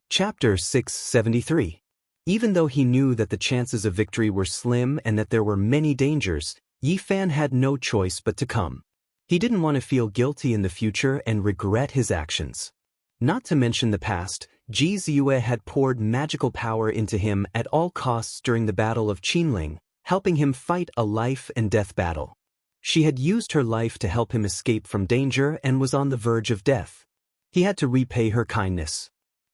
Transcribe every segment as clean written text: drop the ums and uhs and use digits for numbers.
Chapter 673. Even though he knew that the chances of victory were slim and that there were many dangers, Yi Fan had no choice but to come. He didn't want to feel guilty in the future and regret his actions. Not to mention the past, Ji Ziyue had poured magical power into him at all costs during the Battle of Qinling, helping him fight a life-and-death battle. She had used her life to help him escape from danger and was on the verge of death. He had to repay her kindness.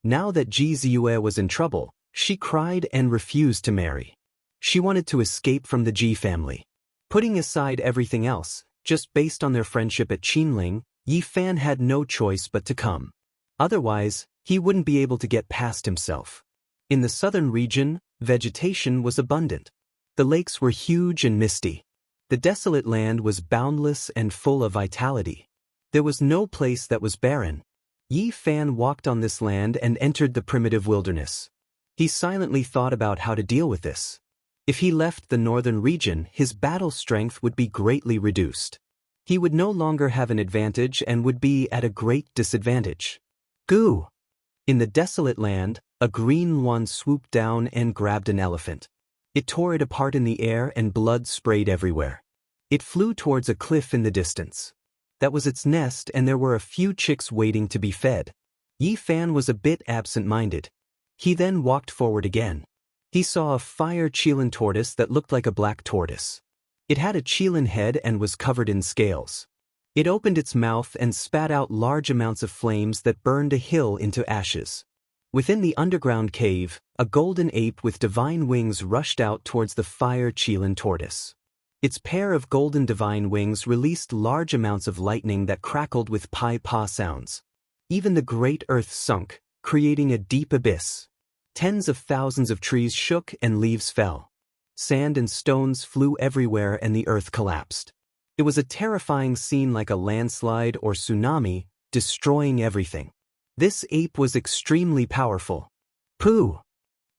Now that Ji Ziyue was in trouble, she cried and refused to marry. She wanted to escape from the Ji family. Putting aside everything else, just based on their friendship at Qinling, Yi Fan had no choice but to come. Otherwise, he wouldn't be able to get past himself. In the southern region, vegetation was abundant. The lakes were huge and misty. The desolate land was boundless and full of vitality. There was no place that was barren. Yi Fan walked on this land and entered the primitive wilderness. He silently thought about how to deal with this. If he left the northern region, his battle strength would be greatly reduced. He would no longer have an advantage and would be at a great disadvantage. Goo! In the desolate land, a green one swooped down and grabbed an elephant. It tore it apart in the air and blood sprayed everywhere. It flew towards a cliff in the distance. That was its nest and there were a few chicks waiting to be fed. Yi Fan was a bit absent-minded. He then walked forward again. He saw a fire qilin tortoise that looked like a black tortoise. It had a qilin head and was covered in scales. It opened its mouth and spat out large amounts of flames that burned a hill into ashes. Within the underground cave, a golden ape with divine wings rushed out towards the fire qilin tortoise. Its pair of golden divine wings released large amounts of lightning that crackled with pai-pa sounds. Even the great earth sunk, creating a deep abyss. Tens of thousands of trees shook and leaves fell. Sand and stones flew everywhere and the earth collapsed. It was a terrifying scene like a landslide or tsunami, destroying everything. This ape was extremely powerful. Pooh!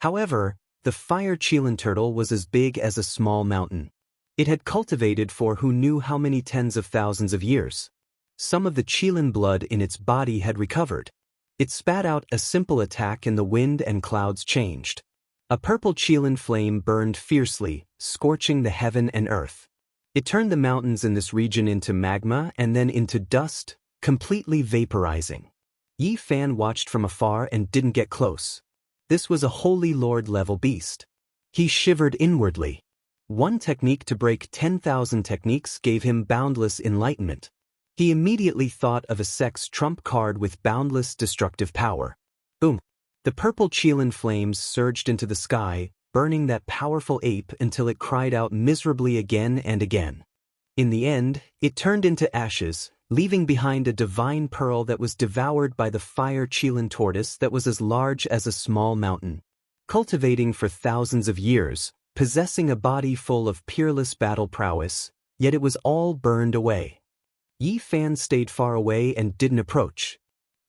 However, the fire qilin turtle was as big as a small mountain. It had cultivated for who knew how many tens of thousands of years. Some of the qilin blood in its body had recovered. It spat out a simple attack and the wind and clouds changed. A purple qilin flame burned fiercely, scorching the heaven and earth. It turned the mountains in this region into magma and then into dust, completely vaporizing. Yi Fan watched from afar and didn't get close. This was a Holy Lord-level beast. He shivered inwardly. One technique to break 10,000 techniques gave him boundless enlightenment. He immediately thought of a sect's trump card with boundless destructive power. Boom! The purple qilin flames surged into the sky, burning that powerful ape until it cried out miserably again and again. In the end, it turned into ashes, leaving behind a divine pearl that was devoured by the fire qilin tortoise that was as large as a small mountain. Cultivating for thousands of years, possessing a body full of peerless battle prowess, yet it was all burned away. Yi Fan stayed far away and didn't approach.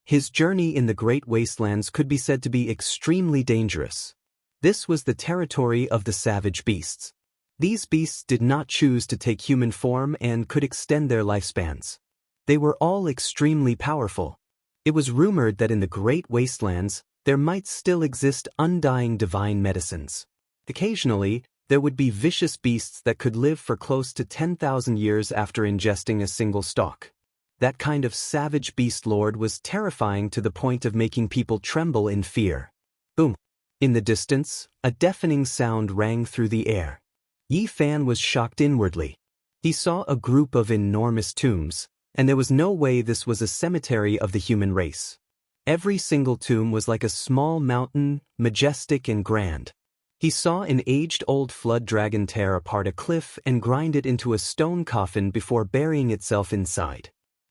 His journey in the great wastelands could be said to be extremely dangerous. This was the territory of the savage beasts. These beasts did not choose to take human form and could extend their lifespans. They were all extremely powerful. It was rumored that in the great wastelands, there might still exist undying divine medicines. Occasionally, there would be vicious beasts that could live for close to 10,000 years after ingesting a single stalk. That kind of savage beast lord was terrifying to the point of making people tremble in fear. Boom! In the distance, a deafening sound rang through the air. Yi Fan was shocked inwardly. He saw a group of enormous tombs, and there was no way this was a cemetery of the human race. Every single tomb was like a small mountain, majestic and grand. He saw an aged-old flood dragon tear apart a cliff and grind it into a stone coffin before burying itself inside.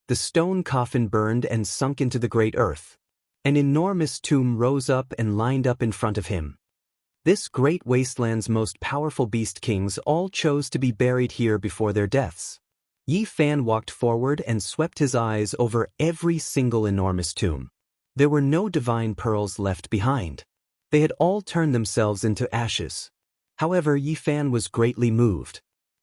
The stone coffin burned and sunk into the great earth. An enormous tomb rose up and lined up in front of him. This great wasteland's most powerful beast kings all chose to be buried here before their deaths. Yi Fan walked forward and swept his eyes over every single enormous tomb. There were no divine pearls left behind. They had all turned themselves into ashes. However, Yi Fan was greatly moved.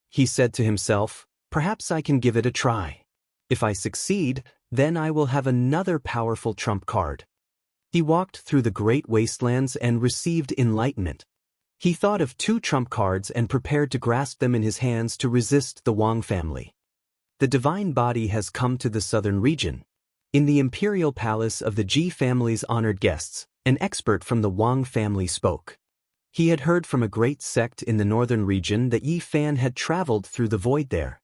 He said to himself, "Perhaps I can give it a try. If I succeed, then I will have another powerful trump card." He walked through the great wastelands and received enlightenment. He thought of 2 trump cards and prepared to grasp them in his hands to resist the Wang family. The divine body has come to the southern region. In the imperial palace of the Ji family's honored guests, an expert from the Wang family spoke. He had heard from a great sect in the northern region that Yi Fan had traveled through the void there.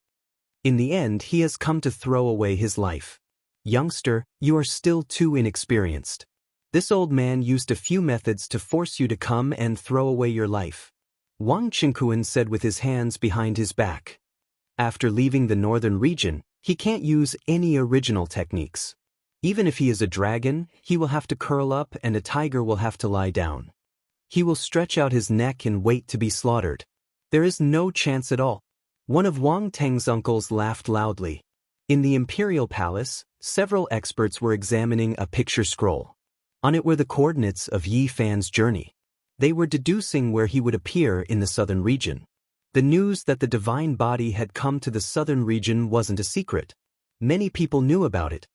In the end, he has come to throw away his life. Youngster, you are still too inexperienced. This old man used a few methods to force you to come and throw away your life. Wang Qingquan said with his hands behind his back. After leaving the northern region, he can't use any original techniques. Even if he is a dragon, he will have to curl up and a tiger will have to lie down. He will stretch out his neck and wait to be slaughtered. There is no chance at all. One of Wang Teng's uncles laughed loudly. In the imperial palace, several experts were examining a picture scroll. On it were the coordinates of Yi Fan's journey. They were deducing where he would appear in the southern region. The news that the divine body had come to the southern region wasn't a secret. Many people knew about it.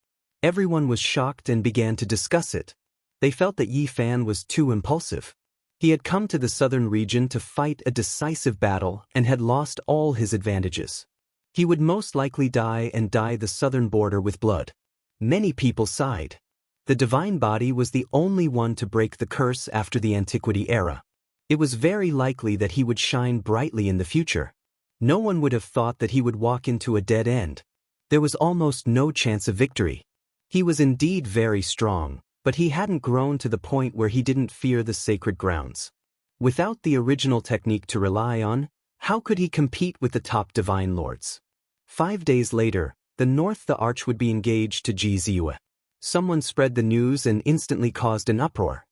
Everyone was shocked and began to discuss it. They felt that Yi Fan was too impulsive. He had come to the southern region to fight a decisive battle and had lost all his advantages. He would most likely die and dye the southern border with blood. Many people sighed. The divine body was the only one to break the curse after the antiquity era. It was very likely that he would shine brightly in the future. No one would have thought that he would walk into a dead end. There was almost no chance of victory. He was indeed very strong, but he hadn't grown to the point where he didn't fear the sacred grounds. Without the original technique to rely on, how could he compete with the top divine lords? 5 days later, the arch would be engaged to Jizue. Someone spread the news and instantly caused an uproar.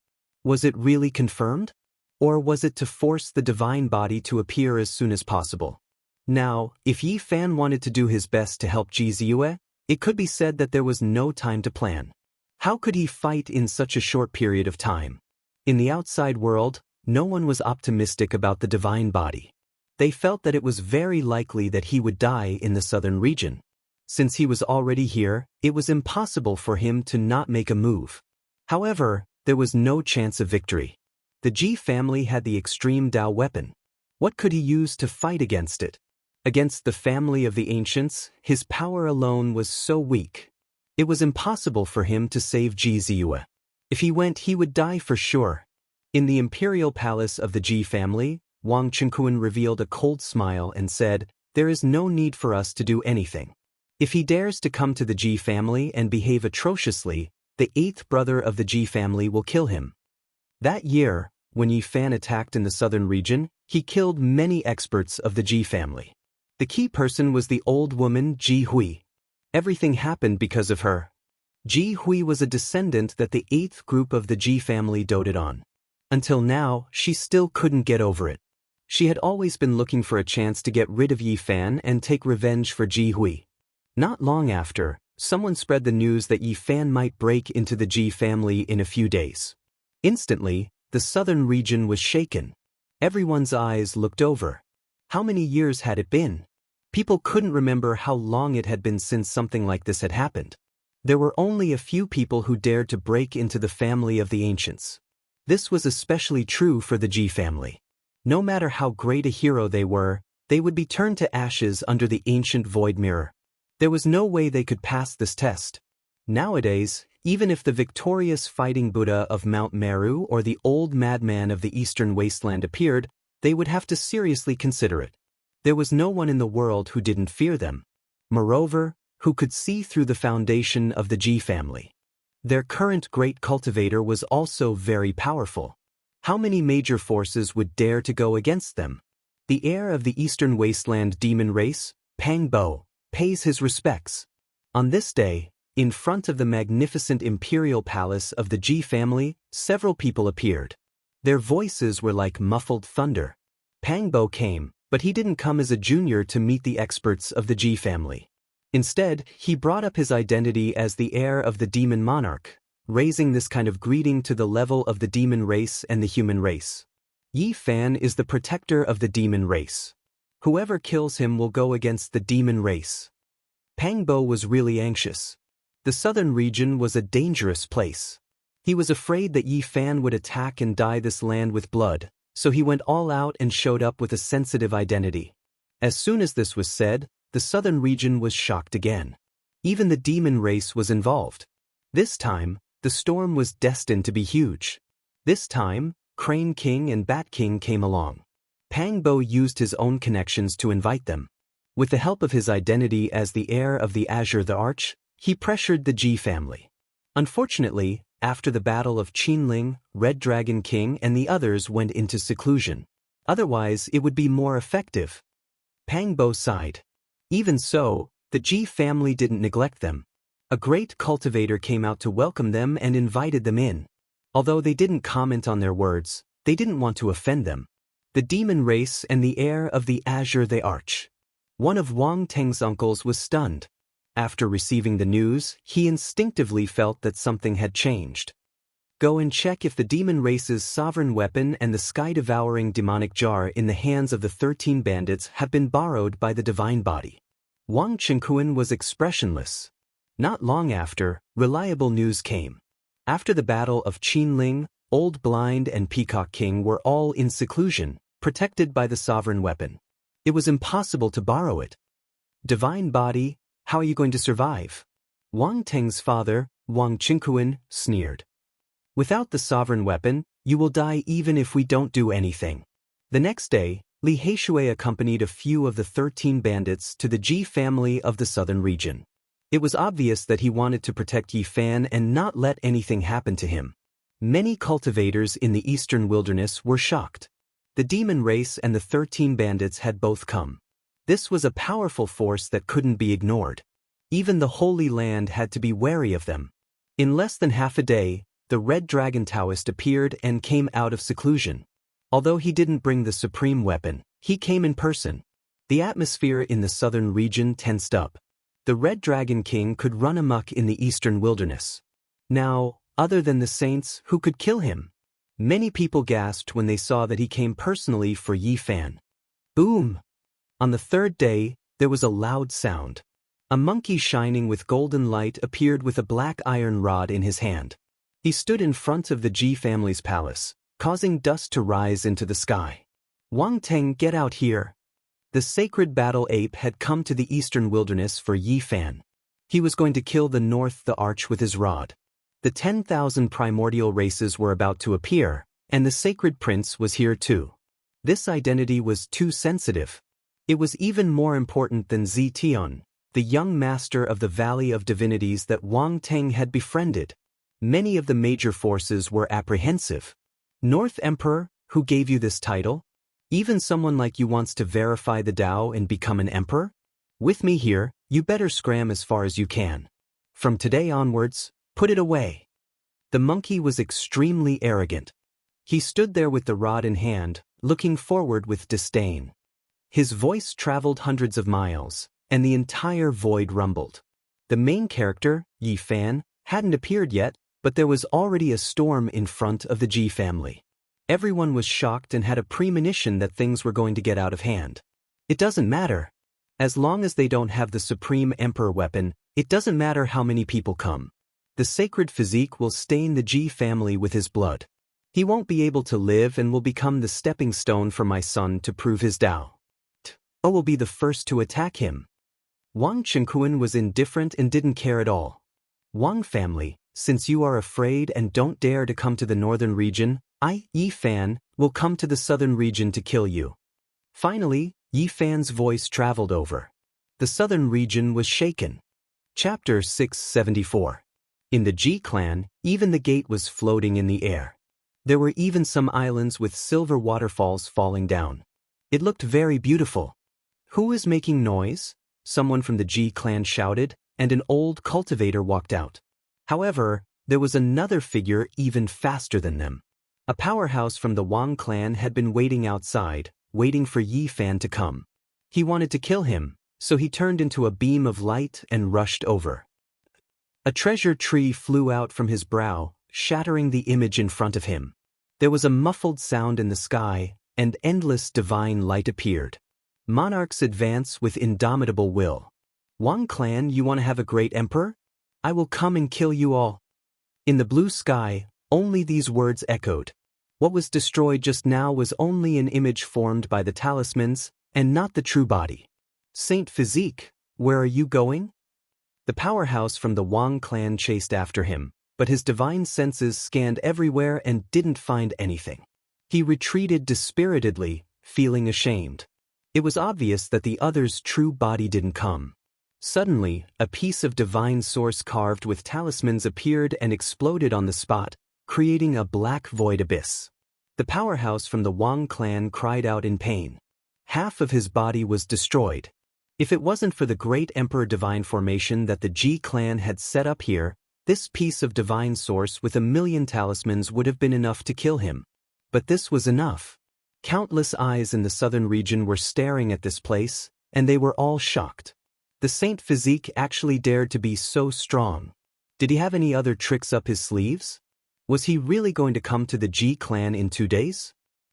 Was it really confirmed? Or was it to force the divine body to appear as soon as possible? Now, if Yi Fan wanted to do his best to help Jizue, it could be said that there was no time to plan. How could he fight in such a short period of time? In the outside world, no one was optimistic about the divine body. They felt that it was very likely that he would die in the southern region. Since he was already here, it was impossible for him to not make a move. However, there was no chance of victory. The Ji family had the extreme Dao weapon. What could he use to fight against it? Against the family of the ancients, his power alone was so weak. It was impossible for him to save Jizue. If he went, he would die for sure. In the imperial palace of the Ji family, Wang Qingquan revealed a cold smile and said, "There is no need for us to do anything. If he dares to come to the Ji family and behave atrociously, the 8th brother of the Ji family will kill him." That year, when Yi Fan attacked in the southern region, he killed many experts of the Ji family. The key person was the old woman Ji Hui. Everything happened because of her. Ji Hui was a descendant that the 8th group of the Ji family doted on. Until now, she still couldn't get over it. She had always been looking for a chance to get rid of Yi Fan and take revenge for Ji Hui. Not long after, someone spread the news that Yi Fan might break into the Ji family in a few days. Instantly, the southern region was shaken. Everyone's eyes looked over. How many years had it been? People couldn't remember how long it had been since something like this had happened. There were only a few people who dared to break into the family of the ancients. This was especially true for the Ji family. No matter how great a hero they were, they would be turned to ashes under the ancient void mirror. There was no way they could pass this test. Nowadays, even if the victorious fighting Buddha of Mount Meru or the old madman of the eastern wasteland appeared, they would have to seriously consider it. There was no one in the world who didn't fear them. Moreover, who could see through the foundation of the Ji family. Their current great cultivator was also very powerful. How many major forces would dare to go against them? The heir of the eastern wasteland demon race, Pang Bo, pays his respects. On this day, in front of the magnificent imperial palace of the Ji family, several people appeared. Their voices were like muffled thunder. Pang Bo came, but he didn't come as a junior to meet the experts of the Ji family. Instead, he brought up his identity as the heir of the demon monarch, raising this kind of greeting to the level of the demon race and the human race. Yi Fan is the protector of the demon race. Whoever kills him will go against the demon race. Pang Bo was really anxious. The southern region was a dangerous place. He was afraid that Yi Fan would attack and dye this land with blood, so he went all out and showed up with a sensitive identity. As soon as this was said, the southern region was shocked again. Even the demon race was involved. This time, the storm was destined to be huge. This time, Crane King and Bat King came along. Pang Bo used his own connections to invite them. With the help of his identity as the heir of the Azure the Arch, he pressured the Ji family. Unfortunately, after the battle of Qinling, Red Dragon King and the others went into seclusion. Otherwise, it would be more effective. Pang Bo sighed. Even so, the Ji family didn't neglect them. A great cultivator came out to welcome them and invited them in. Although they didn't comment on their words, they didn't want to offend them. The demon race and the heir of the Azure the Arch. One of Wang Teng's uncles was stunned. After receiving the news, he instinctively felt that something had changed. Go and check if the demon race's sovereign weapon and the sky-devouring demonic jar in the hands of the 13 bandits have been borrowed by the divine body. Wang Qingquan was expressionless. Not long after, reliable news came. After the battle of Qinling, Old Blind and Peacock King were all in seclusion, protected by the sovereign weapon. It was impossible to borrow it. Divine body, how are you going to survive? Wang Teng's father, Wang Qingquan, sneered. Without the sovereign weapon, you will die even if we don't do anything. The next day, Li Heishui accompanied a few of the 13 bandits to the Ji family of the southern region. It was obvious that he wanted to protect Yi Fan and not let anything happen to him. Many cultivators in the eastern wilderness were shocked. The demon race and the 13 bandits had both come. This was a powerful force that couldn't be ignored. Even the Holy Land had to be wary of them. In less than half a day, the Red Dragon Taoist appeared and came out of seclusion. Although he didn't bring the supreme weapon, he came in person. The atmosphere in the southern region tensed up. The Red Dragon King could run amok in the eastern wilderness. Now, other than the saints, who could kill him? Many people gasped when they saw that he came personally for Yi Fan. Boom! On the third day, there was a loud sound. A monkey shining with golden light appeared with a black iron rod in his hand. He stood in front of the Ji family's palace, causing dust to rise into the sky. Wang Teng, get out here. The sacred battle ape had come to the eastern wilderness for Yi Fan. He was going to kill the North the Arch with his rod. The 10,000 primordial races were about to appear, and the sacred prince was here too. This identity was too sensitive. It was even more important than Zi Tian, the young master of the Valley of Divinities that Wang Teng had befriended. Many of the major forces were apprehensive. North Emperor, who gave you this title? Even someone like you wants to verify the Tao and become an emperor? With me here, you better scram as far as you can. From today onwards, put it away. The monkey was extremely arrogant. He stood there with the rod in hand, looking forward with disdain. His voice traveled hundreds of miles, and the entire void rumbled. The main character, Yi Fan, hadn't appeared yet, but there was already a storm in front of the Ji family. Everyone was shocked and had a premonition that things were going to get out of hand. It doesn't matter. As long as they don't have the supreme emperor weapon, it doesn't matter how many people come. The sacred physique will stain the Ji family with his blood. He won't be able to live and will become the stepping stone for my son to prove his Tao. I will be the first to attack him. Wang Qingquan was indifferent and didn't care at all. Wang family, since you are afraid and don't dare to come to the northern region, I, Yi Fan, will come to the southern region to kill you. Finally, Yi Fan's voice traveled over. The southern region was shaken. Chapter 674. In the Ji clan, even the gate was floating in the air. There were even some islands with silver waterfalls falling down. It looked very beautiful. Who is making noise? Someone from the Ji clan shouted, and an old cultivator walked out. However, there was another figure even faster than them. A powerhouse from the Wang clan had been waiting outside, waiting for Yi Fan to come. He wanted to kill him, so he turned into a beam of light and rushed over. A treasure tree flew out from his brow, shattering the image in front of him. There was a muffled sound in the sky, and endless divine light appeared. Monarchs advance with indomitable will. Wang clan, you want to have a great emperor? I will come and kill you all. In the blue sky, Only these words echoed. What was destroyed just now was only an image formed by the talismans, and not the true body. Saint Physique, where are you going? The powerhouse from the Wang clan chased after him, but his divine senses scanned everywhere and didn't find anything. He retreated dispiritedly, feeling ashamed. It was obvious that the other's true body didn't come. Suddenly, a piece of divine source carved with talismans appeared and exploded on the spot, creating a black void abyss. The powerhouse from the Wang clan cried out in pain. Half of his body was destroyed. If it wasn't for the great Emperor Divine Formation that the Ji clan had set up here, this piece of divine source with 1,000,000 talismans would have been enough to kill him. But this was enough. Countless eyes in the southern region were staring at this place, and they were all shocked. The Saint Physique actually dared to be so strong. Did he have any other tricks up his sleeves? Was he really going to come to the Ji clan in 2 days?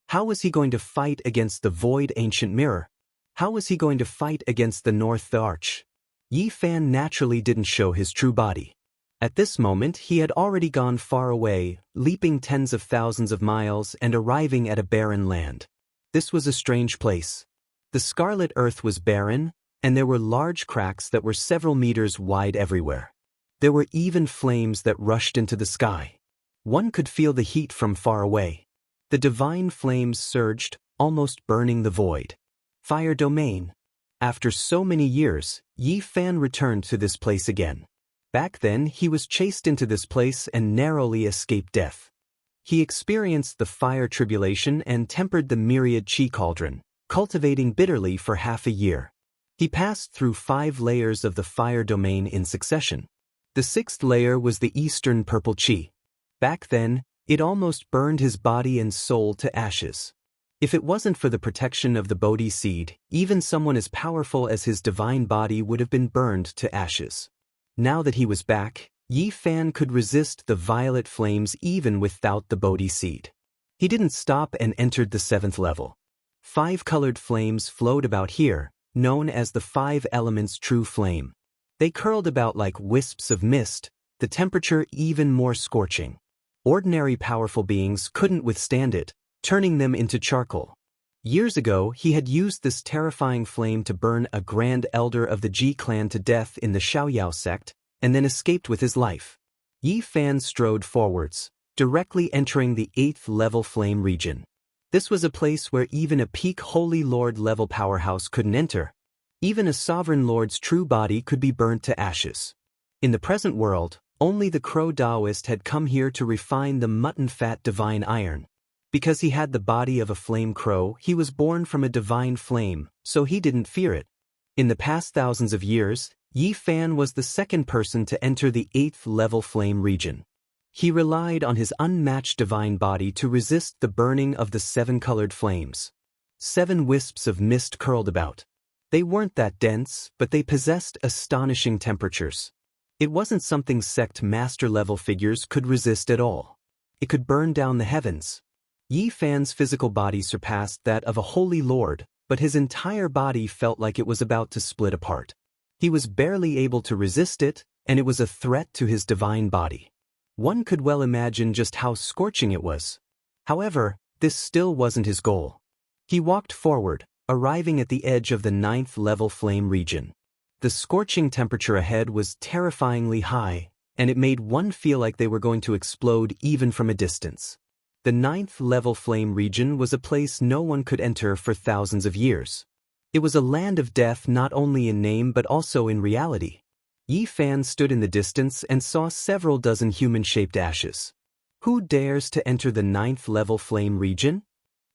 How was he going to fight against the Void Ancient Mirror? How was he going to fight against the North the Arch? Yi Fan naturally didn't show his true body. At this moment he had already gone far away, leaping tens of thousands of miles and arriving at a barren land. This was a strange place. The scarlet earth was barren, and there were large cracks that were several meters wide everywhere. There were even flames that rushed into the sky. One could feel the heat from far away. The divine flames surged, almost burning the void. Fire domain. After so many years, Yi Fan returned to this place again. Back then, he was chased into this place and narrowly escaped death. He experienced the fire tribulation and tempered the myriad chi cauldron, cultivating bitterly for half a year. He passed through 5 layers of the fire domain in succession. The 6th layer was the eastern purple chi. Back then, it almost burned his body and soul to ashes. If it wasn't for the protection of the Bodhi seed, even someone as powerful as his divine body would have been burned to ashes. Now that he was back, Yi Fan could resist the violet flames even without the Bodhi seed. He didn't stop and entered the 7th level. 5 colored flames flowed about here, known as the 5 elements true flame. They curled about like wisps of mist, the temperature even more scorching. Ordinary powerful beings couldn't withstand it, turning them into charcoal. Years ago, he had used this terrifying flame to burn a grand elder of the Ji clan to death in the Xiaoyao sect, and then escaped with his life. Yi Fan strode forwards, directly entering the 8th level flame region. This was a place where even a peak Holy Lord level powerhouse couldn't enter. Even a sovereign lord's true body could be burnt to ashes. In the present world, only the Crow Taoist had come here to refine the mutton fat divine iron. Because he had the body of a flame crow, he was born from a divine flame, so he didn't fear it. In the past thousands of years, Yi Fan was the second person to enter the 8th level flame region. He relied on his unmatched divine body to resist the burning of the 7 colored flames. 7 wisps of mist curled about. They weren't that dense, but they possessed astonishing temperatures. It wasn't something sect master level figures could resist at all. It could burn down the heavens. Yi Fan's physical body surpassed that of a holy lord, but his entire body felt like it was about to split apart. He was barely able to resist it, and it was a threat to his divine body. One could well imagine just how scorching it was. However, this still wasn't his goal. He walked forward, arriving at the edge of the 9th level flame region. The scorching temperature ahead was terrifyingly high, and it made one feel like they were going to explode even from a distance. The 9th level flame region was a place no one could enter for thousands of years. It was a land of death not only in name but also in reality. Yi Fan stood in the distance and saw several dozen human-shaped ashes. Who dares to enter the 9th level flame region?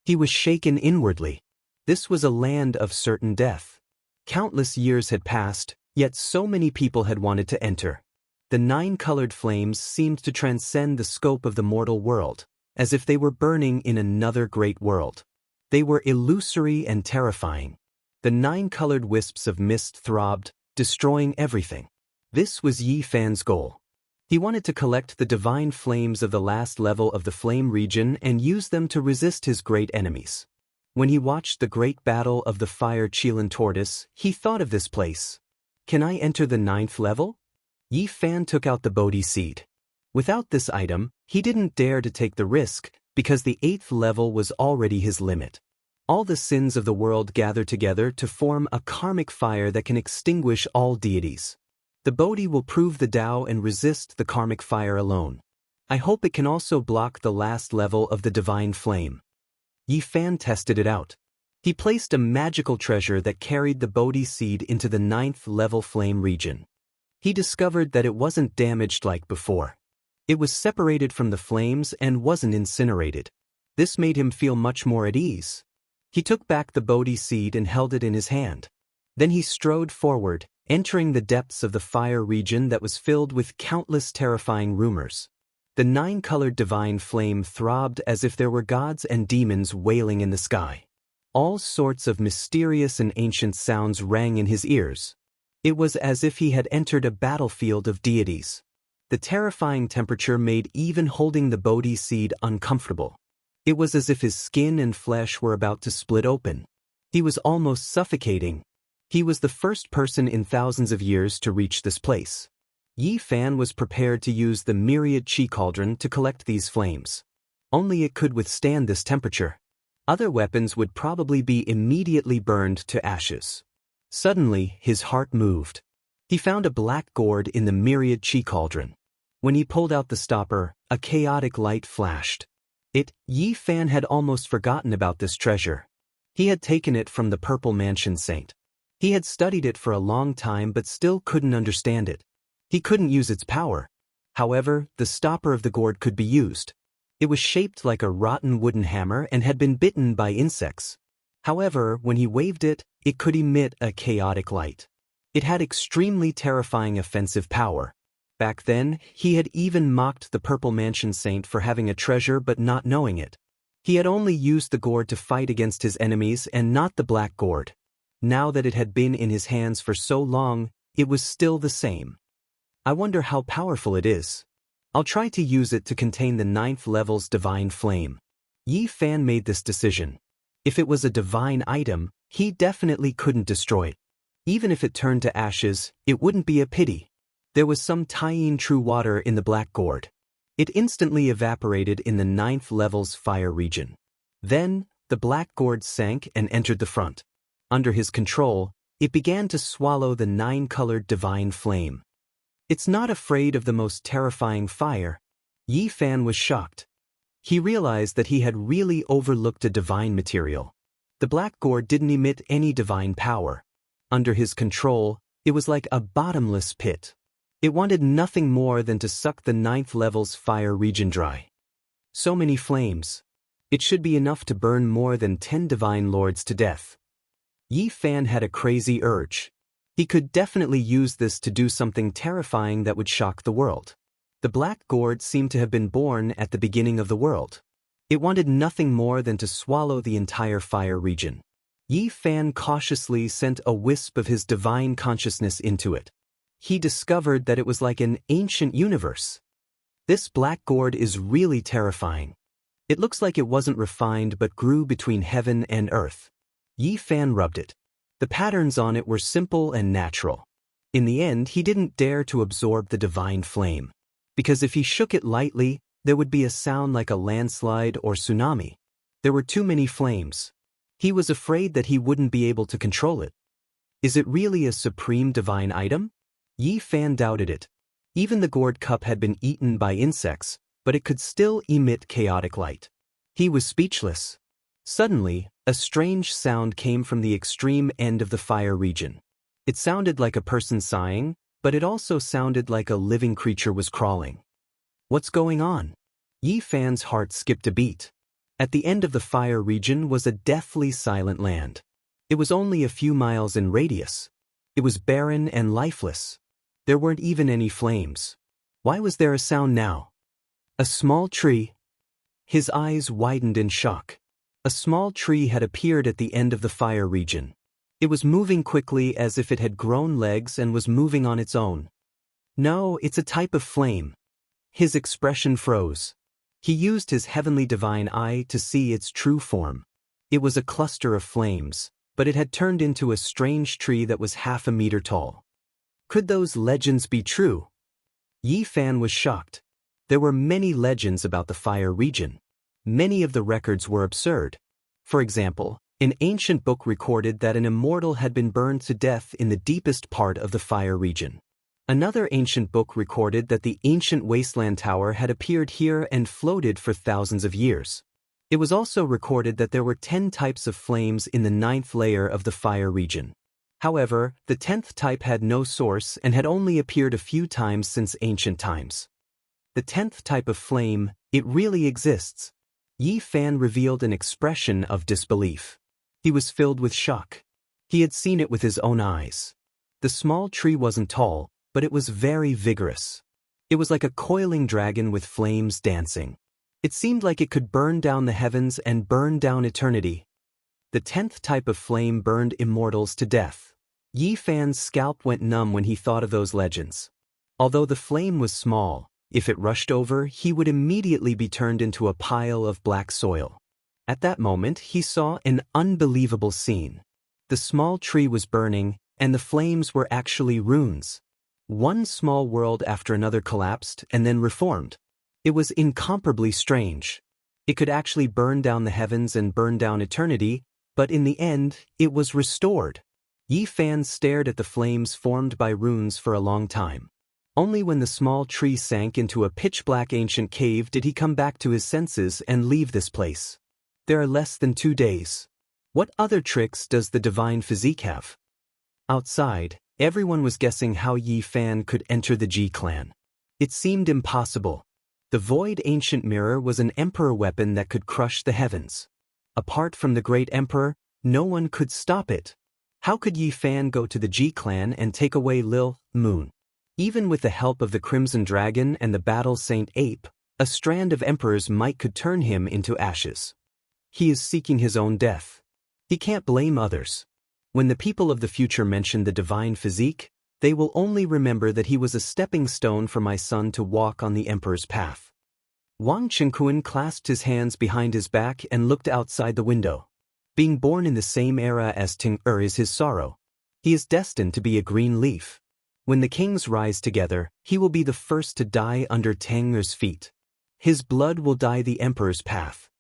He was shaken inwardly. This was a land of certain death. Countless years had passed, yet so many people had wanted to enter. The 9 colored flames seemed to transcend the scope of the mortal world, as if they were burning in another great world. They were illusory and terrifying. The 9 colored wisps of mist throbbed, destroying everything. This was Yi Fan's goal. He wanted to collect the divine flames of the last level of the flame region and use them to resist his great enemies. When he watched the great battle of the fire Qilin tortoise, he thought of this place. Can I enter the 9th level? Yi Fan took out the Bodhi seed. Without this item, He didn't dare to take the risk, because the 8th level was already his limit. All the sins of the world gather together to form a karmic fire that can extinguish all deities. The Bodhi will prove the Tao and resist the karmic fire alone. I hope it can also block the last level of the divine flame. Yi Fan tested it out. He placed a magical treasure that carried the Bodhi seed into the 9th level flame region. He discovered that it wasn't damaged like before. It was separated from the flames and wasn't incinerated. This made him feel much more at ease. He took back the Bodhi seed and held it in his hand. Then he strode forward, entering the depths of the fire region that was filled with countless terrifying rumors. The 9-colored divine flame throbbed as if there were gods and demons wailing in the sky. All sorts of mysterious and ancient sounds rang in his ears. It was as if he had entered a battlefield of deities. The terrifying temperature made even holding the Bodhi seed uncomfortable. It was as if his skin and flesh were about to split open. He was almost suffocating. He was the first person in thousands of years to reach this place. Yi Fan was prepared to use the myriad chi cauldron to collect these flames. Only it could withstand this temperature. Other weapons would probably be immediately burned to ashes. Suddenly, his heart moved. He found a black gourd in the myriad chi cauldron. When he pulled out the stopper, a chaotic light flashed. Yi Fan had almost forgotten about this treasure. He had taken it from the Purple Mansion Saint. He had studied it for a long time but still couldn't understand it. He couldn't use its power. However, the stopper of the gourd could be used. It was shaped like a rotten wooden hammer and had been bitten by insects. However, when he waved it, it could emit a chaotic light. It had extremely terrifying offensive power. Back then, he had even mocked the Purple Mansion Saint for having a treasure but not knowing it. He had only used the gourd to fight against his enemies and not the black gourd. Now that it had been in his hands for so long, it was still the same. I wonder how powerful it is. I'll try to use it to contain the 9th level's divine flame. Yi Fan made this decision. If it was a divine item, he definitely couldn't destroy it. Even if it turned to ashes, it wouldn't be a pity. There was some Taiyin true water in the black gourd. It instantly evaporated in the 9th level's fire region. Then, the black gourd sank and entered the front. Under his control, it began to swallow the 9-colored divine flame. It's not afraid of the most terrifying fire. Yi Fan was shocked. He realized that he had really overlooked a divine material. The black gourd didn't emit any divine power. Under his control, it was like a bottomless pit. It wanted nothing more than to suck the 9th level's fire region dry. So many flames. It should be enough to burn more than 10 divine lords to death. Yi Fan had a crazy urge. He could definitely use this to do something terrifying that would shock the world. The black gourd seemed to have been born at the beginning of the world. It wanted nothing more than to swallow the entire fire region. Yi Fan cautiously sent a wisp of his divine consciousness into it. He discovered that it was like an ancient universe. This black gourd is really terrifying. It looks like it wasn't refined but grew between heaven and earth. Yi Fan rubbed it. The patterns on it were simple and natural. In the end, he didn't dare to absorb the divine flame, because if he shook it lightly, there would be a sound like a landslide or tsunami. There were too many flames. He was afraid that he wouldn't be able to control it. Is it really a supreme divine item? Yi Fan doubted it. Even the gourd cup had been eaten by insects, but it could still emit chaotic light. He was speechless. Suddenly, a strange sound came from the extreme end of the fire region. It sounded like a person sighing, but it also sounded like a living creature was crawling. What's going on? Yi Fan's heart skipped a beat. At the end of the fire region was a deathly silent land. It was only a few miles in radius. It was barren and lifeless. There weren't even any flames. Why was there a sound now? A small tree. His eyes widened in shock. A small tree had appeared at the end of the fire region. It was moving quickly as if it had grown legs and was moving on its own. No, it's a type of flame. His expression froze. He used his heavenly divine eye to see its true form. It was a cluster of flames, but it had turned into a strange tree that was half a meter tall. Could those legends be true? Yi Fan was shocked. There were many legends about the fire region. Many of the records were absurd. For example, an ancient book recorded that an immortal had been burned to death in the deepest part of the fire region. Another ancient book recorded that the ancient wasteland tower had appeared here and floated for thousands of years. It was also recorded that there were 10 types of flames in the 9th layer of the fire region. However, the 10th type had no source and had only appeared a few times since ancient times. The 10th type of flame, it really exists. Yi Fan revealed an expression of disbelief. He was filled with shock. He had seen it with his own eyes. The small tree wasn't tall, but it was very vigorous. It was like a coiling dragon with flames dancing. It seemed like it could burn down the heavens and burn down eternity. The 10th type of flame burned immortals to death. Yi Fan's scalp went numb when he thought of those legends. Although the flame was small, if it rushed over, he would immediately be turned into a pile of black soil. At that moment, he saw an unbelievable scene. The small tree was burning, and the flames were actually runes. One small world after another collapsed and then reformed. It was incomparably strange. It could actually burn down the heavens and burn down eternity, but in the end, it was restored. Yi Fan stared at the flames formed by runes for a long time. Only when the small tree sank into a pitch-black ancient cave did he come back to his senses and leave this place. There are less than 2 days. What other tricks does the divine physique have? Outside, everyone was guessing how Yi Fan could enter the Ji clan. It seemed impossible. The void ancient mirror was an emperor weapon that could crush the heavens. Apart from the great emperor, no one could stop it. How could Yi Fan go to the Ji clan and take away Lil Moon? Even with the help of the Crimson Dragon and the Battle Saint Ape, a strand of emperor's might could turn him into ashes. He is seeking his own death. He can't blame others. When the people of the future mention the divine physique, they will only remember that he was a stepping stone for my son to walk on the emperor's path. Wang Qingquan clasped his hands behind his back and looked outside the window. Being born in the same era as Ting-er is his sorrow. He is destined to be a green leaf. When the kings rise together, he will be the first to die under Teng-er's feet. His blood will dye the emperor's path.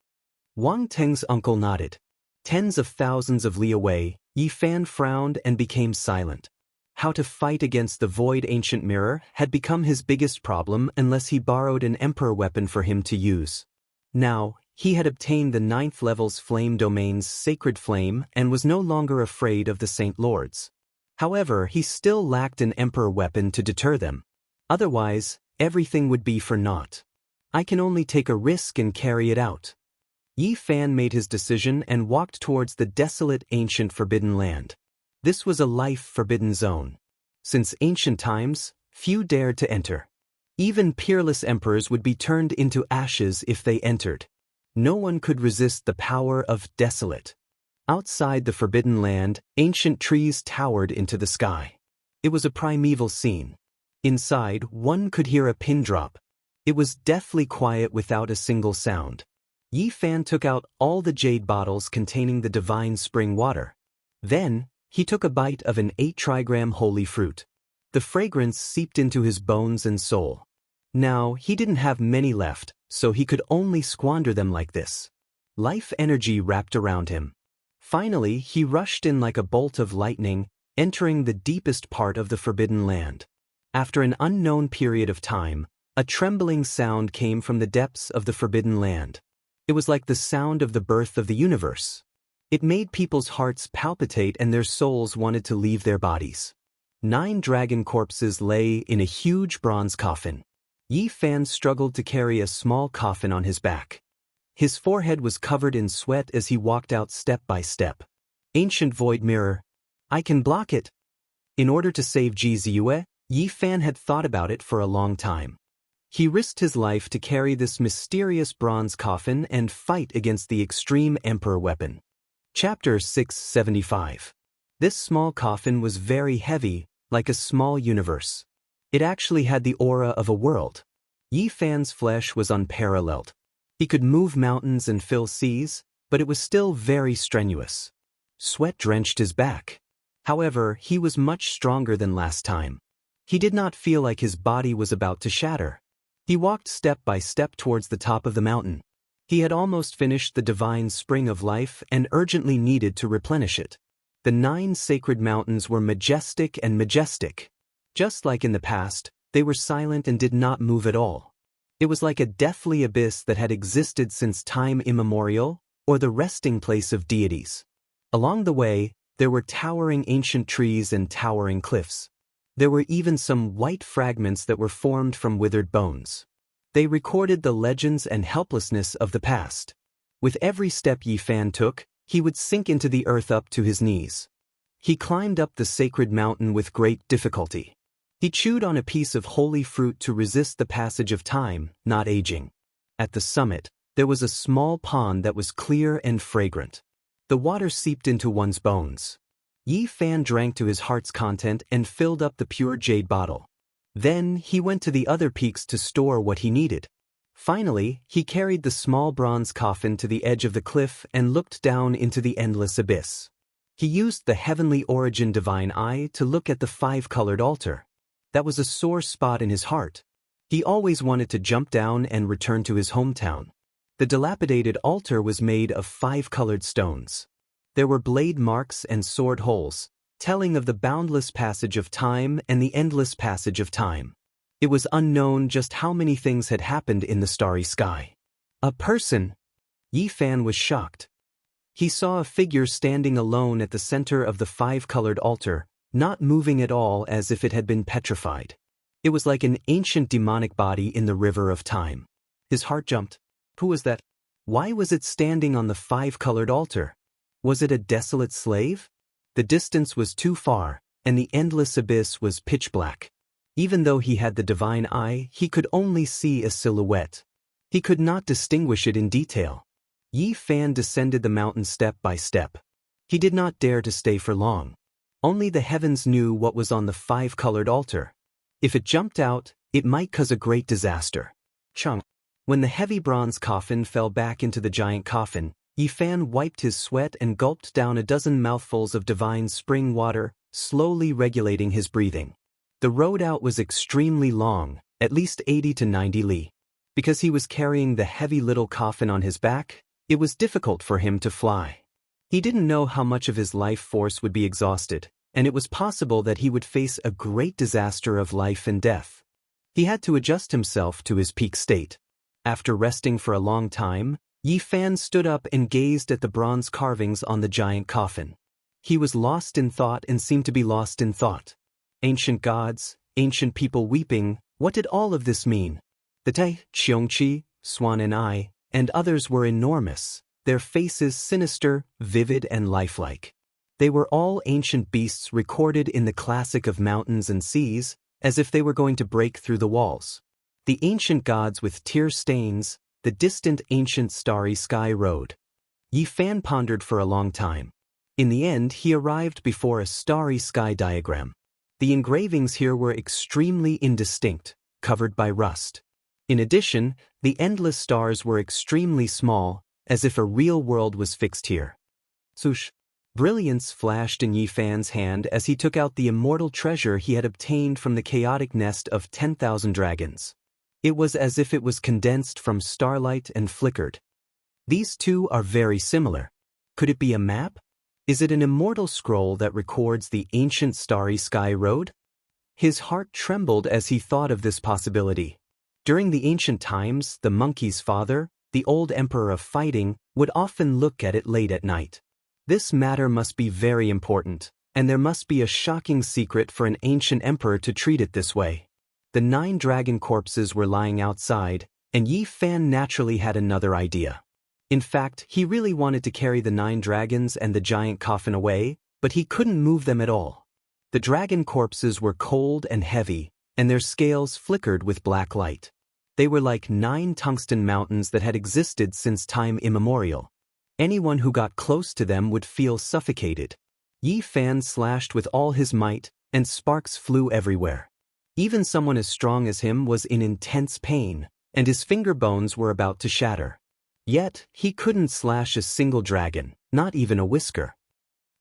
Wang Teng's uncle nodded. Tens of thousands of li away, Yi Fan frowned and became silent. How to fight against the void ancient mirror had become his biggest problem unless he borrowed an emperor weapon for him to use. Now, he had obtained the 9th level's flame domain's sacred flame and was no longer afraid of the Saint Lords. However, he still lacked an emperor weapon to deter them. Otherwise, everything would be for naught. I can only take a risk and carry it out. Yi Fan made his decision and walked towards the desolate ancient forbidden land. This was a life-forbidden zone. Since ancient times, few dared to enter. Even peerless emperors would be turned into ashes if they entered. No one could resist the power of desolate. Outside the forbidden land, ancient trees towered into the sky. It was a primeval scene. Inside, one could hear a pin drop. It was deathly quiet without a single sound. Yi Fan took out all the jade bottles containing the divine spring water. Then, he took a bite of an 8-trigram holy fruit. The fragrance seeped into his bones and soul. Now, he didn't have many left, so he could only squander them like this. Life energy wrapped around him. Finally, he rushed in like a bolt of lightning, entering the deepest part of the forbidden land. After an unknown period of time, a trembling sound came from the depths of the forbidden land. It was like the sound of the birth of the universe. It made people's hearts palpitate and their souls wanted to leave their bodies. 9 dragon corpses lay in a huge bronze coffin. Yi Fan struggled to carry a small coffin on his back. His forehead was covered in sweat as he walked out step by step. Ancient void mirror. I can block it. In order to save Ji Ziyue, Yi Fan had thought about it for a long time. He risked his life to carry this mysterious bronze coffin and fight against the extreme emperor weapon. Chapter 675. This small coffin was very heavy, like a small universe. It actually had the aura of a world. Yi Fan's flesh was unparalleled. He could move mountains and fill seas, but it was still very strenuous. Sweat drenched his back. However, he was much stronger than last time. He did not feel like his body was about to shatter. He walked step by step towards the top of the mountain. He had almost finished the divine spring of life and urgently needed to replenish it. The 9 sacred mountains were majestic and majestic. Just like in the past, they were silent and did not move at all. It was like a deathly abyss that had existed since time immemorial, or the resting place of deities. Along the way, there were towering ancient trees and towering cliffs. There were even some white fragments that were formed from withered bones. They recorded the legends and helplessness of the past. With every step Yifan took, he would sink into the earth up to his knees. He climbed up the sacred mountain with great difficulty. He chewed on a piece of holy fruit to resist the passage of time, not aging. At the summit, there was a small pond that was clear and fragrant. The water seeped into one's bones. Yifan drank to his heart's content and filled up the pure jade bottle. Then he went to the other peaks to store what he needed. Finally, he carried the small bronze coffin to the edge of the cliff and looked down into the endless abyss. He used the heavenly origin divine eye to look at the 5-colored altar. That was a sore spot in his heart. He always wanted to jump down and return to his hometown. The dilapidated altar was made of 5-colored stones. There were blade marks and sword holes, telling of the boundless passage of time and the endless passage of time. It was unknown just how many things had happened in the starry sky. A person? Yifan was shocked. He saw a figure standing alone at the center of the 5-colored altar, not moving at all, as if it had been petrified. It was like an ancient demonic body in the river of time. His heart jumped. Who was that? Why was it standing on the 5-colored altar? Was it a desolate slave? The distance was too far, and the endless abyss was pitch black. Even though he had the divine eye, he could only see a silhouette. He could not distinguish it in detail. Yifan descended the mountain step by step. He did not dare to stay for long. Only the heavens knew what was on the 5-colored altar. If it jumped out, it might cause a great disaster. Chung. When the heavy bronze coffin fell back into the giant coffin, Yifan wiped his sweat and gulped down a dozen mouthfuls of divine spring water, slowly regulating his breathing. The road out was extremely long, at least 80 to 90 li. Because he was carrying the heavy little coffin on his back, it was difficult for him to fly. He didn't know how much of his life force would be exhausted, and it was possible that he would face a great disaster of life and death. He had to adjust himself to his peak state. After resting for a long time, Yifan stood up and gazed at the bronze carvings on the giant coffin. He was lost in thought and seemed to be lost in thought. Ancient gods, ancient people weeping, what did all of this mean? The Tai, Xianxia, Swan and I, and others were enormous, their faces sinister, vivid and lifelike. They were all ancient beasts recorded in the classic of mountains and seas, as if they were going to break through the walls. The ancient gods with tear stains, the distant ancient starry sky road. Yifan pondered for a long time. In the end, he arrived before a starry sky diagram. The engravings here were extremely indistinct, covered by rust. In addition, the endless stars were extremely small, as if a real world was fixed here. Swoosh! Brilliance flashed in Yifan's hand as he took out the immortal treasure he had obtained from the chaotic nest of 10,000 dragons. It was as if it was condensed from starlight and flickered. These two are very similar. Could it be a map? Is it an immortal scroll that records the ancient starry sky road? His heart trembled as he thought of this possibility. During the ancient times, the monkey's father, the old emperor of fighting, would often look at it late at night. This matter must be very important, and there must be a shocking secret for an ancient emperor to treat it this way. The 9 dragon corpses were lying outside, and Yifan naturally had another idea. In fact, he really wanted to carry the 9 dragons and the giant coffin away, but he couldn't move them at all. The dragon corpses were cold and heavy, and their scales flickered with black light. They were like 9 tungsten mountains that had existed since time immemorial. Anyone who got close to them would feel suffocated. Yifan slashed with all his might, and sparks flew everywhere. Even someone as strong as him was in intense pain, and his finger bones were about to shatter. Yet, he couldn't slash a single dragon, not even a whisker.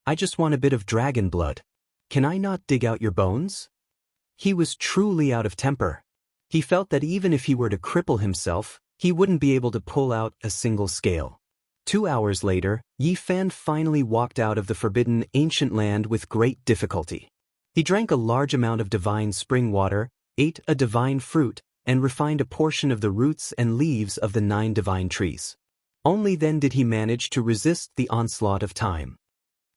I just want a bit of dragon blood. Can I not dig out your bones? He was truly out of temper. He felt that even if he were to cripple himself, he wouldn't be able to pull out a single scale. 2 hours later, Yi Fan finally walked out of the forbidden ancient land with great difficulty. He drank a large amount of divine spring water, ate a divine fruit, and refined a portion of the roots and leaves of the 9 divine trees. Only then did he manage to resist the onslaught of time.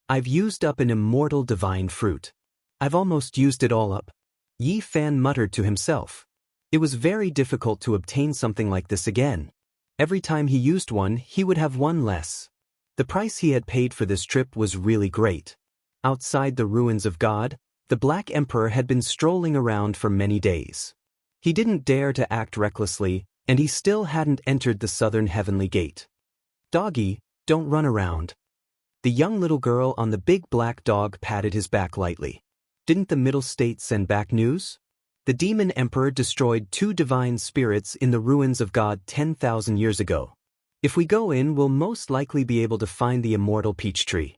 I've used up an immortal divine fruit. I've almost used it all up. Yi Fan muttered to himself. It was very difficult to obtain something like this again. Every time he used one, he would have one less. The price he had paid for this trip was really great. Outside the ruins of God, the Black Emperor had been strolling around for many days. He didn't dare to act recklessly, and he still hadn't entered the southern heavenly gate. Doggy, don't run around. The young little girl on the big black dog patted his back lightly. Didn't the Middle State send back news? The demon emperor destroyed 2 divine spirits in the ruins of God 10,000 years ago. If we go in, we'll most likely be able to find the immortal peach tree.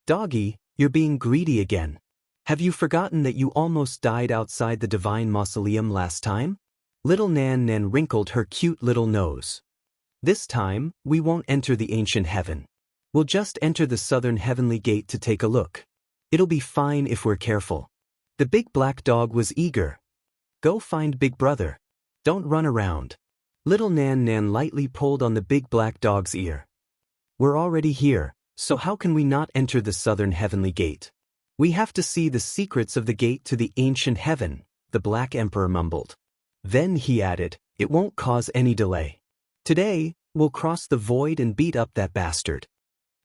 Doggy, you're being greedy again. Have you forgotten that you almost died outside the divine mausoleum last time? Little Nan Nan wrinkled her cute little nose. This time, we won't enter the ancient heaven. We'll just enter the southern heavenly gate to take a look. It'll be fine if we're careful. The big black dog was eager. Go find Big Brother. Don't run around. Little Nan Nan lightly pulled on the big black dog's ear. We're already here, so how can we not enter the southern heavenly gate? We have to see the secrets of the gate to the ancient heaven, the Black Emperor mumbled. Then he added, it won't cause any delay. Today, we'll cross the void and beat up that bastard.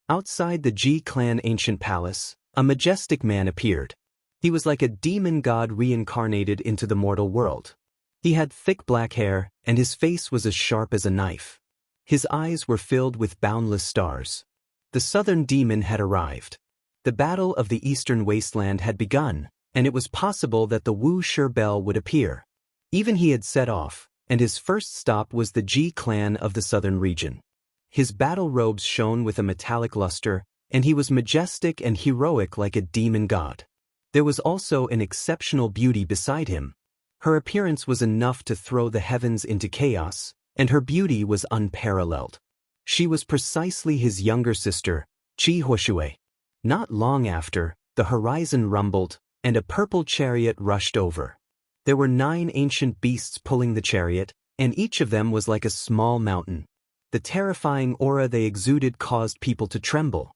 Outside the Ji clan ancient palace, a majestic man appeared. He was like a demon god reincarnated into the mortal world. He had thick black hair, and his face was as sharp as a knife. His eyes were filled with boundless stars. The southern demon had arrived. The battle of the eastern wasteland had begun, and it was possible that the Wuxia bell would appear. Even he had set off, and his first stop was the Ji clan of the southern region. His battle robes shone with a metallic luster, and he was majestic and heroic like a demon god. There was also an exceptional beauty beside him. Her appearance was enough to throw the heavens into chaos, and her beauty was unparalleled. She was precisely his younger sister, Qi Huoshui. Not long after, the horizon rumbled, and a purple chariot rushed over. There were 9 ancient beasts pulling the chariot, and each of them was like a small mountain. The terrifying aura they exuded caused people to tremble.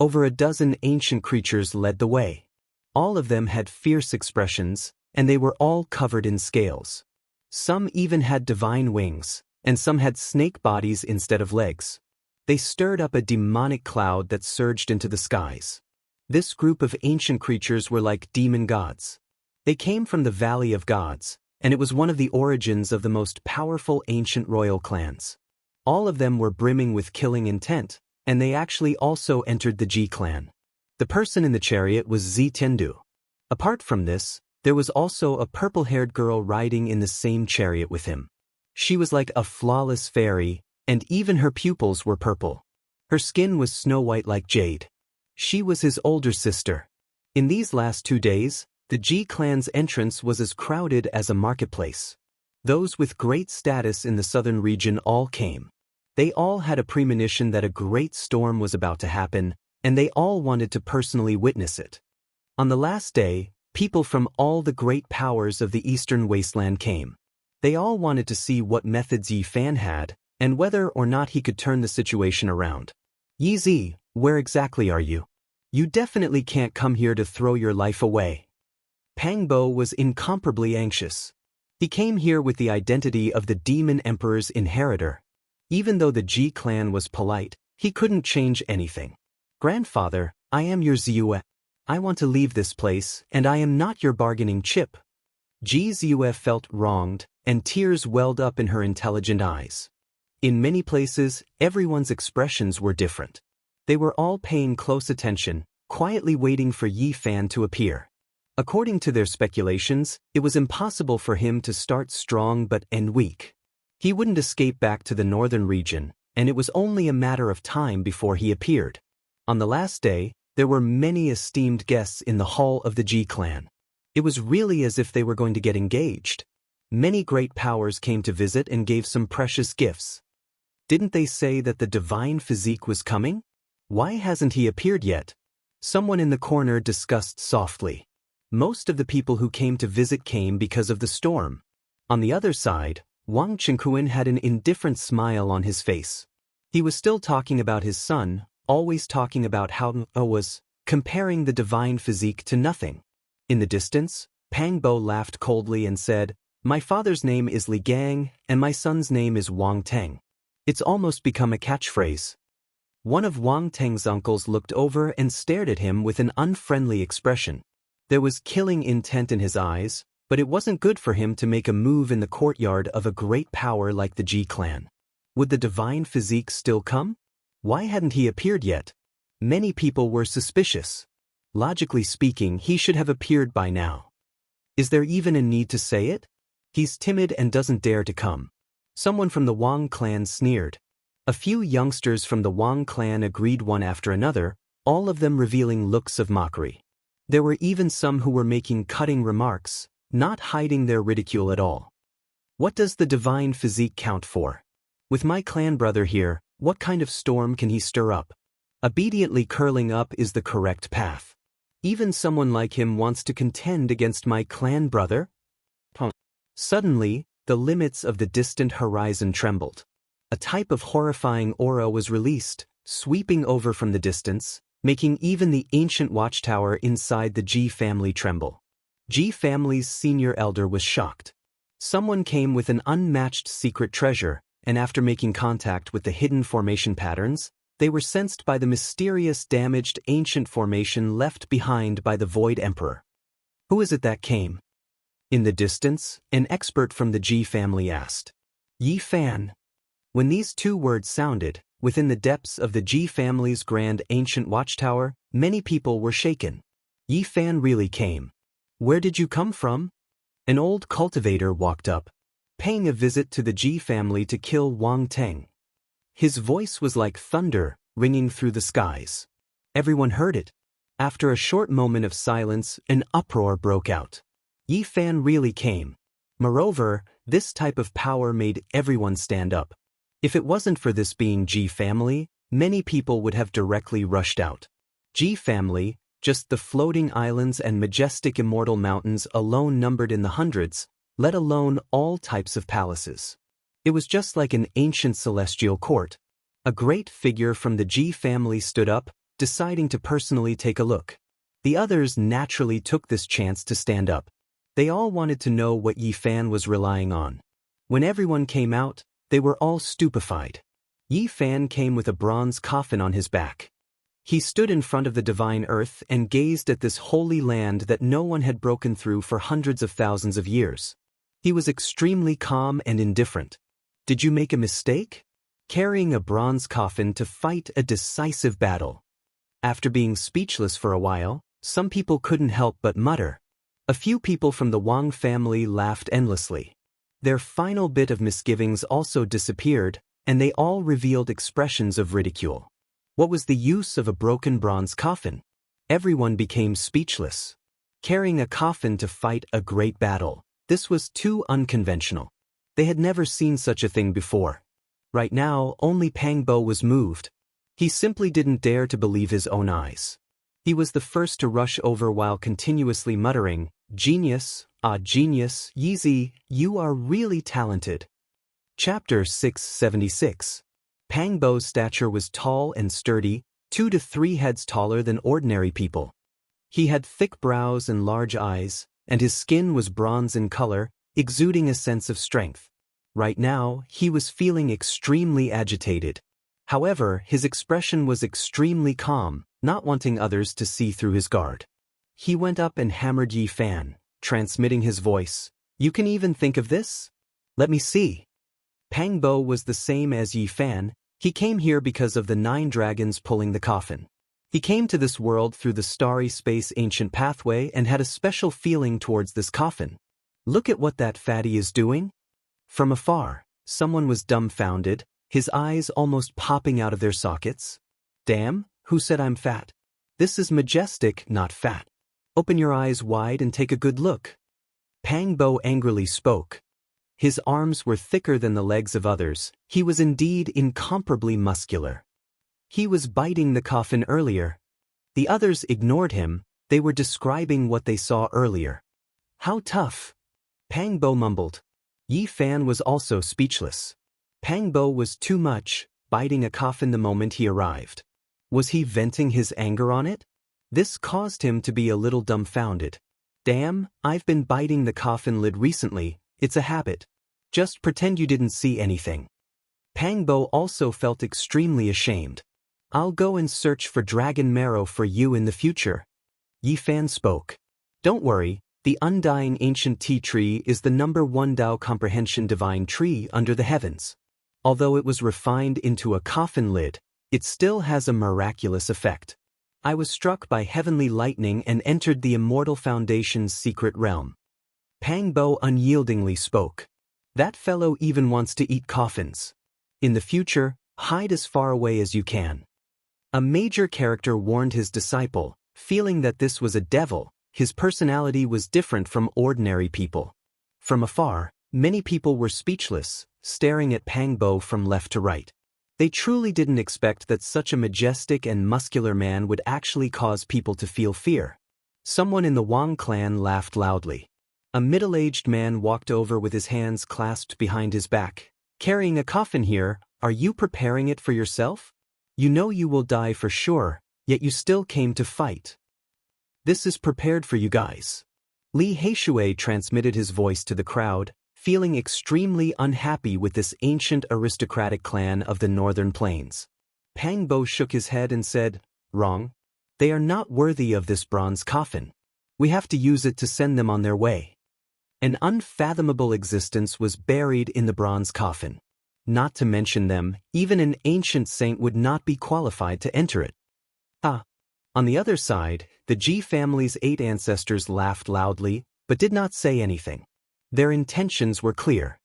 Over a dozen ancient creatures led the way. All of them had fierce expressions, and they were all covered in scales. Some even had divine wings, and some had snake bodies instead of legs. They stirred up a demonic cloud that surged into the skies. This group of ancient creatures were like demon gods. They came from the Valley of Gods, and it was one of the origins of the most powerful ancient royal clans. All of them were brimming with killing intent, and they actually also entered the Ji clan. The person in the chariot was Zi Tiandu. Apart from this, there was also a purple-haired girl riding in the same chariot with him. She was like a flawless fairy, and even her pupils were purple. Her skin was snow-white like jade. She was his older sister. In these last 2 days, the Ji clan's entrance was as crowded as a marketplace. Those with great status in the southern region all came. They all had a premonition that a great storm was about to happen, and they all wanted to personally witness it. On the last day, people from all the great powers of the eastern wasteland came. They all wanted to see what methods Yi Fan had, and whether or not he could turn the situation around. Yi Zi, where exactly are you? You definitely can't come here to throw your life away. Pang Bo was incomparably anxious. He came here with the identity of the Demon Emperor's inheritor. Even though the Ji clan was polite, he couldn't change anything. Grandfather, I am your Ziyue. I want to leave this place, and I am not your bargaining chip. Ji Ziyue felt wronged, and tears welled up in her intelligent eyes. In many places, everyone's expressions were different. They were all paying close attention, quietly waiting for Yi Fan to appear. According to their speculations, it was impossible for him to start strong but end weak. He wouldn't escape back to the northern region, and it was only a matter of time before he appeared. On the last day, there were many esteemed guests in the hall of the Ji clan. It was really as if they were going to get engaged. Many great powers came to visit and gave some precious gifts. Didn't they say that the divine physique was coming? Why hasn't he appeared yet? Someone in the corner discussed softly. Most of the people who came to visit came because of the storm. On the other side, Wang Chengkuan had an indifferent smile on his face. He was still talking about his son, always talking about how he was comparing the divine physique to nothing. In the distance, Pang Bo laughed coldly and said, "My father's name is Li Gang, and my son's name is Wang Teng." It's almost become a catchphrase. One of Wang Teng's uncles looked over and stared at him with an unfriendly expression. There was killing intent in his eyes, but it wasn't good for him to make a move in the courtyard of a great power like the Ji clan. Would the divine physique still come? Why hadn't he appeared yet? Many people were suspicious. Logically speaking, he should have appeared by now. Is there even a need to say it? He's timid and doesn't dare to come. Someone from the Wang clan sneered. A few youngsters from the Wang clan agreed one after another, all of them revealing looks of mockery. There were even some who were making cutting remarks, not hiding their ridicule at all. What does the divine physique count for? With my clan brother here, what kind of storm can he stir up? Obediently curling up is the correct path. Even someone like him wants to contend against my clan brother? Suddenly, the limits of the distant horizon trembled. A type of horrifying aura was released, sweeping over from the distance, making even the ancient watchtower inside the Ji family tremble. Ji family's senior elder was shocked. Someone came with an unmatched secret treasure, and after making contact with the hidden formation patterns, they were sensed by the mysterious damaged ancient formation left behind by the Void Emperor. Who is it that came? In the distance, an expert from the Ji family asked. Yi Fan. When these two words sounded, within the depths of the Ji family's grand ancient watchtower, many people were shaken. Yi Fan really came. Where did you come from? An old cultivator walked up, paying a visit to the Ji family to kill Wang Teng. His voice was like thunder, ringing through the skies. Everyone heard it. After a short moment of silence, an uproar broke out. Yi Fan really came. Moreover, this type of power made everyone stand up. If it wasn't for this being Ji family, many people would have directly rushed out. Ji family, just the floating islands and majestic immortal mountains alone numbered in the hundreds, let alone all types of palaces. It was just like an ancient celestial court. A great figure from the Ji family stood up, deciding to personally take a look. The others naturally took this chance to stand up. They all wanted to know what Yi Fan was relying on. When everyone came out, they were all stupefied. Yi Fan came with a bronze coffin on his back. He stood in front of the divine earth and gazed at this holy land that no one had broken through for hundreds of thousands of years. He was extremely calm and indifferent. Did you make a mistake? Carrying a bronze coffin to fight a decisive battle. After being speechless for a while, some people couldn't help but mutter. A few people from the Wang family laughed endlessly. Their final bit of misgivings also disappeared, and they all revealed expressions of ridicule. What was the use of a broken bronze coffin? Everyone became speechless. Carrying a coffin to fight a great battle, this was too unconventional. They had never seen such a thing before. Right now, only Pang Bo was moved. He simply didn't dare to believe his own eyes. He was the first to rush over while continuously muttering, "Genius, ah genius, Yeezy, you are really talented." Chapter 676. Pang Bo's stature was tall and sturdy, 2 to 3 heads taller than ordinary people. He had thick brows and large eyes, and his skin was bronze in color, exuding a sense of strength. Right now, he was feeling extremely agitated. However, his expression was extremely calm, not wanting others to see through his guard. He went up and hammered Yi Fan, transmitting his voice. "You can even think of this? Let me see." Pang Bo was the same as Yi Fan. He came here because of the 9 dragons pulling the coffin. He came to this world through the starry space ancient pathway and had a special feeling towards this coffin. Look at what that fatty is doing. From afar, someone was dumbfounded, his eyes almost popping out of their sockets. Damn, who said I'm fat? This is majestic, not fat. Open your eyes wide and take a good look. Pang Bo angrily spoke. His arms were thicker than the legs of others. He was indeed incomparably muscular. He was biting the coffin earlier. The others ignored him. They were describing what they saw earlier. How tough! Pang Bo mumbled. Yi Fan was also speechless. Pang Bo was too much, biting a coffin the moment he arrived. Was he venting his anger on it? This caused him to be a little dumbfounded. Damn, I've been biting the coffin lid recently, it's a habit. Just pretend you didn't see anything. Pang Bo also felt extremely ashamed. I'll go and search for dragon marrow for you in the future. Yi Fan spoke. Don't worry, the undying ancient tea tree is the #1 Dao comprehension divine tree under the heavens. Although it was refined into a coffin lid, it still has a miraculous effect. I was struck by heavenly lightning and entered the immortal foundation's secret realm. Pang Bo unyieldingly spoke. That fellow even wants to eat coffins. In the future, hide as far away as you can. A major character warned his disciple, feeling that this was a devil. His personality was different from ordinary people. From afar, many people were speechless, staring at Pang Bo from left to right. They truly didn't expect that such a majestic and muscular man would actually cause people to feel fear. Someone in the Wang clan laughed loudly. A middle-aged man walked over with his hands clasped behind his back. Carrying a coffin here, are you preparing it for yourself? You know you will die for sure, yet you still came to fight. This is prepared for you guys. Li Heishui transmitted his voice to the crowd, feeling extremely unhappy with this ancient aristocratic clan of the northern plains. Pang Bo shook his head and said, Wrong. They are not worthy of this bronze coffin. We have to use it to send them on their way. An unfathomable existence was buried in the bronze coffin. Not to mention them, even an ancient saint would not be qualified to enter it. On the other side, the Ji family's 8 ancestors laughed loudly, but did not say anything. Their intentions were clear.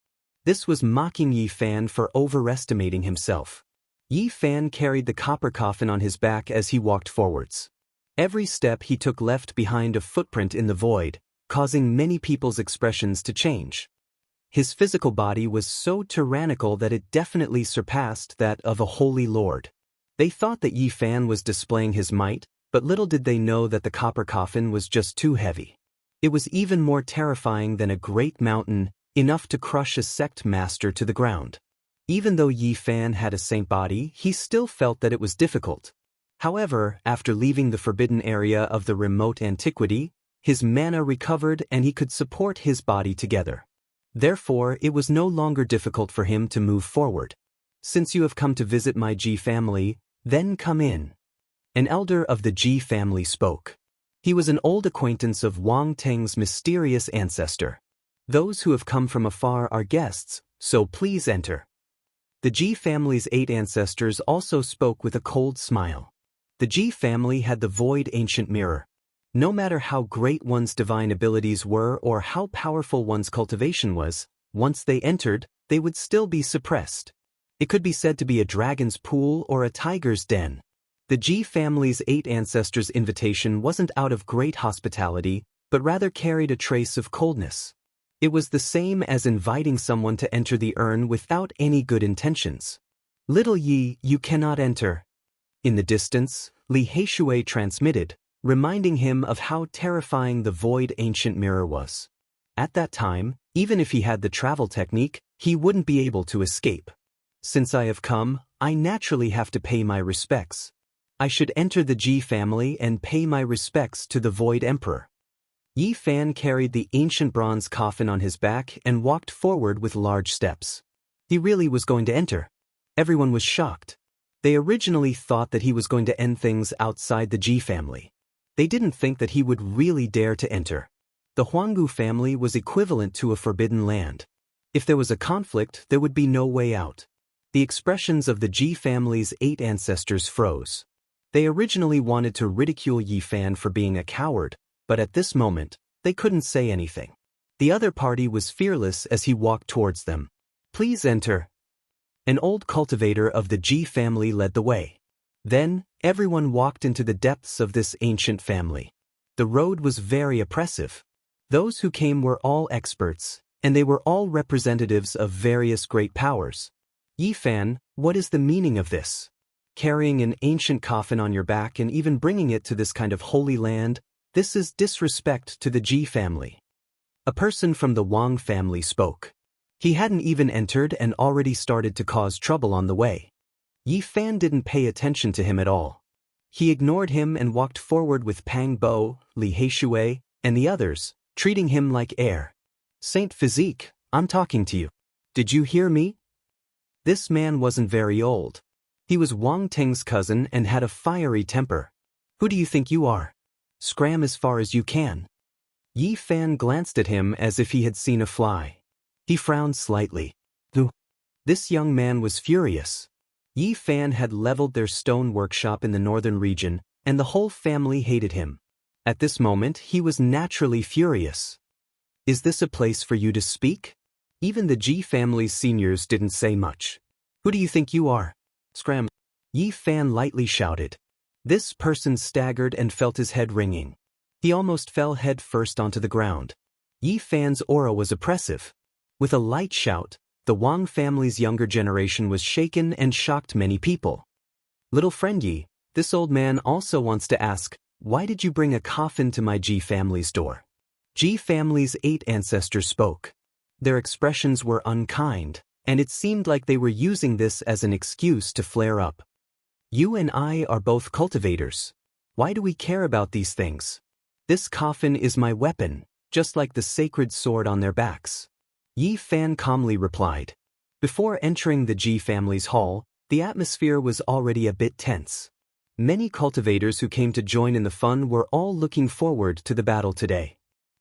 This was mocking Yi Fan for overestimating himself. Yi Fan carried the copper coffin on his back as he walked forwards. Every step he took left behind a footprint in the void, causing many people's expressions to change. His physical body was so tyrannical that it definitely surpassed that of a holy lord. They thought that Yi Fan was displaying his might, but little did they know that the copper coffin was just too heavy. It was even more terrifying than a great mountain, enough to crush a sect master to the ground. Even though Yi Fan had a saint body, he still felt that it was difficult. However, after leaving the forbidden area of the remote antiquity, his mana recovered and he could support his body together. Therefore, it was no longer difficult for him to move forward. Since you have come to visit my Ji family, then come in. An elder of the Ji family spoke. He was an old acquaintance of Wang Teng's mysterious ancestor. Those who have come from afar are guests, so please enter. The Ji family's 8 ancestors also spoke with a cold smile. The Ji family had the void ancient mirror. No matter how great one's divine abilities were or how powerful one's cultivation was, once they entered, they would still be suppressed. It could be said to be a dragon's pool or a tiger's den. The Ji family's 8 ancestors' invitation wasn't out of great hospitality, but rather carried a trace of coldness. It was the same as inviting someone to enter the urn without any good intentions. Little Yi, you cannot enter. In the distance, Li Heishui transmitted, reminding him of how terrifying the void ancient mirror was. At that time, even if he had the travel technique, he wouldn't be able to escape. Since I have come, I naturally have to pay my respects. I should enter the Ji family and pay my respects to the Void Emperor. Yi Fan carried the ancient bronze coffin on his back and walked forward with large steps. He really was going to enter. Everyone was shocked. They originally thought that he was going to end things outside the Ji family. They didn't think that he would really dare to enter. The Huanggu family was equivalent to a forbidden land. If there was a conflict, there would be no way out. The expressions of the Ji family's 8 ancestors froze. They originally wanted to ridicule Yi Fan for being a coward, but at this moment, they couldn't say anything. The other party was fearless as he walked towards them. Please enter. An old cultivator of the Ji family led the way. Then, everyone walked into the depths of this ancient family. The road was very oppressive. Those who came were all experts, and they were all representatives of various great powers. Yi Fan, what is the meaning of this? Carrying an ancient coffin on your back and even bringing it to this kind of holy land, this is disrespect to the Ji family. A person from the Wang family spoke. He hadn't even entered and already started to cause trouble on the way. Yi Fan didn't pay attention to him at all. He ignored him and walked forward with Pang Bo, Li Heishui, and the others, treating him like air. Saint Physique, I'm talking to you. Did you hear me? This man wasn't very old. He was Wang Ting's cousin and had a fiery temper. Who do you think you are? Scram as far as you can. Yi Fan glanced at him as if he had seen a fly. He frowned slightly. This young man was furious. Yi Fan had leveled their stone workshop in the northern region, and the whole family hated him. At this moment, he was naturally furious. Is this a place for you to speak? Even the Ji family's seniors didn't say much. Who do you think you are? Scram. Yi Fan lightly shouted. This person staggered and felt his head ringing. He almost fell head first onto the ground. Yi Fan's aura was oppressive. With a light shout, the Wang family's younger generation was shaken and shocked many people. Little friend Yi, this old man also wants to ask, why did you bring a coffin to my Ji family's door? Ji family's 8 ancestors spoke. Their expressions were unkind, and it seemed like they were using this as an excuse to flare up. You and I are both cultivators. Why do we care about these things? This coffin is my weapon, just like the sacred sword on their backs. Yi Fan calmly replied. Before entering the Ji family's hall, the atmosphere was already a bit tense. Many cultivators who came to join in the fun were all looking forward to the battle today.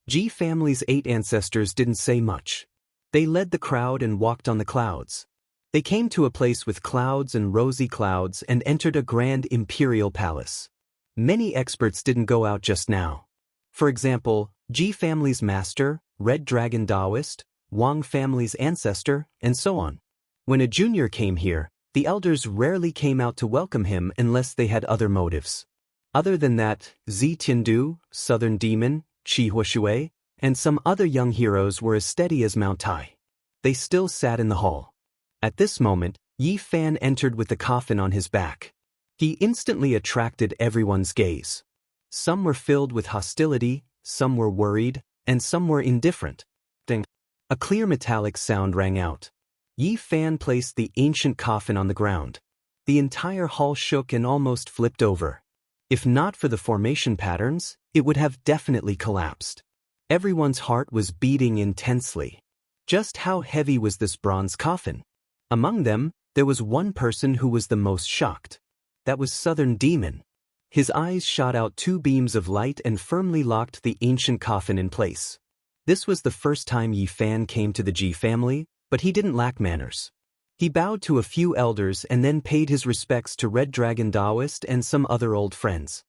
Ji family's 8 ancestors didn't say much. They led the crowd and walked on the clouds. They came to a place with clouds and rosy clouds and entered a grand imperial palace. Many experts didn't go out just now. For example, Ji family's master, Red Dragon Taoist, Wang family's ancestor, and so on. When a junior came here, the elders rarely came out to welcome him unless they had other motives. Other than that, Zi Tiandu, Southern Demon, Qi Huashui, and some other young heroes were as steady as Mount Tai. They still sat in the hall. At this moment, Yi Fan entered with the coffin on his back. He instantly attracted everyone's gaze. Some were filled with hostility, some were worried, and some were indifferent. Ding. A clear metallic sound rang out. Yi Fan placed the ancient coffin on the ground. The entire hall shook and almost flipped over. If not for the formation patterns, it would have definitely collapsed. Everyone's heart was beating intensely. Just how heavy was this bronze coffin? Among them, there was one person who was the most shocked. That was Southern Demon. His eyes shot out 2 beams of light and firmly locked the ancient coffin in place. This was the first time Yi Fan came to the Ji family, but he didn't lack manners. He bowed to a few elders and then paid his respects to Red Dragon Taoist and some other old friends.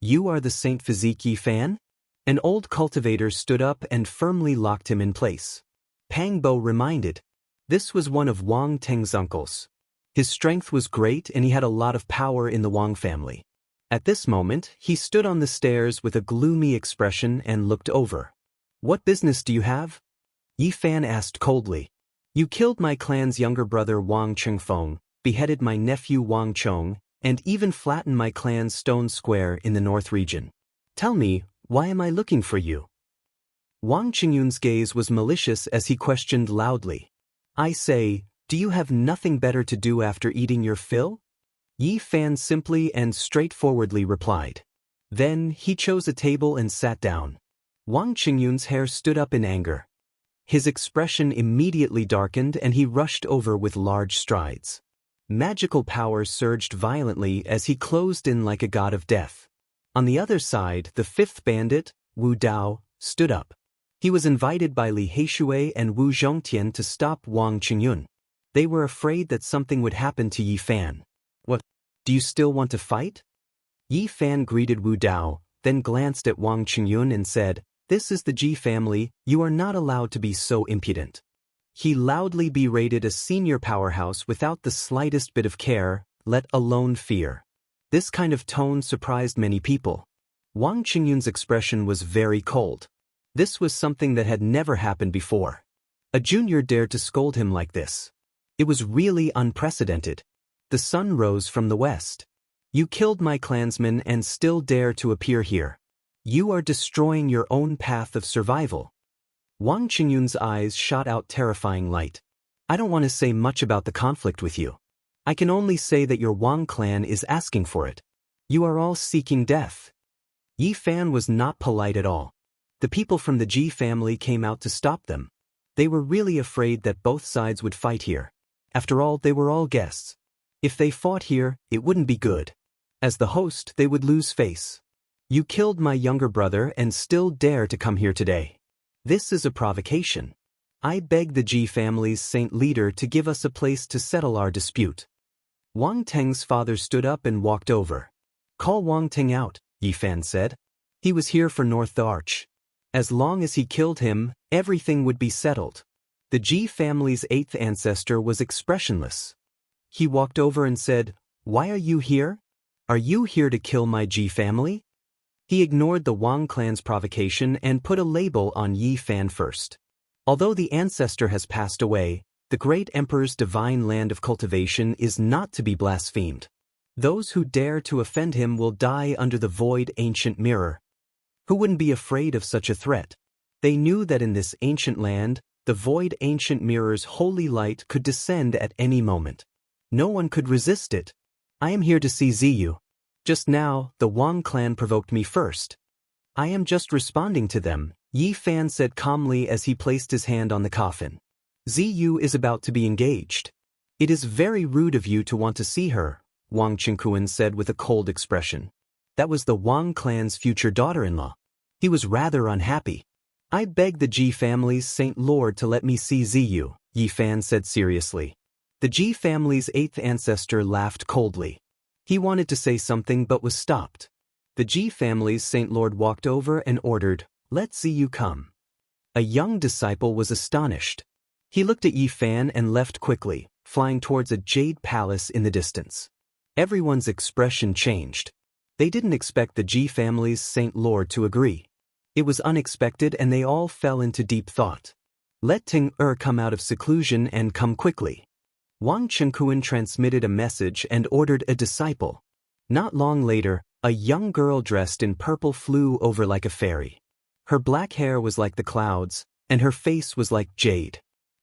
You are the Saint Physique Yi Fan? An old cultivator stood up and firmly locked him in place. Pang Bo reminded. This was one of Wang Teng's uncles. His strength was great and he had a lot of power in the Wang family. At this moment, he stood on the stairs with a gloomy expression and looked over. What business do you have? Yi Fan asked coldly. You killed my clan's younger brother Wang Chengfeng, beheaded my nephew Wang Chong, and even flattened my clan's stone square in the north region. Tell me, why am I looking for you? Wang Qingyun's gaze was malicious as he questioned loudly. I say, do you have nothing better to do after eating your fill? Yi Fan simply and straightforwardly replied. Then he chose a table and sat down. Wang Qingyun's hair stood up in anger. His expression immediately darkened and he rushed over with large strides. Magical power surged violently as he closed in like a god of death. On the other side, the 5th bandit, Wu Dao, stood up. He was invited by Li Heishui and Wu Zhongtian to stop Wang Qingyun. They were afraid that something would happen to Yi Fan. What? Do you still want to fight? Yi Fan greeted Wu Dao, then glanced at Wang Qingyun and said, This is the Ji family, you are not allowed to be so impudent. He loudly berated a senior powerhouse without the slightest bit of care, let alone fear. This kind of tone surprised many people. Wang Qingyun's expression was very cold. This was something that had never happened before. A junior dared to scold him like this. It was really unprecedented. The sun rose from the west. You killed my clansmen and still dare to appear here. You are destroying your own path of survival. Wang Qingyun's eyes shot out terrifying light. I don't want to say much about the conflict with you. I can only say that your Wang clan is asking for it. You are all seeking death. Yi Fan was not polite at all. The people from the Ji family came out to stop them. They were really afraid that both sides would fight here. After all, they were all guests. If they fought here, it wouldn't be good. As the host, they would lose face. You killed my younger brother and still dare to come here today. This is a provocation. I beg the Ji family's saint leader to give us a place to settle our dispute. Wang Teng's father stood up and walked over. Call Wang Teng out, Yi Fan said. He was here for North the Arch. As long as he killed him, everything would be settled. The Ji family's 8th ancestor was expressionless. He walked over and said, Why are you here? Are you here to kill my Ji family? He ignored the Wang clan's provocation and put a label on Yi Fan first. Although the ancestor has passed away, the great emperor's divine land of cultivation is not to be blasphemed. Those who dare to offend him will die under the void ancient mirror. Who wouldn't be afraid of such a threat? They knew that in this ancient land, the void ancient mirror's holy light could descend at any moment. No one could resist it. I am here to see Ziyu. Just now, the Wang clan provoked me first. I am just responding to them, Yi Fan said calmly as he placed his hand on the coffin. Ziyu is about to be engaged. It is very rude of you to want to see her, Wang Qingkuan said with a cold expression. That was the Wang clan's future daughter-in-law. He was rather unhappy. I beg the Ji family's saint lord to let me see Ziyu, Yi Fan said seriously. The Ji family's 8th ancestor laughed coldly. He wanted to say something but was stopped. The Ji family's saint lord walked over and ordered, Let Ziyu come. A young disciple was astonished. He looked at Yi Fan and left quickly, flying towards a jade palace in the distance. Everyone's expression changed. They didn't expect the Ji family's saint lord to agree. It was unexpected and they all fell into deep thought. Let Ting come out of seclusion and come quickly. Wang Qingkuan transmitted a message and ordered a disciple. Not long later, a young girl dressed in purple flew over like a fairy. Her black hair was like the clouds, and her face was like jade.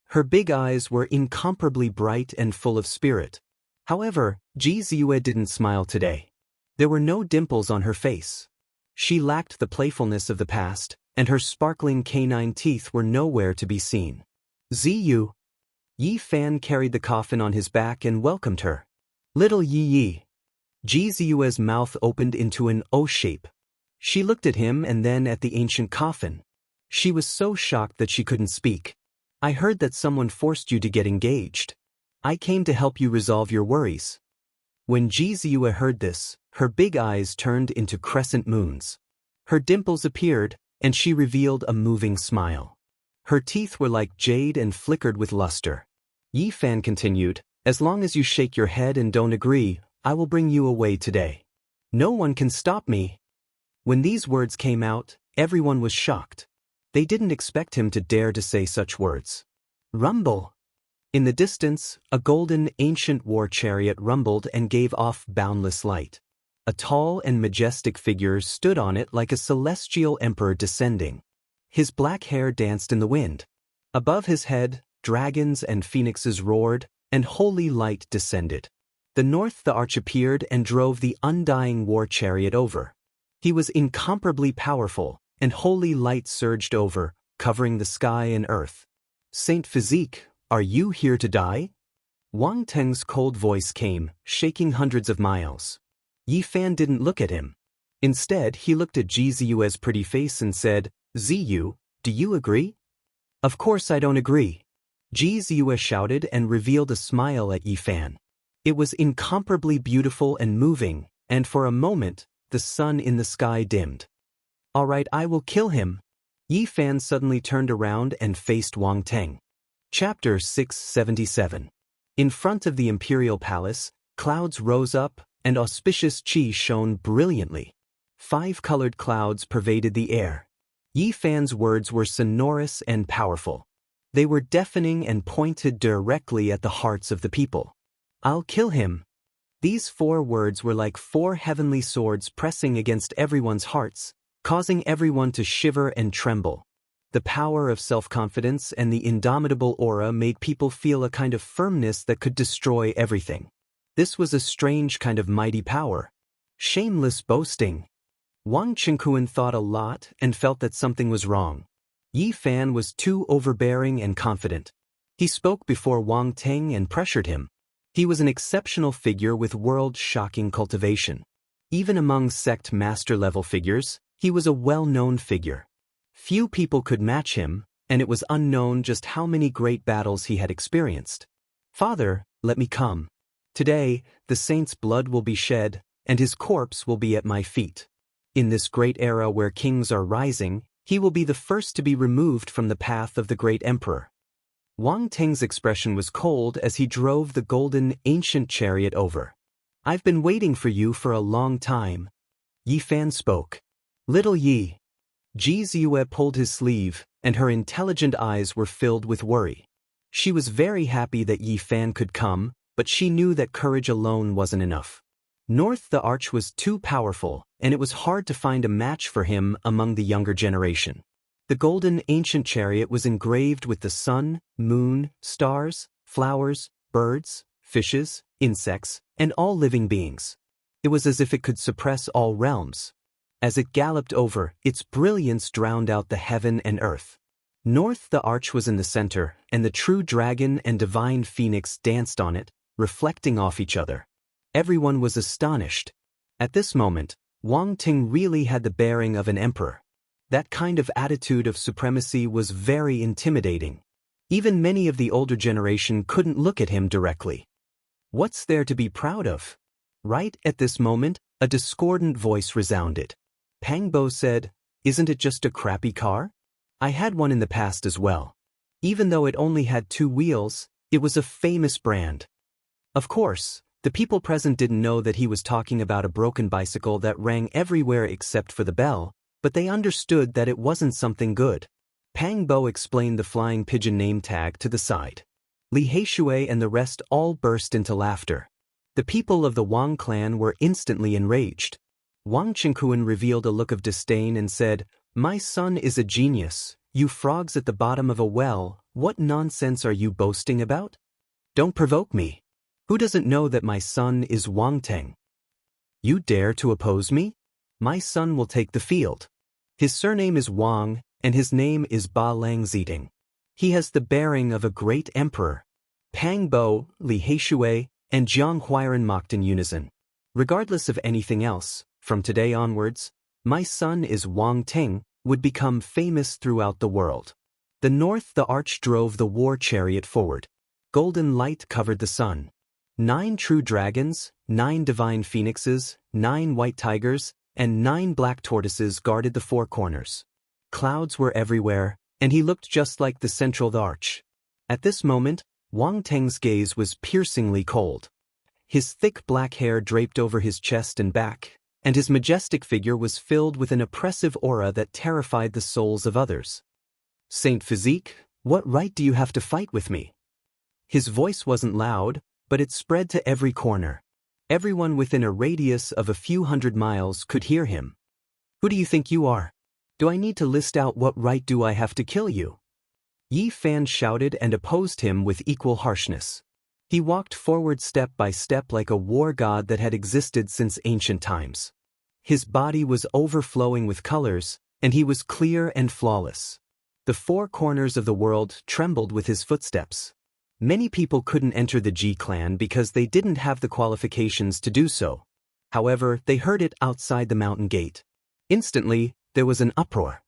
Her big eyes were incomparably bright and full of spirit. However, Ji Ziyue didn't smile today. There were no dimples on her face. She lacked the playfulness of the past, and her sparkling canine teeth were nowhere to be seen. Ziyu. Yi Fan carried the coffin on his back and welcomed her. Little Yi Yi. Ji Ziyue's mouth opened into an O shape. She looked at him and then at the ancient coffin. She was so shocked that she couldn't speak. I heard that someone forced you to get engaged. I came to help you resolve your worries. When Ji Ziyue heard this, her big eyes turned into crescent moons. Her dimples appeared, and she revealed a moving smile. Her teeth were like jade and flickered with luster. Yi Fan continued, As long as you shake your head and don't agree, I will bring you away today. No one can stop me. When these words came out, everyone was shocked. They didn't expect him to dare to say such words. Rumble. In the distance, a golden, ancient war chariot rumbled and gave off boundless light. A tall and majestic figure stood on it like a celestial emperor descending. His black hair danced in the wind. Above his head, dragons and phoenixes roared, and holy light descended. The North the Arch appeared and drove the undying war chariot over. He was incomparably powerful, and holy light surged over, covering the sky and earth. Saint Physique, are you here to die? Wang Teng's cold voice came, shaking hundreds of miles. Yi Fan didn't look at him. Instead, he looked at Ji Ziyue's pretty face and said, Ziyu, do you agree? Of course I don't agree. Ji Ziyue shouted and revealed a smile at Yi Fan. It was incomparably beautiful and moving, and for a moment, the sun in the sky dimmed. All right, I will kill him. Yi Fan suddenly turned around and faced Wang Teng. Chapter 677. In front of the imperial palace, clouds rose up, and auspicious qi shone brilliantly. 5 colored clouds pervaded the air. Yi Fan's words were sonorous and powerful. They were deafening and pointed directly at the hearts of the people. "I'll kill him." These 4 words were like 4 heavenly swords pressing against everyone's hearts, causing everyone to shiver and tremble. The power of self-confidence and the indomitable aura made people feel a kind of firmness that could destroy everything. This was a strange kind of mighty power. Shameless boasting. Wang Qingquan thought a lot and felt that something was wrong. Yi Fan was too overbearing and confident. He spoke before Wang Teng and pressured him. He was an exceptional figure with world-shocking cultivation. Even among sect master-level figures, he was a well-known figure. Few people could match him, and it was unknown just how many great battles he had experienced. "Father, let me come. Today, the saint's blood will be shed, and his corpse will be at my feet. In this great era where kings are rising, he will be the first to be removed from the path of the great emperor." Wang Teng's expression was cold as he drove the golden, ancient chariot over. "I've been waiting for you for a long time." Yi Fan spoke. "Little Yi." Ji Ziyue pulled his sleeve, and her intelligent eyes were filled with worry. She was very happy that Yi Fan could come, but she knew that courage alone wasn't enough. North the Arch was too powerful, and it was hard to find a match for him among the younger generation. The golden ancient chariot was engraved with the sun, moon, stars, flowers, birds, fishes, insects, and all living beings. It was as if it could suppress all realms. As it galloped over, its brilliance drowned out the heaven and earth. North the Arch was in the center, and the true dragon and divine phoenix danced on it, reflecting off each other. Everyone was astonished. At this moment, Wang Ting really had the bearing of an emperor. That kind of attitude of supremacy was very intimidating. Even many of the older generation couldn't look at him directly. What's there to be proud of? Right at this moment, a discordant voice resounded. Pang Bo said, "Isn't it just a crappy car? I had one in the past as well. Even though it only had 2 wheels, it was a famous brand." Of course, the people present didn't know that he was talking about a broken bicycle that rang everywhere except for the bell, but they understood that it wasn't something good. Pang Bo explained the flying pigeon name tag to the side. Li Heishui and the rest all burst into laughter. The people of the Wang clan were instantly enraged. Wang Qingquan revealed a look of disdain and said, "My son is a genius. You frogs at the bottom of a well, what nonsense are you boasting about? Don't provoke me. Who doesn't know that my son is Wang Teng? You dare to oppose me? My son will take the field. His surname is Wang, and his name is Ba Lang Ziding. He has the bearing of a great emperor." Pang Bo, Li Heishui, and Jiang Huairan mocked in unison. Regardless of anything else, from today onwards, "My son is Wang Teng" would become famous throughout the world. The North the Arch drove the war chariot forward. Golden light covered the sun. 9 true dragons, 9 divine phoenixes, 9 white tigers, and 9 black tortoises guarded the 4 corners. Clouds were everywhere, and he looked just like the central arch. At this moment, Wang Teng's gaze was piercingly cold. His thick black hair draped over his chest and back, and his majestic figure was filled with an oppressive aura that terrified the souls of others. "Saint Physique, what right do you have to fight with me?" His voice wasn't loud, but it spread to every corner. Everyone within a radius of a few hundred miles could hear him. "Who do you think you are? Do I need to list out what right do I have to kill you?" Yi Fan shouted and opposed him with equal harshness. He walked forward step by step like a war god that had existed since ancient times. His body was overflowing with colors, and he was clear and flawless. The 4 corners of the world trembled with his footsteps. Many people couldn't enter the Ji clan because they didn't have the qualifications to do so. However, they heard it outside the mountain gate. Instantly, there was an uproar.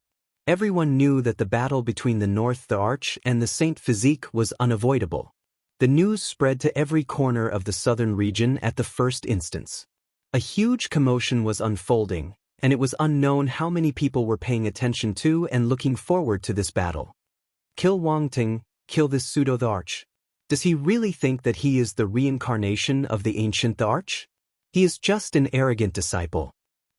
Everyone knew that the battle between the North the Arch and the Saint Physique was unavoidable. The news spread to every corner of the southern region at the first instance. A huge commotion was unfolding, and it was unknown how many people were paying attention to and looking forward to this battle. Kill Wang Ting, kill this pseudo the Arch. Does he really think that he is the reincarnation of the ancient the Arch? He is just an arrogant disciple.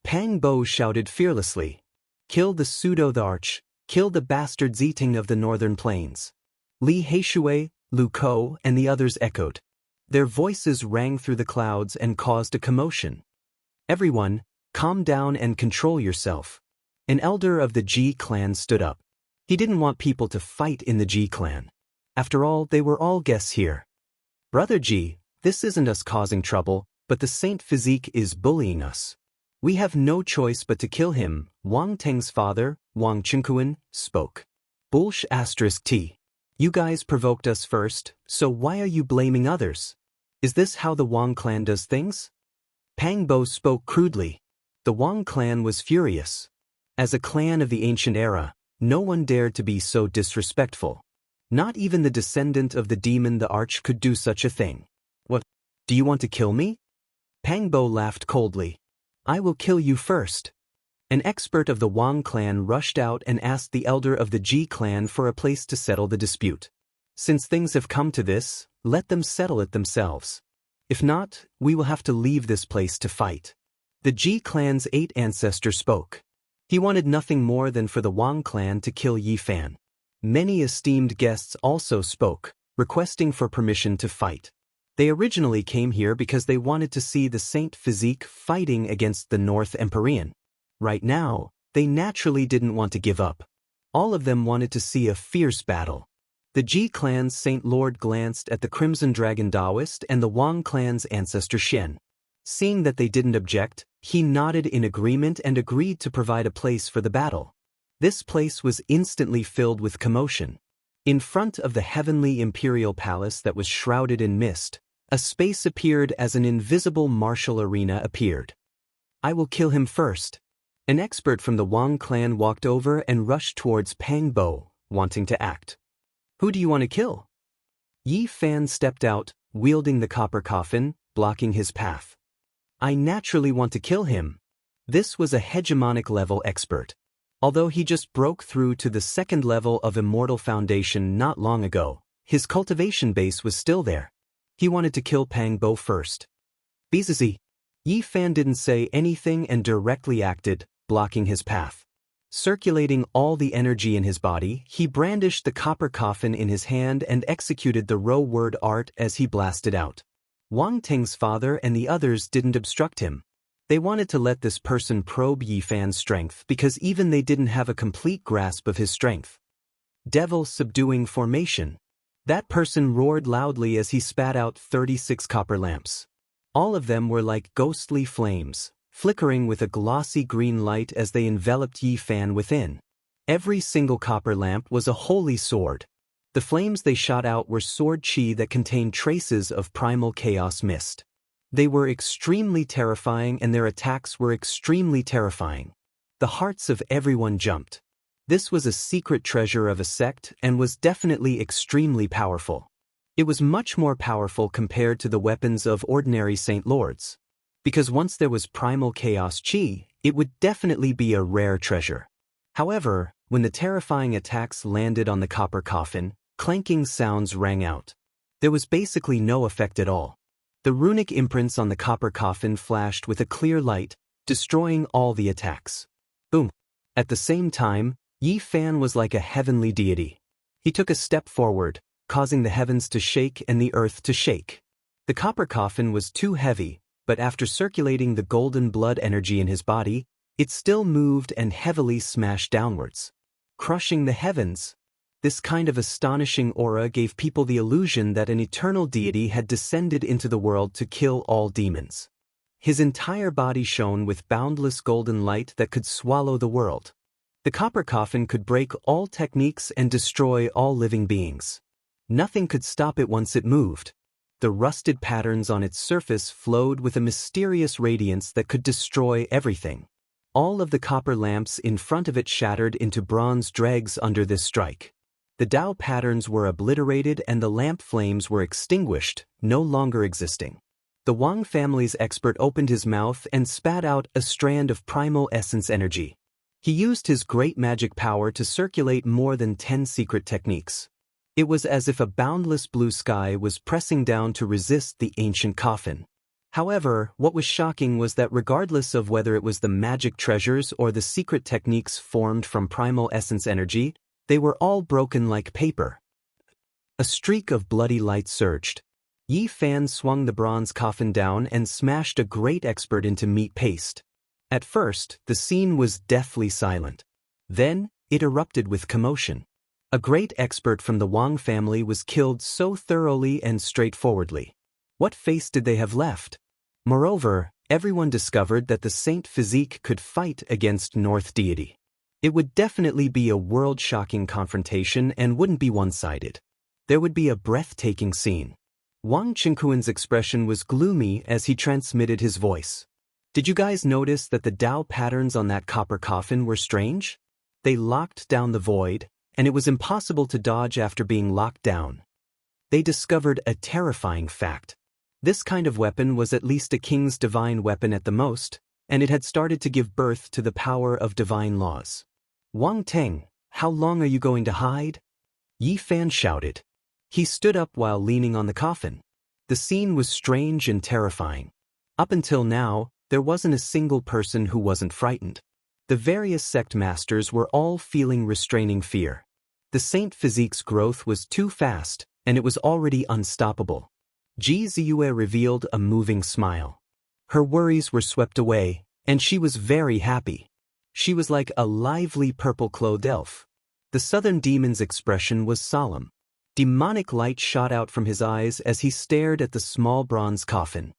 Pang Bo shouted fearlessly. "Kill the pseudo the Arch, kill the bastard Ziting of the northern plains." Li Heishui, Lu Ko, and the others echoed. Their voices rang through the clouds and caused a commotion. Everyone, calm down and control yourself. An elder of the Ji clan stood up. He didn't want people to fight in the Ji clan. After all, they were all guests here. Brother Ji, this isn't us causing trouble, but the Saint Physique is bullying us. We have no choice but to kill him, Wang Teng's father, Wang Chenkuan, spoke. Bullsh *T. You guys provoked us first, so why are you blaming others? Is this how the Wang clan does things? Pang Bo spoke crudely. The Wang clan was furious. As a clan of the ancient era, no one dared to be so disrespectful. Not even the descendant of the demon the Arch could do such a thing. What? Do you want to kill me? Pang Bo laughed coldly. I will kill you first. An expert of the Wang clan rushed out and asked the elder of the Ji clan for a place to settle the dispute. Since things have come to this, let them settle it themselves. If not, we will have to leave this place to fight. The Ji clan's 8th ancestor spoke. He wanted nothing more than for the Wang clan to kill Yi Fan. Many esteemed guests also spoke, requesting for permission to fight. They originally came here because they wanted to see the Saint Physique fighting against the North Empyrean. Right now, they naturally didn't want to give up. All of them wanted to see a fierce battle. The Ji clan's Saint Lord glanced at the Crimson Dragon Taoist and the Wang clan's ancestor Shen. Seeing that they didn't object, he nodded in agreement and agreed to provide a place for the battle. This place was instantly filled with commotion. In front of the heavenly imperial palace that was shrouded in mist, a space appeared as an invisible martial arena appeared. I will kill him first. An expert from the Wang clan walked over and rushed towards Pang Bo, wanting to act. Who do you want to kill? Yi Fan stepped out, wielding the copper coffin, blocking his path. I naturally want to kill him. This was a hegemonic level expert. Although he just broke through to the 2nd level of Immortal Foundation not long ago, his cultivation base was still there. He wanted to kill Pang Bo first. Bizizi. Yi Fan didn't say anything and directly acted, blocking his path. Circulating all the energy in his body, he brandished the copper coffin in his hand and executed the row word art as he blasted out. Wang Teng's father and the others didn't obstruct him. They wanted to let this person probe Yi Fan's strength because even they didn't have a complete grasp of his strength. Devil subduing formation. That person roared loudly as he spat out 36 copper lamps. All of them were like ghostly flames, flickering with a glossy green light as they enveloped Yi Fan within. Every single copper lamp was a holy sword. The flames they shot out were sword chi that contained traces of primal chaos mist. They were extremely terrifying and their attacks were extremely terrifying. The hearts of everyone jumped. This was a secret treasure of a sect and was definitely extremely powerful. It was much more powerful compared to the weapons of ordinary Saint Lords. Because once there was primal chaos chi, it would definitely be a rare treasure. However, when the terrifying attacks landed on the copper coffin, clanking sounds rang out. There was basically no effect at all. The runic imprints on the copper coffin flashed with a clear light, destroying all the attacks. Boom! At the same time, Yi Fan was like a heavenly deity. He took a step forward, causing the heavens to shake and the earth to shake. The copper coffin was too heavy, but after circulating the golden blood energy in his body, it still moved and heavily smashed downwards, crushing the heavens. This kind of astonishing aura gave people the illusion that an eternal deity had descended into the world to kill all demons. His entire body shone with boundless golden light that could swallow the world. The copper coffin could break all techniques and destroy all living beings. Nothing could stop it once it moved. The rusted patterns on its surface flowed with a mysterious radiance that could destroy everything. All of the copper lamps in front of it shattered into bronze dregs under this strike. The Tao patterns were obliterated and the lamp flames were extinguished, no longer existing. The Wang family's expert opened his mouth and spat out a strand of primal essence energy. He used his great magic power to circulate more than 10 secret techniques. It was as if a boundless blue sky was pressing down to resist the ancient coffin. However, what was shocking was that regardless of whether it was the magic treasures or the secret techniques formed from primal essence energy, they were all broken like paper. A streak of bloody light surged. Yi Fan swung the bronze coffin down and smashed a great expert into meat paste. At first, the scene was deathly silent. Then, it erupted with commotion. A great expert from the Wang family was killed so thoroughly and straightforwardly. What face did they have left? Moreover, everyone discovered that the Saint Physique could fight against North Deity. It would definitely be a world-shocking confrontation and wouldn't be one-sided. There would be a breathtaking scene. Wang Qingquan's expression was gloomy as he transmitted his voice. Did you guys notice that the Dao patterns on that copper coffin were strange? They locked down the void, and it was impossible to dodge after being locked down. They discovered a terrifying fact. This kind of weapon was at least a king's divine weapon at the most, and it had started to give birth to the power of divine laws. Wang Teng, how long are you going to hide? Yi Fan shouted. He stood up while leaning on the coffin. The scene was strange and terrifying. Up until now, there wasn't a single person who wasn't frightened. The various sect masters were all feeling restraining fear. The Saint Physique's growth was too fast, and it was already unstoppable. Ji Ziyue revealed a moving smile. Her worries were swept away, and she was very happy. She was like a lively purple-clothed elf. The southern demon's expression was solemn. Demonic light shot out from his eyes as he stared at the small bronze coffin.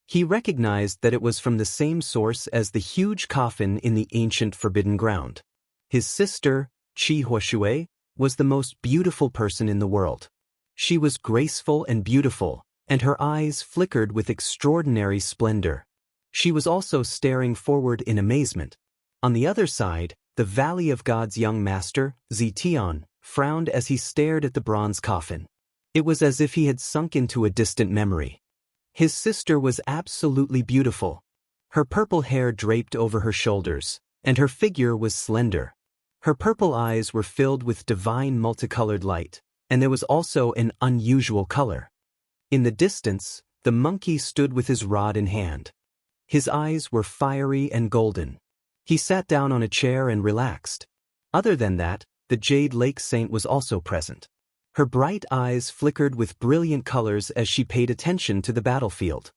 He recognized that it was from the same source as the huge coffin in the ancient Forbidden Ground. His sister, Qi Huashui, was the most beautiful person in the world. She was graceful and beautiful, and her eyes flickered with extraordinary splendor. She was also staring forward in amazement. On the other side, the Valley of God's young master, Zetian, frowned as he stared at the bronze coffin. It was as if he had sunk into a distant memory. His sister was absolutely beautiful. Her purple hair draped over her shoulders, and her figure was slender. Her purple eyes were filled with divine multicolored light, and there was also an unusual color. In the distance, the monkey stood with his rod in hand. His eyes were fiery and golden. He sat down on a chair and relaxed. Other than that, the Jade Lake Saint was also present. Her bright eyes flickered with brilliant colors as she paid attention to the battlefield.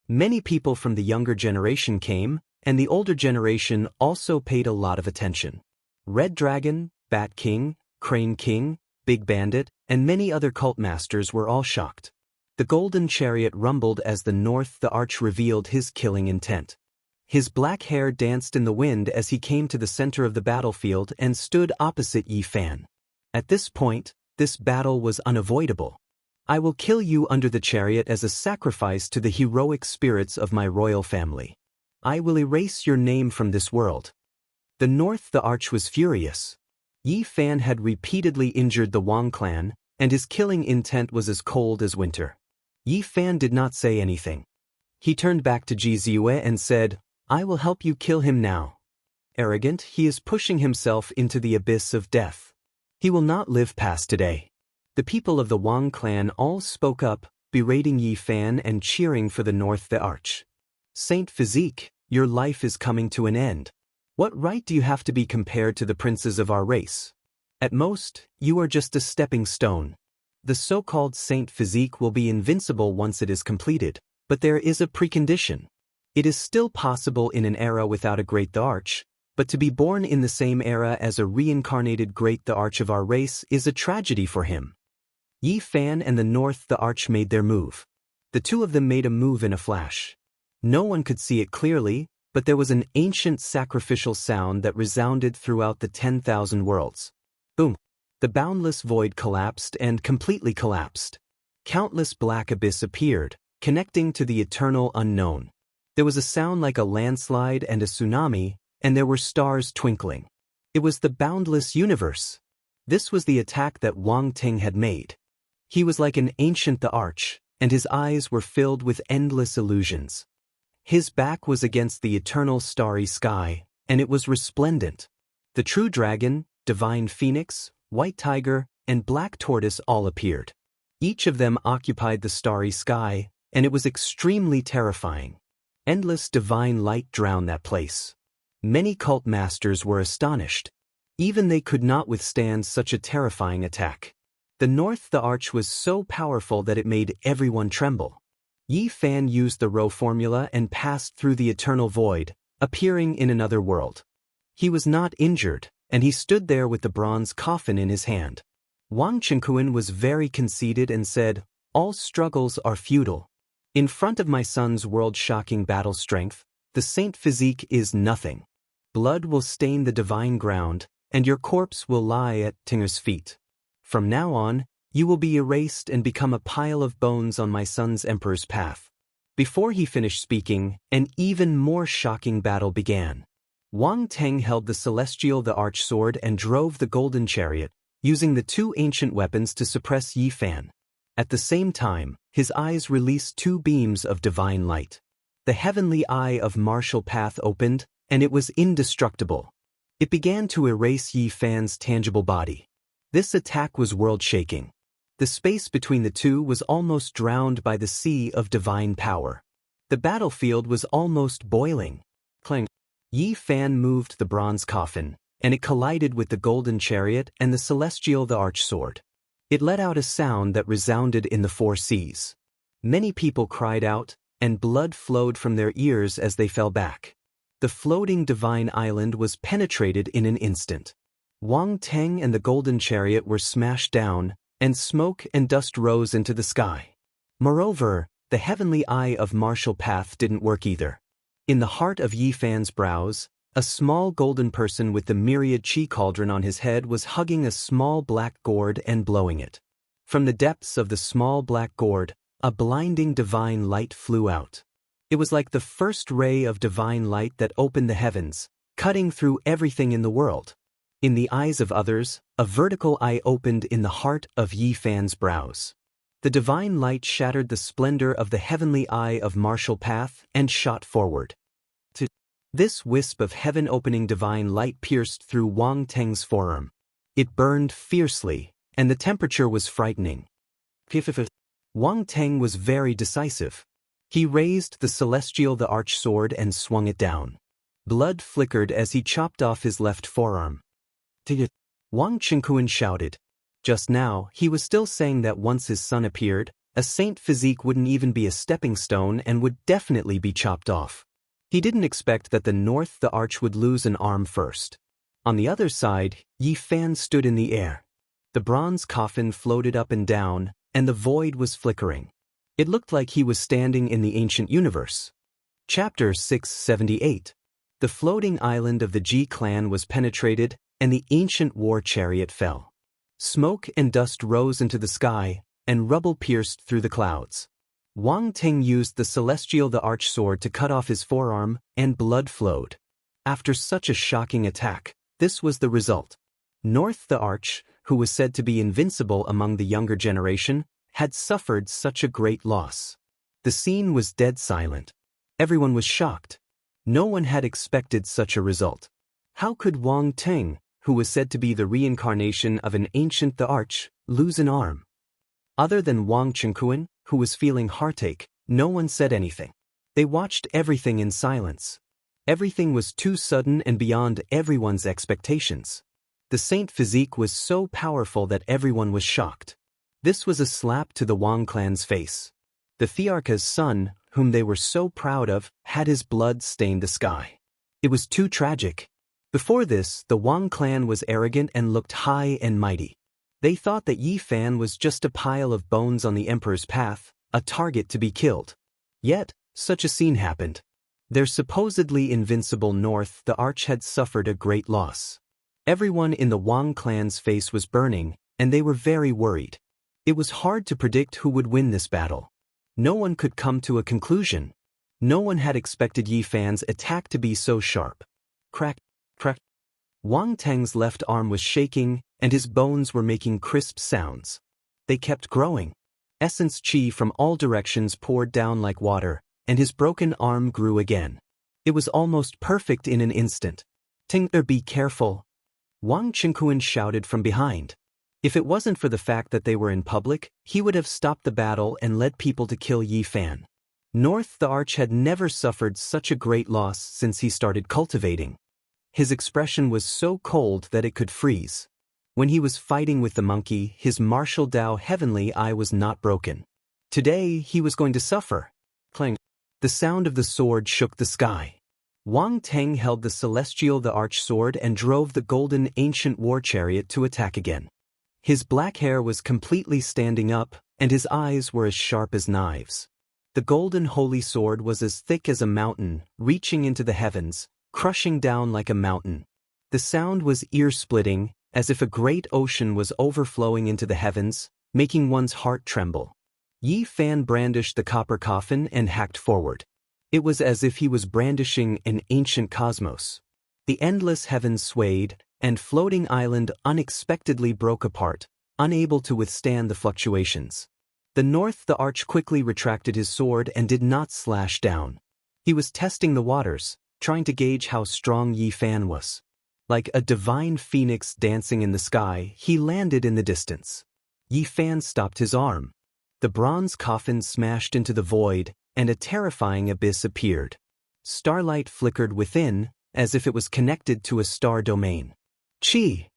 Many people from the younger generation came, and the older generation also paid a lot of attention. Red Dragon, Bat King, Crane King, Big Bandit, and many other cult masters were all shocked. The golden chariot rumbled as the North the Arch revealed his killing intent. His black hair danced in the wind as he came to the center of the battlefield and stood opposite Yi Fan. At this point, this battle was unavoidable. I will kill you under the chariot as a sacrifice to the heroic spirits of my royal family. I will erase your name from this world. The North the Arch was furious. Yi Fan had repeatedly injured the Wang clan, and his killing intent was as cold as winter. Yi Fan did not say anything. He turned back to Ji Ziyue and said, I will help you kill him now. Arrogant, he is pushing himself into the abyss of death. He will not live past today. The people of the Wang clan all spoke up, berating Yi Fan and cheering for the North the Arch. Saint Physique, your life is coming to an end. What right do you have to be compared to the princes of our race? At most, you are just a stepping stone. The so-called Saint Physique will be invincible once it is completed, but there is a precondition. It is still possible in an era without a Great the Arch, but to be born in the same era as a reincarnated Great the Arch of our race is a tragedy for him. Yi Fan and the North the Arch made their move. The two of them made a move in a flash. No one could see it clearly, but there was an ancient sacrificial sound that resounded throughout the 10,000 worlds. Boom! The boundless void collapsed and completely collapsed. Countless black abyss appeared, connecting to the eternal unknown. There was a sound like a landslide and a tsunami, and there were stars twinkling. It was the boundless universe. This was the attack that Wang Ting had made. He was like an ancient the Arch, and his eyes were filled with endless illusions. His back was against the eternal starry sky, and it was resplendent. The true dragon, divine phoenix, white tiger, and black tortoise all appeared. Each of them occupied the starry sky, and it was extremely terrifying. Endless divine light drowned that place. Many cult masters were astonished. Even they could not withstand such a terrifying attack. The north the arch was so powerful that it made everyone tremble. Yi Fan used the Rho formula and passed through the eternal void, appearing in another world. He was not injured, and he stood there with the bronze coffin in his hand. Wang Chengquan was very conceited and said, "All struggles are futile. In front of my son's world-shocking battle strength, the saint physique is nothing. Blood will stain the divine ground, and your corpse will lie at Tinger's feet. From now on, you will be erased and become a pile of bones on my son's emperor's path." Before he finished speaking, an even more shocking battle began. Wang Teng held the celestial the arch sword and drove the golden chariot, using the two ancient weapons to suppress Yi Fan. At the same time, his eyes released two beams of divine light. The heavenly eye of martial path opened, and it was indestructible. It began to erase Yi Fan's tangible body. This attack was world-shaking. The space between the two was almost drowned by the sea of divine power. The battlefield was almost boiling. Clang! Yi Fan moved the bronze coffin, and it collided with the golden chariot and the celestial the arch sword. It let out a sound that resounded in the four seas. Many people cried out, and blood flowed from their ears as they fell back. The floating divine island was penetrated in an instant. Wang Teng and the golden chariot were smashed down, and smoke and dust rose into the sky. Moreover, the heavenly eye of martial path didn't work either. In the heart of Yi Fan's brows, a small golden person with the myriad chi cauldron on his head was hugging a small black gourd and blowing it. From the depths of the small black gourd, a blinding divine light flew out. It was like the first ray of divine light that opened the heavens, cutting through everything in the world. In the eyes of others, a vertical eye opened in the heart of Yi Fan's brows. The divine light shattered the splendor of the heavenly eye of martial path and shot forward. This wisp of heaven-opening divine light pierced through Wang Teng's forearm. It burned fiercely, and the temperature was frightening. Wang Teng was very decisive. He raised the celestial the arch sword and swung it down. Blood flickered as he chopped off his left forearm. Wang Chengquan shouted. Just now, he was still saying that once his son appeared, a saint physique wouldn't even be a stepping stone and would definitely be chopped off. He didn't expect that the north the arch would lose an arm first. On the other side, Yi Fan stood in the air. The bronze coffin floated up and down, and the void was flickering. It looked like he was standing in the ancient universe. Chapter 678. The floating island of the Ji clan was penetrated, and the ancient war chariot fell. Smoke and dust rose into the sky, and rubble pierced through the clouds. Wang Teng used the celestial the arch sword to cut off his forearm, and blood flowed. After such a shocking attack, this was the result. North the arch, who was said to be invincible among the younger generation, had suffered such a great loss. The scene was dead silent. Everyone was shocked. No one had expected such a result. How could Wang Teng, who was said to be the reincarnation of an ancient the arch, lose an arm? Other than Wang Chengquan, who was feeling heartache, no one said anything. They watched everything in silence. Everything was too sudden and beyond everyone's expectations. The saint physique was so powerful that everyone was shocked. This was a slap to the Wang clan's face. The Thearcha's son, whom they were so proud of, had his blood stain the sky. It was too tragic. Before this, the Wang clan was arrogant and looked high and mighty. They thought that Yi Fan was just a pile of bones on the emperor's path, a target to be killed. Yet, such a scene happened. Their supposedly invincible north the arch had suffered a great loss. Everyone in the Wang clan's face was burning, and they were very worried. It was hard to predict who would win this battle. No one could come to a conclusion. No one had expected Yi Fan's attack to be so sharp. Crack, crack. Wang Teng's left arm was shaking, and his bones were making crisp sounds. They kept growing. Essence chi from all directions poured down like water, and his broken arm grew again. It was almost perfect in an instant. "Ting'er, be careful!" Wang Chengquan shouted from behind. If it wasn't for the fact that they were in public, he would have stopped the battle and led people to kill Yi Fan. North the arch had never suffered such a great loss since he started cultivating. His expression was so cold that it could freeze. When he was fighting with the monkey, his martial Tao heavenly eye was not broken. Today, he was going to suffer. Clang. The sound of the sword shook the sky. Wang Teng held the celestial the arch sword and drove the golden ancient war chariot to attack again. His black hair was completely standing up, and his eyes were as sharp as knives. The golden holy sword was as thick as a mountain, reaching into the heavens, crushing down like a mountain. The sound was ear-splitting, as if a great ocean was overflowing into the heavens, making one's heart tremble. Yi Fan brandished the copper coffin and hacked forward. It was as if he was brandishing an ancient cosmos. The endless heavens swayed, and floating island unexpectedly broke apart, unable to withstand the fluctuations. The North the Arch quickly retracted his sword and did not slash down. He was testing the waters, trying to gauge how strong Yi Fan was. Like a divine phoenix dancing in the sky, he landed in the distance. Yi Fan stopped his arm. The bronze coffin smashed into the void, and a terrifying abyss appeared. Starlight flickered within, as if it was connected to a star domain. Qi!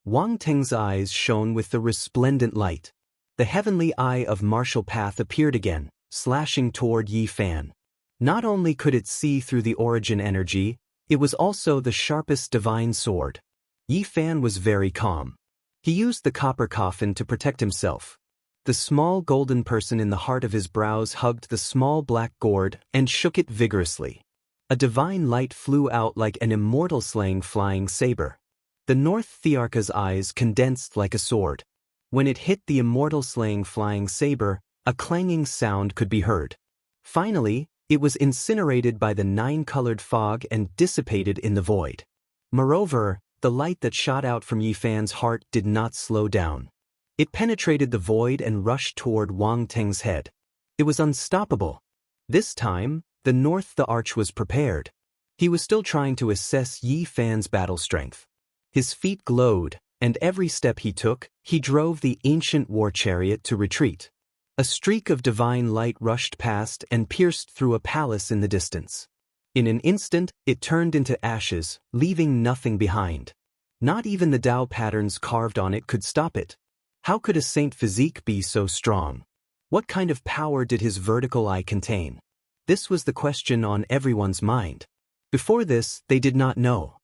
Wang Teng's eyes shone with the resplendent light. The heavenly eye of martial path appeared again, slashing toward Yi Fan. Not only could it see through the origin energy, it was also the sharpest divine sword. Yi Fan was very calm. He used the copper coffin to protect himself. The small golden person in the heart of his brows hugged the small black gourd and shook it vigorously. A divine light flew out like an immortal slaying flying saber. The North Thearka's eyes condensed like a sword. When it hit the immortal slaying flying saber, a clanging sound could be heard. Finally, it was incinerated by the nine-colored fog and dissipated in the void. Moreover, the light that shot out from Yi Fan's heart did not slow down. It penetrated the void and rushed toward Wang Teng's head. It was unstoppable. This time, the North the Arch was prepared. He was still trying to assess Yi Fan's battle strength. His feet glowed, and every step he took, he drove the ancient war chariot to retreat. A streak of divine light rushed past and pierced through a palace in the distance. In an instant, it turned into ashes, leaving nothing behind. Not even the Tao patterns carved on it could stop it. How could a saint physique be so strong? What kind of power did his vertical eye contain? This was the question on everyone's mind. Before this, they did not know.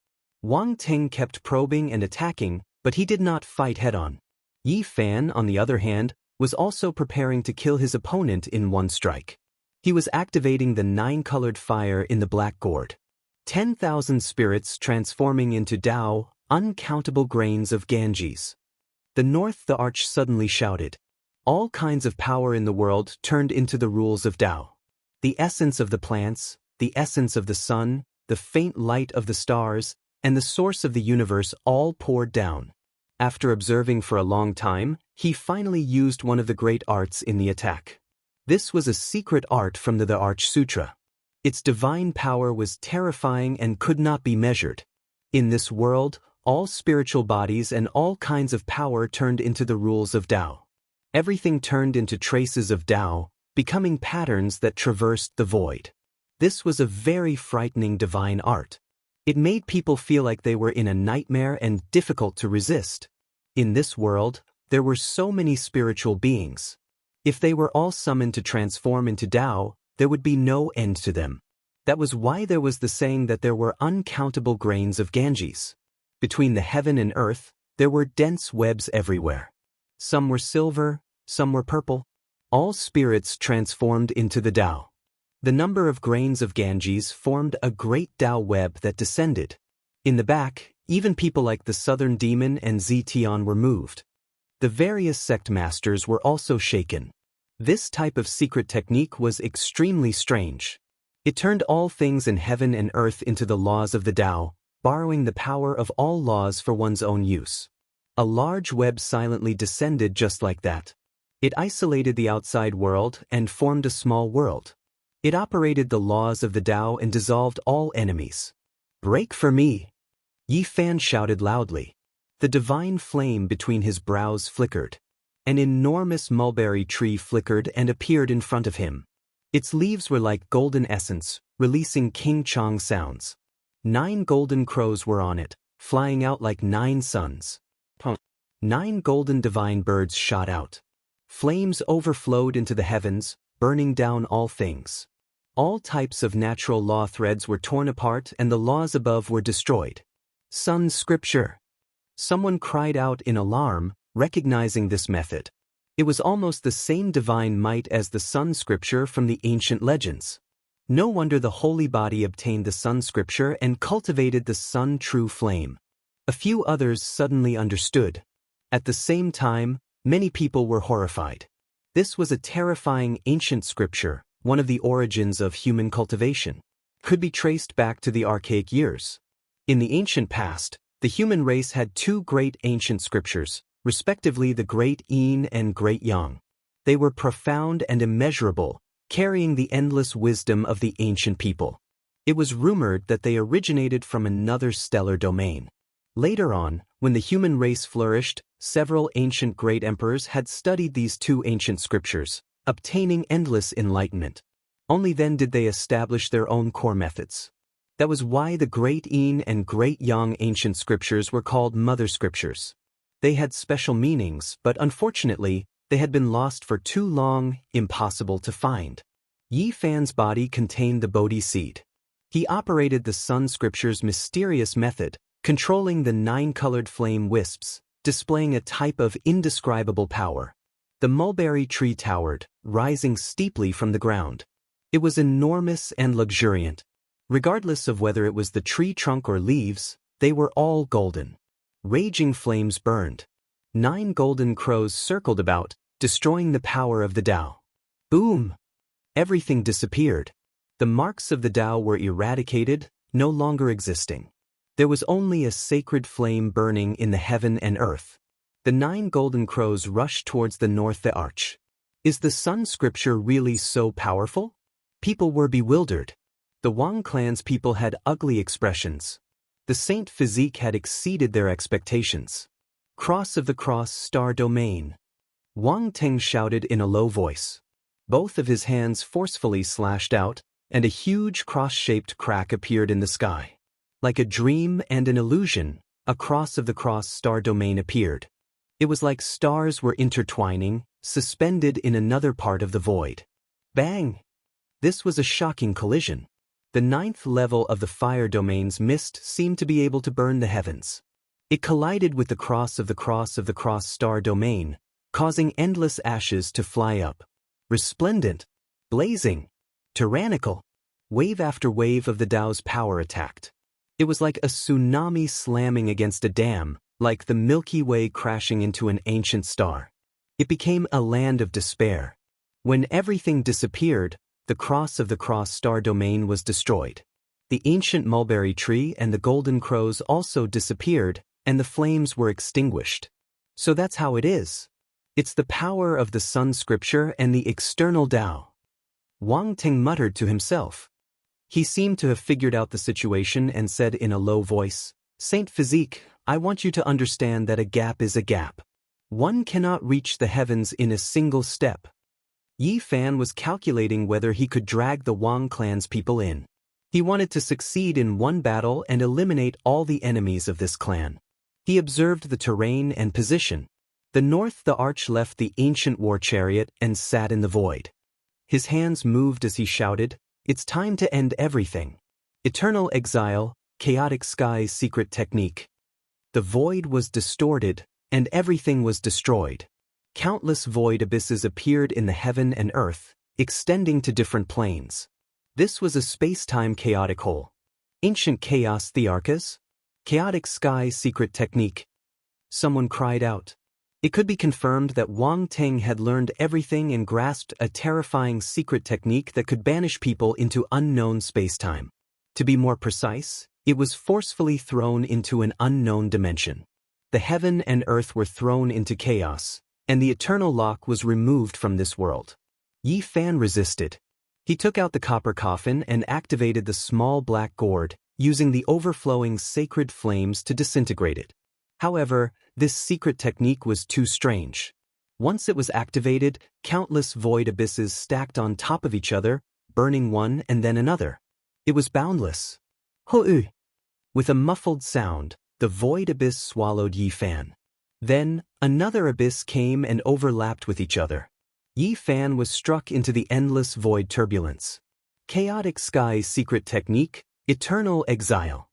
Wang Teng kept probing and attacking, but he did not fight head-on. Yi Fan, on the other hand, was also preparing to kill his opponent in one strike. He was activating the nine-colored fire in the black gourd. 10,000 spirits transforming into Tao, uncountable grains of Ganges. The North the Arch suddenly shouted. All kinds of power in the world turned into the rules of Tao. The essence of the plants, the essence of the sun, the faint light of the stars, and the source of the universe all poured down. After observing for a long time, he finally used one of the great arts in the attack. This was a secret art from the Arch Sutra. Its divine power was terrifying and could not be measured. In this world, all spiritual bodies and all kinds of power turned into the rules of Tao. Everything turned into traces of Tao, becoming patterns that traversed the void. This was a very frightening divine art. It made people feel like they were in a nightmare and difficult to resist. In this world, there were so many spiritual beings. If they were all summoned to transform into Tao, there would be no end to them. That was why there was the saying that there were uncountable grains of Ganges. Between the heaven and earth, there were dense webs everywhere. Some were silver, some were purple. All spirits transformed into the Tao. The number of grains of Ganges formed a great Tao web that descended. In the back, even people like the Southern Demon and Zetian were moved. The various sect masters were also shaken. This type of secret technique was extremely strange. It turned all things in heaven and earth into the laws of the Tao, borrowing the power of all laws for one's own use. A large web silently descended just like that. It isolated the outside world and formed a small world. It operated the laws of the Tao and dissolved all enemies. "Break for me!" Yi Fan shouted loudly. The divine flame between his brows flickered. An enormous mulberry tree flickered and appeared in front of him. Its leaves were like golden essence, releasing King Chong sounds. 9 golden crows were on it, flying out like 9 suns. 9 golden divine birds shot out. Flames overflowed into the heavens, burning down all things. All types of natural law threads were torn apart and the laws above were destroyed. Sun Scripture. Someone cried out in alarm, recognizing this method. It was almost the same divine might as the Sun Scripture from the ancient legends. No wonder the holy body obtained the Sun Scripture and cultivated the Sun True Flame. A few others suddenly understood. At the same time, many people were horrified. This was a terrifying ancient scripture, one of the origins of human cultivation. Could be traced back to the archaic years. In the ancient past, the human race had 2 great ancient scriptures, respectively the Great Yin and Great Yang. They were profound and immeasurable, carrying the endless wisdom of the ancient people. It was rumored that they originated from another stellar domain. Later on, when the human race flourished, several ancient great emperors had studied these 2 ancient scriptures, obtaining endless enlightenment. Only then did they establish their own core methods. That was why the Great Yin and Great Yang ancient scriptures were called Mother Scriptures. They had special meanings, but unfortunately, they had been lost for too long, impossible to find. Yi Fan's body contained the Bodhi seed. He operated the Sun Scripture's mysterious method, controlling the 9-colored flame wisps, displaying a type of indescribable power. The mulberry tree towered, rising steeply from the ground. It was enormous and luxuriant. Regardless of whether it was the tree trunk or leaves, they were all golden. Raging flames burned. 9 golden crows circled about, destroying the power of the Tao. Boom! Everything disappeared. The marks of the Tao were eradicated, no longer existing. There was only a sacred flame burning in the heaven and earth. The 9 golden crows rushed towards the north the arch. Is the Sun Scripture really so powerful? People were bewildered. The Wang clan's people had ugly expressions. The saint physique had exceeded their expectations. Cross of the Cross Star Domain. Wang Teng shouted in a low voice. Both of his hands forcefully slashed out, and a huge cross-shaped crack appeared in the sky. Like a dream and an illusion, a cross of the Cross Star Domain appeared. It was like stars were intertwining, suspended in another part of the void. Bang! This was a shocking collision. The 9th level of the fire domain's mist seemed to be able to burn the heavens. It collided with the cross of the Cross Star Domain, causing endless ashes to fly up. Resplendent, blazing, tyrannical. Wave after wave of the Tao's power attacked. It was like a tsunami slamming against a dam, like the Milky Way crashing into an ancient star. It became a land of despair. When everything disappeared, the cross of the Cross Star Domain was destroyed. The ancient mulberry tree and the golden crows also disappeared, and the flames were extinguished. So that's how it is. It's the power of the Sun Scripture and the external Tao. Wang Ting muttered to himself. He seemed to have figured out the situation and said in a low voice, "Saint Physique, I want you to understand that a gap is a gap. One cannot reach the heavens in a single step." Yi Fan was calculating whether he could drag the Wang clan's people in. He wanted to succeed in one battle and eliminate all the enemies of this clan. He observed the terrain and position. The north the arch left the ancient war chariot and sat in the void. His hands moved as he shouted, "It's time to end everything. Eternal exile, chaotic sky's secret technique." The void was distorted, and everything was destroyed. Countless void abysses appeared in the heaven and earth, extending to different planes. This was a space-time chaotic hole. Ancient chaos thearchas? Chaotic sky secret technique. Someone cried out. It could be confirmed that Wang Teng had learned everything and grasped a terrifying secret technique that could banish people into unknown space-time. To be more precise, it was forcefully thrown into an unknown dimension. The heaven and earth were thrown into chaos, and the eternal lock was removed from this world. Yi Fan resisted. He took out the copper coffin and activated the small black gourd, using the overflowing sacred flames to disintegrate it. However, this secret technique was too strange. Once it was activated, countless void abysses stacked on top of each other, burning one and then another. It was boundless. Ho-u! With a muffled sound, the void abyss swallowed Yi Fan. Then, another abyss came and overlapped with each other. Yi Fan was struck into the endless void turbulence. Chaotic Sky's secret technique, eternal exile.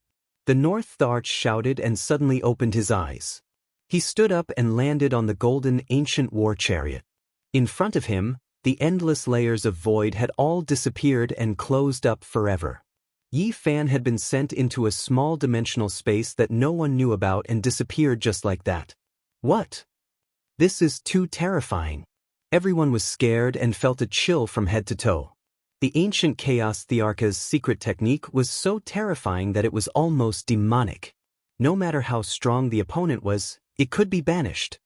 The North Arch shouted and suddenly opened his eyes. He stood up and landed on the golden ancient war chariot. In front of him, the endless layers of void had all disappeared and closed up forever. Yi Fan had been sent into a small dimensional space that no one knew about and disappeared just like that. What? This is too terrifying. Everyone was scared and felt a chill from head to toe. The ancient Chaos Thearka's secret technique was so terrifying that it was almost demonic. No matter how strong the opponent was, it could be banished.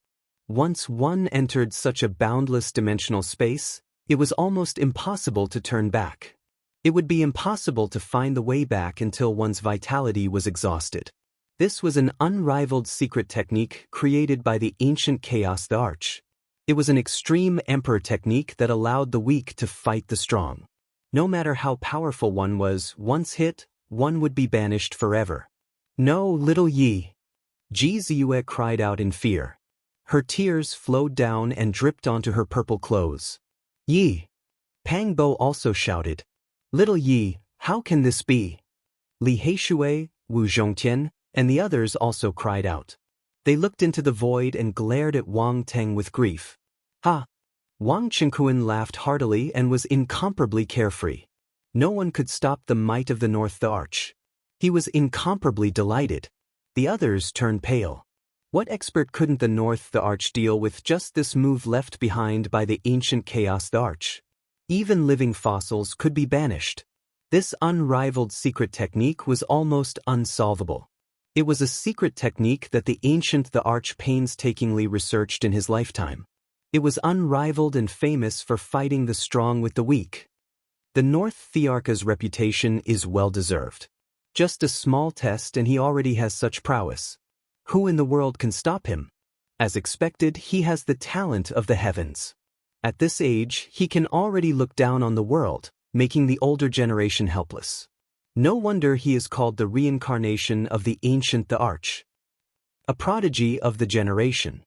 Once one entered such a boundless dimensional space, it was almost impossible to turn back. It would be impossible to find the way back until one's vitality was exhausted. This was an unrivaled secret technique created by the ancient Chaos Arch. It was an extreme emperor technique that allowed the weak to fight the strong. No matter how powerful one was, once hit, one would be banished forever. No, little Yi. Ji Ziyue cried out in fear. Her tears flowed down and dripped onto her purple clothes. Yi. Pang Bo also shouted. Little Yi, how can this be? Li Heishui, Wu Zhongtian, and the others also cried out. They looked into the void and glared at Wang Teng with grief. Ha! Wang Qingquan laughed heartily and was incomparably carefree. No one could stop the might of the North Arch. He was incomparably delighted. The others turned pale. What expert couldn't the North Arch deal with just this move left behind by the ancient Chaos Arch? Even living fossils could be banished. This unrivaled secret technique was almost unsolvable. It was a secret technique that the ancient Arch painstakingly researched in his lifetime. It was unrivaled and famous for fighting the strong with the weak. The North Thearka's reputation is well-deserved. Just a small test and he already has such prowess. Who in the world can stop him? As expected, he has the talent of the heavens. At this age, he can already look down on the world, making the older generation helpless. No wonder he is called the reincarnation of the ancient Arch. A prodigy of the generation.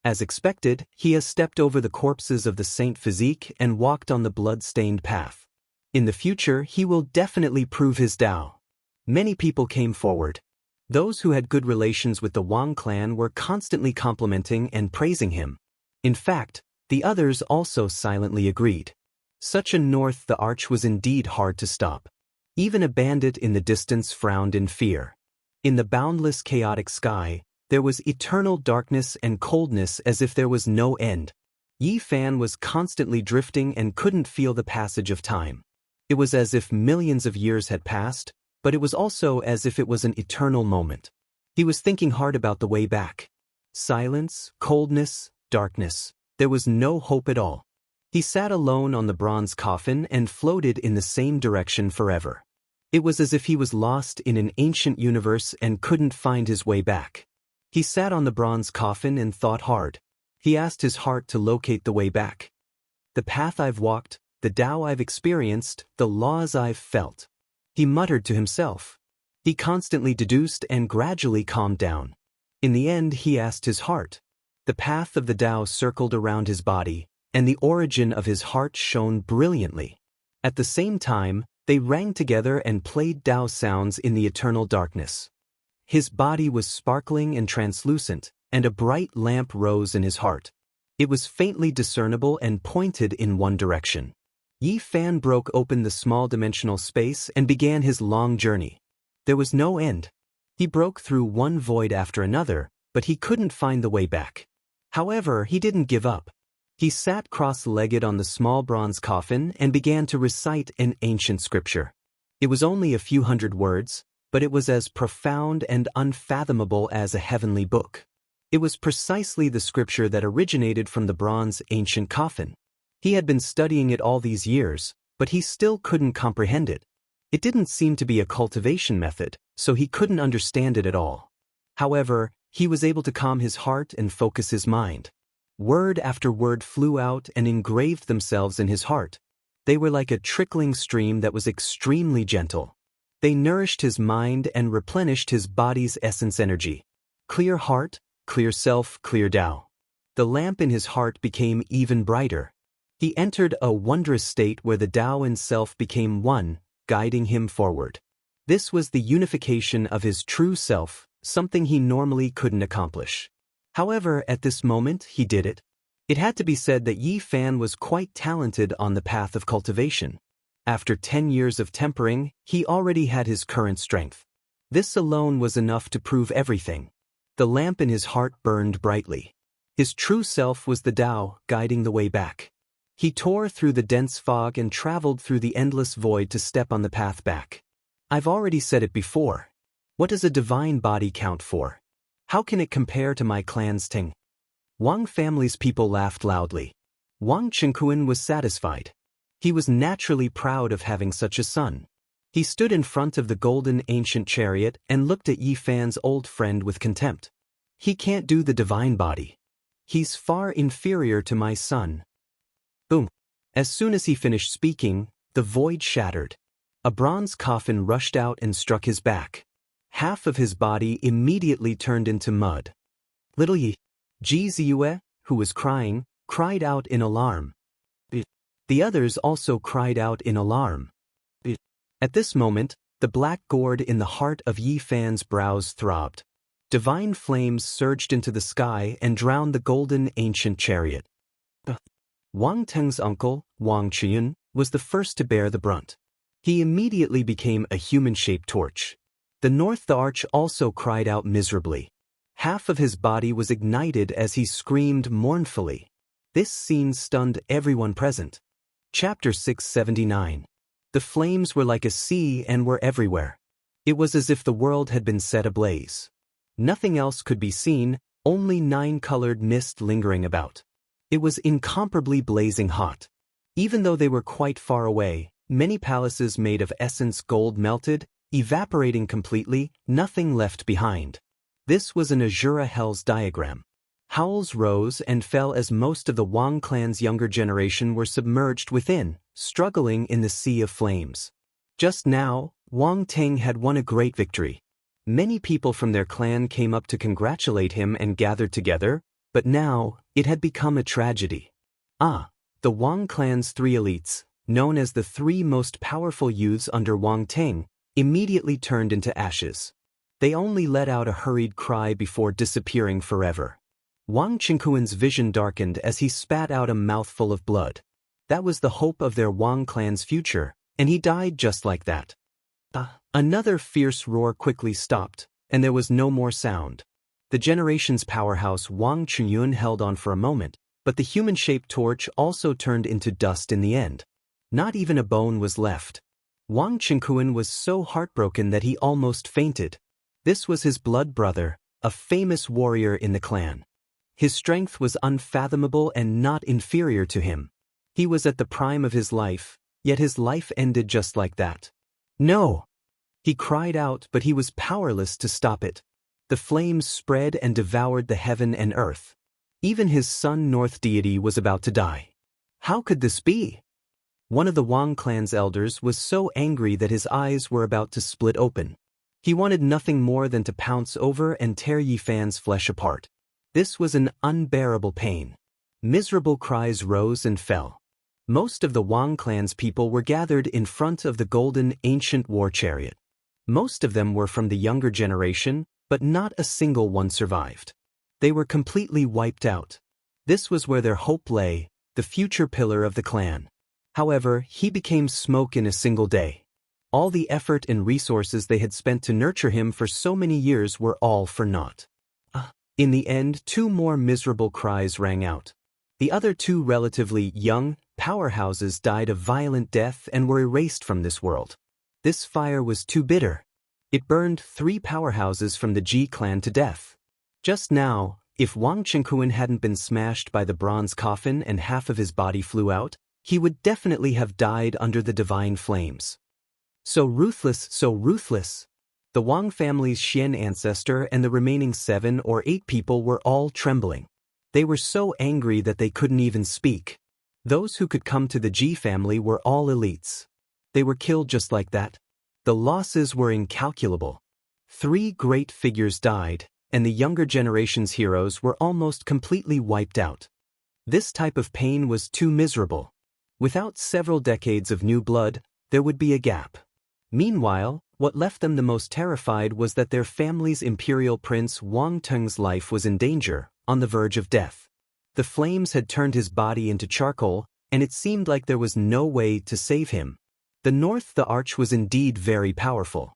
As expected, he has stepped over the corpses of the Saint Physique and walked on the blood-stained path. In the future, he will definitely prove his Tao. Many people came forward. Those who had good relations with the Wang clan were constantly complimenting and praising him. In fact, the others also silently agreed. Such a North Arch was indeed hard to stop. Even a bandit in the distance frowned in fear. In the boundless chaotic sky, there was eternal darkness and coldness as if there was no end. Yi Fan was constantly drifting and couldn't feel the passage of time. It was as if millions of years had passed, but it was also as if it was an eternal moment. He was thinking hard about the way back. Silence, coldness, darkness. There was no hope at all. He sat alone on the bronze coffin and floated in the same direction forever. It was as if he was lost in an ancient universe and couldn't find his way back. He sat on the bronze coffin and thought hard. He asked his heart to locate the way back. The path I've walked, the Tao I've experienced, the laws I've felt. He muttered to himself. He constantly deduced and gradually calmed down. In the end, he asked his heart. The path of the Tao circled around his body, and the origin of his heart shone brilliantly. At the same time, they rang together and played Tao sounds in the eternal darkness. His body was sparkling and translucent, and a bright lamp rose in his heart. It was faintly discernible and pointed in one direction. Yi Fan broke open the small dimensional space and began his long journey. There was no end. He broke through one void after another, but he couldn't find the way back. However, he didn't give up. He sat cross-legged on the small bronze coffin and began to recite an ancient scripture. It was only a few hundred words, but it was as profound and unfathomable as a heavenly book. It was precisely the scripture that originated from the bronze ancient coffin. He had been studying it all these years, but he still couldn't comprehend it. It didn't seem to be a cultivation method, so he couldn't understand it at all. However, he was able to calm his heart and focus his mind. Word after word flew out and engraved themselves in his heart. They were like a trickling stream that was extremely gentle. They nourished his mind and replenished his body's essence energy. Clear heart, clear self, clear Tao. The lamp in his heart became even brighter. He entered a wondrous state where the Tao and self became one, guiding him forward. This was the unification of his true self, something he normally couldn't accomplish. However, at this moment, he did it. It had to be said that Yi Fan was quite talented on the path of cultivation. After 10 years of tempering, he already had his current strength. This alone was enough to prove everything. The lamp in his heart burned brightly. His true self was the Tao, guiding the way back. He tore through the dense fog and traveled through the endless void to step on the path back. I've already said it before. What does a divine body count for? How can it compare to my clan's Ting? Wang family's people laughed loudly. Wang Qingquan was satisfied. He was naturally proud of having such a son. He stood in front of the golden ancient chariot and looked at Yi Fan's old friend with contempt. He can't do the divine body. He's far inferior to my son. Boom. As soon as he finished speaking, the void shattered. A bronze coffin rushed out and struck his back. Half of his body immediately turned into mud. Little Yi, Ji Ziyue, who was crying, cried out in alarm. The others also cried out in alarm. At this moment, the black gourd in the heart of Yi Fan's brows throbbed. Divine flames surged into the sky and drowned the golden ancient chariot. Wang Teng's uncle, Wang Qian, was the first to bear the brunt. He immediately became a human-shaped torch. The North Arch also cried out miserably. Half of his body was ignited as he screamed mournfully. This scene stunned everyone present. Chapter 679. The flames were like a sea and were everywhere. It was as if the world had been set ablaze. Nothing else could be seen, only 9-colored mist lingering about. It was incomparably blazing hot. Even though they were quite far away, many palaces made of essence gold melted, evaporating completely, nothing left behind. This was an Azura Hell's diagram. Howls rose and fell as most of the Wang clan's younger generation were submerged within, struggling in the sea of flames. Just now, Wang Teng had won a great victory. Many people from their clan came up to congratulate him and gathered together, but now, it had become a tragedy. The Wang clan's 3 elites, known as the 3 most powerful youths under Wang Teng, immediately turned into ashes. They only let out a hurried cry before disappearing forever. Wang Qingquan's vision darkened as he spat out a mouthful of blood. That was the hope of their Wang clan's future, and he died just like that. Another fierce roar quickly stopped, and there was no more sound. The generation's powerhouse Wang Chunyun held on for a moment, but the human-shaped torch also turned into dust in the end. Not even a bone was left. Wang Qingquan was so heartbroken that he almost fainted. This was his blood brother, a famous warrior in the clan. His strength was unfathomable and not inferior to him. He was at the prime of his life, yet his life ended just like that. No! He cried out, but he was powerless to stop it. The flames spread and devoured the heaven and earth. Even his son North deity was about to die. How could this be? One of the Wang clan's elders was so angry that his eyes were about to split open. He wanted nothing more than to pounce over and tear Yi Fan's flesh apart. This was an unbearable pain. Miserable cries rose and fell. Most of the Wang clan's people were gathered in front of the golden ancient war chariot. Most of them were from the younger generation, but not a single one survived. They were completely wiped out. This was where their hope lay, the future pillar of the clan. However, he became smoke in a single day. All the effort and resources they had spent to nurture him for so many years were all for naught. In the end, 2 more miserable cries rang out. The other 2 relatively young powerhouses died a violent death and were erased from this world. This fire was too bitter. It burned 3 powerhouses from the Ji clan to death. Just now, if Wang Qingquan hadn't been smashed by the bronze coffin and half of his body flew out, he would definitely have died under the divine flames. So ruthless, so ruthless. The Wang family's Xian ancestor and the remaining 7 or 8 people were all trembling. They were so angry that they couldn't even speak. Those who could come to the Ji family were all elites. They were killed just like that. The losses were incalculable. 3 great figures died, and the younger generation's heroes were almost completely wiped out. This type of pain was too miserable. Without several decades of new blood, there would be a gap. Meanwhile, what left them the most terrified was that their family's imperial prince Wang Teng's life was in danger, on the verge of death. The flames had turned his body into charcoal, and it seemed like there was no way to save him. The North the Arch was indeed very powerful.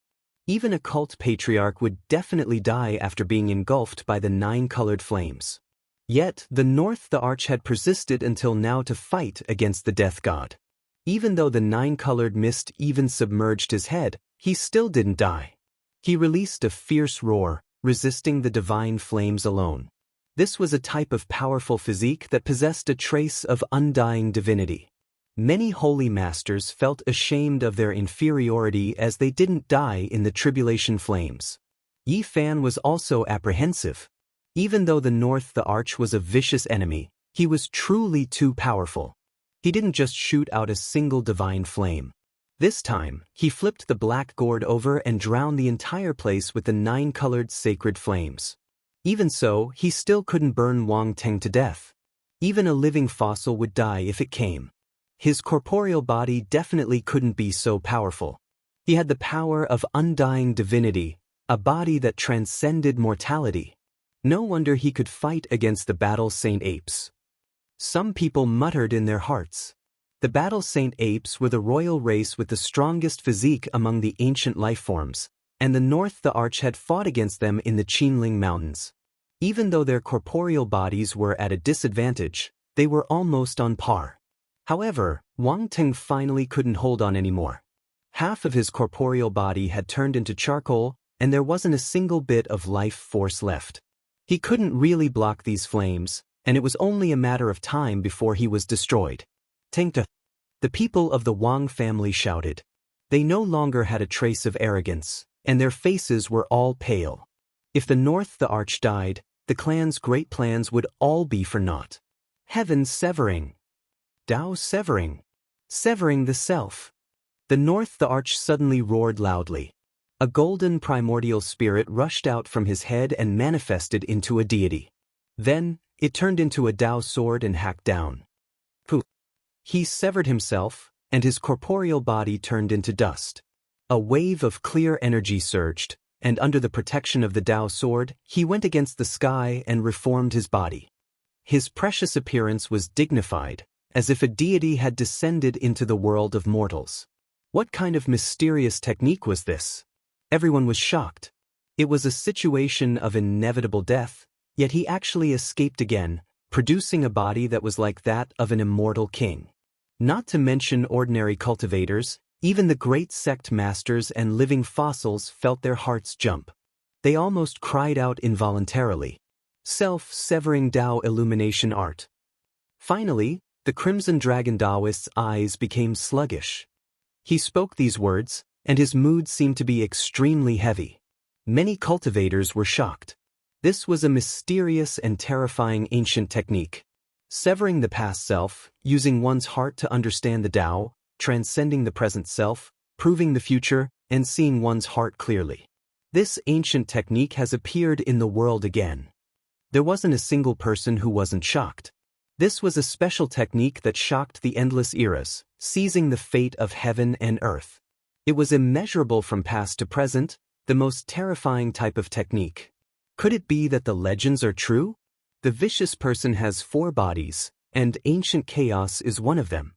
Even a cult patriarch would definitely die after being engulfed by the 9-colored flames. Yet, the North the Arch had persisted until now to fight against the death god. Even though the 9-colored mist even submerged his head, he still didn't die. He released a fierce roar, resisting the divine flames alone. This was a type of powerful physique that possessed a trace of undying divinity. Many holy masters felt ashamed of their inferiority as they didn't die in the tribulation flames. Yi Fan was also apprehensive. Even though the North the Arch was a vicious enemy, he was truly too powerful. He didn't just shoot out a single divine flame. This time, he flipped the black gourd over and drowned the entire place with the 9-colored sacred flames. Even so, he still couldn't burn Wang Teng to death. Even a living fossil would die if it came. His corporeal body definitely couldn't be so powerful. He had the power of undying divinity, a body that transcended mortality. No wonder he could fight against the Battle Saint Apes. Some people muttered in their hearts. The Battle Saint Apes were the royal race with the strongest physique among the ancient lifeforms, and the North the Arch had fought against them in the Qinling Mountains. Even though their corporeal bodies were at a disadvantage, they were almost on par. However, Wang Teng finally couldn't hold on anymore. Half of his corporeal body had turned into charcoal, and there wasn't a single bit of life force left. He couldn't really block these flames, and it was only a matter of time before he was destroyed. Tengta. The people of the Wang family shouted. They no longer had a trace of arrogance, and their faces were all pale. If the North the Arch died, the clan's great plans would all be for naught. Heaven severing. Tao severing. Severing the self. The North the Arch suddenly roared loudly. A golden primordial spirit rushed out from his head and manifested into a deity. Then, it turned into a Tao sword and hacked down. Poof! He severed himself, and his corporeal body turned into dust. A wave of clear energy surged, and under the protection of the Tao sword, he went against the sky and reformed his body. His precious appearance was dignified, as if a deity had descended into the world of mortals. What kind of mysterious technique was this? Everyone was shocked. It was a situation of inevitable death, yet he actually escaped again, producing a body that was like that of an immortal king. Not to mention ordinary cultivators, even the great sect masters and living fossils felt their hearts jump. They almost cried out involuntarily. Self-severing Tao illumination art. Finally, the Crimson Dragon Taoist's eyes became sluggish. He spoke these words, and his mood seemed to be extremely heavy. Many cultivators were shocked. This was a mysterious and terrifying ancient technique. Severing the past self, using one's heart to understand the Tao, transcending the present self, proving the future, and seeing one's heart clearly. This ancient technique has appeared in the world again. There wasn't a single person who wasn't shocked. This was a special technique that shocked the endless eras, seizing the fate of heaven and earth. It was immeasurable from past to present, the most terrifying type of technique. Could it be that the legends are true? The vicious person has 4 bodies, and ancient chaos is one of them.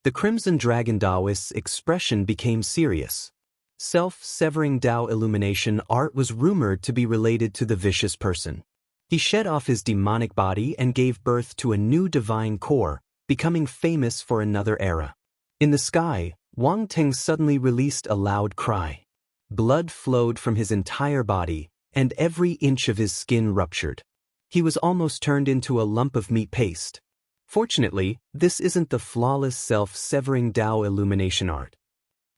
The Crimson Dragon Taoist's expression became serious. Self-severing Tao illumination art was rumored to be related to the vicious person. He shed off his demonic body and gave birth to a new divine core, becoming famous for another era. In the sky, Wang Teng suddenly released a loud cry. Blood flowed from his entire body, and every inch of his skin ruptured. He was almost turned into a lump of meat paste. Fortunately, this isn't the flawless self-severing Tao illumination art.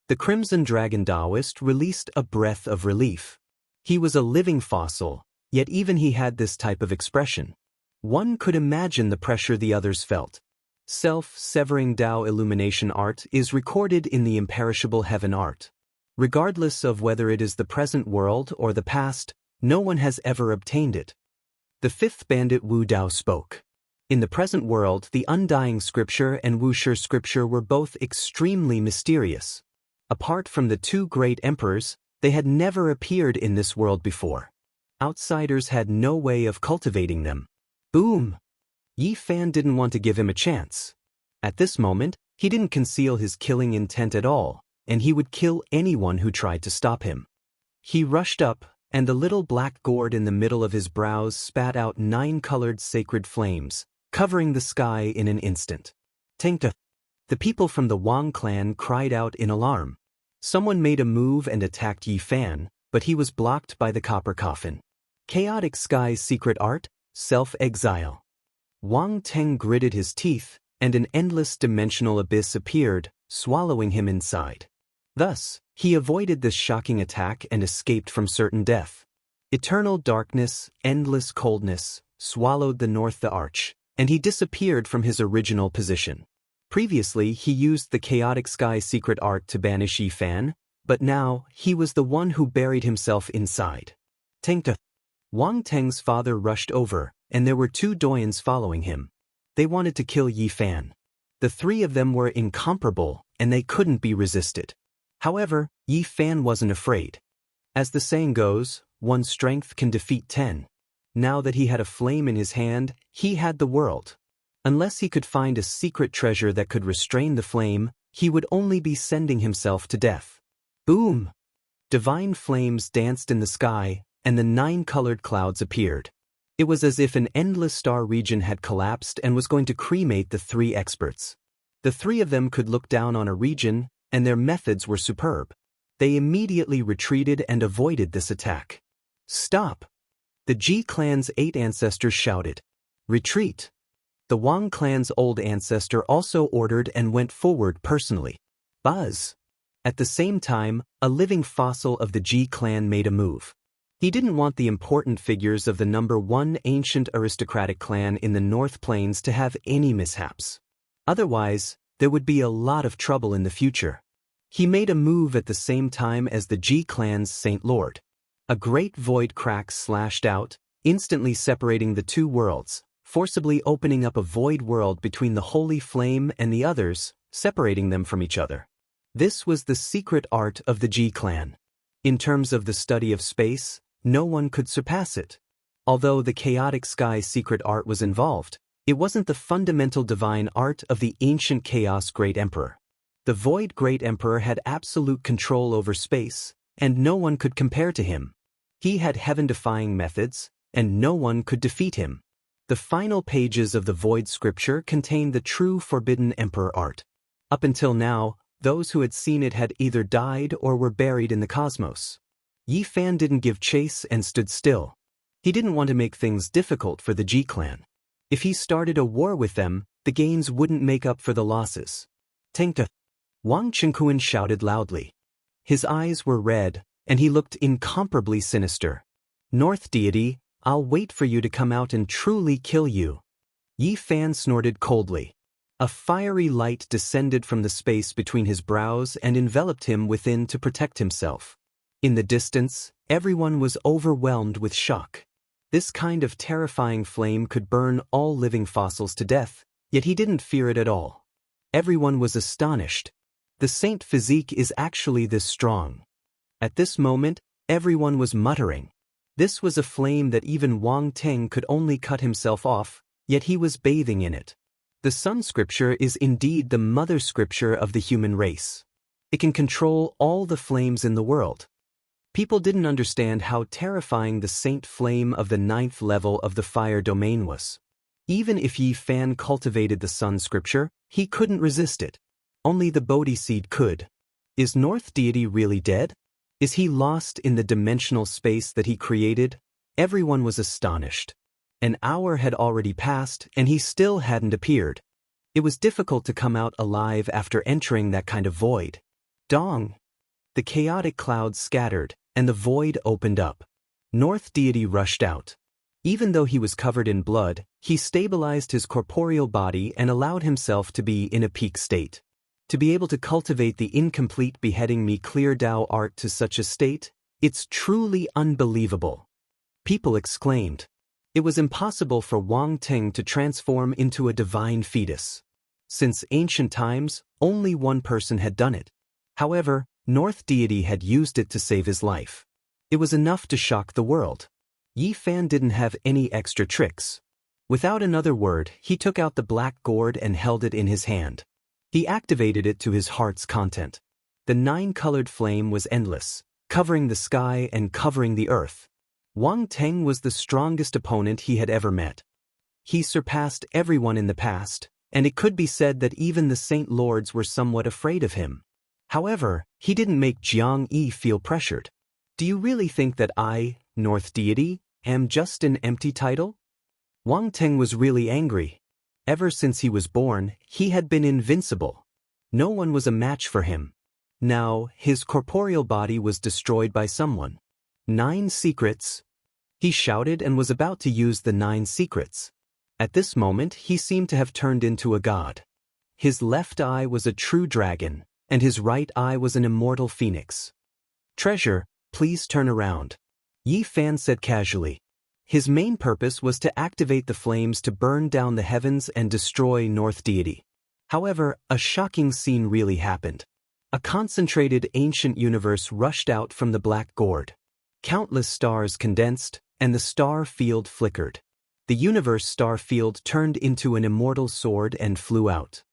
The Crimson Dragon Taoist released a breath of relief. He was a living fossil, yet even he had this type of expression. One could imagine the pressure the others felt. Self-severing Tao illumination art is recorded in the imperishable heaven art. Regardless of whether it is the present world or the past, No one has ever obtained it. The fifth bandit Wu Dao spoke. In the present world, the Undying Scripture and Wuxia Scripture were both extremely mysterious. Apart from the two great emperors, they had never appeared in this world before. Outsiders had no way of cultivating them. Boom! Yi Fan didn't want to give him a chance. At this moment, he didn't conceal his killing intent at all, and he would kill anyone who tried to stop him. He rushed up, and the little black gourd in the middle of his brows spat out 9-colored sacred flames, covering the sky in an instant. Tengta! The people from the Wang clan cried out in alarm. Someone made a move and attacked Yi Fan, but he was blocked by the copper coffin. Chaotic Sky's secret art, self-exile. Wang Teng gritted his teeth, and an endless dimensional abyss appeared, swallowing him inside. Thus, he avoided this shocking attack and escaped from certain death. Eternal darkness, endless coldness, swallowed the arch, and he disappeared from his original position. Previously, he used the Chaotic Sky secret art to banish Yi Fan, but now, he was the one who buried himself inside. Tengta! Wang Teng's father rushed over, and there were 2 doyens following him. They wanted to kill Yi Fan. The 3 of them were incomparable, and they couldn't be resisted. However, Yi Fan wasn't afraid. As the saying goes, 1's strength can defeat 10. Now that he had a flame in his hand, he had the world. Unless he could find a secret treasure that could restrain the flame, he would only be sending himself to death. Boom! Divine flames danced in the sky, and the 9-colored clouds appeared. It was as if an endless star region had collapsed and was going to cremate the 3 experts. The 3 of them could look down on a region, and their methods were superb. They immediately retreated and avoided this attack. Stop! The Ji clan's 8 ancestors shouted. Retreat! The Wang clan's old ancestor also ordered and went forward personally. Buzz! At the same time, a living fossil of the Ji clan made a move. He didn't want the important figures of the number 1 ancient aristocratic clan in the North Plains to have any mishaps. Otherwise, there would be a lot of trouble in the future. He made a move at the same time as the Ji clan's Saint Lord. A great void crack slashed out, instantly separating the 2 worlds, forcibly opening up a void world between the holy flame and the others, separating them from each other. This was the secret art of the Ji clan. In terms of the study of space, no one could surpass it. Although the Chaotic Sky secret art was involved, it wasn't the fundamental divine art of the ancient Chaos Great Emperor. The Void Great Emperor had absolute control over space, and no one could compare to him. He had heaven-defying methods, and no one could defeat him. The final pages of the Void Scripture contained the true Forbidden Emperor art. Up until now, those who had seen it had either died or were buried in the cosmos. Yi Fan didn't give chase and stood still. He didn't want to make things difficult for the Ji clan. If he started a war with them, the gains wouldn't make up for the losses. Tengta! Wang Chengkuan shouted loudly. His eyes were red, and he looked incomparably sinister. North deity, I'll wait for you to come out and truly kill you. Yi Fan snorted coldly. A fiery light descended from the space between his brows and enveloped him within to protect himself. In the distance, everyone was overwhelmed with shock. This kind of terrifying flame could burn all living fossils to death, yet he didn't fear it at all. Everyone was astonished. The saint physique is actually this strong. At this moment, everyone was muttering. This was a flame that even Wang Teng could only cut himself off, yet he was bathing in it. The Sun Scripture is indeed the mother scripture of the human race. It can control all the flames in the world. People didn't understand how terrifying the saint flame of the 9th level of the fire domain was. Even if Yi Fan cultivated the Sun Scripture, he couldn't resist it. Only the Bodhi seed could. Is North deity really dead? Is he lost in the dimensional space that he created? Everyone was astonished. An hour had already passed, and he still hadn't appeared. It was difficult to come out alive after entering that kind of void. Dong! The chaotic clouds scattered, and the void opened up. North deity rushed out. Even though he was covered in blood, he stabilized his corporeal body and allowed himself to be in a peak state. To be able to cultivate the incomplete beheading me clear Dao art to such a state, it's truly unbelievable. People exclaimed. It was impossible for Wang Ting to transform into a divine fetus. Since ancient times, only one person had done it. However, North Deity had used it to save his life. It was enough to shock the world. Yi Fan didn't have any extra tricks. Without another word, he took out the black gourd and held it in his hand. He activated it to his heart's content. The 9-colored flame was endless, covering the sky and covering the earth. Wang Ting was the strongest opponent he had ever met. He surpassed everyone in the past, and it could be said that even the Saint Lords were somewhat afraid of him. However, he didn't make Jiang Yi feel pressured. Do you really think that I, North Deity, am just an empty title? Wang Ting was really angry. Ever since he was born, he had been invincible. No one was a match for him. Now, his corporeal body was destroyed by someone. 9 secrets. He shouted and was about to use the 9 secrets. At this moment, he seemed to have turned into a god. His left eye was a true dragon, and his right eye was an immortal phoenix. Treasure, please turn around. Yi Fan said casually. His main purpose was to activate the flames to burn down the heavens and destroy North Deity. However, a shocking scene really happened. A concentrated ancient universe rushed out from the black gourd. Countless stars condensed, and the star field flickered. The universe star field turned into an immortal sword and flew out.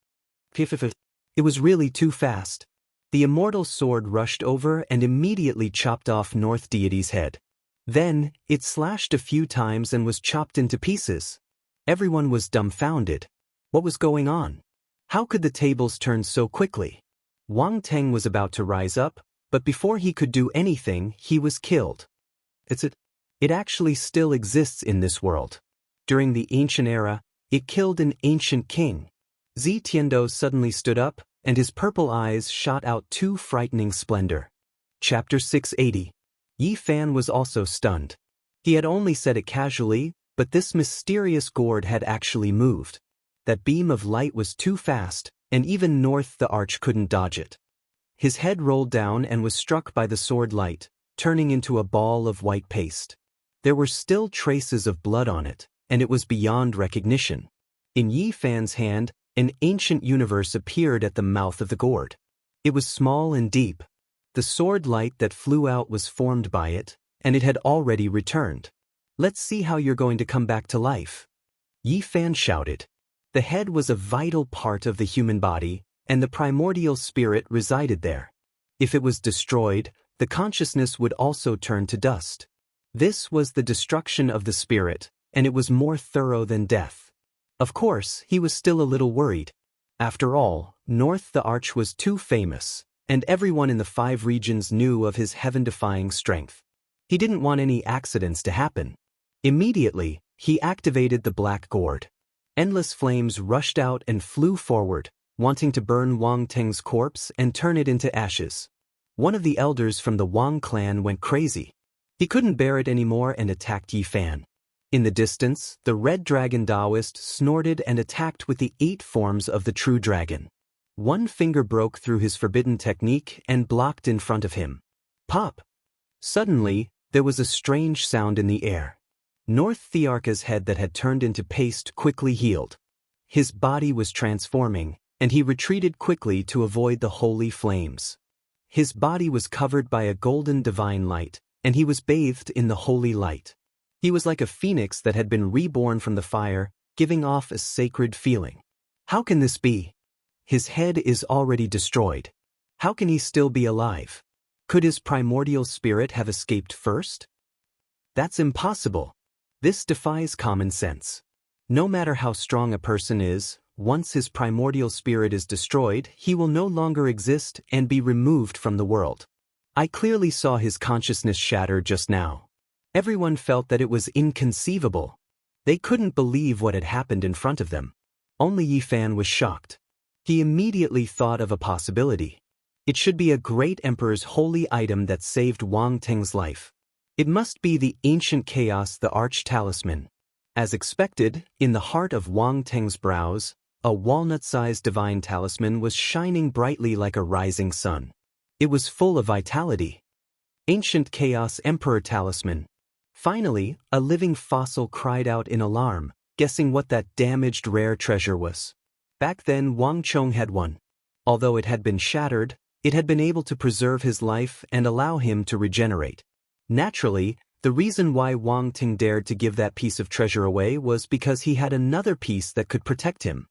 It was really too fast. The immortal sword rushed over and immediately chopped off North Deity's head. Then, it slashed a few times and was chopped into pieces. Everyone was dumbfounded. What was going on? How could the tables turn so quickly? Wang Ting was about to rise up, but before he could do anything, he was killed. It actually still exists in this world. During the ancient era, it killed an ancient king. Zi Tiando suddenly stood up, and his purple eyes shot out 2 frightening splendor. Chapter 680. Yi Fan was also stunned. He had only said it casually, but this mysterious gourd had actually moved. That beam of light was too fast, and even North the Arch couldn't dodge it. His head rolled down and was struck by the sword light, turning into a ball of white paste. There were still traces of blood on it, and it was beyond recognition. In Yi Fan's hand, an ancient universe appeared at the mouth of the gourd. It was small and deep. The sword light that flew out was formed by it, and it had already returned. Let's see how you're going to come back to life. Yi Fan shouted. The head was a vital part of the human body, and the primordial spirit resided there. If it was destroyed, the consciousness would also turn to dust. This was the destruction of the spirit, and it was more thorough than death. Of course, he was still a little worried. After all, North the Arch was too famous, and everyone in the 5 regions knew of his heaven-defying strength. He didn't want any accidents to happen. Immediately, he activated the black gourd. Endless flames rushed out and flew forward, wanting to burn Wang Ting's corpse and turn it into ashes. One of the elders from the Wang clan went crazy. He couldn't bear it anymore and attacked Yi Fan. In the distance, the red dragon Taoist snorted and attacked with the 8 forms of the true dragon. One finger broke through his forbidden technique and blocked in front of him. Pop! Suddenly, there was a strange sound in the air. North Thearka's head that had turned into paste quickly healed. His body was transforming, and he retreated quickly to avoid the holy flames. His body was covered by a golden divine light, and he was bathed in the holy light. He was like a phoenix that had been reborn from the fire, giving off a sacred feeling. How can this be? His head is already destroyed. How can he still be alive? Could his primordial spirit have escaped first? That's impossible. This defies common sense. No matter how strong a person is, once his primordial spirit is destroyed, he will no longer exist and be removed from the world. I clearly saw his consciousness shatter just now. Everyone felt that it was inconceivable. They couldn't believe what had happened in front of them. Only Yi Fan was shocked. He immediately thought of a possibility. It should be a great emperor's holy item that saved Wang Ting's life. It must be the ancient chaos, the arch talisman. As expected, in the heart of Wang Ting's brows, a walnut-sized divine talisman was shining brightly like a rising sun. It was full of vitality. Ancient Chaos Emperor Talisman. Finally, a living fossil cried out in alarm, guessing what that damaged rare treasure was. Back then Wang Chong had one. Although it had been shattered, it had been able to preserve his life and allow him to regenerate. Naturally, the reason why Wang Ting dared to give that piece of treasure away was because he had another piece that could protect him.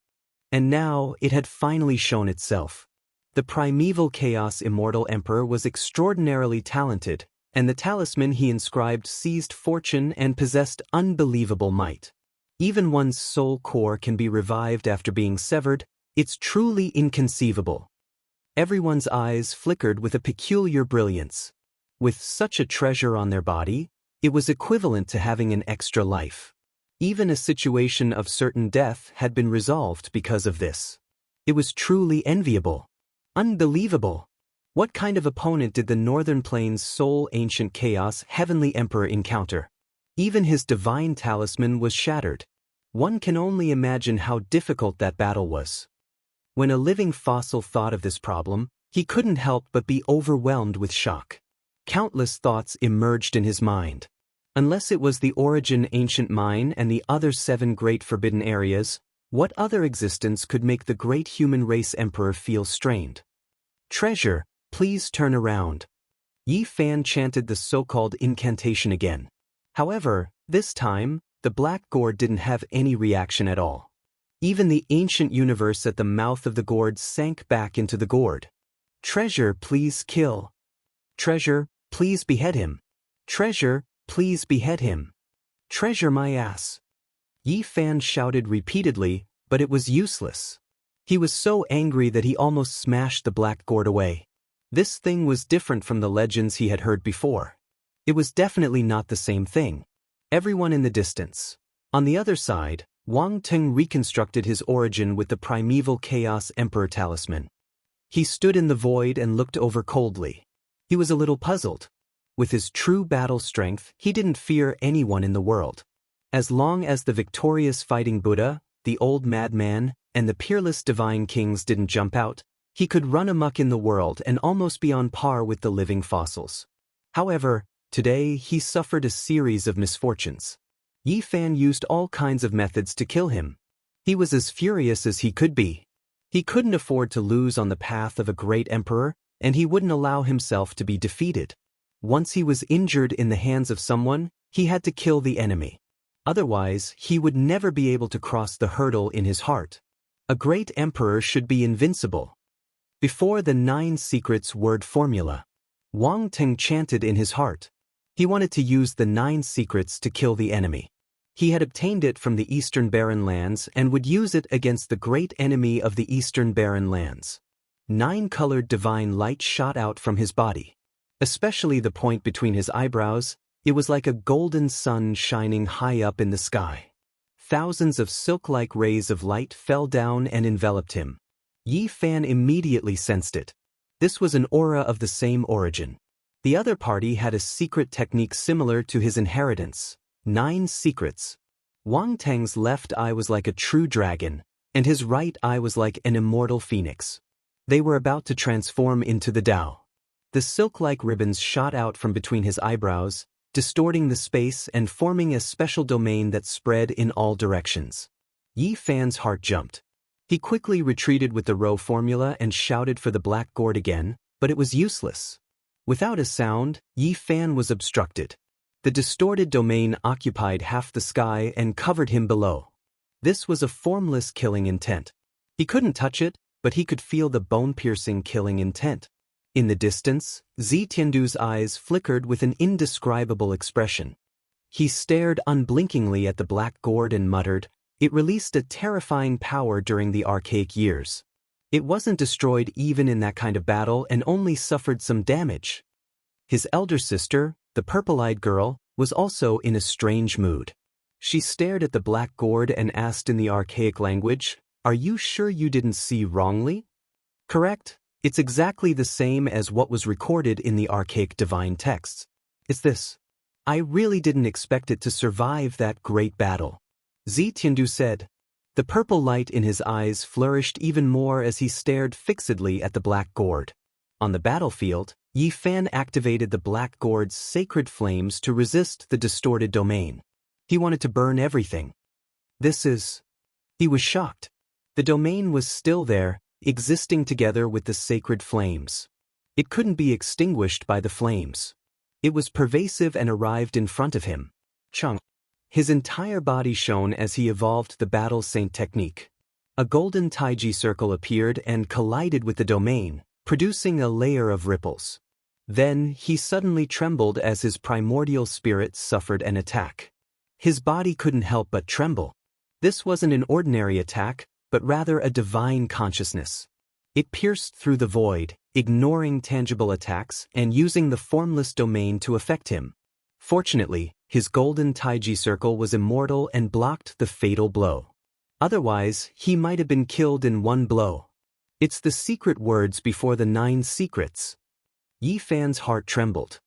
And now it had finally shown itself. The primeval Chaos Immortal Emperor was extraordinarily talented, and the talisman he inscribed seized fortune and possessed unbelievable might. Even one's soul core can be revived after being severed. It's truly inconceivable. Everyone's eyes flickered with a peculiar brilliance. With such a treasure on their body, it was equivalent to having an extra life. Even a situation of certain death had been resolved because of this. It was truly enviable. Unbelievable. What kind of opponent did the Northern Plains' sole ancient chaos heavenly emperor encounter? Even his divine talisman was shattered. One can only imagine how difficult that battle was. When a living fossil thought of this problem, he couldn't help but be overwhelmed with shock. Countless thoughts emerged in his mind. Unless it was the Origin Ancient Mine and the other 7 great forbidden areas, what other existence could make the great human race emperor feel strained? Treasure, please turn around. Yi Fan chanted the so-called incantation again. However, this time, the black gourd didn't have any reaction at all. Even the ancient universe at the mouth of the gourd sank back into the gourd. Treasure, please kill. Treasure, please behead him. Treasure, please behead him. Treasure my ass. Yi Fan shouted repeatedly, but it was useless. He was so angry that he almost smashed the black gourd away. This thing was different from the legends he had heard before. It was definitely not the same thing. Everyone in the distance. On the other side, Wang Ting reconstructed his origin with the primeval Chaos Emperor talisman. He stood in the void and looked over coldly. He was a little puzzled. With his true battle strength, he didn't fear anyone in the world. As long as the victorious fighting Buddha, the old madman, and the peerless divine kings didn't jump out, he could run amok in the world and almost be on par with the living fossils. However, today he suffered a series of misfortunes. Yi Fan used all kinds of methods to kill him. He was as furious as he could be. He couldn't afford to lose on the path of a great emperor, and he wouldn't allow himself to be defeated. Once he was injured in the hands of someone, he had to kill the enemy. Otherwise, he would never be able to cross the hurdle in his heart. A great emperor should be invincible. Before the 9 secrets word formula, Wang Ting chanted in his heart. He wanted to use the 9 secrets to kill the enemy. He had obtained it from the Eastern Barren Lands and would use it against the great enemy of the Eastern Barren Lands. 9-colored divine light shot out from his body. Especially the point between his eyebrows, it was like a golden sun shining high up in the sky. Thousands of silk-like rays of light fell down and enveloped him. Yi Fan immediately sensed it. This was an aura of the same origin. The other party had a secret technique similar to his inheritance. 9 secrets. Wang Teng's left eye was like a true dragon, and his right eye was like an immortal phoenix. They were about to transform into the Tao. The silk-like ribbons shot out from between his eyebrows, distorting the space and forming a special domain that spread in all directions. Yi Fan's heart jumped. He quickly retreated with the row formula and shouted for the black gourd again, but it was useless. Without a sound, Yi Fan was obstructed. The distorted domain occupied half the sky and covered him below. This was a formless killing intent. He couldn't touch it, but he could feel the bone-piercing killing intent. In the distance, Zi Tiandu's eyes flickered with an indescribable expression. He stared unblinkingly at the black gourd and muttered, "It released a terrifying power during the archaic years. It wasn't destroyed even in that kind of battle and only suffered some damage." His elder sister, the purple-eyed girl, was also in a strange mood. She stared at the black gourd and asked in the archaic language, "Are you sure you didn't see wrongly?" "Correct. It's exactly the same as what was recorded in the archaic divine texts. It's this. I really didn't expect it to survive that great battle," Zi Tiandu said. The purple light in his eyes flourished even more as he stared fixedly at the black gourd. On the battlefield, Yi Fan activated the Black Gourd's sacred flames to resist the distorted domain. He wanted to burn everything. He was shocked. The domain was still there, existing together with the sacred flames. It couldn't be extinguished by the flames. It was pervasive and arrived in front of him. Chung. His entire body shone as he evolved the Battle Saint technique. A golden Taiji circle appeared and collided with the domain, producing a layer of ripples. Then, he suddenly trembled as his primordial spirit suffered an attack. His body couldn't help but tremble. This wasn't an ordinary attack, but rather a divine consciousness. It pierced through the void, ignoring tangible attacks and using the formless domain to affect him. Fortunately, his golden Taiji circle was immortal and blocked the fatal blow. Otherwise, he might have been killed in one blow. It's the secret words before the 9 secrets. Yi Fan's heart trembled.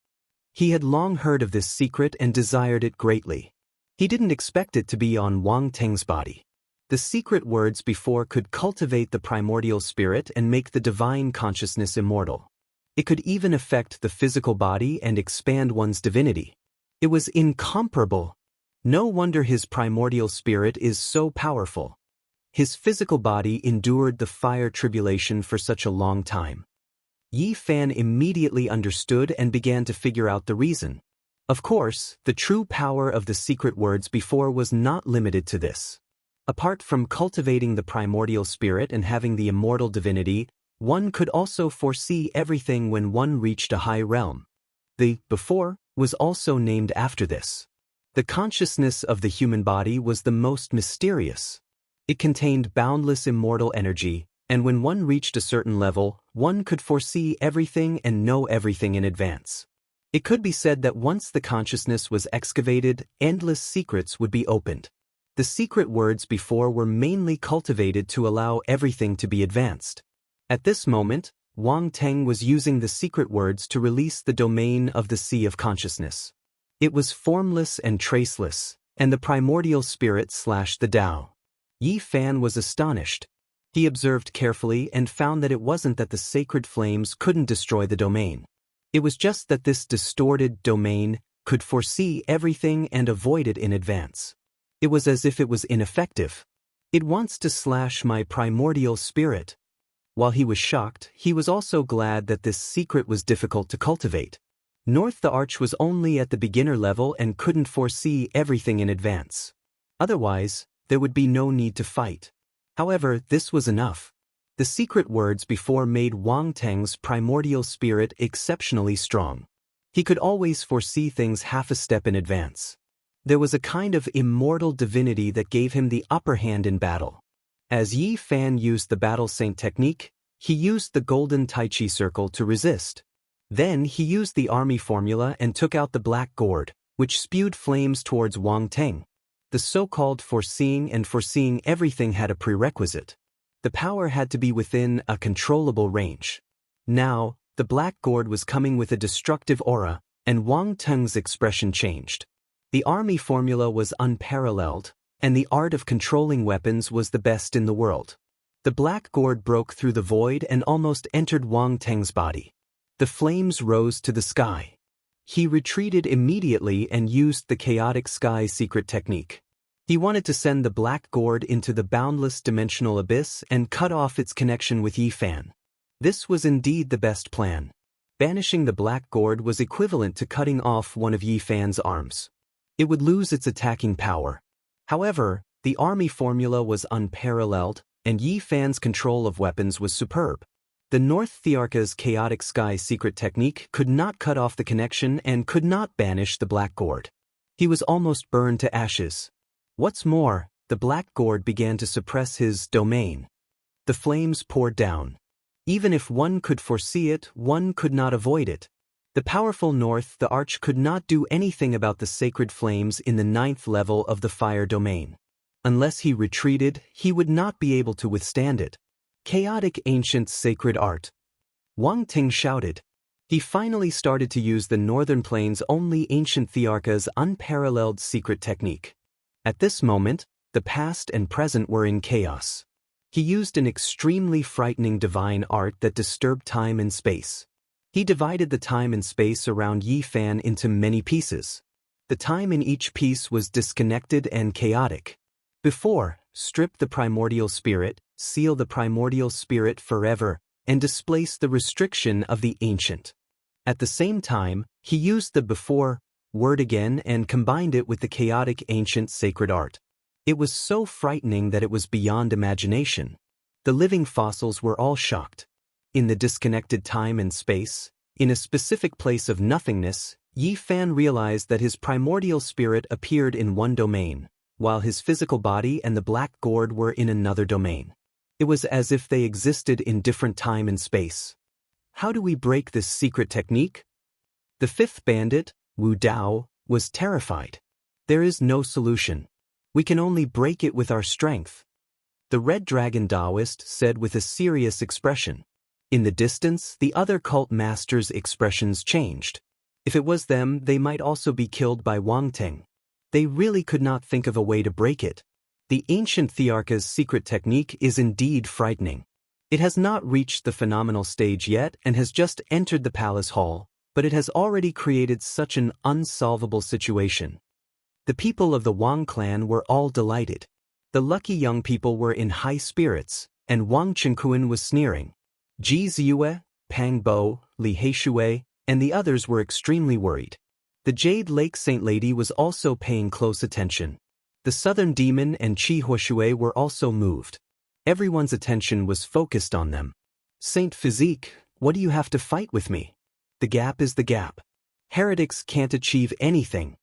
He had long heard of this secret and desired it greatly. He didn't expect it to be on Wang Teng's body. The secret words before could cultivate the primordial spirit and make the divine consciousness immortal. It could even affect the physical body and expand one's divinity. It was incomparable. No wonder his primordial spirit is so powerful. His physical body endured the fire tribulation for such a long time. Yi Fan immediately understood and began to figure out the reason. Of course, the true power of the secret words before was not limited to this. Apart from cultivating the primordial spirit and having the immortal divinity, one could also foresee everything when one reached a high realm. The before was also named after this. The consciousness of the human body was the most mysterious. It contained boundless immortal energy, and when one reached a certain level, one could foresee everything and know everything in advance. It could be said that once the consciousness was excavated, endless secrets would be opened. The secret words before were mainly cultivated to allow everything to be advanced. At this moment, Wang Teng was using the secret words to release the domain of the Sea of Consciousness. It was formless and traceless, and the primordial spirit slashed the Tao. Yi Fan was astonished. He observed carefully and found that it wasn't that the sacred flames couldn't destroy the domain. It was just that this distorted domain could foresee everything and avoid it in advance. It was as if it was ineffective. It wants to slash my primordial spirit. While he was shocked, he was also glad that this secret was difficult to cultivate. North the Arch was only at the beginner level and couldn't foresee everything in advance. Otherwise, there would be no need to fight. However, this was enough. The secret words before made Wang Teng's primordial spirit exceptionally strong. He could always foresee things half a step in advance. There was a kind of immortal divinity that gave him the upper hand in battle. As Yi Fan used the Battle Saint technique, he used the Golden Taichi Circle to resist. Then he used the army formula and took out the Black Gourd, which spewed flames towards Wang Teng. The so-called foreseeing and foreseeing everything had a prerequisite. The power had to be within a controllable range. Now, the Black Gourd was coming with a destructive aura, and Wang Teng's expression changed. The army formula was unparalleled, and the art of controlling weapons was the best in the world. The Black Gourd broke through the void and almost entered Wang Teng's body. The flames rose to the sky. He retreated immediately and used the Chaotic Sky secret technique. He wanted to send the Black Gourd into the boundless dimensional abyss and cut off its connection with Yi Fan. This was indeed the best plan. Banishing the Black Gourd was equivalent to cutting off one of Yi Fan's arms. It would lose its attacking power. However, the army formula was unparalleled, and Yi Fan's control of weapons was superb. The North Thearka's Chaotic Sky secret technique could not cut off the connection and could not banish the Black Gourd. He was almost burned to ashes. What's more, the Black Gourd began to suppress his domain. The flames poured down. Even if one could foresee it, one could not avoid it. The powerful North the Arch could not do anything about the sacred flames in the 9th level of the fire domain. Unless he retreated, he would not be able to withstand it. Chaotic ancient sacred art. Wang Teng shouted. He finally started to use the Northern Plains' only ancient Thearka's unparalleled secret technique. At this moment, the past and present were in chaos. He used an extremely frightening divine art that disturbed time and space. He divided the time and space around Yi Fan into many pieces. The time in each piece was disconnected and chaotic. Before, strip the primordial spirit, seal the primordial spirit forever, and displace the restriction of the ancient. At the same time, he used the before word again and combined it with the chaotic ancient sacred art. It was so frightening that it was beyond imagination. The living fossils were all shocked. In the disconnected time and space, in a specific place of nothingness, Yi Fan realized that his primordial spirit appeared in one domain, while his physical body and the black gourd were in another domain. It was as if they existed in different time and space. How do we break this secret technique? The fifth bandit, Wu Dao, was terrified. There is no solution. We can only break it with our strength. The Red Dragon Taoist said with a serious expression. In the distance, the other cult masters' expressions changed. If it was them, they might also be killed by Wang Ting. They really could not think of a way to break it. The ancient Thearka's secret technique is indeed frightening. It has not reached the phenomenal stage yet and has just entered the palace hall, but it has already created such an unsolvable situation. The people of the Wang clan were all delighted. The lucky young people were in high spirits, and Wang Qingquan was sneering. Ji Ziyue, Pang Bo, Li Heishui, and the others were extremely worried. The Jade Lake Saint Lady was also paying close attention. The Southern Demon and Qi Huoshui were also moved. Everyone's attention was focused on them. Saint Physique, what do you have to fight with me? The gap is the gap. Heretics can't achieve anything.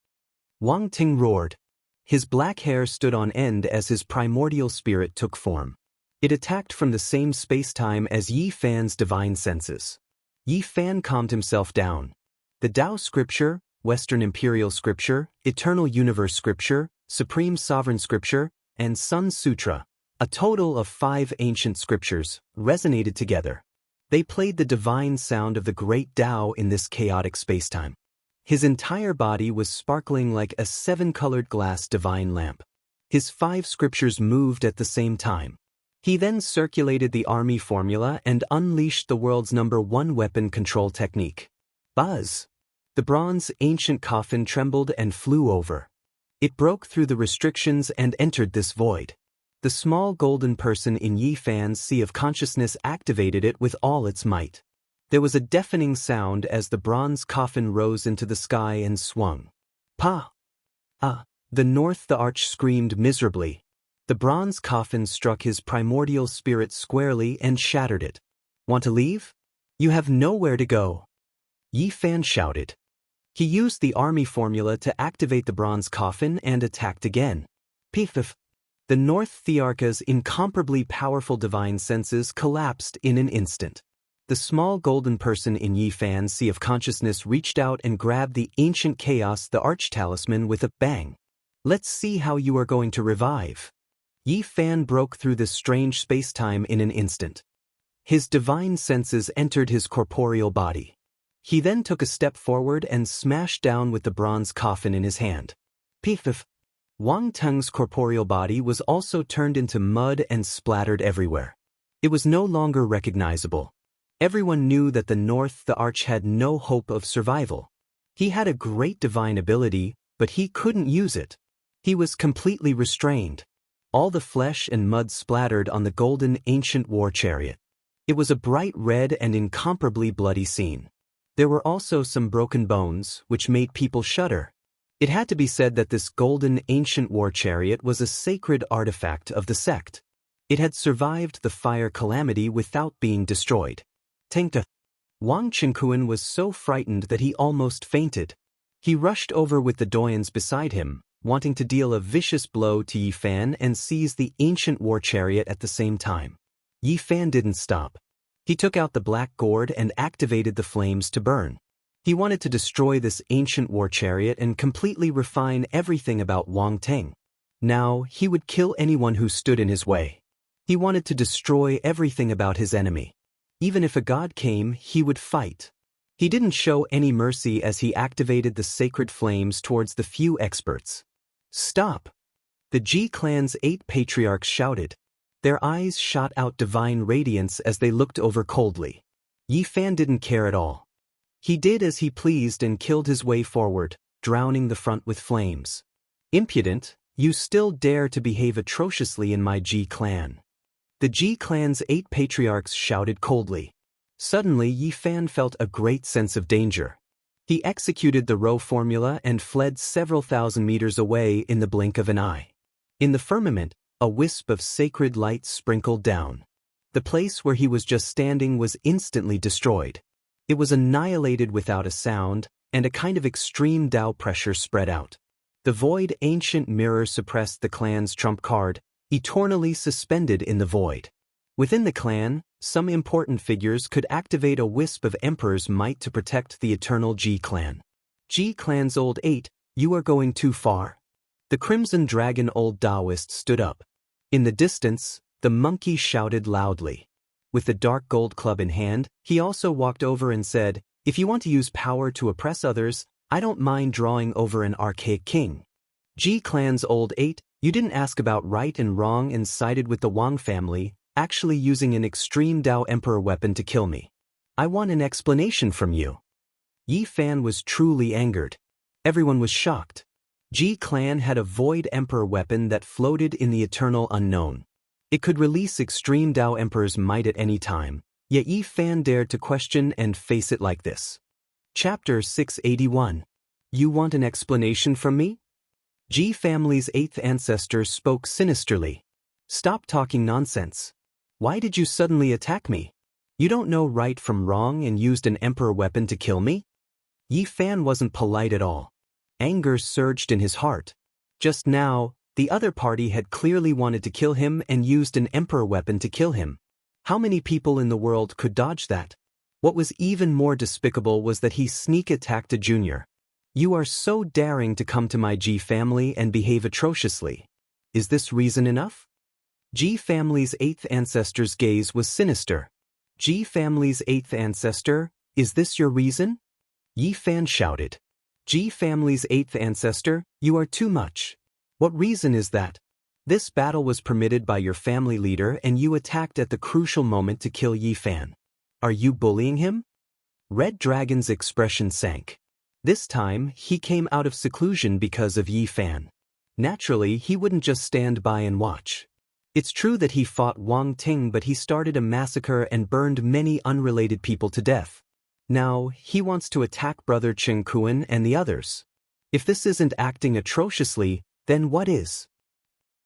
Wang Ting roared. His black hair stood on end as his primordial spirit took form. It attacked from the same space-time as Yi Fan's divine senses. Yi Fan calmed himself down. The Tao Scripture, Western Imperial Scripture, Eternal Universe Scripture, Supreme Sovereign Scripture, and Sun Sutra, a total of 5 ancient scriptures, resonated together. They played the divine sound of the great Tao in this chaotic spacetime. His entire body was sparkling like a 7-colored glass divine lamp. His 5 scriptures moved at the same time. He then circulated the army formula and unleashed the world's #1 weapon control technique. Buzz! The bronze ancient coffin trembled and flew over. It broke through the restrictions and entered this void. The small golden person in Yi Fan's sea of consciousness activated it with all its might. There was a deafening sound as the bronze coffin rose into the sky and swung. Pa! Ah! The North the Arch screamed miserably. The bronze coffin struck his primordial spirit squarely and shattered it. Want to leave? You have nowhere to go. Yi Fan shouted. He used the army formula to activate the bronze coffin and attacked again. Piff! The North Thearka's incomparably powerful divine senses collapsed in an instant. The small golden person in Yi Fan's sea of consciousness reached out and grabbed the ancient chaos, the arch talisman, with a bang. Let's see how you are going to revive. Yi Fan broke through this strange space-time in an instant. His divine senses entered his corporeal body. He then took a step forward and smashed down with the bronze coffin in his hand. Piff! Wang Teng's corporeal body was also turned into mud and splattered everywhere. It was no longer recognizable. Everyone knew that the North the Arch had no hope of survival. He had a great divine ability, but he couldn't use it. He was completely restrained. All the flesh and mud splattered on the golden ancient war chariot. It was a bright red and incomparably bloody scene. There were also some broken bones, which made people shudder. It had to be said that this golden ancient war chariot was a sacred artifact of the sect. It had survived the fire calamity without being destroyed. Tengta. Wang Qingquan was so frightened that he almost fainted. He rushed over with the doyens beside him, wanting to deal a vicious blow to Yi Fan and seize the ancient war chariot at the same time. Yi Fan didn't stop. He took out the black gourd and activated the flames to burn. He wanted to destroy this ancient war chariot and completely refine everything about Wang Ting. Now, he would kill anyone who stood in his way. He wanted to destroy everything about his enemy. Even if a god came, he would fight. He didn't show any mercy as he activated the sacred flames towards the few experts. Stop! The Ji clan's 8 patriarchs shouted. Their eyes shot out divine radiance as they looked over coldly. Yi Fan didn't care at all. He did as he pleased and killed his way forward, drowning the front with flames. Impudent, you still dare to behave atrociously in my Ji clan. The Ji clan's 8 patriarchs shouted coldly. Suddenly Yi Fan felt a great sense of danger. He executed the row formula and fled several thousand meters away in the blink of an eye. In the firmament, a wisp of sacred light sprinkled down. The place where he was just standing was instantly destroyed. It was annihilated without a sound, and a kind of extreme Tao pressure spread out. The void ancient mirror suppressed the clan's trump card, eternally suspended in the void. Within the clan, some important figures could activate a wisp of Emperor's might to protect the eternal Ji clan. Ji clan's old 8, you are going too far. The Crimson Dragon old Taoist stood up. In the distance, the monkey shouted loudly. With the dark gold club in hand, he also walked over and said, if you want to use power to oppress others, I don't mind drawing over an archaic king. Ji clan's old 8, you didn't ask about right and wrong and sided with the Wang family, actually using an extreme Tao Emperor weapon to kill me. I want an explanation from you. Yi Fan was truly angered. Everyone was shocked. Ji clan had a void Emperor weapon that floated in the eternal unknown. It could release extreme Tao Emperor's might at any time, yet Yi Fan dared to question and face it like this. Chapter 681. You want an explanation from me? Ji family's 8th ancestor spoke sinisterly. Stop talking nonsense. Why did you suddenly attack me? You don't know right from wrong and used an Emperor weapon to kill me? Yi Fan wasn't polite at all. Anger surged in his heart. Just now, the other party had clearly wanted to kill him and used an Emperor weapon to kill him. How many people in the world could dodge that? What was even more despicable was that he sneak attacked a junior. You are so daring to come to my Ji family and behave atrociously. Is this reason enough? Ji family's 8th ancestor's gaze was sinister. Ji family's 8th ancestor, is this your reason? Yi Fan shouted. Ji family's 8th ancestor, you are too much. What reason is that? This battle was permitted by your family leader and you attacked at the crucial moment to kill Yi Fan. Are you bullying him? Red Dragon's expression sank. This time, he came out of seclusion because of Yi Fan. Naturally, he wouldn't just stand by and watch. It's true that he fought Wang Ting, but he started a massacre and burned many unrelated people to death. Now, he wants to attack Brother Chen Kuan and the others. If this isn't acting atrociously, then what is?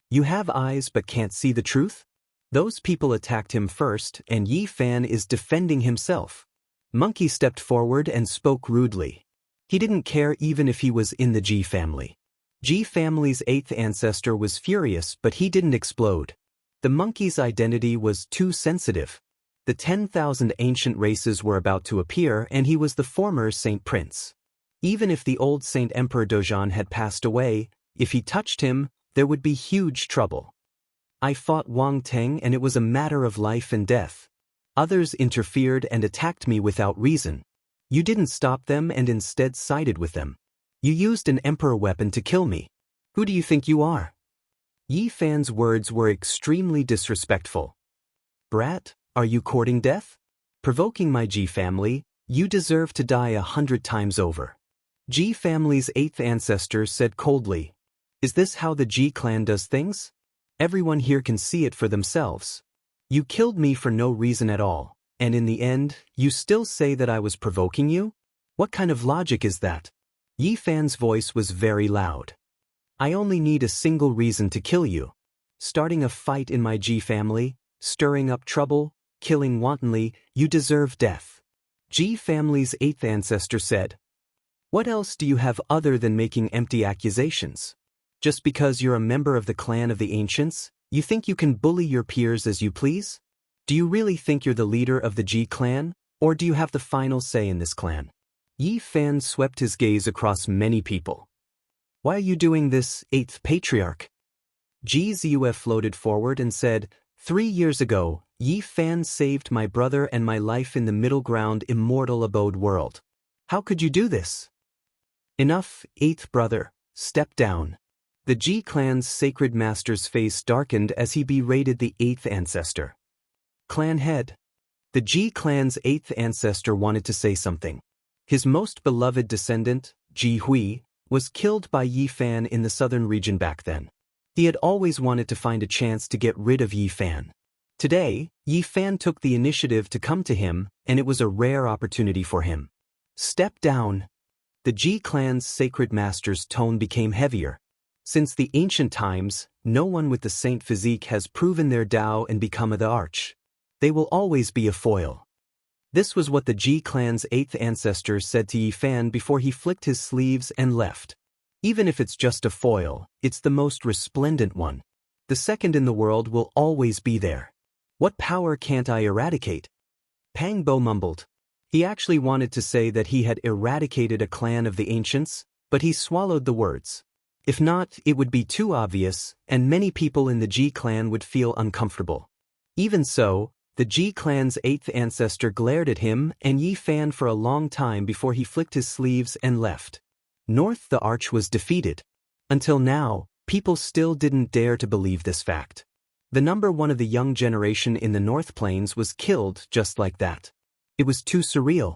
You have eyes but can't see the truth? Those people attacked him first, and Yi Fan is defending himself. Monkey stepped forward and spoke rudely. He didn't care even if he was in the Ji family. Ji family's 8th ancestor was furious, but he didn't explode. The monkey's identity was too sensitive. The 10,000 ancient races were about to appear, and he was the former Saint Prince. Even if the old Saint Emperor Dojan had passed away, if he touched him, there would be huge trouble. I fought Wang Teng and it was a matter of life and death. Others interfered and attacked me without reason. You didn't stop them and instead sided with them. You used an Emperor weapon to kill me. Who do you think you are? Yi Fan's words were extremely disrespectful. Brat, are you courting death? Provoking my Ji family, you deserve to die 100 times over. Ji family's 8th ancestor said coldly. Is this how the Ji clan does things? Everyone here can see it for themselves. You killed me for no reason at all, and in the end, you still say that I was provoking you? What kind of logic is that? Yi Fan's voice was very loud. I only need a single reason to kill you. Starting a fight in my Ji family, stirring up trouble, killing wantonly, you deserve death. Ji family's 8th ancestor said. What else do you have other than making empty accusations? Just because you're a member of the clan of the ancients, you think you can bully your peers as you please? Do you really think you're the leader of the Ji clan, or do you have the final say in this clan? Yi Fan swept his gaze across many people. Why are you doing this, 8th patriarch? Ji Ziyue floated forward and said, 3 years ago, Yi Fan saved my brother and my life in the middle ground immortal abode world. How could you do this? Enough, 8th brother, step down. The Ji clan's sacred master's face darkened as he berated the 8th ancestor. Clan head. The Ji clan's 8th ancestor wanted to say something. His most beloved descendant, Ji Hui, was killed by Yi Fan in the southern region back then. He had always wanted to find a chance to get rid of Yi Fan. Today, Yi Fan took the initiative to come to him, and it was a rare opportunity for him. Step down. The Ji clan's sacred master's tone became heavier. Since the ancient times, no one with the saint physique has proven their Tao and become the arch. They will always be a foil. This was what the Ji clan's 8th ancestor said to Yi Fan before he flicked his sleeves and left. Even if it's just a foil, it's the most resplendent one. The second in the world will always be there. What power can't I eradicate? Pang Bo mumbled. He actually wanted to say that he had eradicated a clan of the ancients, but he swallowed the words. If not, it would be too obvious, and many people in the Ji clan would feel uncomfortable. Even so, the Ji clan's 8th ancestor glared at him and Yi Fan for a long time before he flicked his sleeves and left. North the Arch was defeated. Until now, people still didn't dare to believe this fact. The number one of the young generation in the North Plains was killed just like that. It was too surreal.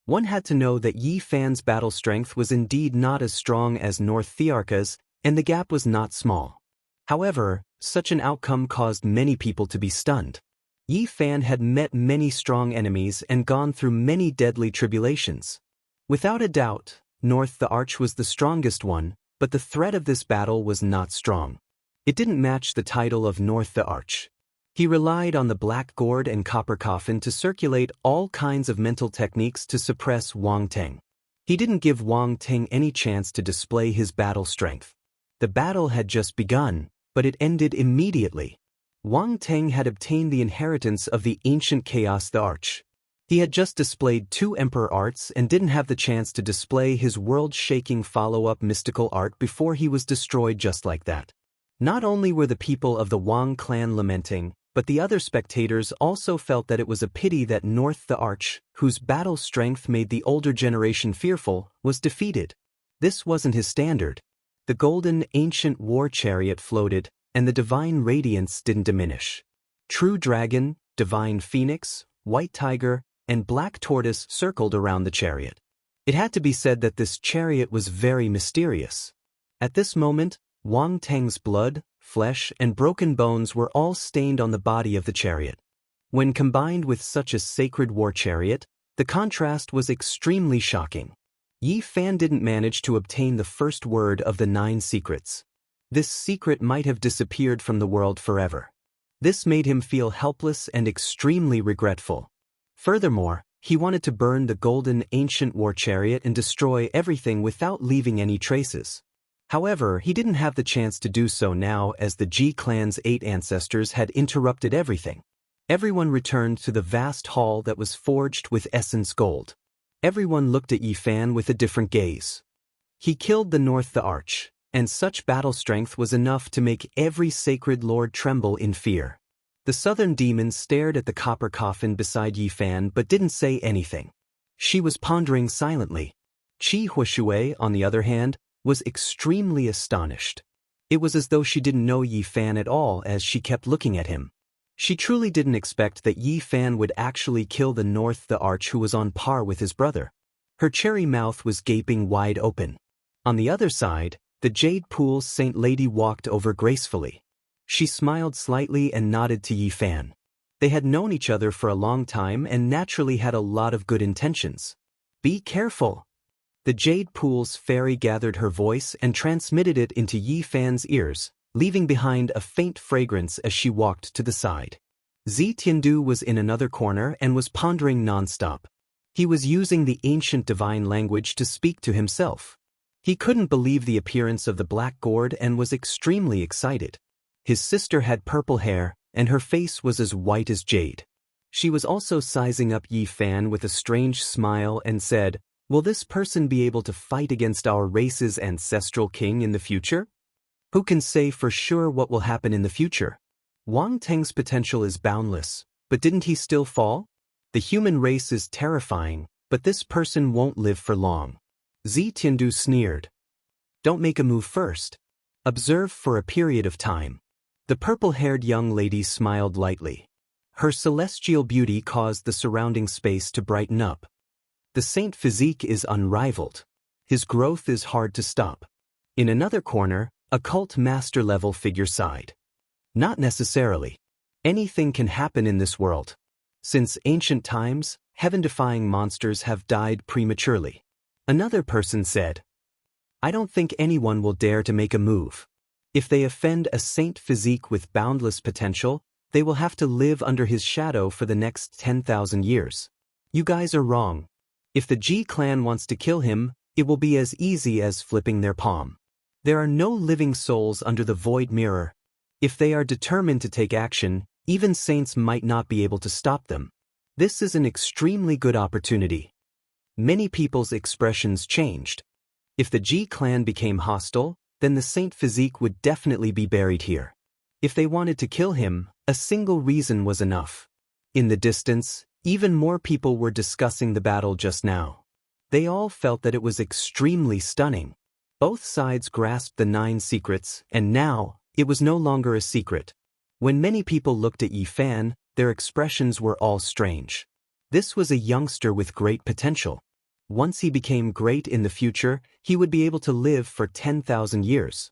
One had to know that Yi Fan's battle strength was indeed not as strong as North Thearka's, and the gap was not small. However, such an outcome caused many people to be stunned. Yi Fan had met many strong enemies and gone through many deadly tribulations. Without a doubt, North the Arch was the strongest one, but the threat of this battle was not strong. It didn't match the title of North the Arch. He relied on the black gourd and copper coffin to circulate all kinds of mental techniques to suppress Wang Teng. He didn't give Wang Teng any chance to display his battle strength. The battle had just begun, but it ended immediately. Wang Teng had obtained the inheritance of the ancient chaos the Arch. He had just displayed 2 emperor arts and didn't have the chance to display his world-shaking follow-up mystical art before he was destroyed just like that. Not only were the people of the Wang clan lamenting, but the other spectators also felt that it was a pity that North the Arch, whose battle strength made the older generation fearful, was defeated. This wasn't his standard. The golden ancient war chariot floated, and the divine radiance didn't diminish. True dragon, divine phoenix, white tiger, and black tortoise circled around the chariot. It had to be said that this chariot was very mysterious. At this moment, Wang Teng's blood, flesh, and broken bones were all stained on the body of the chariot. When combined with such a sacred war chariot, the contrast was extremely shocking. Yi Fan didn't manage to obtain the first word of the 9 secrets. This secret might have disappeared from the world forever. This made him feel helpless and extremely regretful. Furthermore, he wanted to burn the golden ancient war chariot and destroy everything without leaving any traces. However, he didn't have the chance to do so now as the Ji clan's 8 ancestors had interrupted everything. Everyone returned to the vast hall that was forged with essence gold. Everyone looked at Yi Fan with a different gaze. He killed the North the Arch, and such battle strength was enough to make every sacred lord tremble in fear. The southern demon stared at the copper coffin beside Yi Fan but didn't say anything. She was pondering silently. Qi Huashui, on the other hand, was extremely astonished. It was as though she didn't know Yi Fan at all as she kept looking at him. She truly didn't expect that Yi Fan would actually kill the North the Arch who was on par with his brother. Her cherry mouth was gaping wide open. On the other side, the Jade Pool's Saint Lady walked over gracefully. She smiled slightly and nodded to Yi Fan. They had known each other for a long time and naturally had a lot of good intentions. Be careful. The Jade Pool's fairy gathered her voice and transmitted it into Yi Fan's ears, leaving behind a faint fragrance as she walked to the side. Zi Tiandu was in another corner and was pondering nonstop. He was using the ancient divine language to speak to himself. He couldn't believe the appearance of the black gourd and was extremely excited. His sister had purple hair, and her face was as white as jade. She was also sizing up Yi Fan with a strange smile and said, "Will this person be able to fight against our race's ancestral king in the future? Who can say for sure what will happen in the future? Wang Teng's potential is boundless, but didn't he still fall? The human race is terrifying, but this person won't live for long." Zi Tiandu sneered. "Don't make a move first. Observe for a period of time. The purple-haired young lady smiled lightly. Her celestial beauty caused the surrounding space to brighten up. The saint physique is unrivaled. His growth is hard to stop. In another corner, a cult master-level figure sighed. Not necessarily. Anything can happen in this world. Since ancient times, heaven-defying monsters have died prematurely. Another person said, I don't think anyone will dare to make a move. If they offend a saint physique with boundless potential, they will have to live under his shadow for the next 10,000 years. You guys are wrong. If the G clan wants to kill him, it will be as easy as flipping their palm. There are no living souls under the void mirror. If they are determined to take action, even saints might not be able to stop them. This is an extremely good opportunity. Many people's expressions changed. If the G clan became hostile, then the saint physique would definitely be buried here. If they wanted to kill him, a single reason was enough. In the distance, even more people were discussing the battle just now. They all felt that it was extremely stunning. Both sides grasped the 9 secrets, and now, it was no longer a secret. When many people looked at Yi Fan, their expressions were all strange. This was a youngster with great potential. Once he became great in the future, he would be able to live for 10,000 years.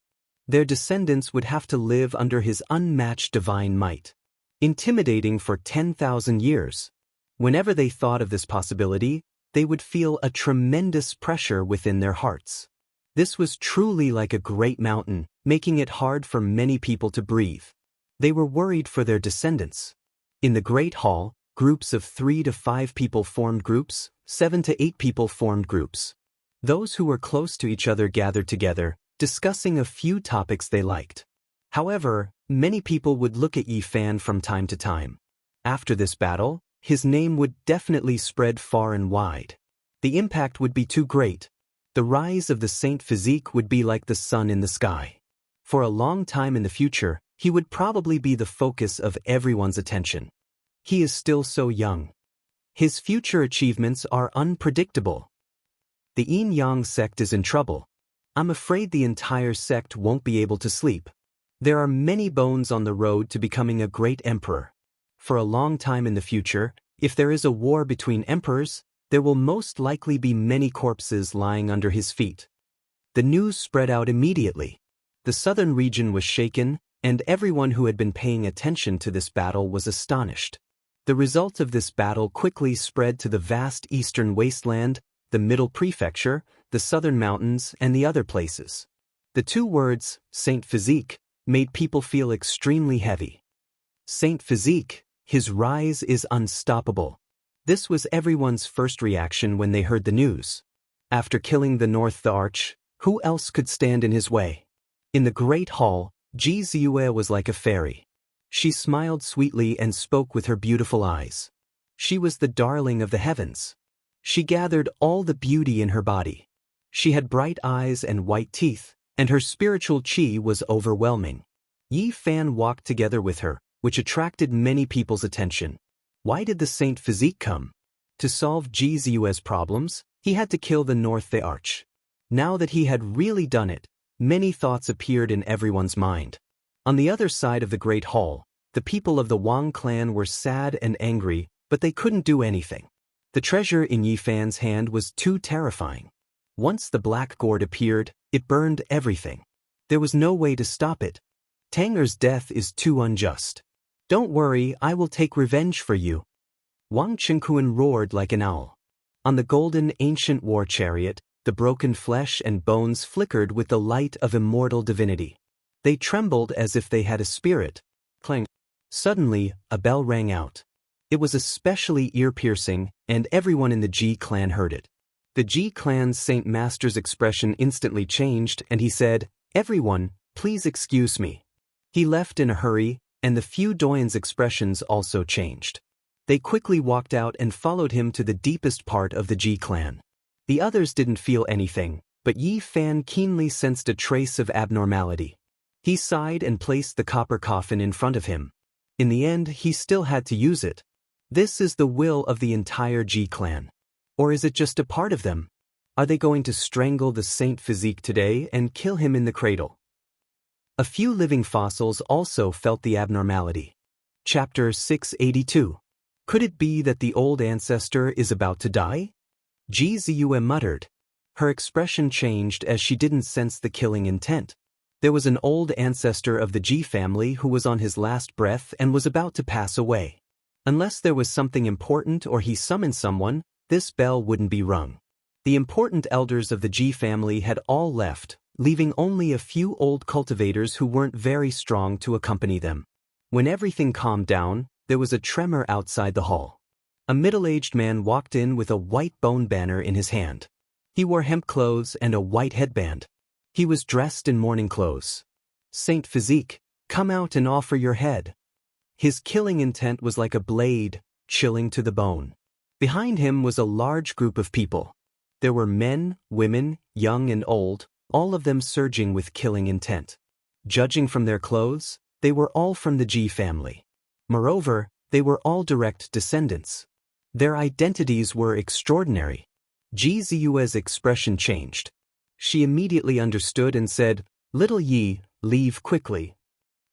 Their descendants would have to live under his unmatched divine might. Intimidating for 10,000 years. Whenever they thought of this possibility, they would feel a tremendous pressure within their hearts. This was truly like a great mountain, making it hard for many people to breathe. They were worried for their descendants. In the Great Hall, groups of 3 to 5 people formed groups, 7 to 8 people formed groups. Those who were close to each other gathered together, discussing a few topics they liked. However, many people would look at Yi Fan from time to time. After this battle, his name would definitely spread far and wide. The impact would be too great. The rise of the saint physique would be like the sun in the sky. For a long time in the future, he would probably be the focus of everyone's attention. He is still so young. His future achievements are unpredictable. The Yin-Yang sect is in trouble. I'm afraid the entire sect won't be able to sleep. There are many bones on the road to becoming a great emperor. For a long time in the future, if there is a war between emperors, there will most likely be many corpses lying under his feet. The news spread out immediately. The southern region was shaken, and everyone who had been paying attention to this battle was astonished. The result of this battle quickly spread to the vast eastern wasteland, the middle prefecture, the southern mountains, and the other places. The 2 words, Saint Physique, made people feel extremely heavy. Saint Physique, his rise is unstoppable. This was everyone's first reaction when they heard the news. After killing the North the Arch, who else could stand in his way? In the Great Hall, Ji Ziyue was like a fairy. She smiled sweetly and spoke with her beautiful eyes. She was the darling of the heavens. She gathered all the beauty in her body. She had bright eyes and white teeth, and her spiritual qi was overwhelming. Yi Fan walked together with her, which attracted many people's attention. Why did the Saint Physique come? To solve Ji Ziyue's problems, he had to kill the North the Arch. Now that he had really done it, many thoughts appeared in everyone's mind. On the other side of the Great Hall, the people of the Wang clan were sad and angry, but they couldn't do anything. The treasure in Yi Fan's hand was too terrifying. Once the black gourd appeared, it burned everything. There was no way to stop it. Tanger's death is too unjust. Don't worry, I will take revenge for you. Wang Qingquan roared like an owl. On the golden ancient war chariot, the broken flesh and bones flickered with the light of immortal divinity. They trembled as if they had a spirit. Clang. Suddenly, a bell rang out. It was especially ear-piercing, and everyone in the Ji clan heard it. The Ji clan's Saint Master's expression instantly changed, and he said, "Everyone, please excuse me." He left in a hurry, and the few doyens' expressions also changed. They quickly walked out and followed him to the deepest part of the Ji clan. The others didn't feel anything, but Yi Fan keenly sensed a trace of abnormality. He sighed and placed the copper coffin in front of him. In the end, he still had to use it. This is the will of the entire Ji clan. Or is it just a part of them? Are they going to strangle the Saint Physique today and kill him in the cradle? A few living fossils also felt the abnormality. Chapter 682. Could it be that the old ancestor is about to die? Ji Ziyue muttered. Her expression changed as she didn't sense the killing intent. There was an old ancestor of the Ji family who was on his last breath and was about to pass away. Unless there was something important or he summoned someone, this bell wouldn't be rung. The important elders of the Ji family had all left, leaving only a few old cultivators who weren't very strong to accompany them. When everything calmed down, there was a tremor outside the hall. A middle-aged man walked in with a white bone banner in his hand. He wore hemp clothes and a white headband. He was dressed in mourning clothes. Saint Physique, come out and offer your head. His killing intent was like a blade, chilling to the bone. Behind him was a large group of people. There were men, women, young and old, all of them surging with killing intent. Judging from their clothes, they were all from the Ji family. Moreover, they were all direct descendants. Their identities were extraordinary. Ji Ziyue's expression changed. She immediately understood and said, "Little Yi, leave quickly."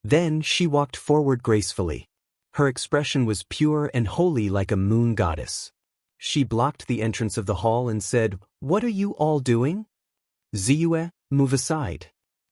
Then she walked forward gracefully. Her expression was pure and holy like a moon goddess. She blocked the entrance of the hall and said, "What are you all doing?" "Ziyue, move aside.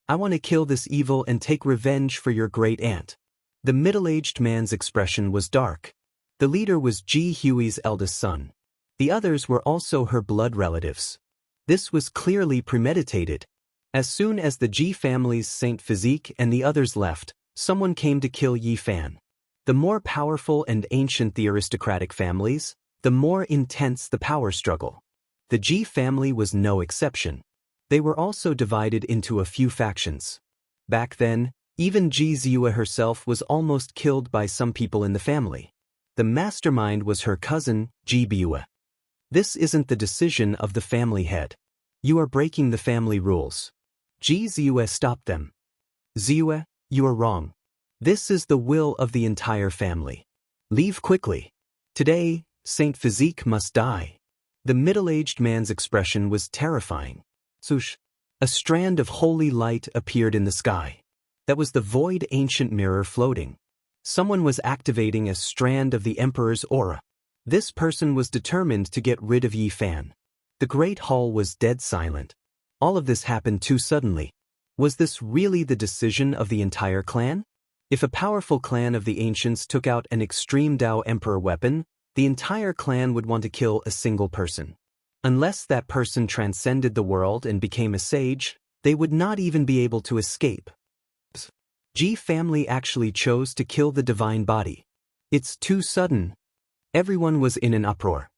I want to kill this evil and take revenge for your great-aunt." The middle-aged man's expression was dark. The leader was Ji Hui's eldest son. The others were also her blood relatives. This was clearly premeditated. As soon as the Ji family's Saint Physique and the others left, someone came to kill Yi Fan. The more powerful and ancient the aristocratic families, the more intense the power struggle. The Ji family was no exception. They were also divided into a few factions. Back then, even Ji Ziyue herself was almost killed by some people in the family. The mastermind was her cousin, Ji Biyue. This isn't the decision of the family head. You are breaking the family rules. Ji Ziyue stopped them. Ziyue, you are wrong. This is the will of the entire family. Leave quickly. Today, Saint Physique must die. The middle-aged man's expression was terrifying. Swoosh! A strand of holy light appeared in the sky. That was the void ancient mirror floating. Someone was activating a strand of the Emperor's aura. This person was determined to get rid of Yi Fan. The great hall was dead silent. All of this happened too suddenly. Was this really the decision of the entire clan? If a powerful clan of the ancients took out an extreme Dao Emperor weapon, the entire clan would want to kill a single person. Unless that person transcended the world and became a sage, they would not even be able to escape. Ji family actually chose to kill the divine body. It's too sudden. Everyone was in an uproar.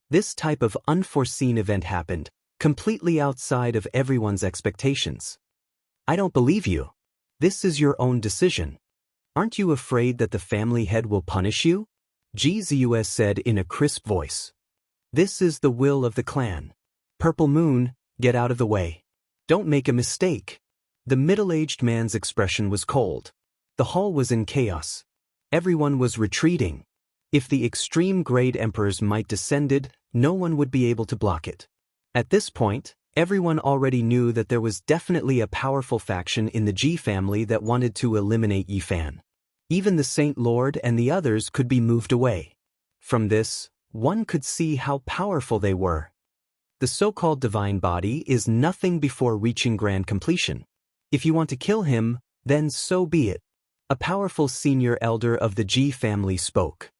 This type of unforeseen event happened, completely outside of everyone's expectations. I don't believe you. This is your own decision. Aren't you afraid that the family head will punish you? Ji Ziyue said in a crisp voice. This is the will of the clan. Purple Moon, get out of the way. Don't make a mistake. The middle-aged man's expression was cold. The hall was in chaos. Everyone was retreating. If the extreme grade emperor's might descended, no one would be able to block it. At this point, everyone already knew that there was definitely a powerful faction in the Ji family that wanted to eliminate Yi Fan. Even the Saint Lord and the others could be moved away. From this, one could see how powerful they were. The so-called divine body is nothing before reaching grand completion. If you want to kill him, then so be it. A powerful senior elder of the Ji family spoke.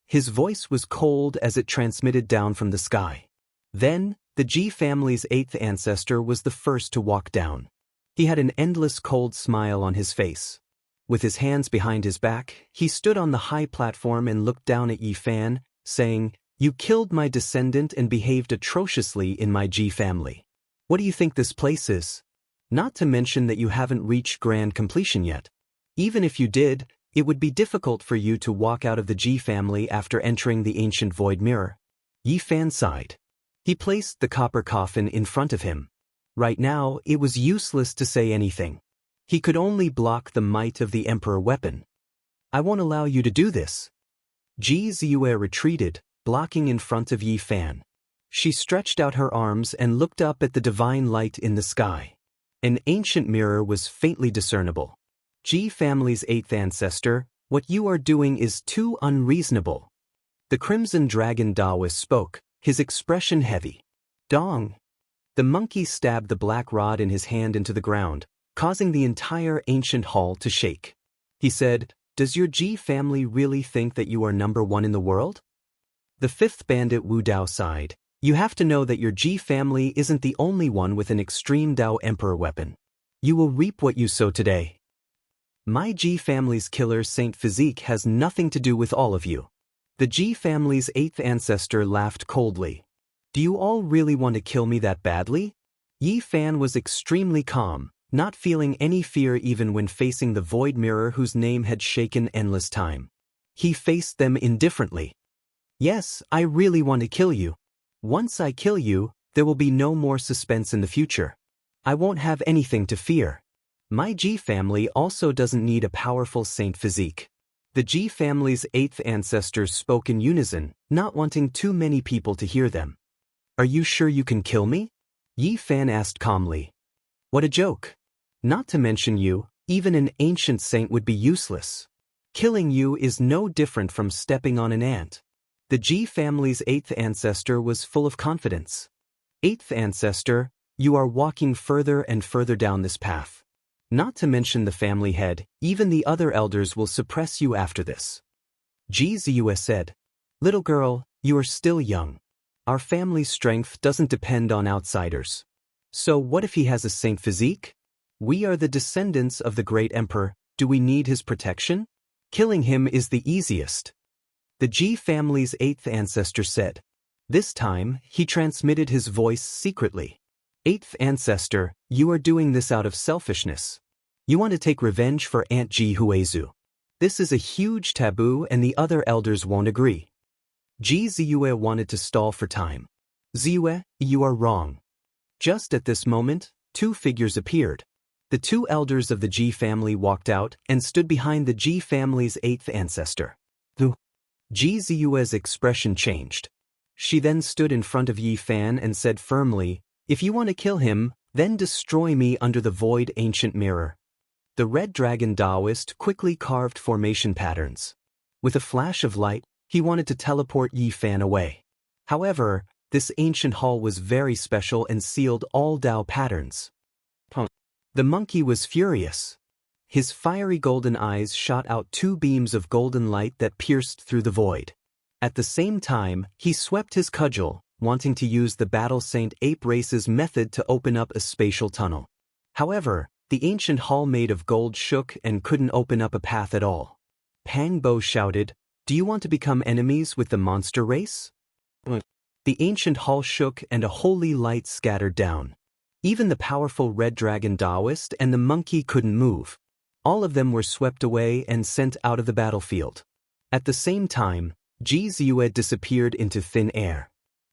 His voice was cold as it transmitted down from the sky. Then, the Ji family's eighth ancestor was the first to walk down. He had an endless cold smile on his face. With his hands behind his back, he stood on the high platform and looked down at Yi Fan, saying, "You killed my descendant and behaved atrociously in my Ji family. What do you think this place is? Not to mention that you haven't reached grand completion yet. Even if you did, it would be difficult for you to walk out of the Ji family after entering the ancient void mirror." Yi Fan sighed. He placed the copper coffin in front of him. Right now, it was useless to say anything. He could only block the might of the Emperor weapon. "I won't allow you to do this." Ji Ziyue retreated, blocking in front of Yi Fan. She stretched out her arms and looked up at the divine light in the sky. An ancient mirror was faintly discernible. Ji family's 8th ancestor, what you are doing is too unreasonable. The Crimson Dragon Daoist spoke, his expression heavy. Dong! The monkey stabbed the black rod in his hand into the ground, causing the entire ancient hall to shake. He said, "Does your Ji family really think that you are number one in the world?" The 5th bandit Wu Dao sighed. "You have to know that your Ji family isn't the only one with an extreme Dao Emperor weapon. You will reap what you sow today. My Ji family's killer Saint Physique has nothing to do with all of you." The Ji family's 8th ancestor laughed coldly. "Do you all really want to kill me that badly?" Yi Fan was extremely calm, not feeling any fear even when facing the void mirror whose name had shaken endless time. He faced them indifferently. "Yes, I really want to kill you. Once I kill you, there will be no more suspense in the future. I won't have anything to fear. My Ji family also doesn't need a powerful Saint Physique." The Ji family's 8th ancestors spoke in unison, not wanting too many people to hear them. "Are you sure you can kill me?" Yi Fan asked calmly. "What a joke. Not to mention you, even an ancient saint would be useless. Killing you is no different from stepping on an ant." The Ji family's 8th ancestor was full of confidence. "8th ancestor, you are walking further and further down this path. Not to mention the family head, even the other elders will suppress you after this." Ji Ziyue said, "Little girl, you are still young. Our family's strength doesn't depend on outsiders. So what if he has a saint physique? We are the descendants of the great emperor, do we need his protection? Killing him is the easiest." The Ji family's 8th ancestor said. This time, he transmitted his voice secretly. "8th ancestor, you are doing this out of selfishness. You want to take revenge for Aunt Ji Huizu. This is a huge taboo and the other elders won't agree." Ji Ziyue wanted to stall for time. "Ziyue, you are wrong." Just at this moment, 2 figures appeared. The 2 elders of the Ji family walked out and stood behind the Ji family's 8th ancestor. Ji Ziyue's expression changed. She then stood in front of Yi Fan and said firmly, "If you want to kill him, then destroy me under the void ancient mirror." The Red Dragon Daoist quickly carved formation patterns. With a flash of light, he wanted to teleport Yi Fan away. However, this ancient hall was very special and sealed all Dao patterns. The monkey was furious. His fiery golden eyes shot out 2 beams of golden light that pierced through the void. At the same time, he swept his cudgel, wanting to use the Battle Saint Ape Race's method to open up a spatial tunnel. However, the ancient hall made of gold shook and couldn't open up a path at all. Pang Bo shouted, "Do you want to become enemies with the monster race?" The ancient hall shook and a holy light scattered down. Even the powerful Red Dragon Daoist and the monkey couldn't move. All of them were swept away and sent out of the battlefield. At the same time, Ji Ziyue disappeared into thin air.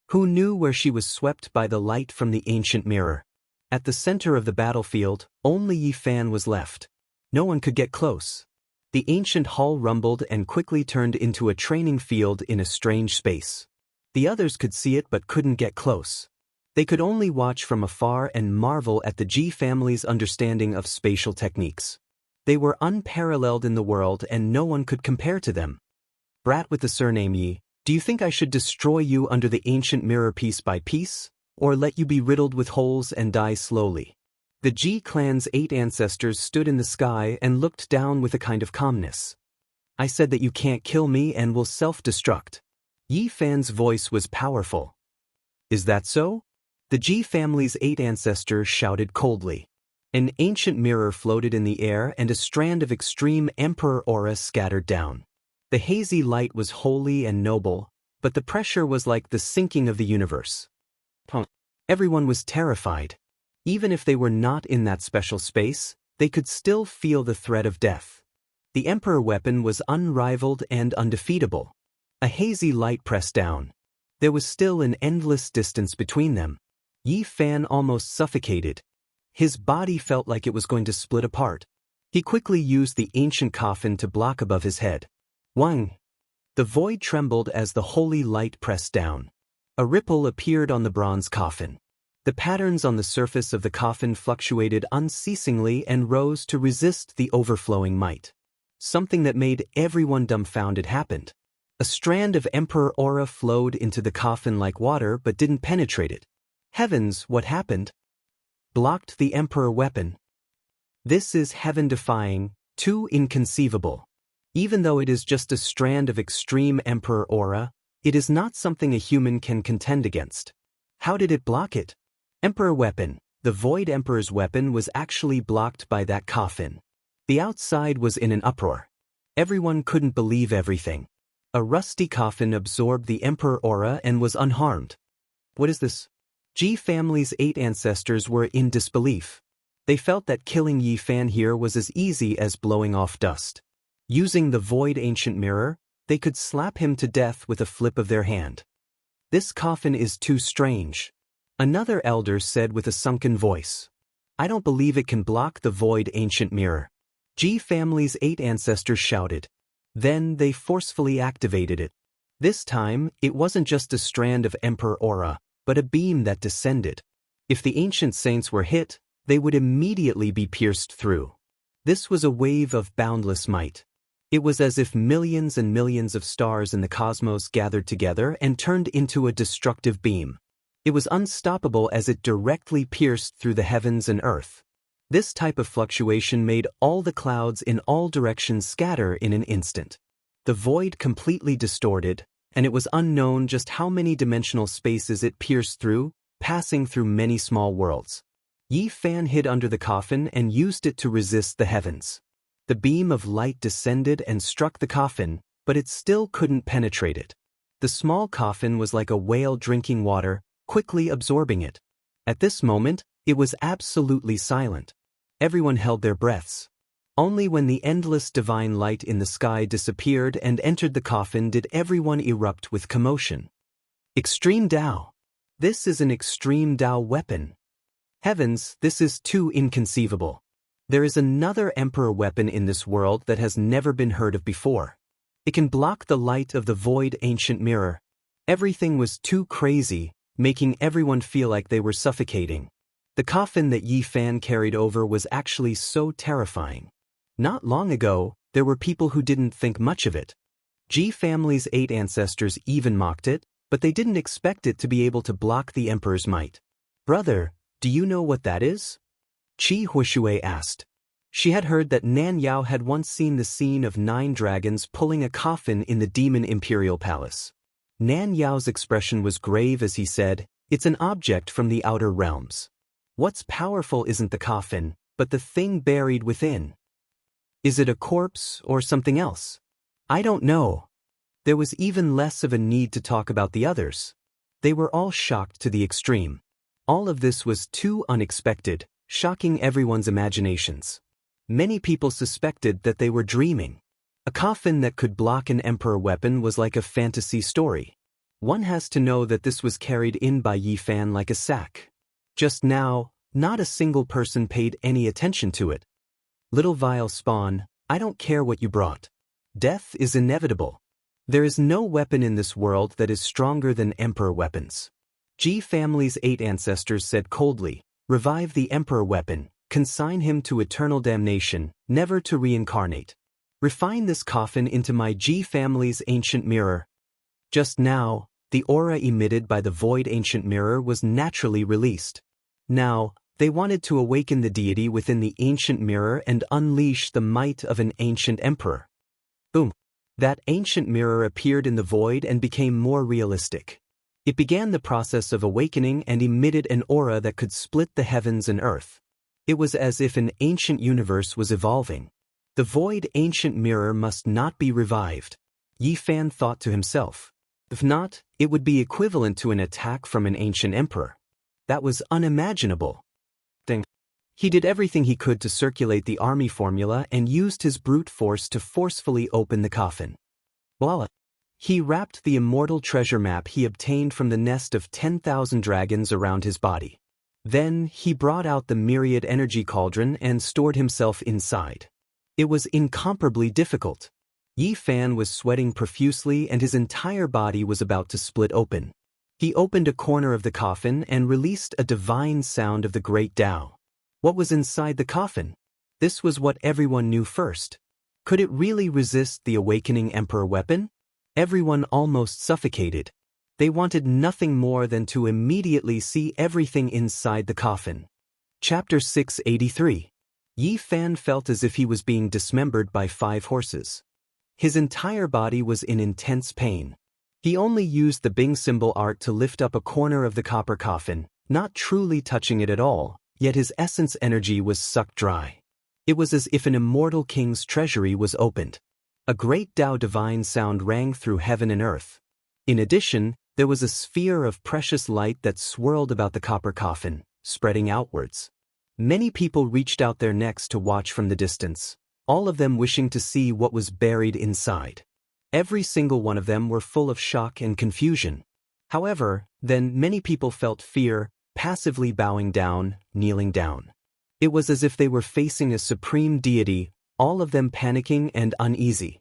Who knew where she was swept by the light from the ancient mirror? At the center of the battlefield, only Yi Fan was left. No one could get close. The ancient hall rumbled and quickly turned into a training field in a strange space. The others could see it but couldn't get close. They could only watch from afar and marvel at the Ji family's understanding of spatial techniques. They were unparalleled in the world and no one could compare to them. "Brat with the surname Yi, do you think I should destroy you under the ancient mirror piece by piece, or let you be riddled with holes and die slowly?" The Ji clan's 8 ancestors stood in the sky and looked down with a kind of calmness. "I said that you can't kill me and will self-destruct." Yi Fan's voice was powerful. "Is that so?" The Ji family's 8 ancestors shouted coldly. An ancient mirror floated in the air and a strand of extreme emperor aura scattered down. The hazy light was holy and noble, but the pressure was like the sinking of the universe. Everyone was terrified. Even if they were not in that special space, they could still feel the threat of death. The emperor weapon was unrivaled and undefeatable. A hazy light pressed down. There was still an endless distance between them. Yi Fan almost suffocated. His body felt like it was going to split apart. He quickly used the ancient coffin to block above his head. Wang! The void trembled as the holy light pressed down. A ripple appeared on the bronze coffin. The patterns on the surface of the coffin fluctuated unceasingly and rose to resist the overflowing might. Something that made everyone dumbfounded happened. A strand of Emperor aura flowed into the coffin like water but didn't penetrate it. Heavens, what happened? Blocked the Emperor weapon. This is heaven-defying, too inconceivable. Even though it is just a strand of extreme Emperor aura, it is not something a human can contend against. How did it block it? Emperor weapon. The Void Emperor's weapon was actually blocked by that coffin. The outside was in an uproar. Everyone couldn't believe everything. A rusty coffin absorbed the Emperor aura and was unharmed. What is this? Ji family's 8 ancestors were in disbelief. They felt that killing Yi Fan here was as easy as blowing off dust. Using the Void Ancient Mirror, they could slap him to death with a flip of their hand. This coffin is too strange. Another elder said with a sunken voice. I don't believe it can block the Void Ancient Mirror. Ji family's 8 ancestors shouted. Then they forcefully activated it. This time, it wasn't just a strand of Emperor aura, but a beam that descended. If the ancient saints were hit, they would immediately be pierced through. This was a wave of boundless might. It was as if millions and millions of stars in the cosmos gathered together and turned into a destructive beam. It was unstoppable as it directly pierced through the heavens and earth. This type of fluctuation made all the clouds in all directions scatter in an instant. The void completely distorted, and it was unknown just how many dimensional spaces it pierced through, passing through many small worlds. Yi Fan hid under the coffin and used it to resist the heavens. The beam of light descended and struck the coffin, but it still couldn't penetrate it. The small coffin was like a whale drinking water, quickly absorbing it. At this moment, it was absolutely silent. Everyone held their breaths. Only when the endless divine light in the sky disappeared and entered the coffin did everyone erupt with commotion. Extreme Dao. This is an Extreme Dao weapon. Heavens, this is too inconceivable. There is another Emperor weapon in this world that has never been heard of before. It can block the light of the Void Ancient Mirror. Everything was too crazy, making everyone feel like they were suffocating. The coffin that Yi Fan carried over was actually so terrifying. Not long ago, there were people who didn't think much of it. Ji family's 8 ancestors even mocked it, but they didn't expect it to be able to block the Emperor's might. Brother, do you know what that is? Qi Huishui asked. She had heard that Nan Yao had once seen the scene of 9 dragons pulling a coffin in the Demon Imperial Palace. Nan Yao's expression was grave as he said, "It's an object from the outer realms. What's powerful isn't the coffin, but the thing buried within. Is it a corpse or something else? I don't know." There was even less of a need to talk about the others. They were all shocked to the extreme. All of this was too unexpected, shocking everyone's imaginations. Many people suspected that they were dreaming. A coffin that could block an Emperor weapon was like a fantasy story. One has to know that this was carried in by Yi Fan like a sack. Just now, not a single person paid any attention to it. Little vile spawn, I don't care what you brought. Death is inevitable. There is no weapon in this world that is stronger than Emperor weapons. Ji family's 8 ancestors said coldly, "Revive the Emperor weapon, consign him to eternal damnation, never to reincarnate. Refine this coffin into my Ji family's ancient mirror." Just now, the aura emitted by the Void Ancient Mirror was naturally released. Now, they wanted to awaken the deity within the ancient mirror and unleash the might of an ancient emperor. Boom! That ancient mirror appeared in the void and became more realistic. It began the process of awakening and emitted an aura that could split the heavens and earth. It was as if an ancient universe was evolving. The Void Ancient Mirror must not be revived. Yi Fan thought to himself. If not, it would be equivalent to an attack from an ancient emperor. That was unimaginable. He did everything he could to circulate the army formula and used his brute force to forcefully open the coffin. Voila! He wrapped the immortal treasure map he obtained from the nest of 10,000 dragons around his body. Then he brought out the myriad energy cauldron and stored himself inside. It was incomparably difficult. Yi Fan was sweating profusely and his entire body was about to split open. He opened a corner of the coffin and released a divine sound of the great Tao. What was inside the coffin? This was what everyone knew first. Could it really resist the awakening emperor weapon? Everyone almost suffocated. They wanted nothing more than to immediately see everything inside the coffin. Chapter 683. Yi Fan felt as if he was being dismembered by 5 horses. His entire body was in intense pain. He only used the Bing symbol art to lift up a corner of the copper coffin, not truly touching it at all, yet his essence energy was sucked dry. It was as if an immortal king's treasury was opened. A great Tao divine sound rang through heaven and earth. In addition, there was a sphere of precious light that swirled about the copper coffin, spreading outwards. Many people reached out their necks to watch from the distance, all of them wishing to see what was buried inside. Every single one of them were full of shock and confusion. However, then many people felt fear, passively bowing down, kneeling down. It was as if they were facing a supreme deity, all of them panicking and uneasy.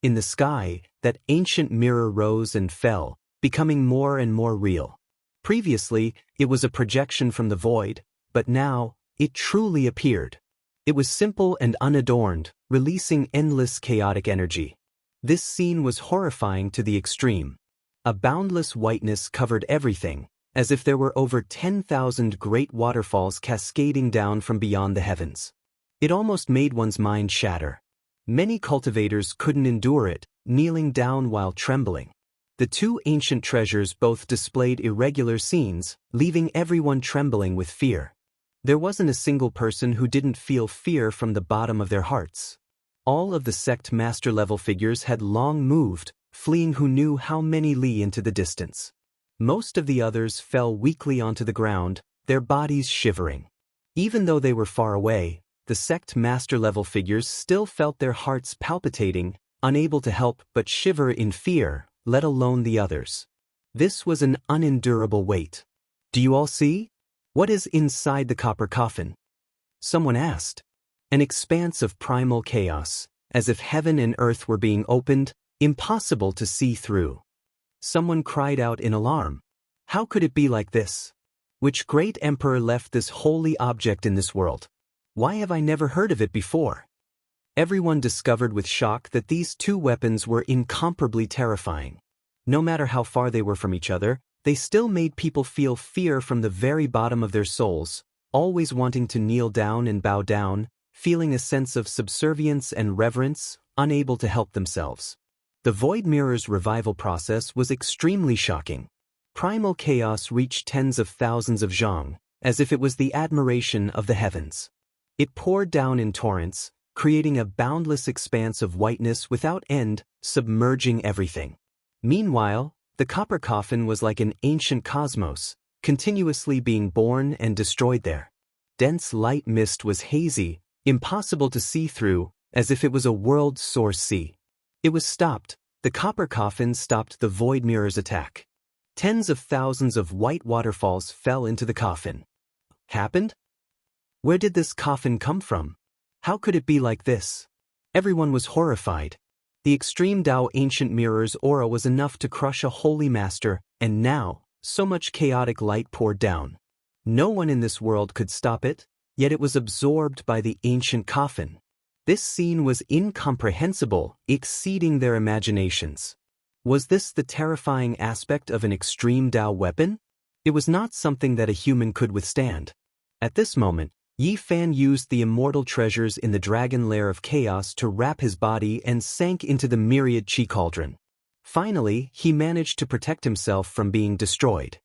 In the sky, that ancient mirror rose and fell, becoming more and more real. Previously, it was a projection from the void, but now, it truly appeared. It was simple and unadorned, releasing endless chaotic energy. This scene was horrifying to the extreme. A boundless whiteness covered everything, as if there were over 10,000 great waterfalls cascading down from beyond the heavens. It almost made one's mind shatter. Many cultivators couldn't endure it, kneeling down while trembling. The 2 ancient treasures both displayed irregular scenes, leaving everyone trembling with fear. There wasn't a single person who didn't feel fear from the bottom of their hearts. All of the sect master-level figures had long moved, fleeing who knew how many li into the distance. Most of the others fell weakly onto the ground, their bodies shivering. Even though they were far away, the sect master-level figures still felt their hearts palpitating, unable to help but shiver in fear, let alone the others. This was an unendurable weight. Do you all see? What is inside the copper coffin? Someone asked. An expanse of primal chaos, as if heaven and earth were being opened, impossible to see through. Someone cried out in alarm. How could it be like this? Which great emperor left this holy object in this world? Why have I never heard of it before? Everyone discovered with shock that these 2 weapons were incomparably terrifying. No matter how far they were from each other, they still made people feel fear from the very bottom of their souls, always wanting to kneel down and bow down, feeling a sense of subservience and reverence, unable to help themselves. The Void Mirror's revival process was extremely shocking. Primal chaos reached tens of thousands of zhang, as if it was the admiration of the heavens. It poured down in torrents, creating a boundless expanse of whiteness without end, submerging everything. Meanwhile, the copper coffin was like an ancient cosmos, continuously being born and destroyed there. Dense light mist was hazy, impossible to see through, as if it was a world source sea. It was stopped. The copper coffin stopped the Void Mirror's attack. Tens of thousands of white waterfalls fell into the coffin. Happened? Where did this coffin come from? How could it be like this? Everyone was horrified. The extreme Tao ancient mirror's aura was enough to crush a holy master, and now, so much chaotic light poured down. No one in this world could stop it, yet it was absorbed by the ancient coffin. This scene was incomprehensible, exceeding their imaginations. Was this the terrifying aspect of an extreme Tao weapon? It was not something that a human could withstand. At this moment, Yi Fan used the immortal treasures in the dragon lair of chaos to wrap his body and sank into the myriad chi cauldron. Finally, he managed to protect himself from being destroyed.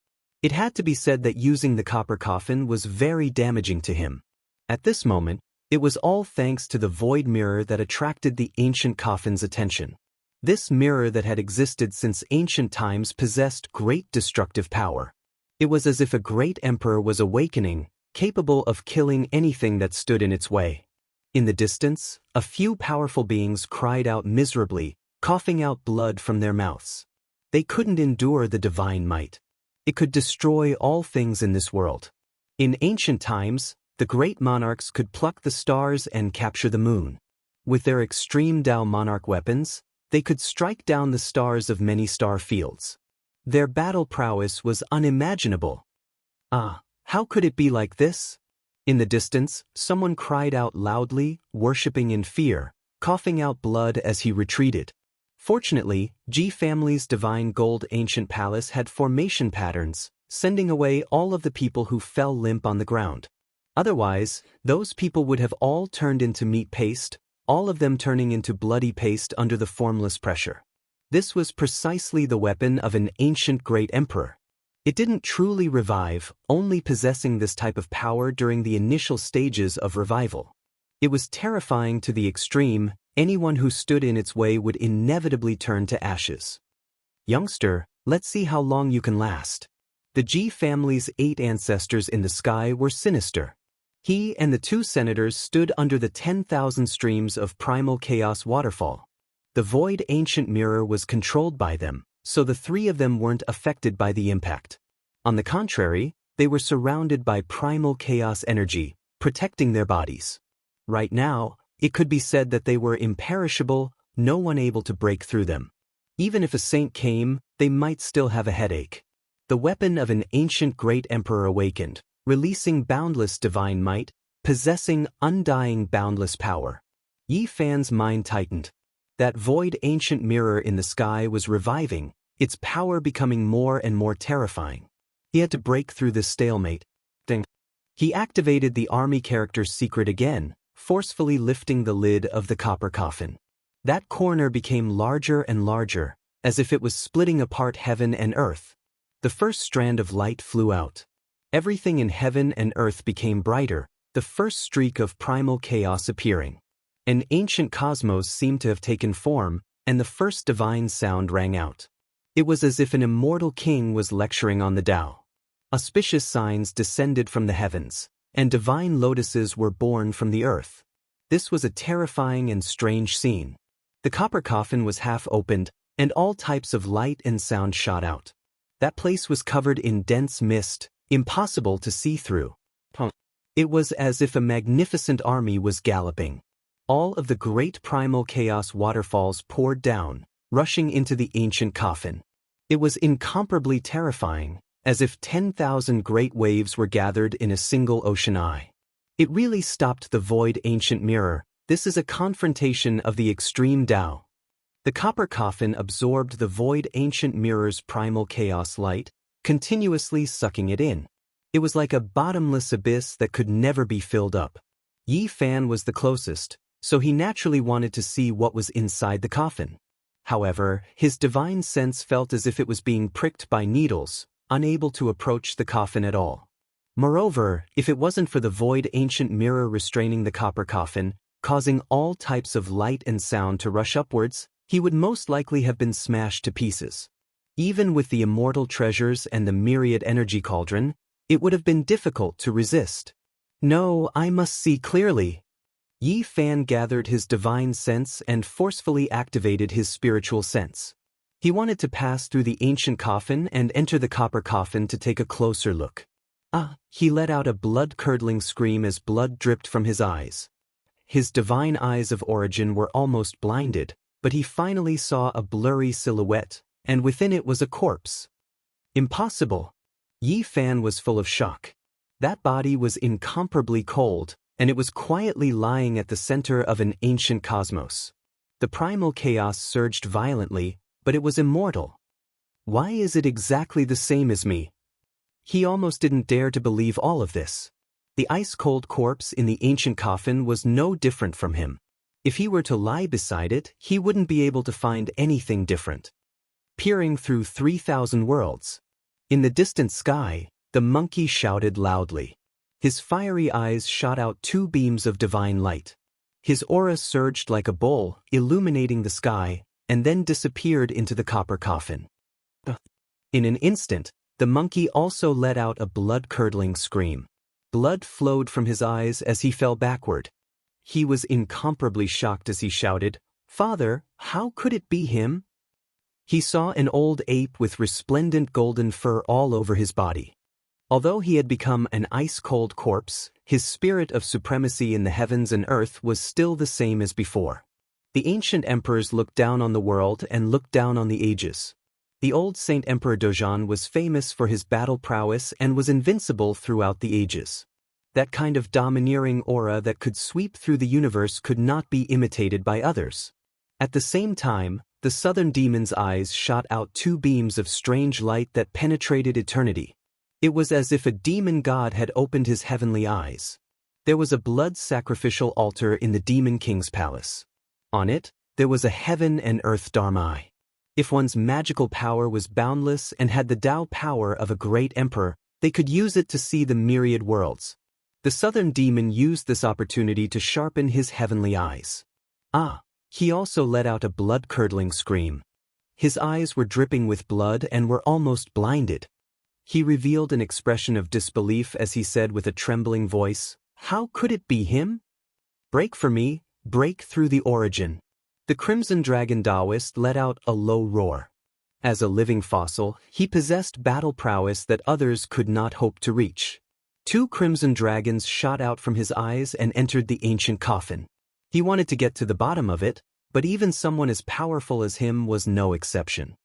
It had to be said that using the copper coffin was very damaging to him. At this moment, it was all thanks to the void mirror that attracted the ancient coffin's attention. This mirror that had existed since ancient times possessed great destructive power. It was as if a great emperor was awakening, capable of killing anything that stood in its way. In the distance, a few powerful beings cried out miserably, coughing out blood from their mouths. They couldn't endure the divine might. It could destroy all things in this world. In ancient times, the great monarchs could pluck the stars and capture the moon. With their extreme Tao monarch weapons, they could strike down the stars of many star fields. Their battle prowess was unimaginable. Ah, how could it be like this? In the distance, someone cried out loudly, worshipping in fear, coughing out blood as he retreated. Fortunately, Ji family's divine gold ancient palace had formation patterns, sending away all of the people who fell limp on the ground. Otherwise, those people would have all turned into meat paste, all of them turning into bloody paste under the formless pressure. This was precisely the weapon of an ancient great emperor. It didn't truly revive, only possessing this type of power during the initial stages of revival. It was terrifying to the extreme. Anyone who stood in its way would inevitably turn to ashes. Youngster, let's see how long you can last. The Ji family's 8 ancestors in the sky were sinister. He and the 2 senators stood under the 10,000 streams of primal chaos waterfall. The void ancient mirror was controlled by them, so the 3 of them weren't affected by the impact. On the contrary, they were surrounded by primal chaos energy, protecting their bodies. Right now, it could be said that they were imperishable, no one able to break through them. Even if a saint came, they might still have a headache. The weapon of an ancient great emperor awakened, releasing boundless divine might, possessing undying boundless power. Yi Fan's mind tightened. That void ancient mirror in the sky was reviving, its power becoming more and more terrifying. He had to break through this stalemate. He activated the army character's secret again, forcefully lifting the lid of the copper coffin. That corner became larger and larger, as if it was splitting apart heaven and earth. The first strand of light flew out. Everything in heaven and earth became brighter, the first streak of primal chaos appearing. An ancient cosmos seemed to have taken form, and the first divine sound rang out. It was as if an immortal king was lecturing on the Tao. Auspicious signs descended from the heavens, and divine lotuses were born from the earth. This was a terrifying and strange scene. The copper coffin was half opened, and all types of light and sound shot out. That place was covered in dense mist, impossible to see through. It was as if a magnificent army was galloping. All of the great primal chaos waterfalls poured down, rushing into the ancient coffin. It was incomparably terrifying, as if 10,000 great waves were gathered in a single ocean eye. It really stopped the void ancient mirror. This is a confrontation of the extreme Tao. The copper coffin absorbed the void ancient mirror's primal chaos light, continuously sucking it in. It was like a bottomless abyss that could never be filled up. Yi Fan was the closest, so he naturally wanted to see what was inside the coffin. However, his divine sense felt as if it was being pricked by needles, unable to approach the coffin at all. Moreover, if it wasn't for the void ancient mirror restraining the copper coffin, causing all types of light and sound to rush upwards, he would most likely have been smashed to pieces. Even with the immortal treasures and the myriad energy cauldron, it would have been difficult to resist. No, I must see clearly. Yi Fan gathered his divine sense and forcefully activated his spiritual sense. He wanted to pass through the ancient coffin and enter the copper coffin to take a closer look. He let out a blood-curdling scream as blood dripped from his eyes. His divine eyes of origin were almost blinded, but he finally saw a blurry silhouette, and within it was a corpse. Impossible! Yi Fan was full of shock. That body was incomparably cold, and it was quietly lying at the center of an ancient cosmos. The primal chaos surged violently, but it was immortal. Why is it exactly the same as me? He almost didn't dare to believe all of this. The ice-cold corpse in the ancient coffin was no different from him. If he were to lie beside it, he wouldn't be able to find anything different. Peering through 3,000 worlds. In the distant sky, the monkey shouted loudly. His fiery eyes shot out 2 beams of divine light. His aura surged like a bowl, illuminating the sky, and then disappeared into the copper coffin. In an instant, the monkey also let out a blood-curdling scream. Blood flowed from his eyes as he fell backward. He was incomparably shocked as he shouted, "Father, how could it be him?" He saw an old ape with resplendent golden fur all over his body. Although he had become an ice-cold corpse, his spirit of supremacy in the heavens and earth was still the same as before. The ancient emperors looked down on the world and looked down on the ages. The old Saint Emperor Dojun was famous for his battle prowess and was invincible throughout the ages. That kind of domineering aura that could sweep through the universe could not be imitated by others. At the same time, the southern demon's eyes shot out two beams of strange light that penetrated eternity. It was as if a demon god had opened his heavenly eyes. There was a blood-sacrificial altar in the Demon King's palace. On it, there was a heaven and earth dharma. If one's magical power was boundless and had the Tao power of a great emperor, they could use it to see the myriad worlds. The southern demon used this opportunity to sharpen his heavenly eyes. He also let out a blood-curdling scream. His eyes were dripping with blood and were almost blinded. He revealed an expression of disbelief as he said with a trembling voice, "How could it be him? Break for me, break through the origin." The Crimson Dragon Taoist let out a low roar. As a living fossil, he possessed battle prowess that others could not hope to reach. Two crimson dragons shot out from his eyes and entered the ancient coffin. He wanted to get to the bottom of it, but even someone as powerful as him was no exception.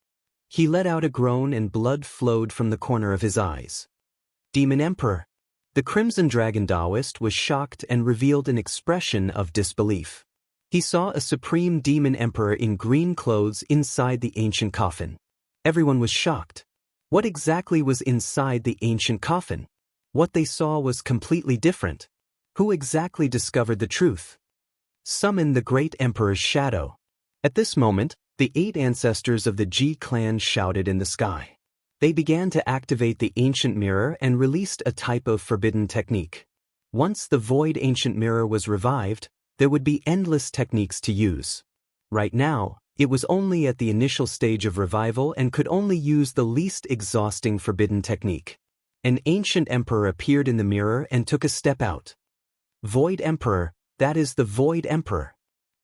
He let out a groan and blood flowed from the corner of his eyes. Demon Emperor. The Crimson Dragon Taoist was shocked and revealed an expression of disbelief. He saw a supreme demon emperor in green clothes inside the ancient coffin. Everyone was shocked. What exactly was inside the ancient coffin? What they saw was completely different. Who exactly discovered the truth? Summon the great emperor's shadow. At this moment, the 8 ancestors of the Ji clan shouted in the sky. They began to activate the ancient mirror and released a type of forbidden technique. Once the void ancient mirror was revived, there would be endless techniques to use. Right now, it was only at the initial stage of revival and could only use the least exhausting forbidden technique. An ancient emperor appeared in the mirror and took a step out. Void Emperor, that is the Void Emperor.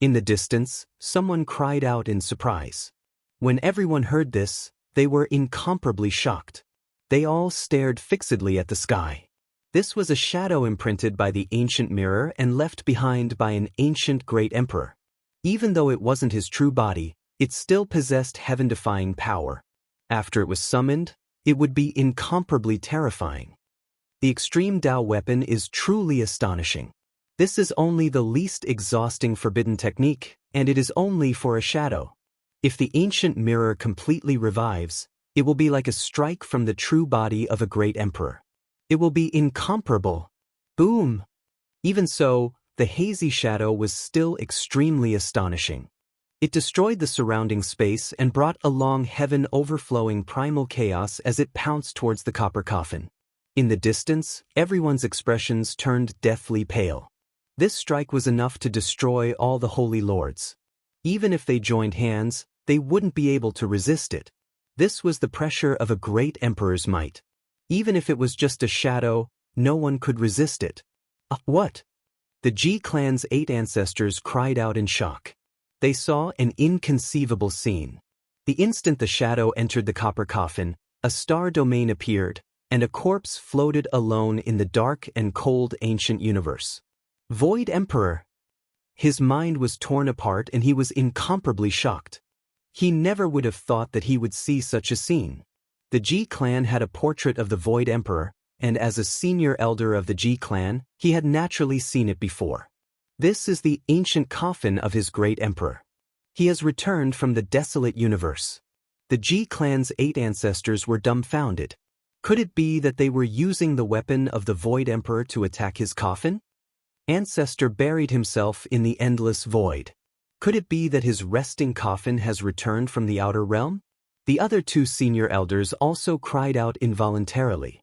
In the distance, someone cried out in surprise. When everyone heard this, they were incomparably shocked. They all stared fixedly at the sky. This was a shadow imprinted by the ancient mirror and left behind by an ancient great emperor. Even though it wasn't his true body, it still possessed heaven-defying power. After it was summoned, it would be incomparably terrifying. The extreme Tao weapon is truly astonishing. This is only the least exhausting forbidden technique, and it is only for a shadow. If the ancient mirror completely revives, it will be like a strike from the true body of a great emperor. It will be incomparable. Boom! Even so, the hazy shadow was still extremely astonishing. It destroyed the surrounding space and brought along heaven overflowing primal chaos as it pounced towards the copper coffin. In the distance, everyone's expressions turned deathly pale. This strike was enough to destroy all the holy lords. Even if they joined hands, they wouldn't be able to resist it. This was the pressure of a great emperor's might. Even if it was just a shadow, no one could resist it. What? The Ji clan's 8 ancestors cried out in shock. They saw an inconceivable scene. The instant the shadow entered the copper coffin, a star domain appeared, and a corpse floated alone in the dark and cold ancient universe. Void Emperor! His mind was torn apart and he was incomparably shocked. He never would have thought that he would see such a scene. The Ji clan had a portrait of the Void Emperor, and as a senior elder of the Ji clan, he had naturally seen it before. This is the ancient coffin of his great emperor. He has returned from the desolate universe. The Ji clan's 8 ancestors were dumbfounded. Could it be that they were using the weapon of the Void Emperor to attack his coffin? Ancestor buried himself in the endless void. Could it be that his resting coffin has returned from the outer realm? The other 2 senior elders also cried out involuntarily.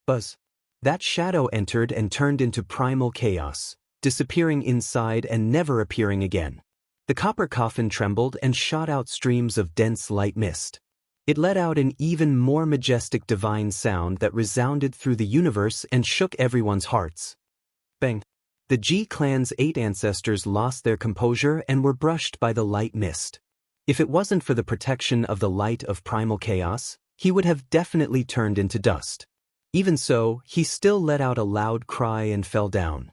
Buzz! That shadow entered and turned into primal chaos, disappearing inside and never appearing again. The copper coffin trembled and shot out streams of dense light mist. It let out an even more majestic divine sound that resounded through the universe and shook everyone's hearts. Bang! The Ji clan's 8 ancestors lost their composure and were brushed by the light mist. If it wasn't for the protection of the light of primal chaos, he would have definitely turned into dust. Even so, he still let out a loud cry and fell down.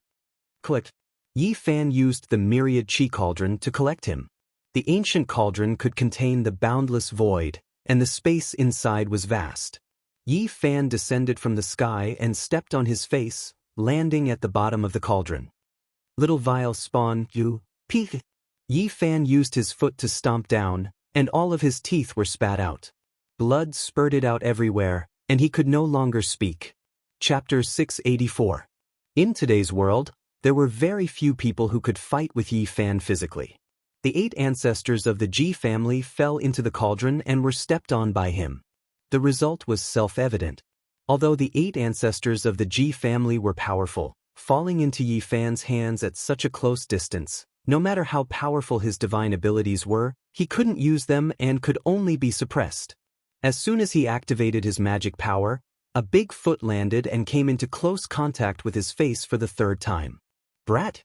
Click. Yi Fan used the myriad chi cauldron to collect him. The ancient cauldron could contain the boundless void, and the space inside was vast. Yi Fan descended from the sky and stepped on his face, landing at the bottom of the cauldron. Little vial spawn, peek. Yi Fan used his foot to stomp down, and all of his teeth were spat out. Blood spurted out everywhere, and he could no longer speak. Chapter 684. In today's world, there were very few people who could fight with Yi Fan physically. The 8 ancestors of the Ji family fell into the cauldron and were stepped on by him. The result was self-evident. Although the 8 ancestors of the Ji family were powerful, falling into Yi Fan's hands at such a close distance, no matter how powerful his divine abilities were, he couldn't use them and could only be suppressed. As soon as he activated his magic power, a big foot landed and came into close contact with his face for the 3rd time. Brat!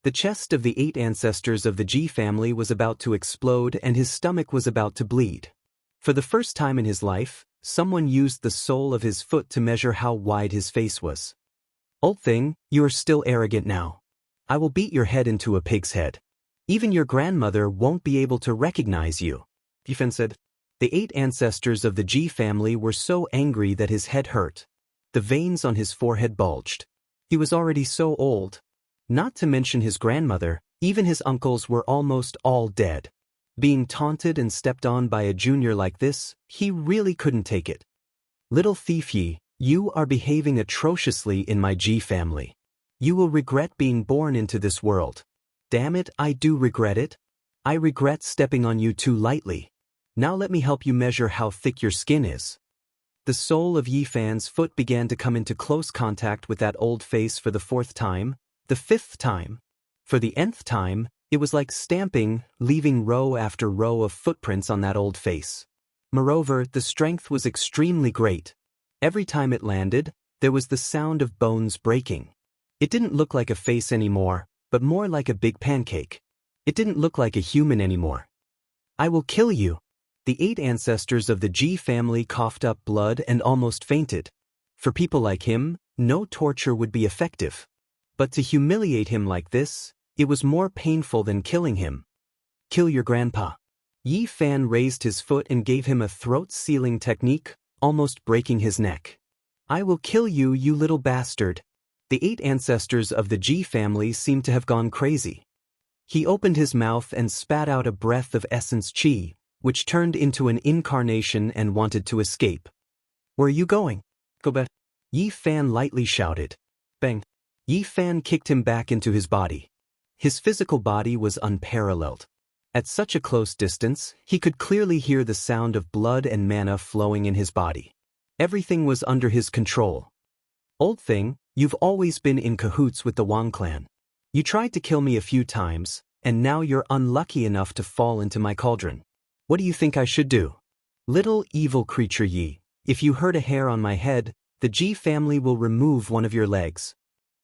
The chest of the 8 ancestors of the Ji family was about to explode and his stomach was about to bleed. For the first time in his life, someone used the sole of his foot to measure how wide his face was. Old thing, you are still arrogant now. I will beat your head into a pig's head. Even your grandmother won't be able to recognize you. Yi Fan said. The 8 ancestors of the Ji family were so angry that his head hurt. The veins on his forehead bulged. He was already so old. Not to mention his grandmother, even his uncles were almost all dead. Being taunted and stepped on by a junior like this, he really couldn't take it. Little thief Yi, you are behaving atrociously in my Ji family. You will regret being born into this world. Damn it, I do regret it. I regret stepping on you too lightly. Now let me help you measure how thick your skin is. The sole of Yi Fan's foot began to come into close contact with that old face for the 4th time, the 5th time. For the nth time, it was like stamping, leaving row after row of footprints on that old face. Moreover, the strength was extremely great. Every time it landed, there was the sound of bones breaking. It didn't look like a face anymore, but more like a big pancake. It didn't look like a human anymore. I will kill you. The 8 ancestors of the Ji family coughed up blood and almost fainted. For people like him, no torture would be effective. But to humiliate him like this, it was more painful than killing him. Kill your grandpa. Yi Fan raised his foot and gave him a throat-sealing technique, almost breaking his neck. I will kill you, you little bastard. The 8 ancestors of the Ji family seemed to have gone crazy. He opened his mouth and spat out a breath of essence chi, which turned into an incarnation and wanted to escape. Where are you going? Go back. Yi Fan lightly shouted. Bang. Yi Fan kicked him back into his body. His physical body was unparalleled. At such a close distance, he could clearly hear the sound of blood and mana flowing in his body. Everything was under his control. Old thing, you've always been in cahoots with the Wang clan. You tried to kill me a few times, and now you're unlucky enough to fall into my cauldron. What do you think I should do? Little evil creature Yi, if you hurt a hair on my head, the Ji family will remove one of your legs.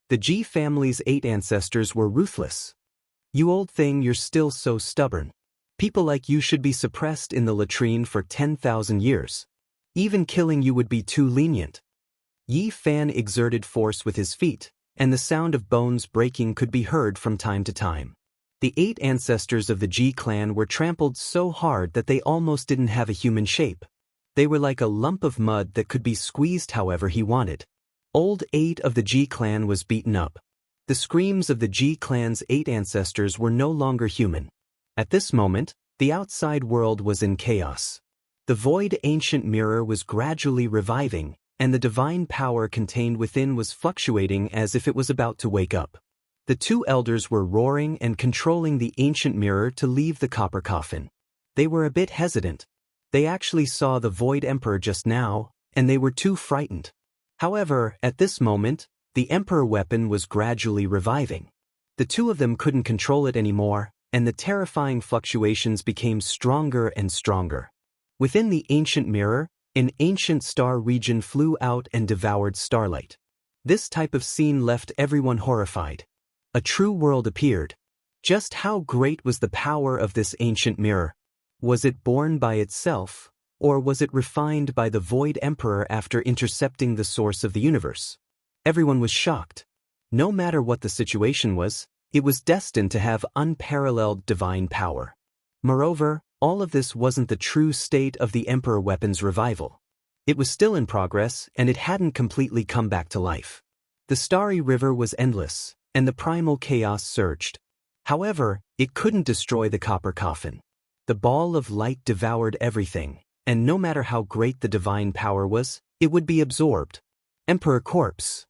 The Ji family's 8 ancestors were ruthless. You old thing, you're still so stubborn. People like you should be suppressed in the latrine for 10,000 years. Even killing you would be too lenient. Yi Fan exerted force with his feet, and the sound of bones breaking could be heard from time to time. The 8 ancestors of the Ji clan were trampled so hard that they almost didn't have a human shape. They were like a lump of mud that could be squeezed however he wanted. Old 8 of the Ji clan was beaten up. The screams of the Ji clan's 8 ancestors were no longer human. At this moment, the outside world was in chaos. The void ancient mirror was gradually reviving, and the divine power contained within was fluctuating as if it was about to wake up. The 2 elders were roaring and controlling the ancient mirror to leave the copper coffin. They were a bit hesitant. They actually saw the Void Emperor just now, and they were too frightened. However, at this moment, the Emperor weapon was gradually reviving. The 2 of them couldn't control it anymore, and the terrifying fluctuations became stronger and stronger. Within the ancient mirror, an ancient star region flew out and devoured starlight. This type of scene left everyone horrified. A true world appeared. Just how great was the power of this ancient mirror? Was it born by itself, or was it refined by the Void Emperor after intercepting the source of the universe? Everyone was shocked. No matter what the situation was, it was destined to have unparalleled divine power. Moreover, all of this wasn't the true state of the Emperor weapon's revival. It was still in progress, and it hadn't completely come back to life. The starry river was endless, and the primal chaos surged. However, it couldn't destroy the copper coffin. The ball of light devoured everything, and no matter how great the divine power was, it would be absorbed. Emperor corpse.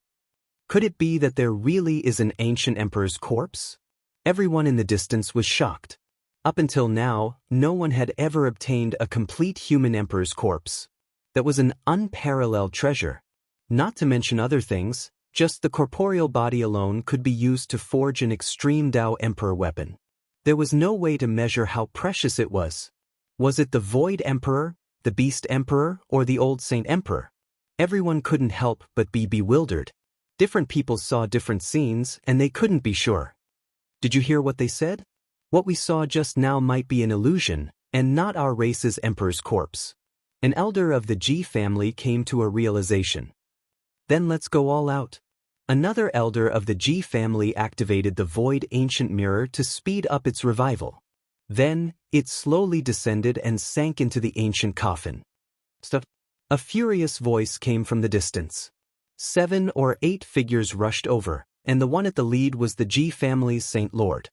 Could it be that there really is an ancient emperor's corpse? Everyone in the distance was shocked. Up until now, no one had ever obtained a complete human emperor's corpse. That was an unparalleled treasure. Not to mention other things, just the corporeal body alone could be used to forge an extreme Dao emperor weapon. There was no way to measure how precious it was. Was it the Void Emperor, the Beast Emperor, or the Old Saint Emperor? Everyone couldn't help but be bewildered. Different people saw different scenes, and they couldn't be sure. Did you hear what they said? What we saw just now might be an illusion, and not our race's emperor's corpse. An elder of the Ji family came to a realization. Then let's go all out. Another elder of the Ji family activated the Void Ancient Mirror to speed up its revival. Then, it slowly descended and sank into the ancient coffin. Stop. A furious voice came from the distance. 7 or 8 figures rushed over, and the one at the lead was the Ji family's Saint Lord.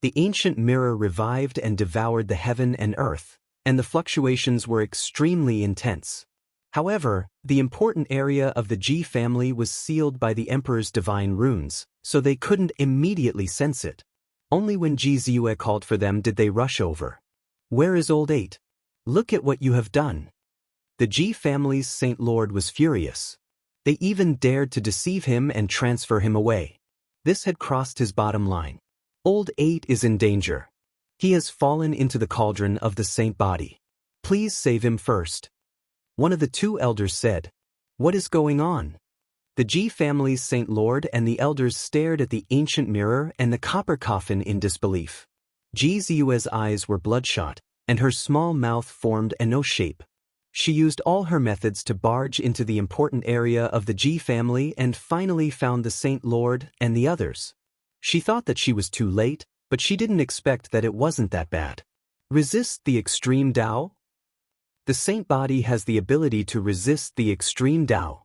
The ancient mirror revived and devoured the heaven and earth, and the fluctuations were extremely intense. However, the important area of the Ji family was sealed by the Emperor's divine runes, so they couldn't immediately sense it. Only when Ji Ziyue called for them did they rush over. Where is Old 8? Look at what you have done. The Ji family's Saint Lord was furious. They even dared to deceive him and transfer him away. This had crossed his bottom line. Old 8 is in danger. He has fallen into the cauldron of the saint body. Please save him first. One of the 2 elders said. What is going on? The Ji family's Saint Lord and the elders stared at the ancient mirror and the copper coffin in disbelief. Ji Ziyue's eyes were bloodshot, and her small mouth formed an O shape. She used all her methods to barge into the important area of the Ji family and finally found the Saint Lord and the others. She thought that she was too late, but she didn't expect that it wasn't that bad. Resist the extreme Dao? The saint body has the ability to resist the extreme Dao.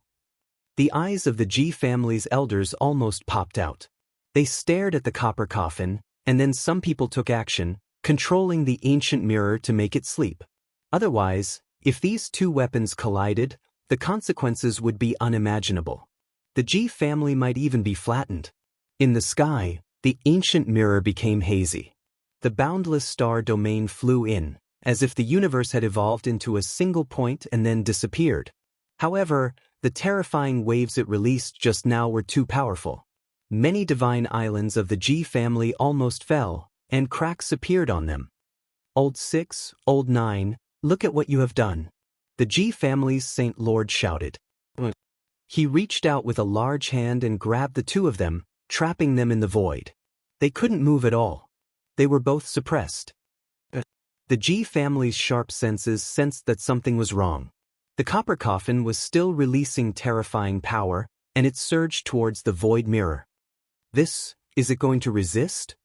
The eyes of the Ji family's elders almost popped out. They stared at the copper coffin, and then some people took action, controlling the ancient mirror to make it sleep. Otherwise, if these 2 weapons collided, the consequences would be unimaginable. The Ji family might even be flattened. In the sky, the ancient mirror became hazy. The boundless star domain flew in, as if the universe had evolved into a single point and then disappeared. However, the terrifying waves it released just now were too powerful. Many divine islands of the Ji family almost fell, and cracks appeared on them. Old 6, Old 9, look at what you have done. The Ji family's Saint Lord shouted. He reached out with a large hand and grabbed the 2 of them, trapping them in the void. They couldn't move at all. They were both suppressed. The Ji family's sharp senses sensed that something was wrong. The copper coffin was still releasing terrifying power, and it surged towards the void mirror. Is it going to resist?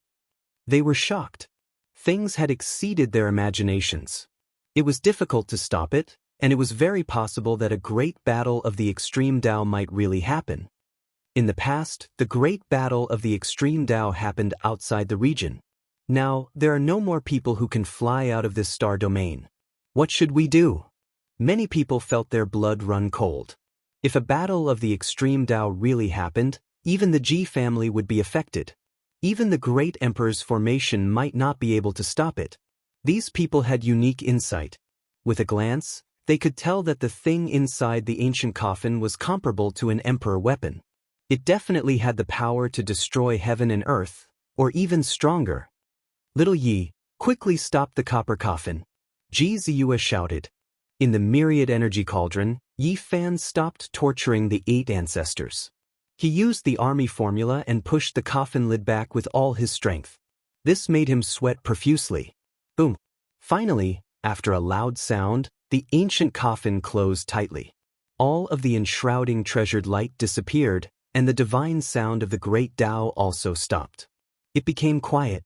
They were shocked. Things had exceeded their imaginations. It was difficult to stop it, and it was very possible that a great battle of the extreme Dao might really happen. In the past, the great battle of the extreme Dao happened outside the region. Now, there are no more people who can fly out of this star domain. What should we do? Many people felt their blood run cold. If a battle of the extreme Dao really happened, even the Ji family would be affected. Even the great emperor's formation might not be able to stop it. These people had unique insight. With a glance, they could tell that the thing inside the ancient coffin was comparable to an emperor weapon. It definitely had the power to destroy heaven and earth, or even stronger. Little Yi, quickly stop the copper coffin. Ji Ziyue shouted. In the myriad energy cauldron, Yi Fan stopped torturing the 8 ancestors. He used the army formula and pushed the coffin lid back with all his strength. This made him sweat profusely. Boom. Finally, after a loud sound, the ancient coffin closed tightly. All of the enshrouding treasured light disappeared, and the divine sound of the great Tao also stopped. It became quiet.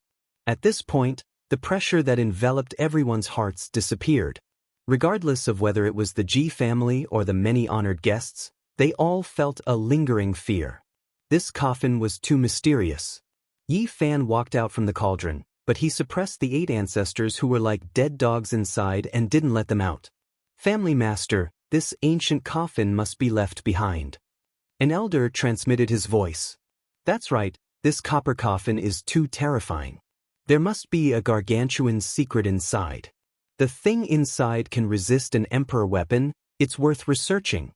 At this point, The pressure that enveloped everyone's hearts disappeared. Regardless of whether it was the Ji family or the many honored guests, they all felt a lingering fear. This coffin was too mysterious. Yi Fan walked out from the cauldron, but he suppressed the 8 ancestors who were like dead dogs inside and didn't let them out. Family master, this ancient coffin must be left behind. An elder transmitted his voice. That's right, this copper coffin is too terrifying. There must be a gargantuan secret inside. The thing inside can resist an emperor weapon, it's worth researching.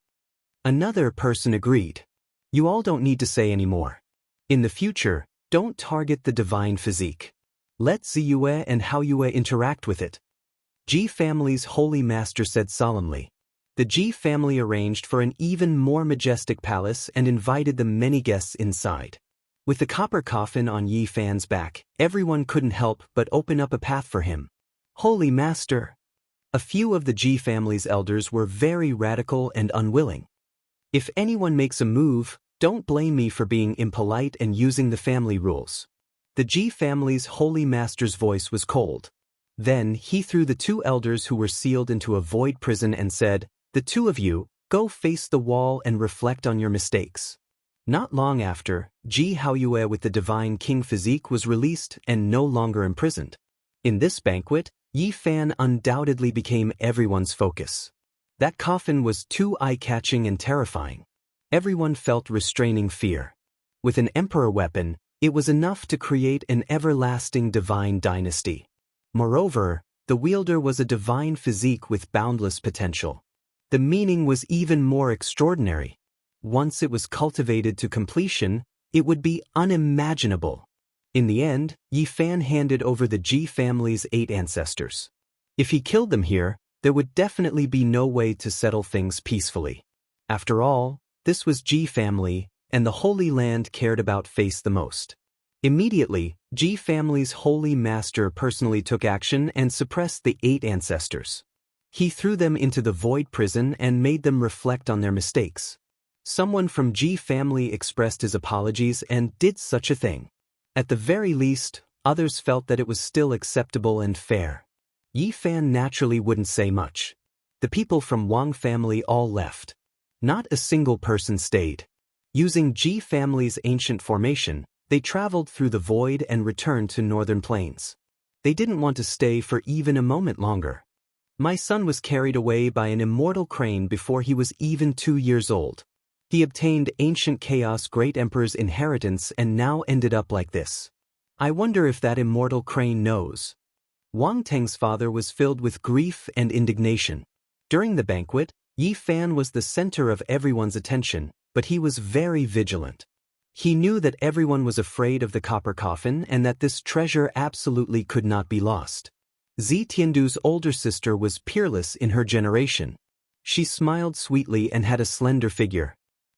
Another person agreed. You all don't need to say any more. In the future, don't target the divine physique. Let Ziyue and Haoyue interact with it. Ji family's holy master said solemnly. The Ji family arranged for an even more majestic palace and invited the many guests inside. With the copper coffin on Yi Fan's back, everyone couldn't help but open up a path for him. Holy Master! A few of the Ji family's elders were very radical and unwilling. If anyone makes a move, don't blame me for being impolite and using the family rules. The Ji family's holy master's voice was cold. Then he threw the 2 elders who were sealed into a void prison and said, "The 2 of you, go face the wall and reflect on your mistakes." Not long after, Ji Haoyue with the divine king physique was released and no longer imprisoned. In this banquet, Yi Fan undoubtedly became everyone's focus. That coffin was too eye-catching and terrifying. Everyone felt restraining fear. With an emperor weapon, it was enough to create an everlasting divine dynasty. Moreover, the wielder was a divine physique with boundless potential. The meaning was even more extraordinary. Once it was cultivated to completion, it would be unimaginable. In the end, Yi Fan handed over the Ji family's 8 ancestors. If he killed them here, there would definitely be no way to settle things peacefully. After all, this was Ji family, and the Holy Land cared about face the most. Immediately, Ji family's holy master personally took action and suppressed the 8 ancestors. He threw them into the void prison and made them reflect on their mistakes. Someone from Ji family expressed his apologies and did such a thing. At the very least, others felt that it was still acceptable and fair. Yi Fan naturally wouldn't say much. The people from Wang family all left. Not a single person stayed. Using Ji family's ancient formation, they traveled through the void and returned to northern plains. They didn't want to stay for even a moment longer. My son was carried away by an immortal crane before he was even 2 years old. He obtained ancient chaos great emperor's inheritance and now ended up like this. I wonder if that immortal crane knows. Wang Teng's father was filled with grief and indignation. During the banquet, Yi Fan was the center of everyone's attention, but he was very vigilant. He knew that everyone was afraid of the copper coffin and that this treasure absolutely could not be lost. Zi Tiandu's older sister was peerless in her generation. She smiled sweetly and had a slender figure.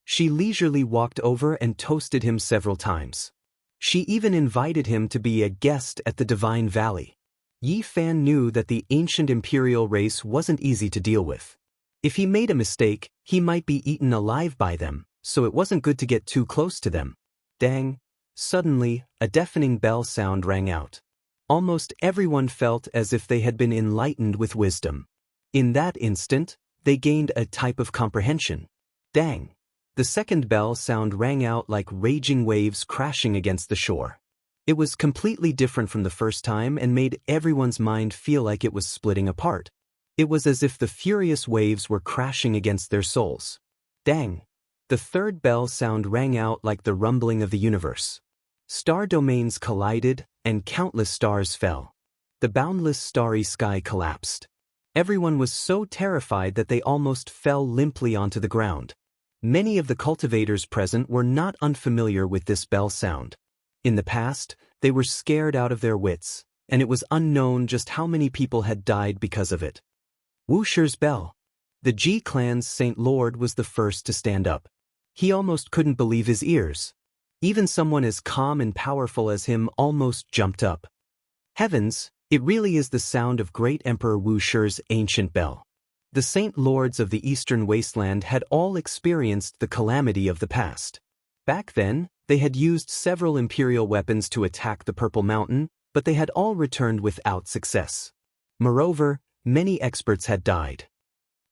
She leisurely walked over and toasted him several times. She even invited him to be a guest at the Divine Valley. Yi Fan knew that the ancient imperial race wasn't easy to deal with. If he made a mistake, he might be eaten alive by them, so it wasn't good to get too close to them. Dang! Suddenly, a deafening bell sound rang out. Almost everyone felt as if they had been enlightened with wisdom. In that instant, they gained a type of comprehension. Dang! The second bell sound rang out like raging waves crashing against the shore. It was completely different from the first time and made everyone's mind feel like it was splitting apart. It was as if the furious waves were crashing against their souls. Dang! The third bell sound rang out like the rumbling of the universe. Star domains collided, and countless stars fell. The boundless starry sky collapsed. Everyone was so terrified that they almost fell limply onto the ground. Many of the cultivators present were not unfamiliar with this bell sound. In the past, they were scared out of their wits, and it was unknown just how many people had died because of it. Wuxia's bell. The Ji clan's Saint Lord was the first to stand up. He almost couldn't believe his ears. Even someone as calm and powerful as him almost jumped up. Heavens, it really is the sound of great Emperor Wuxia's ancient bell. The Saint Lords of the Eastern Wasteland had all experienced the calamity of the past. Back then, they had used several imperial weapons to attack the Purple Mountain, but they had all returned without success. Moreover, many experts had died.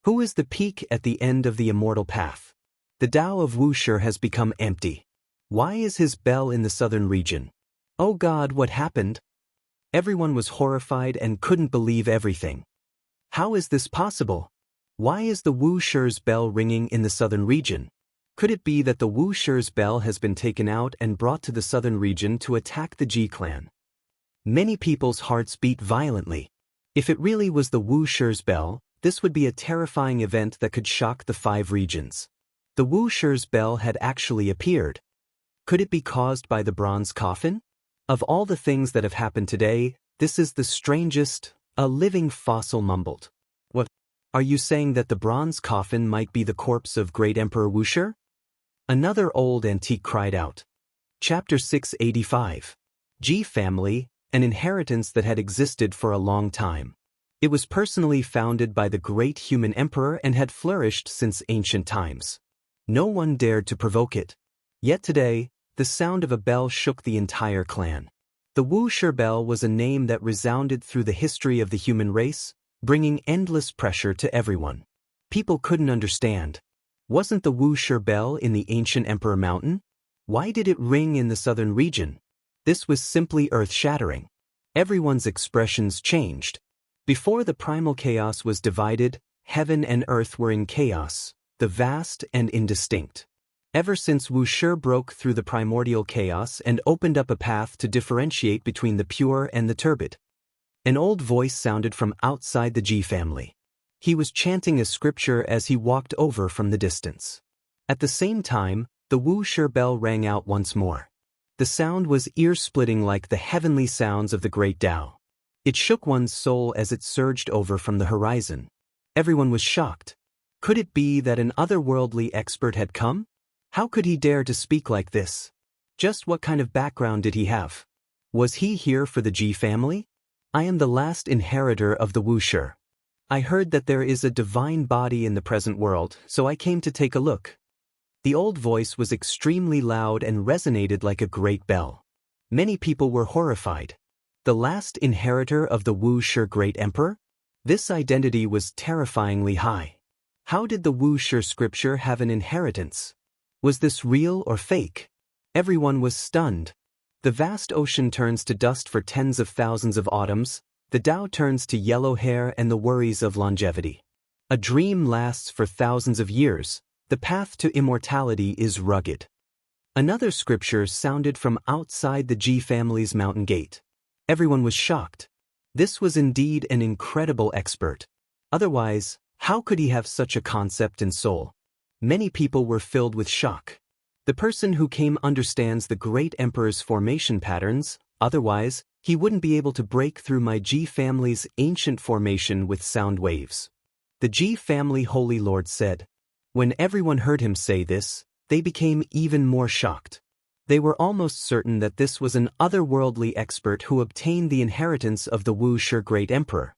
Who is the peak at the end of the immortal path? The Tao of Wuxia has become empty. Why is his bell in the southern region? Oh God, what happened? Everyone was horrified and couldn't believe everything. How is this possible? Why is the Wuxia's bell ringing in the southern region? Could it be that the Wuxia's bell has been taken out and brought to the southern region to attack the Ji clan? Many people's hearts beat violently. If it really was the Wuxia's bell, this would be a terrifying event that could shock the 5 regions. The Wuxia's bell had actually appeared. Could it be caused by the bronze coffin? Of all the things that have happened today, this is the strangest, a living fossil mumbled. What? Are you saying that the bronze coffin might be the corpse of great Emperor Wuxia? Another old antique cried out. Chapter 685. Ji family, an inheritance that had existed for a long time. It was personally founded by the great human emperor and had flourished since ancient times. No one dared to provoke it. Yet today, the sound of a bell shook the entire clan. The Wuxia bell was a name that resounded through the history of the human race, bringing endless pressure to everyone. People couldn't understand. Wasn't the Wuxia bell in the ancient Emperor Mountain? Why did it ring in the southern region? This was simply earth-shattering. Everyone's expressions changed. Before the primal chaos was divided, heaven and earth were in chaos, the vast and indistinct. Ever since Wuxia broke through the primordial chaos and opened up a path to differentiate between the pure and the turbid. An old voice sounded from outside the Ji family. He was chanting a scripture as he walked over from the distance. At the same time, the Wuxia bell rang out once more. The sound was ear-splitting like the heavenly sounds of the great Tao. It shook one's soul as it surged over from the horizon. Everyone was shocked. Could it be that an otherworldly expert had come? How could he dare to speak like this? Just what kind of background did he have? Was he here for the Ji family? I am the last inheritor of the Wuxia. I heard that there is a divine body in the present world, so I came to take a look. The old voice was extremely loud and resonated like a great bell. Many people were horrified. The last inheritor of the Wuxia great emperor? This identity was terrifyingly high. How did the Wuxia scripture have an inheritance? Was this real or fake? Everyone was stunned. The vast ocean turns to dust for tens of thousands of autumns, the Tao turns to yellow hair and the worries of longevity. A dream lasts for thousands of years, the path to immortality is rugged. Another scripture sounded from outside the Ji family's mountain gate. Everyone was shocked. This was indeed an incredible expert. Otherwise, how could he have such a concept and soul? Many people were filled with shock. The person who came understands the great emperor's formation patterns, otherwise, he wouldn't be able to break through my Ji family's ancient formation with sound waves. The Ji family holy lord said. When everyone heard him say this, they became even more shocked. They were almost certain that this was an otherworldly expert who obtained the inheritance of the Wuxia great emperor.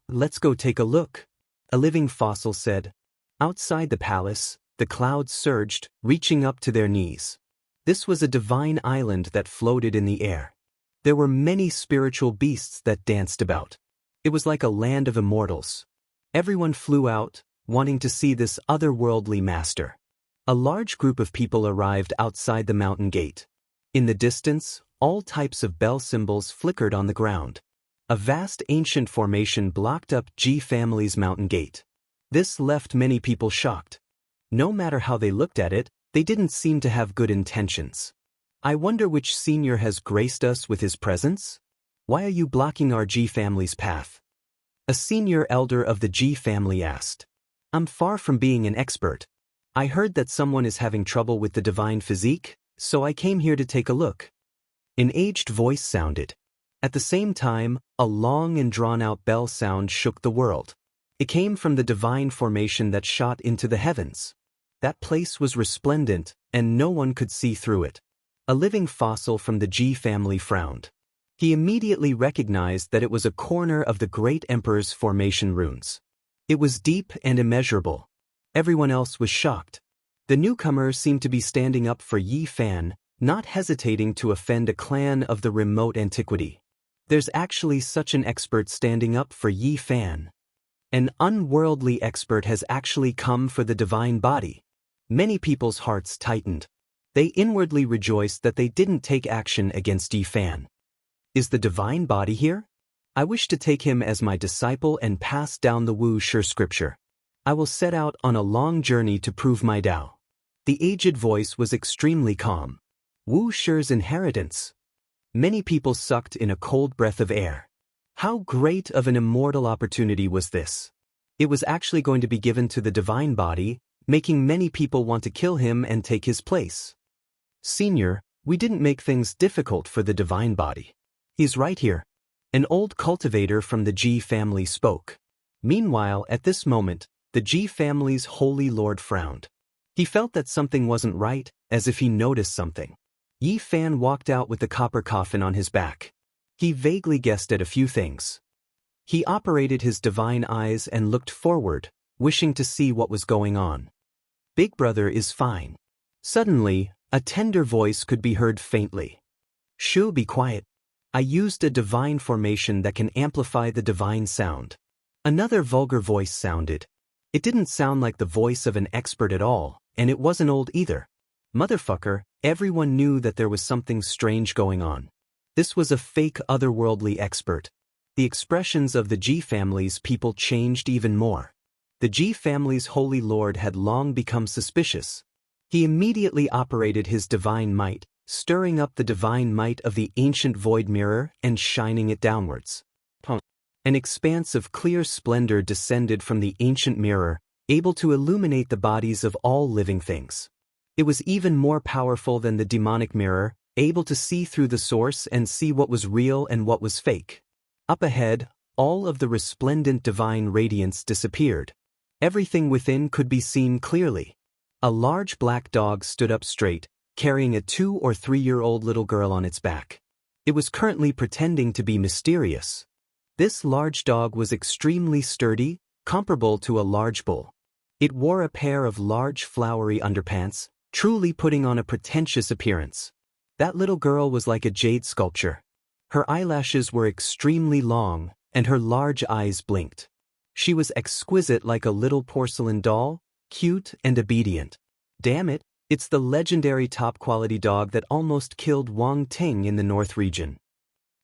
Let's go take a look. A living fossil said. Outside the palace, the clouds surged, reaching up to their knees. This was a divine island that floated in the air. There were many spiritual beasts that danced about. It was like a land of immortals. Everyone flew out, wanting to see this otherworldly master. A large group of people arrived outside the mountain gate. In the distance, all types of bell symbols flickered on the ground. A vast ancient formation blocked up Ji family's mountain gate. This left many people shocked. No matter how they looked at it, they didn't seem to have good intentions. I wonder which senior has graced us with his presence? Why are you blocking our Ji family's path? A senior elder of the Ji family asked. I'm far from being an expert. I heard that someone is having trouble with the divine physique, so I came here to take a look. An aged voice sounded. At the same time, a long and drawn-out bell sound shook the world. It came from the divine formation that shot into the heavens. That place was resplendent, and no one could see through it. A living fossil from the Ji family frowned. He immediately recognized that it was a corner of the great emperor's formation runes. It was deep and immeasurable. Everyone else was shocked. The newcomer seemed to be standing up for Yi Fan, not hesitating to offend a clan of the remote antiquity. There's actually such an expert standing up for Yi Fan. An unworldly expert has actually come for the divine body. Many people's hearts tightened. They inwardly rejoiced that they didn't take action against Yi Fan. Is the divine body here? I wish to take him as my disciple and pass down the Wuxia scripture. I will set out on a long journey to prove my Tao. The aged voice was extremely calm. Wuxia's inheritance. Many people sucked in a cold breath of air. How great of an immortal opportunity was this? It was actually going to be given to the divine body, making many people want to kill him and take his place. Senior, we didn't make things difficult for the divine body. He's right here. An old cultivator from the Ji family spoke. Meanwhile, at this moment, the Ji family's holy lord frowned. He felt that something wasn't right, as if he noticed something. Yi Fan walked out with the copper coffin on his back. He vaguely guessed at a few things. He operated his divine eyes and looked forward, wishing to see what was going on. Big brother is fine. Suddenly, a tender voice could be heard faintly. Shoo, be quiet. I used a divine formation that can amplify the divine sound. Another vulgar voice sounded. It didn't sound like the voice of an expert at all, and it wasn't old either. Motherfucker, everyone knew that there was something strange going on. This was a fake otherworldly expert. The expressions of the Ji family's people changed even more. The Ji family's holy lord had long become suspicious. He immediately operated his divine might, stirring up the divine might of the ancient void mirror and shining it downwards. An expanse of clear splendor descended from the ancient mirror, able to illuminate the bodies of all living things. It was even more powerful than the demonic mirror, able to see through the source and see what was real and what was fake. Up ahead, all of the resplendent divine radiance disappeared. Everything within could be seen clearly. A large black dog stood up straight, carrying a 2- or 3-year-old little girl on its back. It was currently pretending to be mysterious. This large dog was extremely sturdy, comparable to a large bull. It wore a pair of large flowery underpants, truly putting on a pretentious appearance. That little girl was like a jade sculpture. Her eyelashes were extremely long, and her large eyes blinked. She was exquisite like a little porcelain doll, cute and obedient. Damn it, it's the legendary top-quality dog that almost killed Wang Ting in the North region.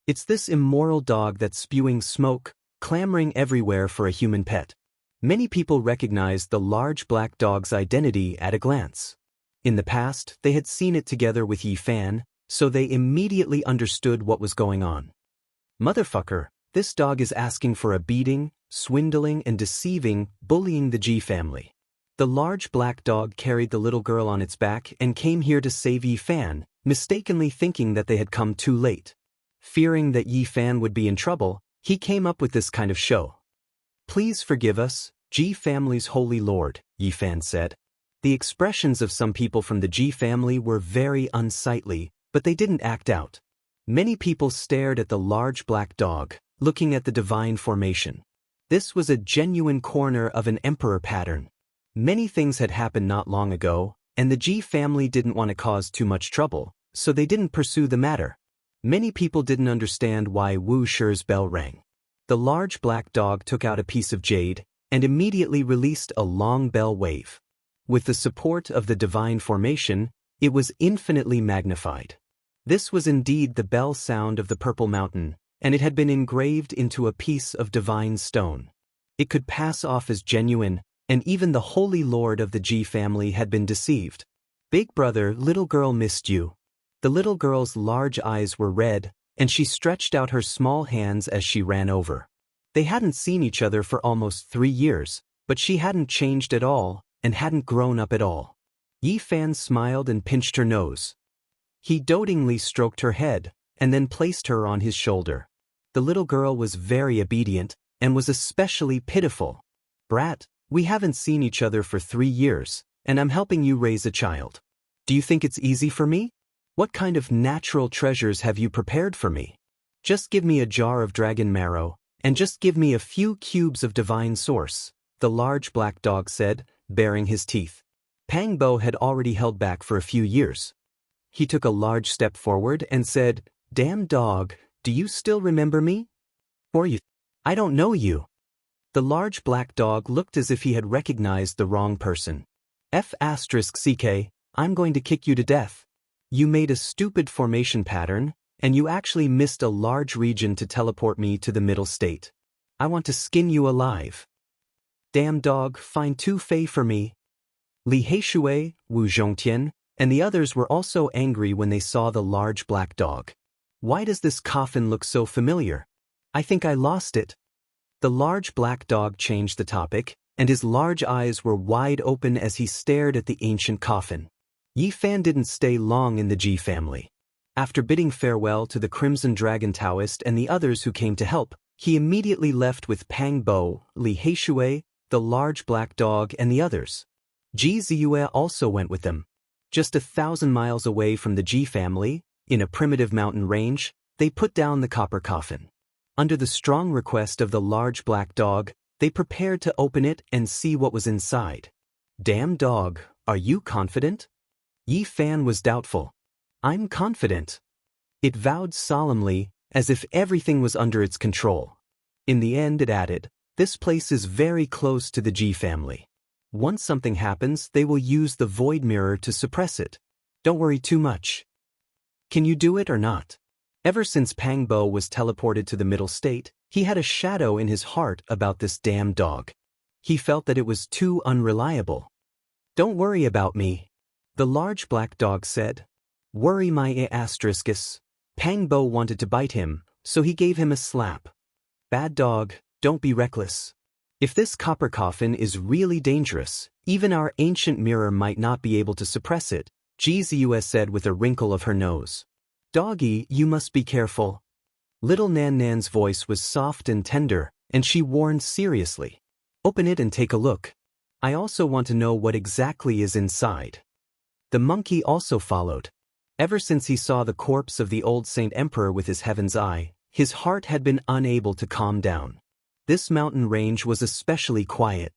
It's this immoral dog that's spewing smoke, clamoring everywhere for a human pet. Many people recognized the large black dog's identity at a glance. In the past, they had seen it together with Yi Fan, so they immediately understood what was going on. Motherfucker, this dog is asking for a beating, swindling and deceiving, bullying the Ji family. The large black dog carried the little girl on its back and came here to save Yi Fan, mistakenly thinking that they had come too late. Fearing that Yi Fan would be in trouble, he came up with this kind of show. Please forgive us, Ji family's holy lord, Yi Fan said. The expressions of some people from the Ji family were very unsightly, but they didn't act out. Many people stared at the large black dog, looking at the divine formation. This was a genuine corner of an emperor pattern. Many things had happened not long ago, and the Ji family didn't want to cause too much trouble, so they didn't pursue the matter. Many people didn't understand why Wuxia's bell rang. The large black dog took out a piece of jade, and immediately released a long bell wave. With the support of the divine formation, it was infinitely magnified. This was indeed the bell sound of the Purple Mountain, and it had been engraved into a piece of divine stone. It could pass off as genuine, and even the holy lord of the Ji family had been deceived. Big brother, little girl missed you. The little girl's large eyes were red, and she stretched out her small hands as she ran over. They hadn't seen each other for almost 3 years, but she hadn't changed at all, and hadn't grown up at all. Yi Fan smiled and pinched her nose. He dotingly stroked her head, and then placed her on his shoulder. The little girl was very obedient, and was especially pitiful. Brat, we haven't seen each other for 3 years, and I'm helping you raise a child. Do you think it's easy for me? What kind of natural treasures have you prepared for me? Just give me a jar of dragon marrow, and just give me a few cubes of divine source, the large black dog said, baring his teeth. Pang Bo had already held back for a few years. he took a large step forward and said, "Damn dog, do you still remember me? Or you? I don't know you." The large black dog looked as if he had recognized the wrong person. F***ck, I'm going to kick you to death. You made a stupid formation pattern, and you actually missed a large region to teleport me to the middle state. I want to skin you alive. Damn dog, find 2 fei for me. Li Heishui, Wu Zhongtian, and the others were also angry when they saw the large black dog. Why does this coffin look so familiar? I think I lost it. The large black dog changed the topic, and his large eyes were wide open as he stared at the ancient coffin. Yi Fan didn't stay long in the Ji family. After bidding farewell to the Crimson Dragon Taoist and the others who came to help, he immediately left with Pang Bo, Li Heishui, the large black dog, and the others. Ji Ziyue also went with them. Just 1,000 miles away from the Ji family, in a primitive mountain range, they put down the copper coffin. Under the strong request of the large black dog, they prepared to open it and see what was inside. Damn dog, are you confident? Yi Fan was doubtful. I'm confident. It vowed solemnly, as if everything was under its control. In the end it added, this place is very close to the Ji family. Once something happens, they will use the void mirror to suppress it. Don't worry too much. Can you do it or not? Ever since Pang Bo was teleported to the middle state, he had a shadow in his heart about this damn dog. He felt that it was too unreliable. Don't worry about me. The large black dog said. Worry my asteriskis. Pang Bo wanted to bite him, so he gave him a slap. Bad dog, don't be reckless. If this copper coffin is really dangerous, even our ancient mirror might not be able to suppress it, Ji Ziyue said with a wrinkle of her nose. Doggy, you must be careful. Little Nan Nan's voice was soft and tender, and she warned seriously. Open it and take a look. I also want to know what exactly is inside. The monkey also followed. Ever since he saw the corpse of the old Saint Emperor with his heaven's eye, his heart had been unable to calm down. This mountain range was especially quiet.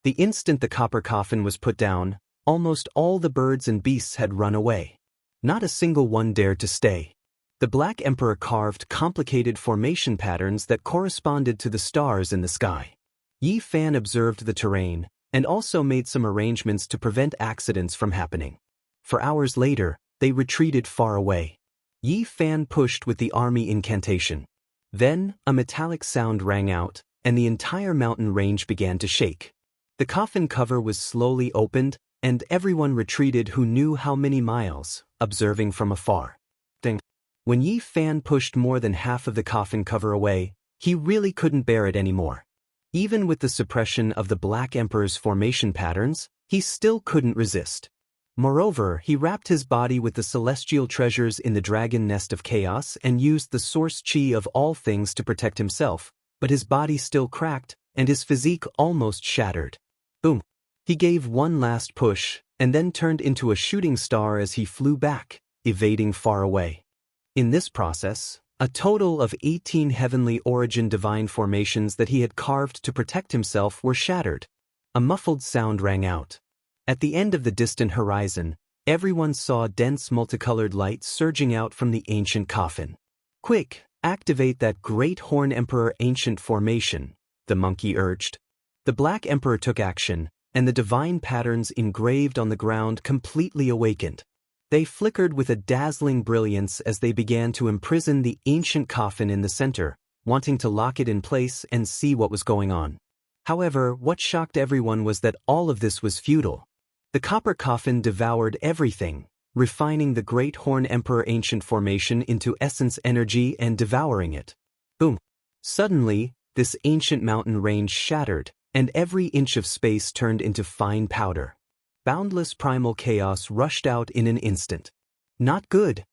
The instant the copper coffin was put down, almost all the birds and beasts had run away. Not a single one dared to stay. The Black Emperor carved complicated formation patterns that corresponded to the stars in the sky. Yi Fan observed the terrain, and also made some arrangements to prevent accidents from happening. For hours later, they retreated far away. Yi Fan pushed with the army incantation. Then, a metallic sound rang out, and the entire mountain range began to shake. The coffin cover was slowly opened, and everyone retreated who knew how many miles, observing from afar. Ding. When Yi Fan pushed more than half of the coffin cover away, he really couldn't bear it anymore. Even with the suppression of the Black Emperor's formation patterns, he still couldn't resist. Moreover, he wrapped his body with the celestial treasures in the dragon nest of chaos and used the source chi of all things to protect himself, but his body still cracked, and his physique almost shattered. Boom. He gave one last push, and then turned into a shooting star as he flew back, evading far away. In this process, a total of 18 heavenly origin divine formations that he had carved to protect himself were shattered. A muffled sound rang out. At the end of the distant horizon, everyone saw dense multicolored light surging out from the ancient coffin. Quick, activate that Great Horn Emperor ancient formation, the monkey urged. The Black Emperor took action, and the divine patterns engraved on the ground completely awakened. They flickered with a dazzling brilliance as they began to imprison the ancient coffin in the center, wanting to lock it in place and see what was going on. However, what shocked everyone was that all of this was futile. The copper coffin devoured everything, refining the Great Horn Emperor ancient formation into essence energy and devouring it. Boom! Suddenly, this ancient mountain range shattered, and every inch of space turned into fine powder. Boundless primal chaos rushed out in an instant. Not good!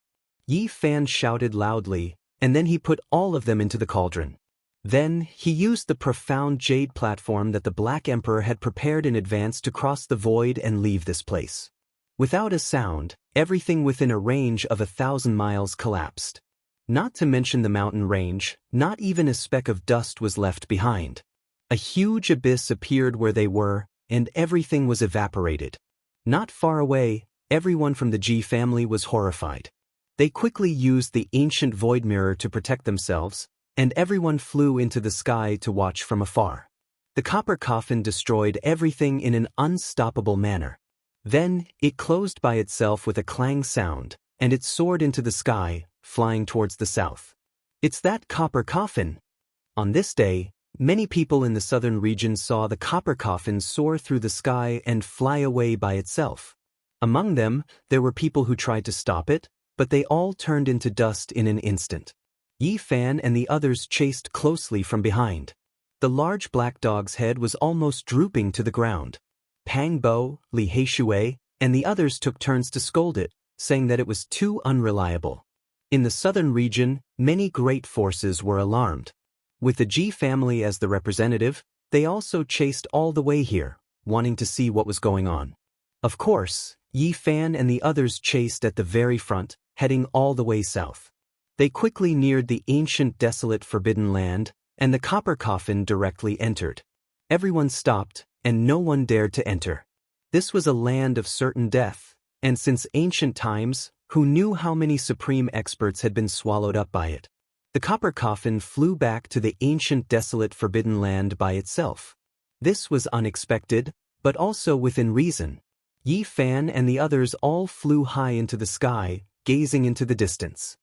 Yi Fan shouted loudly, and then he put all of them into the cauldron. Then, he used the profound jade platform that the Black Emperor had prepared in advance to cross the void and leave this place. Without a sound, everything within a range of 1,000 miles collapsed. Not to mention the mountain range, not even a speck of dust was left behind. A huge abyss appeared where they were, and everything was evaporated. Not far away, Everyone from the Ji family was horrified. They quickly used the ancient void mirror to protect themselves, and everyone flew into the sky to watch from afar. The copper coffin destroyed everything in an unstoppable manner. Then, it closed by itself with a clang sound, and it soared into the sky, flying towards the south. It's that copper coffin! On this day, many people in the southern region saw the copper coffin soar through the sky and fly away by itself. Among them, there were people who tried to stop it, but they all turned into dust in an instant. Yi Fan and the others chased closely from behind. The large black dog's head was almost drooping to the ground. Pang Bo, Li Heishui, and the others took turns to scold it, saying that it was too unreliable. In the southern region, many great forces were alarmed. With the Ji family as the representative, they also chased all the way here, wanting to see what was going on. Of course, Yi Fan and the others chased at the very front, heading all the way south. They quickly neared the ancient desolate forbidden land, and the copper coffin directly entered. Everyone stopped, and no one dared to enter. This was a land of certain death, and since ancient times, who knew how many supreme experts had been swallowed up by it? The copper coffin flew back to the ancient desolate forbidden land by itself. This was unexpected, but also within reason. Yi Fan and the others all flew high into the sky, gazing into the distance.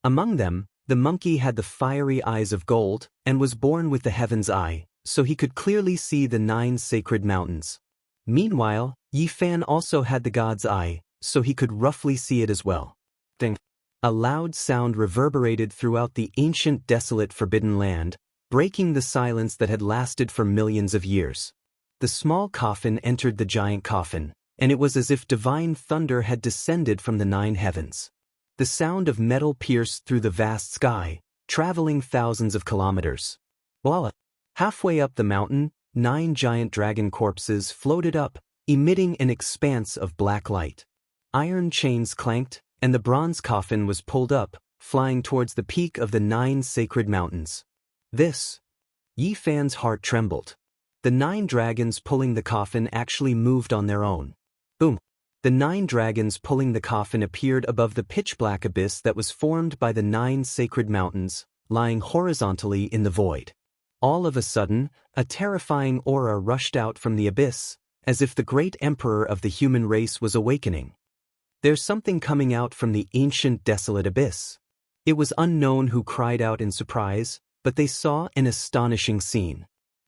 Among them, the monkey had the fiery eyes of gold, and was born with the heaven's eye, so he could clearly see the 9 sacred mountains. Meanwhile, Yi Fan also had the god's eye, so he could roughly see it as well. Ding! A loud sound reverberated throughout the ancient desolate forbidden land, breaking the silence that had lasted for millions of years. The small coffin entered the giant coffin, and it was as if divine thunder had descended from the 9 heavens. The sound of metal pierced through the vast sky, traveling thousands of kilometers. Voila! Halfway up the mountain, 9 giant dragon corpses floated up, emitting an expanse of black light. Iron chains clanked, and the bronze coffin was pulled up, flying towards the peak of the 9 sacred mountains. Yi Fan's heart trembled. The 9 dragons pulling the coffin actually moved on their own. Boom! The 9 dragons pulling the coffin appeared above the pitch-black abyss that was formed by the 9 sacred mountains, lying horizontally in the void. All of a sudden, a terrifying aura rushed out from the abyss, as if the great emperor of the human race was awakening. There's something coming out from the ancient desolate abyss. It was unknown who cried out in surprise, but they saw an astonishing scene.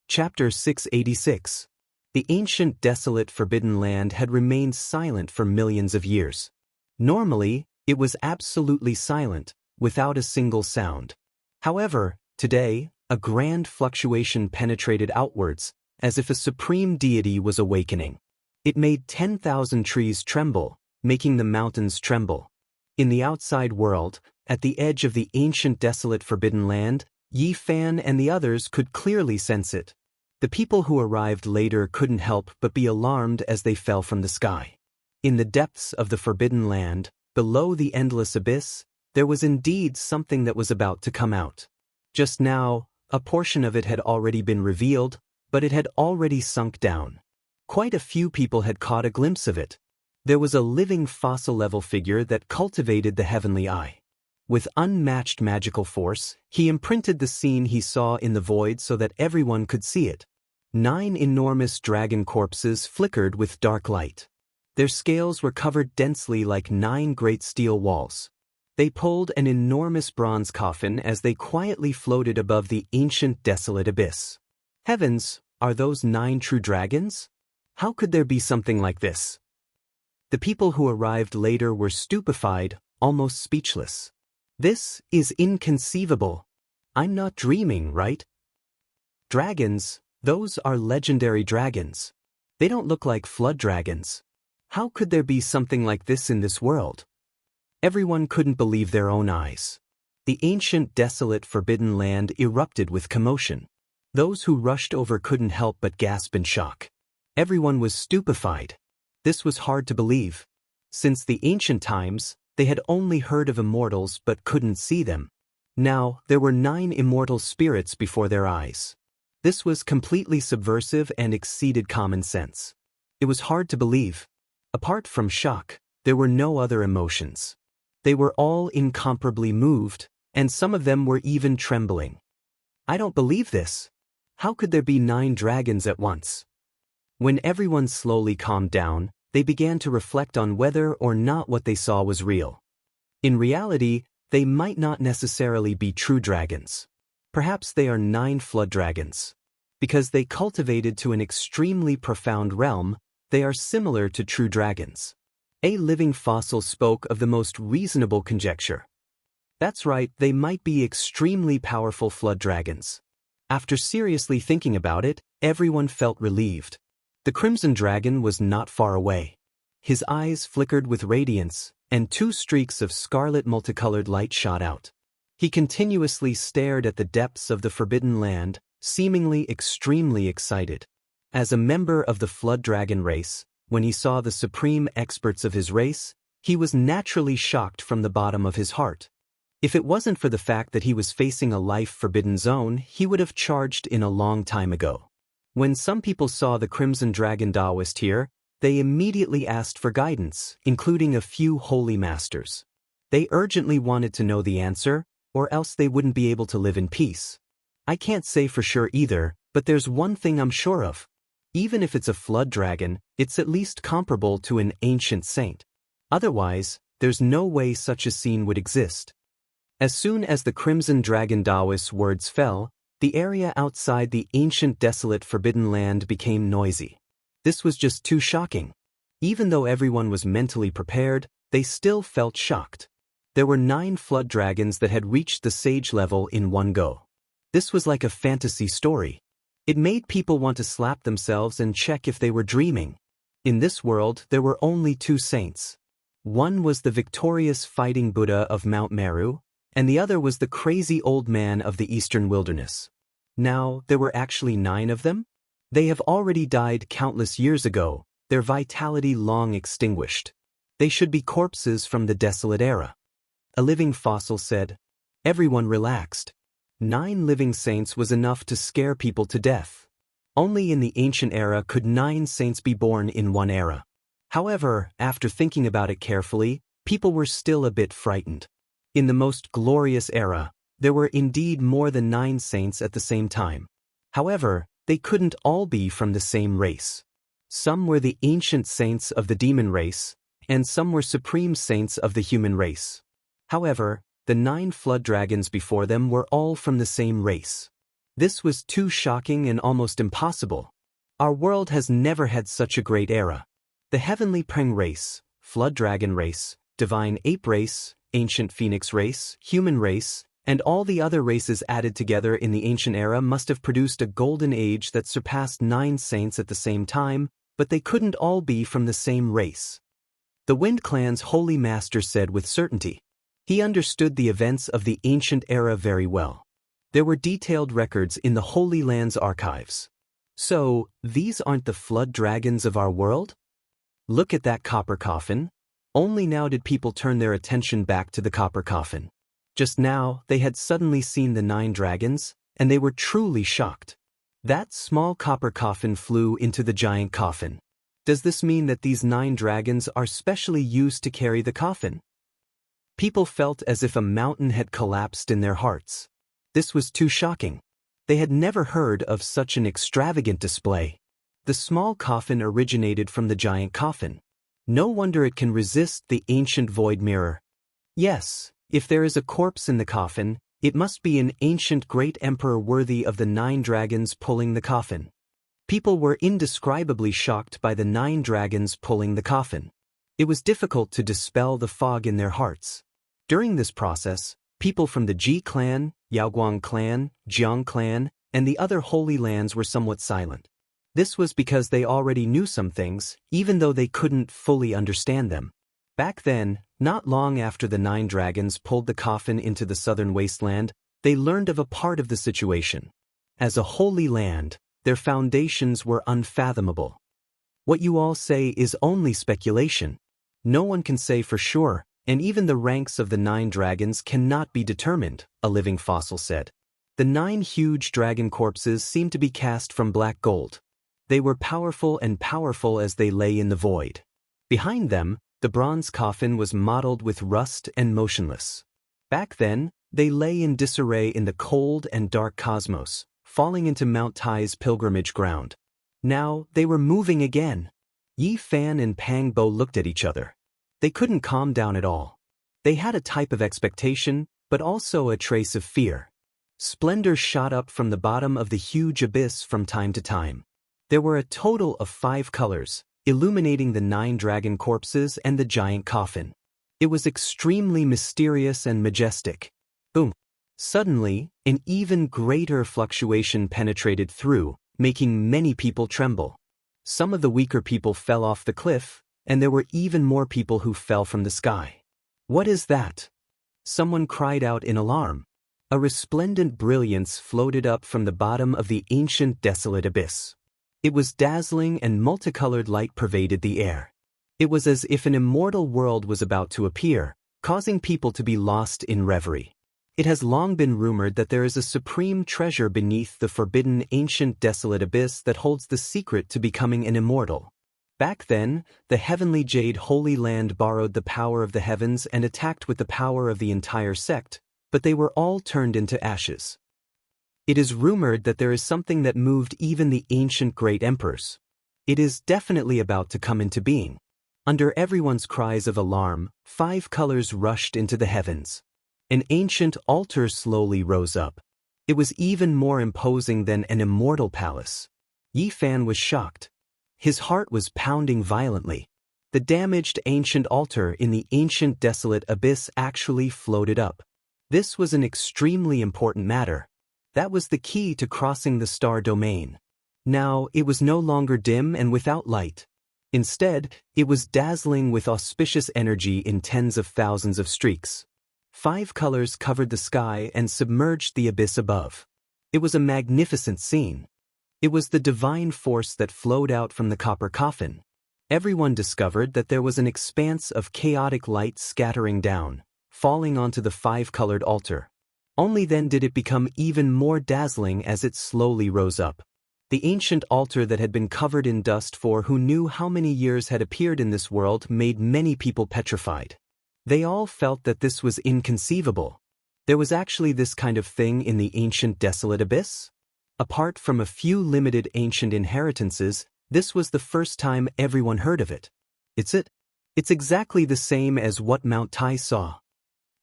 Chapter 686. The ancient desolate forbidden land had remained silent for millions of years. Normally, it was absolutely silent, without a single sound. However, today, a grand fluctuation penetrated outwards, as if a supreme deity was awakening. It made 10,000 trees tremble, making the mountains tremble. In the outside world, at the edge of the ancient desolate forbidden land, Yi Fan and the others could clearly sense it. The people who arrived later couldn't help but be alarmed as they fell from the sky. In the depths of the forbidden land, below the endless abyss, there was indeed something that was about to come out. Just now, a portion of it had already been revealed, but it had already sunk down. Quite a few people had caught a glimpse of it. There was a living fossil-level figure that cultivated the heavenly eye. With unmatched magical force, he imprinted the scene he saw in the void so that everyone could see it. 9 enormous dragon corpses flickered with dark light. Their scales were covered densely like 9 great steel walls. They pulled an enormous bronze coffin as they quietly floated above the ancient desolate abyss. Heavens, are those 9 true dragons? How could there be something like this? The people who arrived later were stupefied, almost speechless. This is inconceivable. I'm not dreaming, right? Dragons, those are legendary dragons. They don't look like flood dragons. How could there be something like this in this world? Everyone couldn't believe their own eyes. The ancient desolate forbidden land erupted with commotion. Those who rushed over couldn't help but gasp in shock. Everyone was stupefied. This was hard to believe. Since the ancient times, they had only heard of immortals but couldn't see them. Now, there were 9 immortal spirits before their eyes. This was completely subversive and exceeded common sense. It was hard to believe. Apart from shock, There were no other emotions. They were all incomparably moved, and some of them were even trembling. I don't believe this. How could there be 9 dragons at once? When everyone slowly calmed down, they began to reflect on whether or not what they saw was real. In reality, they might not necessarily be true dragons. Perhaps they are 9 flood dragons. Because they cultivated to an extremely profound realm, they are similar to true dragons. A living fossil spoke of the most reasonable conjecture. That's right, they might be extremely powerful flood dragons. After seriously thinking about it, everyone felt relieved. The crimson dragon was not far away. His eyes flickered with radiance, and 2 streaks of scarlet multicolored light shot out. He continuously stared at the depths of the forbidden land, seemingly extremely excited. As a member of the flood dragon race, when he saw the supreme experts of his race, he was naturally shocked from the bottom of his heart. If it wasn't for the fact that he was facing a life-forbidden zone, he would have charged in a long time ago. When some people saw the Crimson Dragon Taoist here, they immediately asked for guidance, including a few holy masters. They urgently wanted to know the answer, or else they wouldn't be able to live in peace. I can't say for sure either, but there's one thing I'm sure of. Even if it's a flood dragon, it's at least comparable to an ancient saint. Otherwise, there's no way such a scene would exist. As soon as the Crimson Dragon Taoist's words fell, the area outside the ancient desolate forbidden land became noisy. This was just too shocking. Even though everyone was mentally prepared, they still felt shocked. There were 9 flood dragons that had reached the sage level in one go. This was like a fantasy story. It made people want to slap themselves and check if they were dreaming. In this world, there were only 2 saints. One was the victorious fighting Buddha of Mount Meru, and the other was the crazy old man of the eastern wilderness. Now, there were actually 9 of them? They have already died countless years ago, their vitality long extinguished. They should be corpses from the desolate era. A living fossil said. Everyone relaxed. 9 living saints was enough to scare people to death. Only in the ancient era could 9 saints be born in one era. However, after thinking about it carefully, people were still a bit frightened. In the most glorious era, there were indeed more than 9 saints at the same time. However, they couldn't all be from the same race. Some were the ancient saints of the demon race, and some were supreme saints of the human race. However, the 9 flood dragons before them were all from the same race. This was too shocking and almost impossible. Our world has never had such a great era. The heavenly Preng race, flood dragon race, divine ape race, ancient phoenix race, human race, and all the other races added together in the ancient era must have produced a golden age that surpassed 9 saints at the same time, but they couldn't all be from the same race. The Wind Clan's holy master said with certainty. He understood the events of the ancient era very well. There were detailed records in the Holy Land's archives. So, these aren't the flood dragons of our world? Look at that copper coffin. Only now did people turn their attention back to the copper coffin. Just now, they had suddenly seen the 9 dragons, and they were truly shocked. That small copper coffin flew into the giant coffin. Does this mean that these 9 dragons are specially used to carry the coffin? People felt as if a mountain had collapsed in their hearts. This was too shocking. They had never heard of such an extravagant display. The small coffin originated from the giant coffin. No wonder it can resist the ancient void mirror. Yes, if there is a corpse in the coffin, it must be an ancient great emperor worthy of the 9 dragons pulling the coffin. People were indescribably shocked by the 9 dragons pulling the coffin. It was difficult to dispel the fog in their hearts. During this process, people from the Ji clan, Yaoguang clan, Jiang clan, and the other holy lands were somewhat silent. This was because they already knew some things, even though they couldn't fully understand them. Back then, not long after the 9 dragons pulled the coffin into the southern wasteland, they learned of a part of the situation. As a holy land, their foundations were unfathomable. What you all say is only speculation. No one can say for sure, and even the ranks of the 9 dragons cannot be determined, a living fossil said. The 9 huge dragon corpses seemed to be cast from black gold. They were powerful as they lay in the void. Behind them, The bronze coffin was mottled with rust and motionless. Back then, they lay in disarray in the cold and dark cosmos, falling into Mount Tai's pilgrimage ground. Now, they were moving again. Yi Fan and Pang Bo looked at each other. They couldn't calm down at all. They had a type of expectation, but also a trace of fear. Splendor shot up from the bottom of the huge abyss from time to time. There were a total of 5 colors, illuminating the 9 dragon corpses and the giant coffin. It was extremely mysterious and majestic. Boom! Suddenly, an even greater fluctuation penetrated through, making many people tremble. Some of the weaker people fell off the cliff, and there were even more people who fell from the sky. What is that? Someone cried out in alarm. A resplendent brilliance floated up from the bottom of the ancient desolate abyss. It was dazzling and multicolored light pervaded the air. It was as if an immortal world was about to appear, causing people to be lost in reverie. It has long been rumored that there is a supreme treasure beneath the forbidden ancient desolate abyss that holds the secret to becoming an immortal. Back then, the heavenly jade Holy Land borrowed the power of the heavens and attacked with the power of the entire sect, but they were all turned into ashes. It is rumored that there is something that moved even the ancient great emperors. It is definitely about to come into being. Under everyone's cries of alarm, 5 colors rushed into the heavens. An ancient altar slowly rose up. It was even more imposing than an immortal palace. Yi Fan was shocked. His heart was pounding violently. The damaged ancient altar in the ancient desolate abyss actually floated up. This was an extremely important matter. That was the key to crossing the star domain. Now, it was no longer dim and without light. Instead, it was dazzling with auspicious energy in tens of thousands of streaks. 5 colors covered the sky and submerged the abyss above. It was a magnificent scene. It was the divine force that flowed out from the copper coffin. Everyone discovered that there was an expanse of chaotic light scattering down, falling onto the 5-colored altar. Only then did it become even more dazzling as it slowly rose up. The ancient altar that had been covered in dust for who knew how many years had appeared in this world made many people petrified. They all felt that this was inconceivable. There was actually this kind of thing in the ancient desolate abyss? Apart from a few limited ancient inheritances, this was the first time everyone heard of it. It's exactly the same as what Mount Tai saw.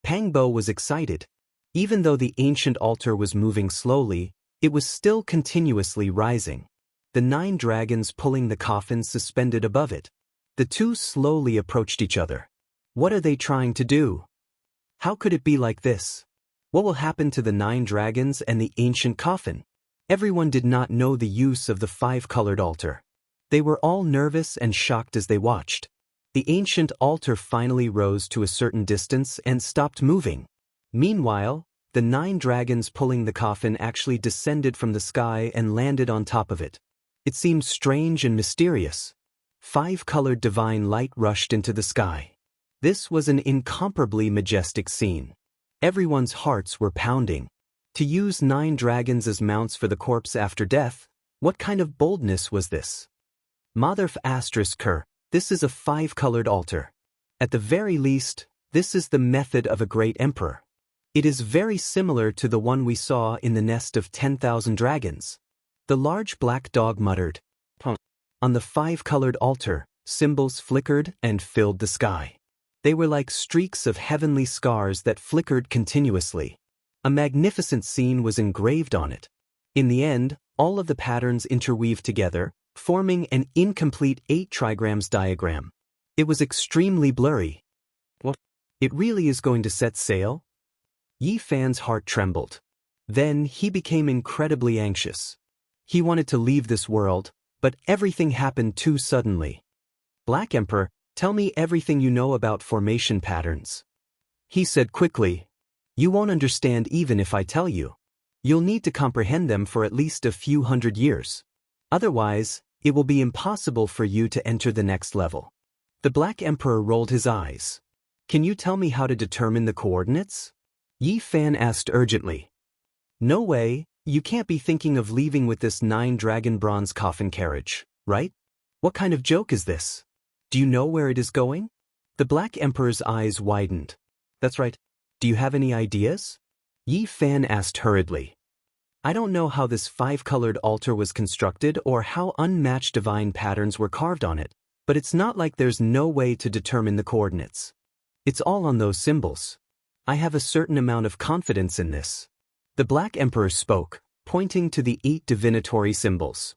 Pang Bo was excited. Even though the ancient altar was moving slowly, it was still continuously rising. The 9 dragons pulling the coffin suspended above it. The two slowly approached each other. What are they trying to do? How could it be like this? What will happen to the 9 dragons and the ancient coffin? Everyone did not know the use of the 5-colored altar. They were all nervous and shocked as they watched. The ancient altar finally rose to a certain distance and stopped moving. Meanwhile, the 9 dragons pulling the coffin actually descended from the sky and landed on top of it. It seemed strange and mysterious. 5-colored divine light rushed into the sky. This was an incomparably majestic scene. Everyone's hearts were pounding. To use 9 dragons as mounts for the corpse after death, what kind of boldness was this? Motherf asterisk Ker, this is a 5-colored altar. At the very least, this is the method of a great emperor. It is very similar to the one we saw in the nest of 10,000 dragons. The large black dog muttered. On the 5-colored altar, symbols flickered and filled the sky. They were like streaks of heavenly scars that flickered continuously. A magnificent scene was engraved on it. In the end, all of the patterns interweaved together, forming an incomplete 8 trigrams diagram. It was extremely blurry. What? It really is going to set sail? Yi Fan's heart trembled. Then he became incredibly anxious. He wanted to leave this world, but everything happened too suddenly. Black Emperor, tell me everything you know about formation patterns. He said quickly. You won't understand even if I tell you. You'll need to comprehend them for at least a few hundred years. Otherwise, it will be impossible for you to enter the next level. The Black Emperor rolled his eyes. Can you tell me how to determine the coordinates? Yi Fan asked urgently. No way, you can't be thinking of leaving with this 9-dragon bronze coffin carriage, right? What kind of joke is this? Do you know where it is going? The Black Emperor's eyes widened. That's right. Do you have any ideas? Yi Fan asked hurriedly. I don't know how this five-colored altar was constructed or how unmatched divine patterns were carved on it, but it's not like there's no way to determine the coordinates. It's all on those symbols. I have a certain amount of confidence in this. The Black Emperor spoke, pointing to the 8 divinatory symbols.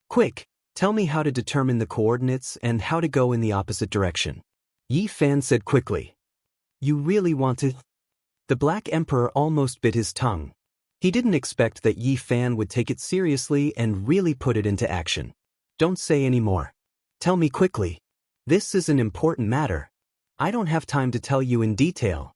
Quick, tell me how to determine the coordinates and how to go in the opposite direction. Yi Fan said quickly. You really want to? The Black Emperor almost bit his tongue. He didn't expect that Yi Fan would take it seriously and really put it into action. Don't say any more. Tell me quickly. This is an important matter. I don't have time to tell you in detail.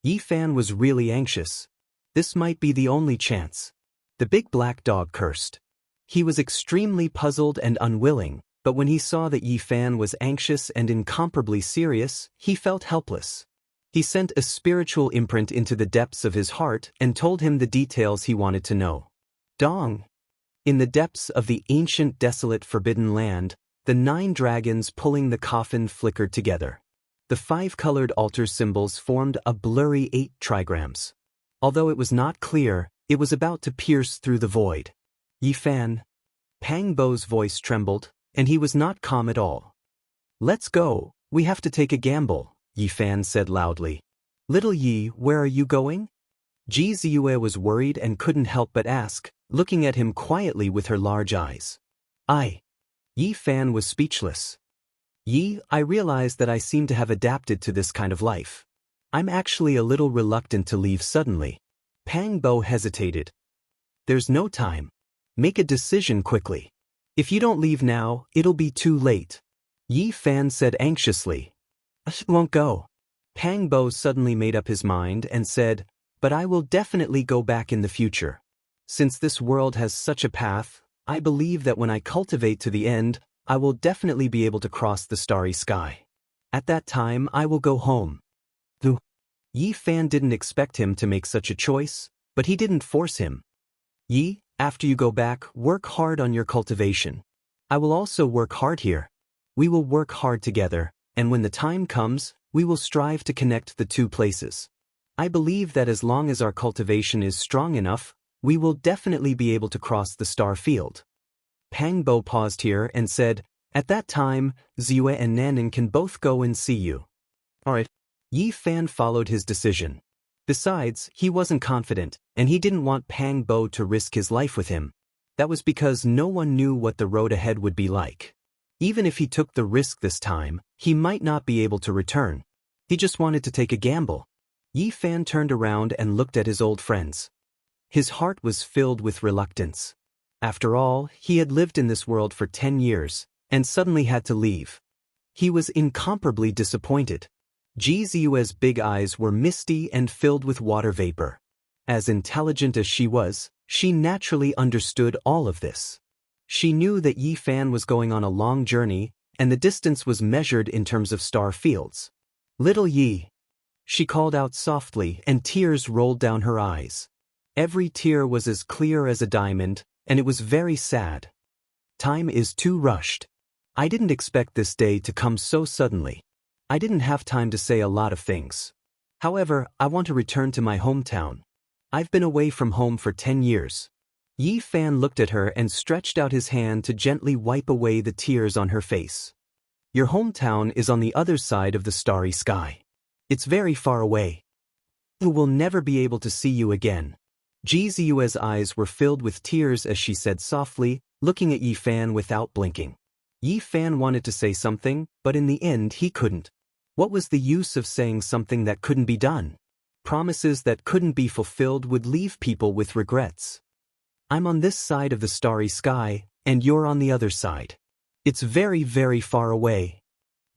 Yi Fan was really anxious. This might be the only chance. The big black dog cursed. He was extremely puzzled and unwilling, but when he saw that Yi Fan was anxious and incomparably serious, he felt helpless. He sent a spiritual imprint into the depths of his heart and told him the details he wanted to know. Dong! In the depths of the ancient desolate forbidden land, the 9 dragons pulling the coffin flickered together. The 5-colored altar symbols formed a blurry 8 trigrams. Although it was not clear, it was about to pierce through the void. Yi Fan. Pang Bo's voice trembled, and he was not calm at all. Let's go, we have to take a gamble, Yi Fan said loudly. Little Yi, where are you going? Ji Ziyue was worried and couldn't help but ask, looking at him quietly with her large eyes. Yi Fan was speechless. Yi, I realize that I seem to have adapted to this kind of life. I'm actually a little reluctant to leave suddenly. Pang Bo hesitated. There's no time. Make a decision quickly. If you don't leave now, it'll be too late. Yi Fan said anxiously. I won't go. Pang Bo suddenly made up his mind and said, but I will definitely go back in the future. Since this world has such a path, I believe that when I cultivate to the end, I will definitely be able to cross the starry sky. At that time, I will go home. Yi Fan didn't expect him to make such a choice, but he didn't force him. Yi, after you go back, work hard on your cultivation. I will also work hard here. We will work hard together, and when the time comes, we will strive to connect the 2 places. I believe that as long as our cultivation is strong enough, we will definitely be able to cross the star field. Pang Bo paused here and said, at that time, Ziyue and Nanan can both go and see you. Alright. Yi Fan followed his decision. Besides, he wasn't confident, and he didn't want Pang Bo to risk his life with him. That was because no one knew what the road ahead would be like. Even if he took the risk this time, he might not be able to return. He just wanted to take a gamble. Yi Fan turned around and looked at his old friends. His heart was filled with reluctance. After all, he had lived in this world for 10 years, and suddenly had to leave. He was incomparably disappointed. Ji Ziyue's big eyes were misty and filled with water vapor. As intelligent as she was, she naturally understood all of this. She knew that Yi Fan was going on a long journey, and the distance was measured in terms of star fields. Little Yi. She called out softly, and tears rolled down her eyes. Every tear was as clear as a diamond, and it was very sad. Time is too rushed. I didn't expect this day to come so suddenly. I didn't have time to say a lot of things. However, I want to return to my hometown. I've been away from home for 10 years. Yi Fan looked at her and stretched out his hand to gently wipe away the tears on her face. Your hometown is on the other side of the starry sky. It's very far away. I will never be able to see you again. Ji Ziyue's eyes were filled with tears as she said softly, looking at Yi Fan without blinking. Yi Fan wanted to say something, but in the end he couldn't. What was the use of saying something that couldn't be done? Promises that couldn't be fulfilled would leave people with regrets. I'm on this side of the starry sky, and you're on the other side. It's very, very far away.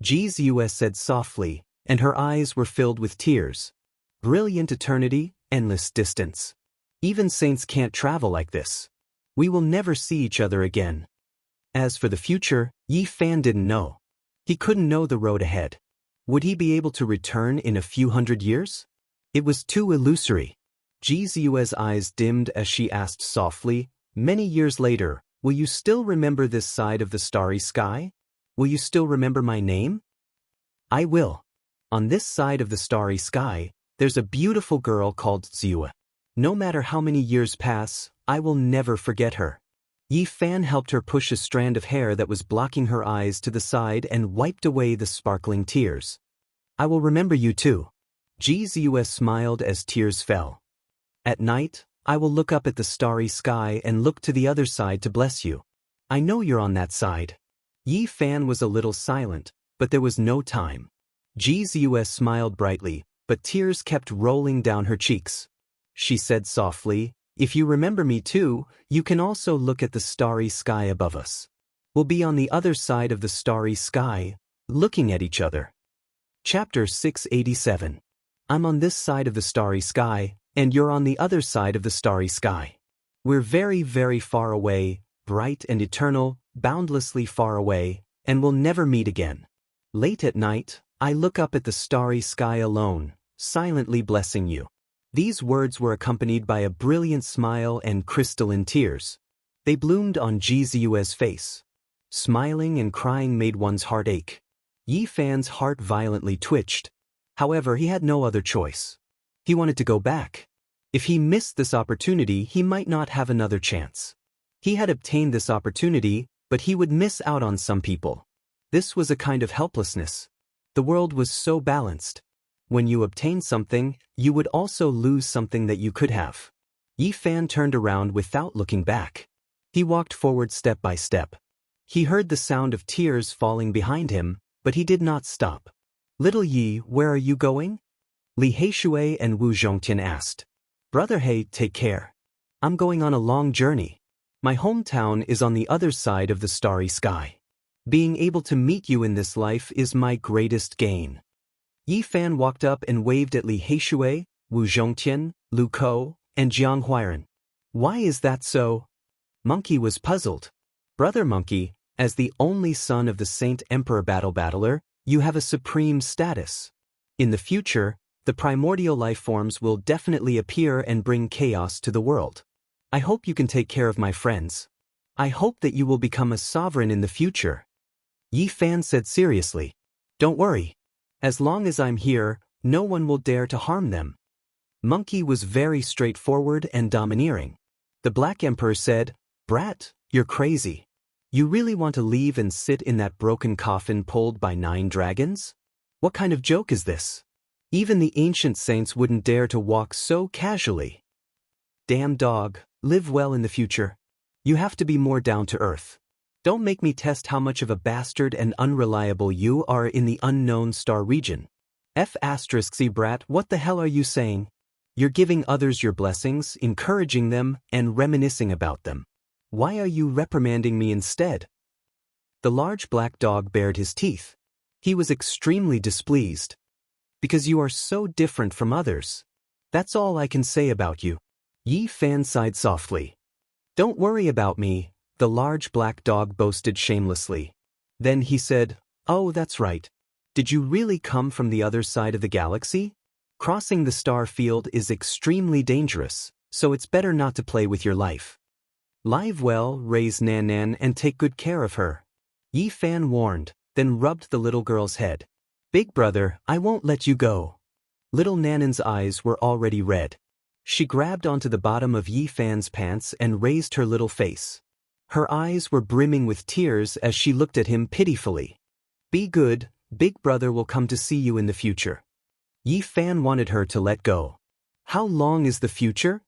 Ji Ziyue said softly, and her eyes were filled with tears. Brilliant eternity, endless distance. Even saints can't travel like this. We will never see each other again. As for the future, Yi Fan didn't know. He couldn't know the road ahead. Would he be able to return in a few hundred years? It was too illusory. Ji Ziyue's eyes dimmed as she asked softly, many years later, will you still remember this side of the starry sky? Will you still remember my name? I will. On this side of the starry sky, there's a beautiful girl called Zua. No matter how many years pass, I will never forget her. Yi Fan helped her push a strand of hair that was blocking her eyes to the side and wiped away the sparkling tears. I will remember you too. Ji Zua smiled as tears fell. At night, I will look up at the starry sky and look to the other side to bless you. I know you're on that side. Yi Fan was a little silent, but there was no time. Ji Zua smiled brightly, but tears kept rolling down her cheeks. She said softly, if you remember me too, you can also look at the starry sky above us. We'll be on the other side of the starry sky, looking at each other. Chapter 687. I'm on this side of the starry sky, and you're on the other side of the starry sky. We're very, very far away, bright and eternal, boundlessly far away, and we'll never meet again. Late at night, I look up at the starry sky alone, silently blessing you. These words were accompanied by a brilliant smile and crystalline tears. They bloomed on Ji Zua's face. Smiling and crying made one's heart ache. Yi Fan's heart violently twitched. However, he had no other choice. He wanted to go back. If he missed this opportunity, he might not have another chance. He had obtained this opportunity, but he would miss out on some people. This was a kind of helplessness. The world was so balanced. When you obtain something, you would also lose something that you could have. Yi Fan turned around without looking back. He walked forward step by step. He heard the sound of tears falling behind him, but he did not stop. Little Yi, where are you going? Li Heishui and Wu Zhongtian asked. Brother He, take care. I'm going on a long journey. My hometown is on the other side of the starry sky. Being able to meet you in this life is my greatest gain. Yi Fan walked up and waved at Li Heishui, Wu Zhongtian, Lu Kou, and Jiang Huiran. Why is that so? Monkey was puzzled. Brother Monkey, as the only son of the Saint Emperor Battler, you have a supreme status. In the future, the primordial life forms will definitely appear and bring chaos to the world. I hope you can take care of my friends. I hope that you will become a sovereign in the future. Yi Fan said seriously. Don't worry. As long as I'm here, no one will dare to harm them. Monkey was very straightforward and domineering. The Black Emperor said, Brat, you're crazy. You really want to leave and sit in that broken coffin pulled by 9 dragons? What kind of joke is this? Even the ancient saints wouldn't dare to walk so casually. Damn dog, live well in the future. You have to be more down to earth. Don't make me test how much of a bastard and unreliable you are in the unknown star region. F***y brat, what the hell are you saying? You're giving others your blessings, encouraging them, and reminiscing about them. Why are you reprimanding me instead? The large black dog bared his teeth. He was extremely displeased. Because you are so different from others. That's all I can say about you. Yi Fan sighed softly. Don't worry about me, the large black dog boasted shamelessly. Then he said, Oh, that's right. Did you really come from the other side of the galaxy? Crossing the star field is extremely dangerous, so it's better not to play with your life. Live well, raise Nan Nan, and take good care of her. Yi Fan warned, then rubbed the little girl's head. Big brother, I won't let you go. Little Nanan's eyes were already red. She grabbed onto the bottom of Yi Fan's pants and raised her little face. Her eyes were brimming with tears as she looked at him pitifully. Be good, Big brother will come to see you in the future. Yi Fan wanted her to let go. How long is the future?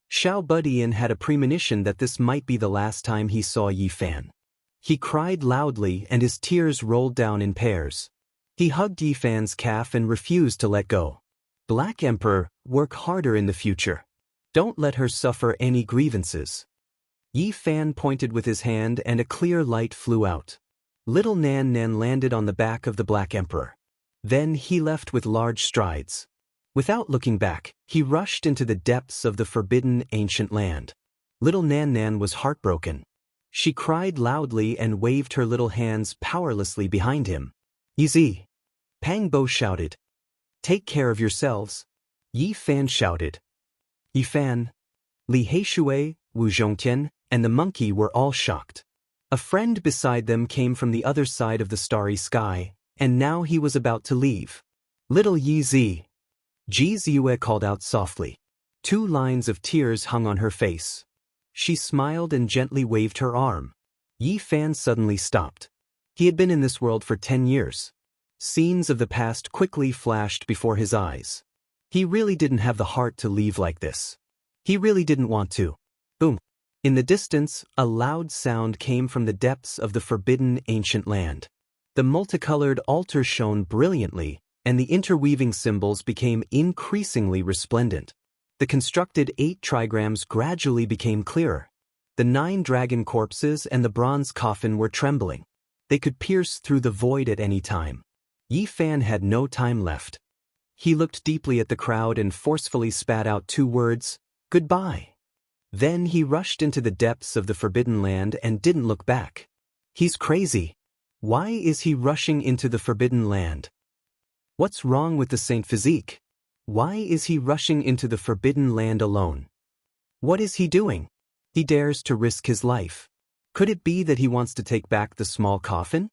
Xiao Budian had a premonition that this might be the last time he saw Yi Fan. He cried loudly and his tears rolled down in pairs. He hugged Yi Fan's calf and refused to let go. Black Emperor, work harder in the future. Don't let her suffer any grievances. Yi Fan pointed with his hand and a clear light flew out. Little Nan Nan landed on the back of the Black Emperor. Then he left with large strides. Without looking back, he rushed into the depths of the forbidden ancient land. Little Nan Nan was heartbroken. She cried loudly and waved her little hands powerlessly behind him. Easy. Pang Bo shouted. Take care of yourselves. Yi Fan shouted. Yi Fan. Li Heishui, Wu Zhongtian, and the monkey were all shocked. A friend beside them came from the other side of the starry sky, and now he was about to leave. Little Yi Zi. Ji Ziyue called out softly. 2 lines of tears hung on her face. She smiled and gently waved her arm. Yi Fan suddenly stopped. He had been in this world for 10 years. Scenes of the past quickly flashed before his eyes. He really didn't have the heart to leave like this. He really didn't want to. Boom. In the distance, a loud sound came from the depths of the forbidden ancient land. The multicolored altar shone brilliantly, and the interweaving symbols became increasingly resplendent. The constructed 8 trigrams gradually became clearer. The 9 dragon corpses and the bronze coffin were trembling. They could pierce through the void at any time. Yi Fan had no time left. He looked deeply at the crowd and forcefully spat out 2 words, "Goodbye." Then he rushed into the depths of the forbidden land and didn't look back. He's crazy. Why is he rushing into the forbidden land? What's wrong with the Saint Physique? Why is he rushing into the forbidden land alone? What is he doing? He dares to risk his life. Could it be that he wants to take back the small coffin?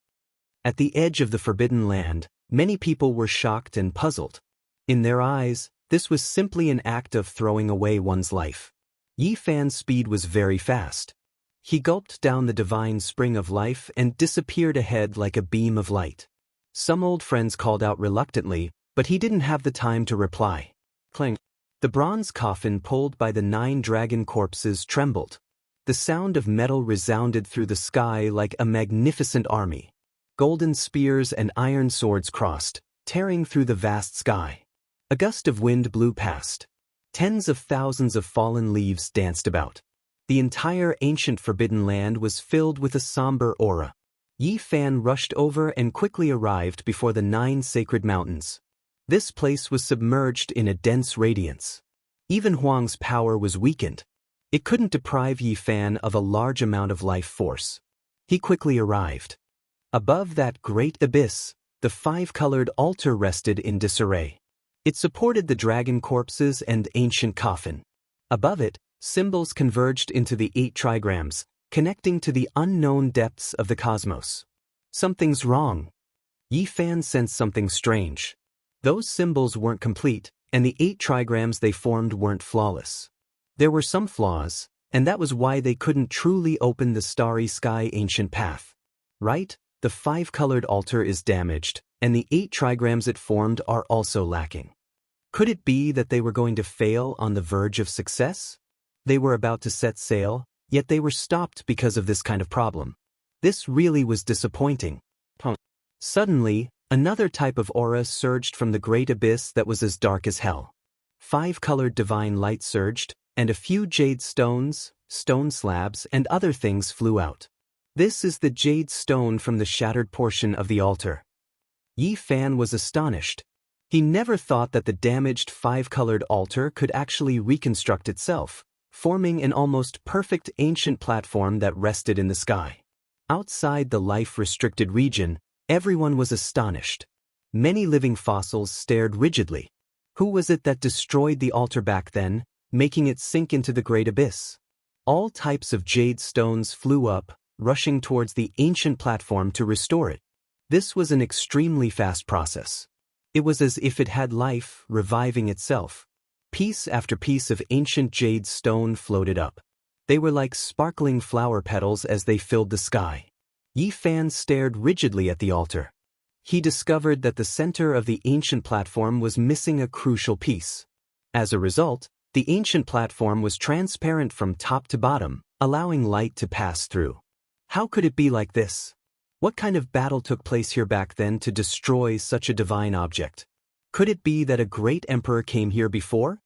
At the edge of the forbidden land, many people were shocked and puzzled. In their eyes, this was simply an act of throwing away one's life. Yi Fan's speed was very fast. He gulped down the divine spring of life and disappeared ahead like a beam of light. Some old friends called out reluctantly, but he didn't have the time to reply. Clang. The bronze coffin pulled by the 9 dragon corpses trembled. The sound of metal resounded through the sky like a magnificent army. Golden spears and iron swords crossed, tearing through the vast sky. A gust of wind blew past. Tens of thousands of fallen leaves danced about. The entire ancient forbidden land was filled with a somber aura. Yi Fan rushed over and quickly arrived before the 9 sacred mountains. This place was submerged in a dense radiance. Even Huang's power was weakened. It couldn't deprive Yi Fan of a large amount of life force. He quickly arrived. Above that great abyss, the 5-colored altar rested in disarray. It supported the dragon corpses and ancient coffin. Above it, symbols converged into the 8 trigrams, connecting to the unknown depths of the cosmos. Something's wrong. Yi Fan sensed something strange. Those symbols weren't complete, and the 8 trigrams they formed weren't flawless. There were some flaws, and that was why they couldn't truly open the starry sky ancient path. Right? The 5-colored altar is damaged, and the 8 trigrams it formed are also lacking. Could it be that they were going to fail on the verge of success? They were about to set sail, yet they were stopped because of this kind of problem. This really was disappointing. Suddenly, another type of aura surged from the great abyss that was as dark as hell. 5-colored divine light surged, and a few jade stones, stone slabs, and other things flew out. This is the jade stone from the shattered portion of the altar. Yi Fan was astonished. He never thought that the damaged 5-colored altar could actually reconstruct itself, forming an almost perfect ancient platform that rested in the sky. Outside the life-restricted region, everyone was astonished. Many living fossils stared rigidly. Who was it that destroyed the altar back then, making it sink into the great abyss? All types of jade stones flew up, rushing towards the ancient platform to restore it. This was an extremely fast process. It was as if it had life, reviving itself. Piece after piece of ancient jade stone floated up. They were like sparkling flower petals as they filled the sky. Yi Fan stared rigidly at the altar. He discovered that the center of the ancient platform was missing a crucial piece. As a result, the ancient platform was transparent from top to bottom, allowing light to pass through. How could it be like this? What kind of battle took place here back then to destroy such a divine object? Could it be that a great emperor came here before?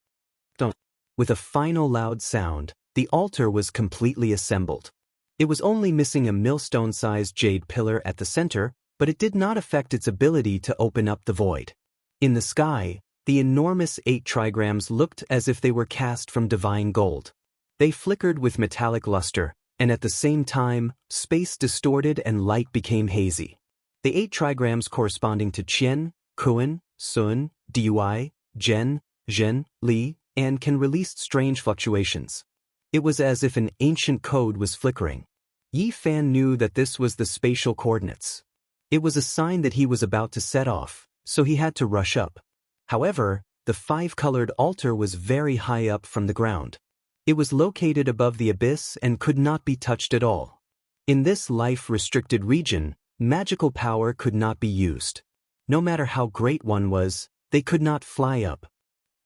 With a final loud sound, the altar was completely assembled. It was only missing a millstone-sized jade pillar at the center, but it did not affect its ability to open up the void. In the sky, the enormous 8 trigrams looked as if they were cast from divine gold. They flickered with metallic luster, and at the same time, space distorted and light became hazy. The 8 trigrams corresponding to Qian, Kuan, Sun, Dui, Zhen, Zhen, Li, and can release strange fluctuations. It was as if an ancient code was flickering. Yi Fan knew that this was the spatial coordinates. It was a sign that he was about to set off, so he had to rush up. However, the five-colored altar was very high up from the ground. It was located above the abyss and could not be touched at all. In this life-restricted region, magical power could not be used. No matter how great one was, they could not fly up.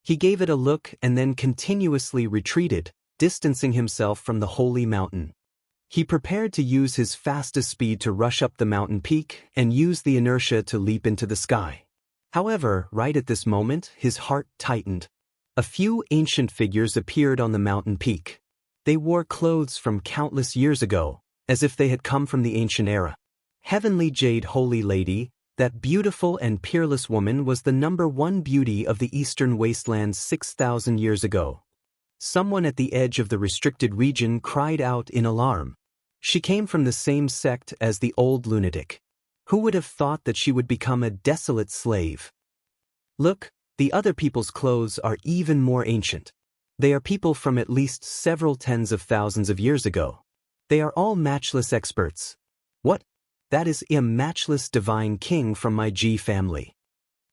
He gave it a look and then continuously retreated, distancing himself from the holy mountain. He prepared to use his fastest speed to rush up the mountain peak and use the inertia to leap into the sky. However, right at this moment, his heart tightened. A few ancient figures appeared on the mountain peak. They wore clothes from countless years ago, as if they had come from the ancient era. Heavenly Jade Holy Lady, that beautiful and peerless woman, was the #1 beauty of the eastern wastelands 6,000 years ago. Someone at the edge of the restricted region cried out in alarm. She came from the same sect as the old lunatic. Who would have thought that she would become a desolate slave? Look, the other people's clothes are even more ancient. They are people from at least several tens of thousands of years ago. They are all matchless experts. What? That is a matchless divine king from my G family.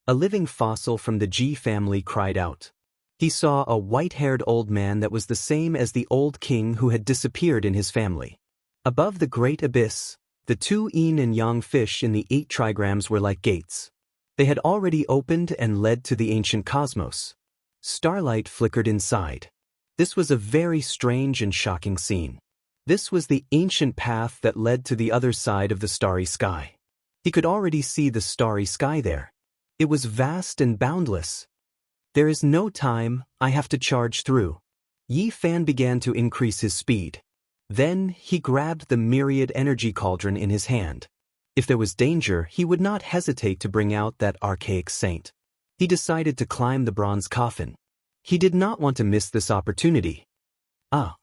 A living fossil from the G family cried out. He saw a white-haired old man that was the same as the old king who had disappeared in his family. Above the great abyss, the two yin and yang fish in the 8 trigrams were like gates. They had already opened and led to the ancient cosmos. Starlight flickered inside. This was a very strange and shocking scene. This was the ancient path that led to the other side of the starry sky. He could already see the starry sky there. It was vast and boundless. There is no time, I have to charge through. Yi Fan began to increase his speed. Then he grabbed the myriad energy cauldron in his hand. If there was danger, he would not hesitate to bring out that archaic saint. He decided to climb the bronze coffin. He did not want to miss this opportunity. Ah!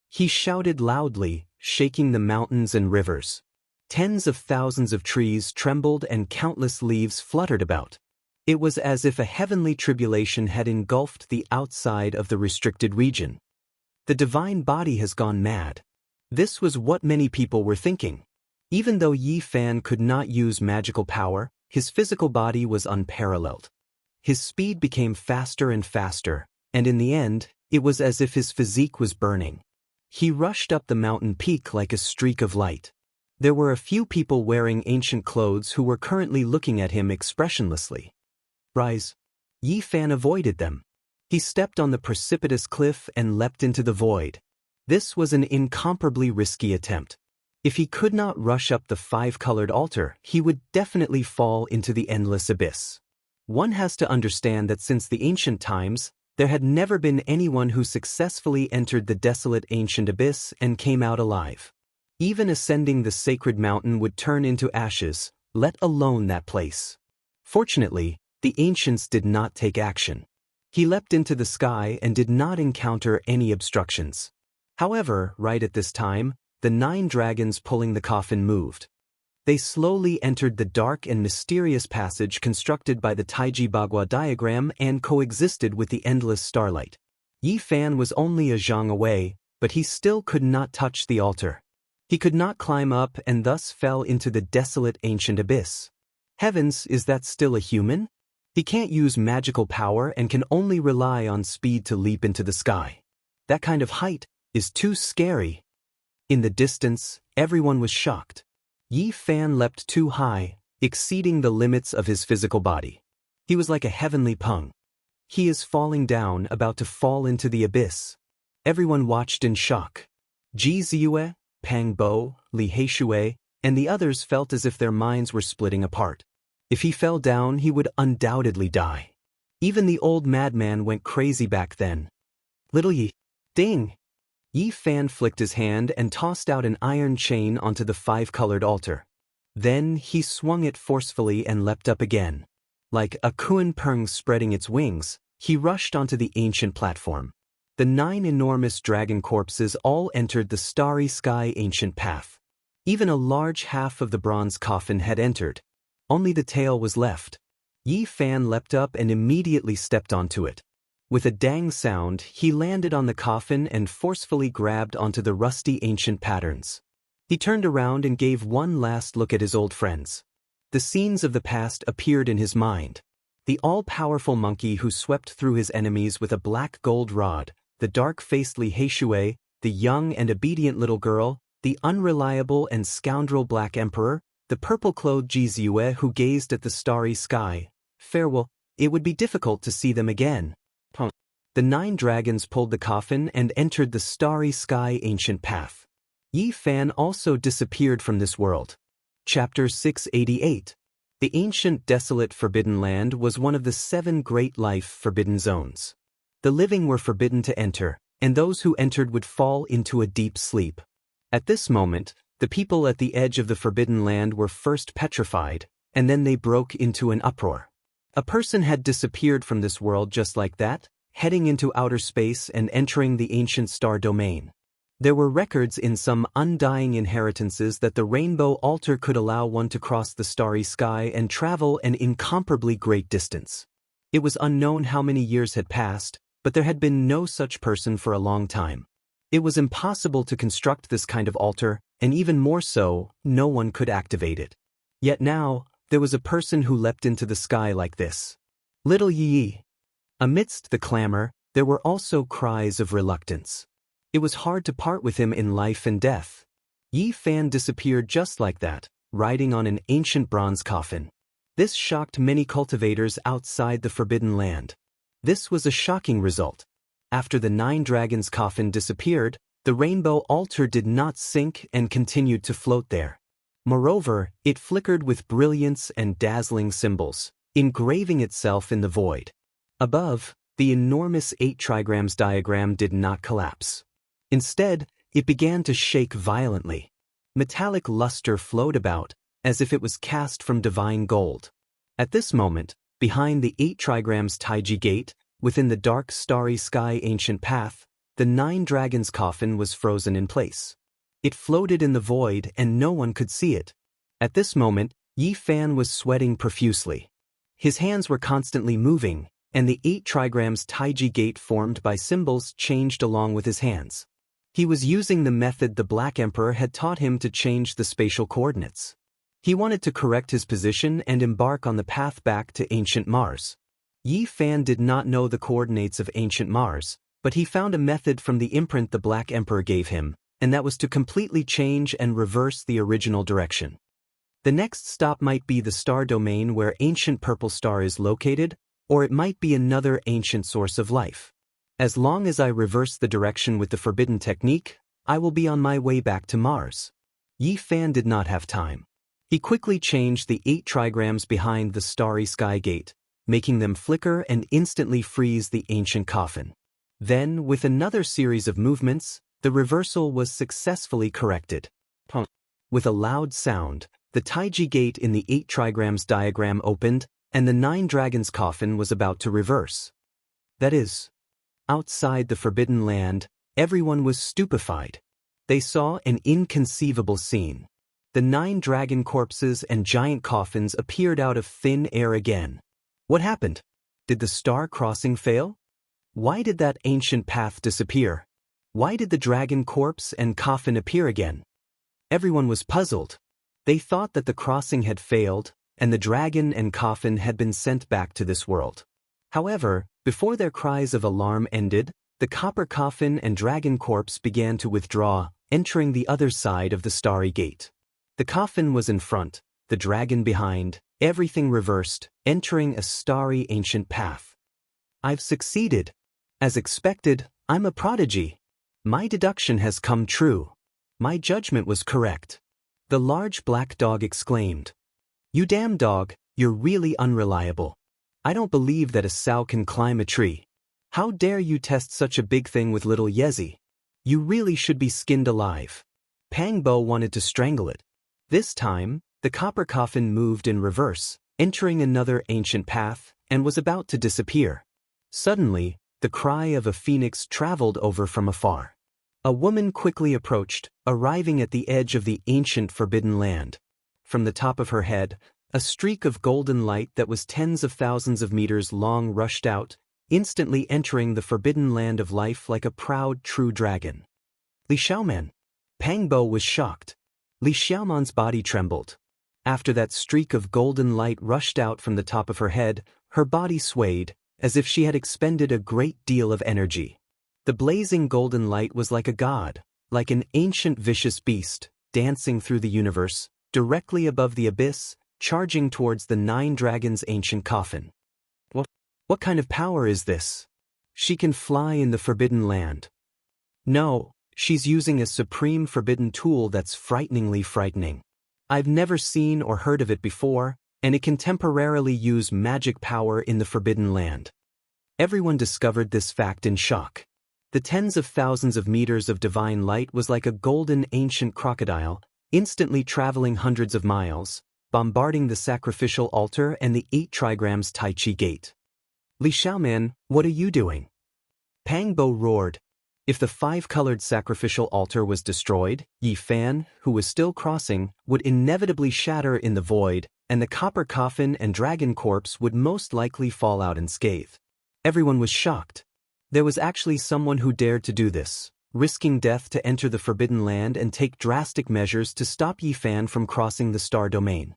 He shouted loudly, shaking the mountains and rivers. Tens of thousands of trees trembled and countless leaves fluttered about. It was as if a heavenly tribulation had engulfed the outside of the restricted region. The divine body has gone mad. This was what many people were thinking. Even though Yi Fan could not use magical power, his physical body was unparalleled. His speed became faster and faster, and in the end, it was as if his physique was burning. He rushed up the mountain peak like a streak of light. There were a few people wearing ancient clothes who were currently looking at him expressionlessly. Rise. Yi Fan avoided them. He stepped on the precipitous cliff and leapt into the void. This was an incomparably risky attempt. If he could not rush up the 5-colored altar, he would definitely fall into the endless abyss. One has to understand that since the ancient times, there had never been anyone who successfully entered the desolate ancient abyss and came out alive. Even ascending the sacred mountain would turn into ashes, let alone that place. Fortunately, the ancients did not take action. He leapt into the sky and did not encounter any obstructions. However, right at this time, the 9 dragons pulling the coffin moved. They slowly entered the dark and mysterious passage constructed by the Taiji Bagua diagram and coexisted with the endless starlight. Yi Fan was only a zhang away, but he still could not touch the altar. He could not climb up and thus fell into the desolate ancient abyss. Heavens, is that still a human? He can't use magical power and can only rely on speed to leap into the sky. That kind of height is too scary. In the distance, everyone was shocked. Yi Fan leapt too high, exceeding the limits of his physical body. He was like a heavenly peng. He is falling down, about to fall into the abyss. Everyone watched in shock. Ji Ziyue, Pang Bo, Li Heishui, and the others felt as if their minds were splitting apart. If he fell down, he would undoubtedly die. Even the old madman went crazy back then. Little Yi, ding! Yi Fan flicked his hand and tossed out an iron chain onto the 5-colored altar. Then he swung it forcefully and leapt up again. Like a Kuan Peng spreading its wings, he rushed onto the ancient platform. The 9 enormous dragon corpses all entered the starry sky ancient path. Even a large half of the bronze coffin had entered. Only the tail was left. Yi Fan leapt up and immediately stepped onto it. With a dang sound, he landed on the coffin and forcefully grabbed onto the rusty ancient patterns. He turned around and gave one last look at his old friends. The scenes of the past appeared in his mind. The all-powerful monkey who swept through his enemies with a black gold rod, the dark-faced Li Heishui, the young and obedient little girl, the unreliable and scoundrel Black Emperor, the purple-clothed Ji Ziyue who gazed at the starry sky. Farewell, it would be difficult to see them again. The 9 dragons pulled the coffin and entered the starry sky ancient path. Yi Fan also disappeared from this world. Chapter 688. The ancient desolate forbidden land was one of the 7 great life forbidden zones. The living were forbidden to enter, and those who entered would fall into a deep sleep. At this moment, the people at the edge of the forbidden land were first petrified, and then they broke into an uproar. A person had disappeared from this world just like that, heading into outer space and entering the ancient star domain. There were records in some undying inheritances that the rainbow altar could allow one to cross the starry sky and travel an incomparably great distance. It was unknown how many years had passed, but there had been no such person for a long time. It was impossible to construct this kind of altar, and even more so, no one could activate it. Yet now, there was a person who leapt into the sky like this. Little Yi. Amidst the clamor, there were also cries of reluctance. It was hard to part with him in life and death. Yi Fan disappeared just like that, riding on an ancient bronze coffin. This shocked many cultivators outside the Forbidden Land. This was a shocking result. After the 9 dragons' coffin disappeared, the rainbow altar did not sink and continued to float there. Moreover, it flickered with brilliance and dazzling symbols, engraving itself in the void. Above, the enormous 8 trigrams diagram did not collapse. Instead, it began to shake violently. Metallic luster flowed about, as if it was cast from divine gold. At this moment, behind the 8 trigrams Taiji Gate, within the dark starry sky ancient path, the 9 dragons' coffin was frozen in place. It floated in the void and no one could see it. At this moment, Yi Fan was sweating profusely. His hands were constantly moving, and the 8 trigrams Taiji Gate formed by symbols changed along with his hands. He was using the method the Black Emperor had taught him to change the spatial coordinates. He wanted to correct his position and embark on the path back to ancient Mars. Yi Fan did not know the coordinates of ancient Mars, but he found a method from the imprint the Black Emperor gave him, and that was to completely change and reverse the original direction. The next stop might be the star domain where ancient purple star is located, or it might be another ancient source of life. As long as I reverse the direction with the forbidden technique, I will be on my way back to Mars. Yi Fan did not have time. He quickly changed the 8 trigrams behind the starry sky gate, making them flicker and instantly freeze the ancient coffin. Then, with another series of movements, the reversal was successfully corrected. With a loud sound, the Taiji Gate in the 8 trigrams diagram opened, and the 9 dragons' coffin was about to reverse. That is, outside the Forbidden Land, everyone was stupefied. They saw an inconceivable scene. The 9 dragon corpses and giant coffins appeared out of thin air again. What happened? Did the star crossing fail? Why did that ancient path disappear? Why did the dragon corpse and coffin appear again? Everyone was puzzled. They thought that the crossing had failed, and the dragon and coffin had been sent back to this world. However, before their cries of alarm ended, the copper coffin and dragon corpse began to withdraw, entering the other side of the starry gate. The coffin was in front, the dragon behind, everything reversed, entering a starry ancient path. I've succeeded. As expected, I'm a prodigy. My deduction has come true. My judgment was correct. The large black dog exclaimed. You damn dog, you're really unreliable. I don't believe that a sow can climb a tree. How dare you test such a big thing with little Yezi? You really should be skinned alive. Pang Bo wanted to strangle it. This time, the copper coffin moved in reverse, entering another ancient path, and was about to disappear. Suddenly, the cry of a phoenix traveled over from afar. A woman quickly approached, arriving at the edge of the ancient forbidden land. From the top of her head, a streak of golden light that was tens of thousands of meters long rushed out, instantly entering the forbidden land of life like a proud true dragon. Li Xiaoman. Pang Bo was shocked. Li Xiaoman's body trembled. After that streak of golden light rushed out from the top of her head, her body swayed, as if she had expended a great deal of energy. The blazing golden light was like a god, like an ancient vicious beast, dancing through the universe, directly above the abyss, charging towards the 9 dragons' ancient coffin. What kind of power is this? She can fly in the Forbidden Land. No, she's using a supreme forbidden tool that's frighteningly frightening. I've never seen or heard of it before, and it can temporarily use magic power in the Forbidden Land. Everyone discovered this fact in shock. The tens of thousands of meters of divine light was like a golden ancient crocodile, instantly traveling hundreds of miles, bombarding the sacrificial altar and the 8 trigrams Tai Chi gate. Li Xiaoman, what are you doing? Pang Bo roared. If the 5-colored sacrificial altar was destroyed, Yi Fan, who was still crossing, would inevitably shatter in the void, and the copper coffin and dragon corpse would most likely fall out unscathed. Everyone was shocked. There was actually someone who dared to do this, risking death to enter the Forbidden Land and take drastic measures to stop Yi Fan from crossing the star domain.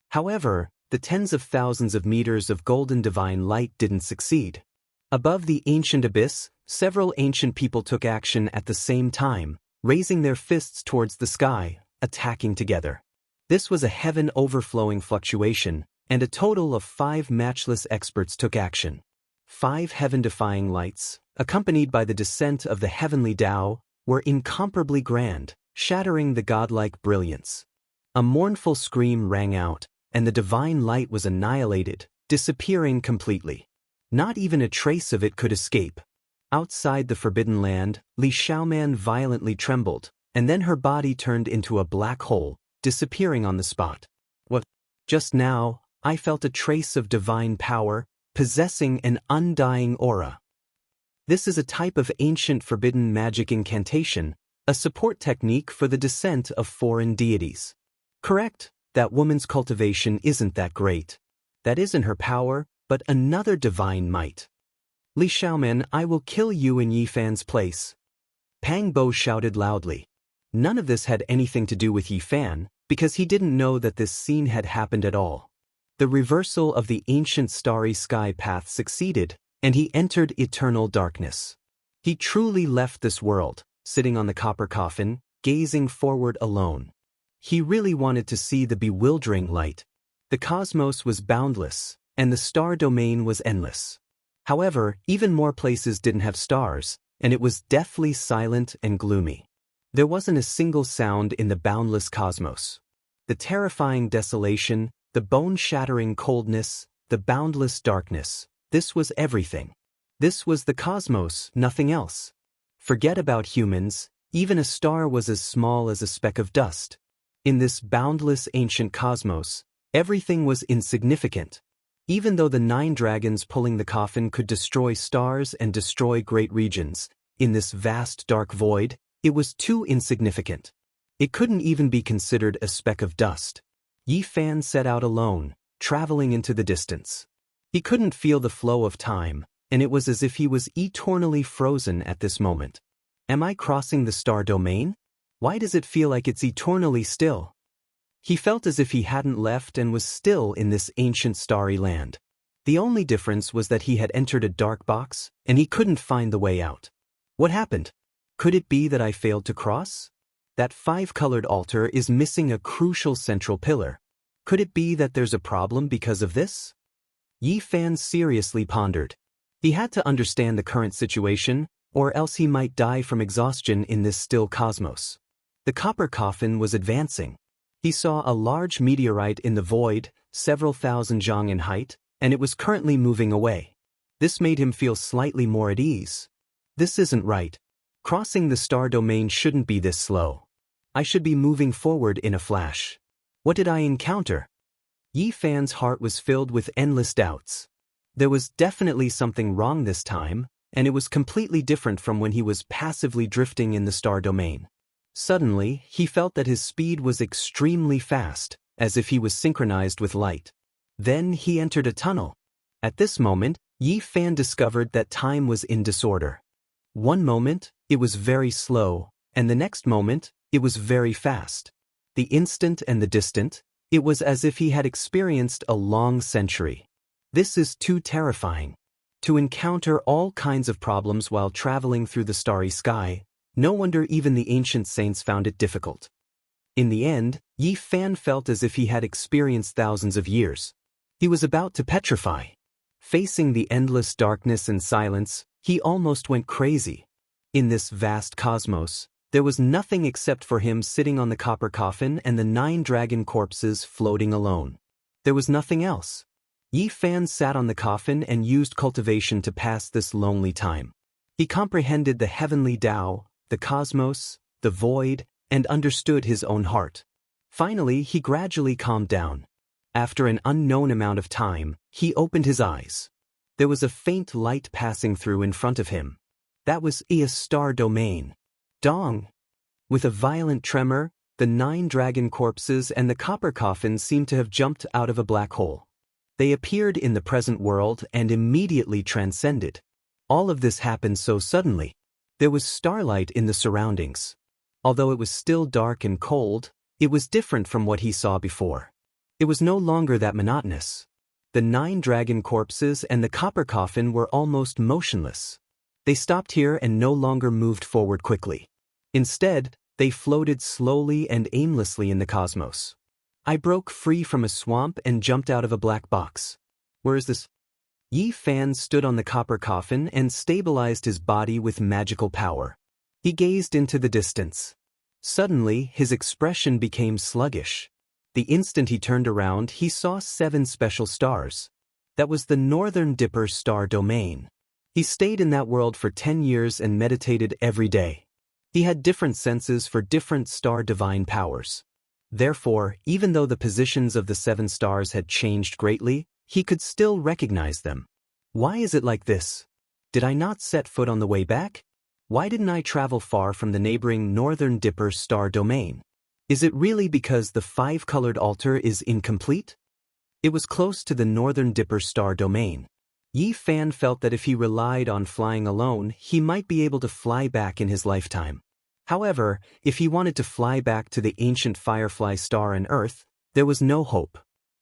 However, the tens of thousands of meters of golden divine light didn't succeed. Above the ancient abyss, several ancient people took action at the same time, raising their fists towards the sky, attacking together. This was a heaven-overflowing fluctuation, and a total of 5 matchless experts took action. 5 heaven-defying lights, accompanied by the descent of the heavenly Tao, were incomparably grand, shattering the godlike brilliance. A mournful scream rang out, and the divine light was annihilated, disappearing completely. Not even a trace of it could escape. Outside the Forbidden Land, Li Xiaoman violently trembled, and then her body turned into a black hole, disappearing on the spot. What? Just now, I felt a trace of divine power, possessing an undying aura. This is a type of ancient forbidden magic incantation, a support technique for the descent of foreign deities. Correct, that woman's cultivation isn't that great. That isn't her power, but another divine might. Li Xiaoman, I will kill you in Yi Fan's place. Pang Bo shouted loudly. None of this had anything to do with Yi Fan, because he didn't know that this scene had happened at all. The reversal of the ancient starry sky path succeeded, and he entered eternal darkness. He truly left this world, sitting on the copper coffin, gazing forward alone. He really wanted to see the bewildering light. The cosmos was boundless, and the star domain was endless. However, even more places didn't have stars, and it was deathly silent and gloomy. There wasn't a single sound in the boundless cosmos. The terrifying desolation, the bone-shattering coldness, the boundless darkness, this was everything. This was the cosmos, nothing else. Forget about humans, even a star was as small as a speck of dust. In this boundless ancient cosmos, everything was insignificant. Even though the 9 dragons pulling the coffin could destroy stars and destroy great regions, in this vast dark void, it was too insignificant. It couldn't even be considered a speck of dust. Yi Fan set out alone, traveling into the distance. He couldn't feel the flow of time, and it was as if he was eternally frozen at this moment. Am I crossing the star domain? Why does it feel like it's eternally still? He felt as if he hadn't left and was still in this ancient starry land. The only difference was that he had entered a dark box, and he couldn't find the way out. What happened? Could it be that I failed to cross? That 5-colored altar is missing a crucial central pillar. Could it be that there's a problem because of this? Yi Fan seriously pondered. He had to understand the current situation, or else he might die from exhaustion in this still cosmos. The copper coffin was advancing. He saw a large meteorite in the void, several thousand zhang in height, and it was currently moving away. This made him feel slightly more at ease. This isn't right. Crossing the star domain shouldn't be this slow. I should be moving forward in a flash. What did I encounter? Yi Fan's heart was filled with endless doubts. There was definitely something wrong this time, and it was completely different from when he was passively drifting in the star domain. Suddenly, he felt that his speed was extremely fast, as if he was synchronized with light. Then he entered a tunnel. At this moment, Yi Fan discovered that time was in disorder. One moment, it was very slow, and the next moment, it was very fast. The instant and the distant, It was as if he had experienced a long century. This is too terrifying. To encounter all kinds of problems while traveling through the starry sky, no wonder even the ancient saints found it difficult. In the end, Yi Fan felt as if he had experienced thousands of years. He was about to petrify. Facing the endless darkness and silence, he almost went crazy. In this vast cosmos, there was nothing except for him sitting on the copper coffin and the 9 dragon corpses floating alone. There was nothing else. Yi Fan sat on the coffin and used cultivation to pass this lonely time. He comprehended the heavenly Tao, the cosmos, the void, and understood his own heart. Finally, he gradually calmed down. After an unknown amount of time, he opened his eyes. There was a faint light passing through in front of him. That was a star domain. Dong! With a violent tremor, the 9 dragon corpses and the copper coffin seemed to have jumped out of a black hole. They appeared in the present world and immediately transcended. All of this happened so suddenly. There was starlight in the surroundings. Although it was still dark and cold, it was different from what he saw before. It was no longer that monotonous. The 9 dragon corpses and the copper coffin were almost motionless. They stopped here and no longer moved forward quickly. Instead, they floated slowly and aimlessly in the cosmos. I broke free from a swamp and jumped out of a black box. Where is this? Yi Fan stood on the copper coffin and stabilized his body with magical power. He gazed into the distance. Suddenly, his expression became sluggish. The instant he turned around, he saw 7 special stars. That was the Northern Dipper star domain. He stayed in that world for 10 years and meditated every day. He had different senses for different star divine powers. Therefore, even though the positions of the 7 stars had changed greatly, he could still recognize them. Why is it like this? Did I not set foot on the way back? Why didn't I travel far from the neighboring Northern Dipper star domain? Is it really because the 5-colored altar is incomplete? It was close to the Northern Dipper star domain. Yi Fan felt that if he relied on flying alone, he might be able to fly back in his lifetime. However, if he wanted to fly back to the ancient Firefly star on Earth, there was no hope.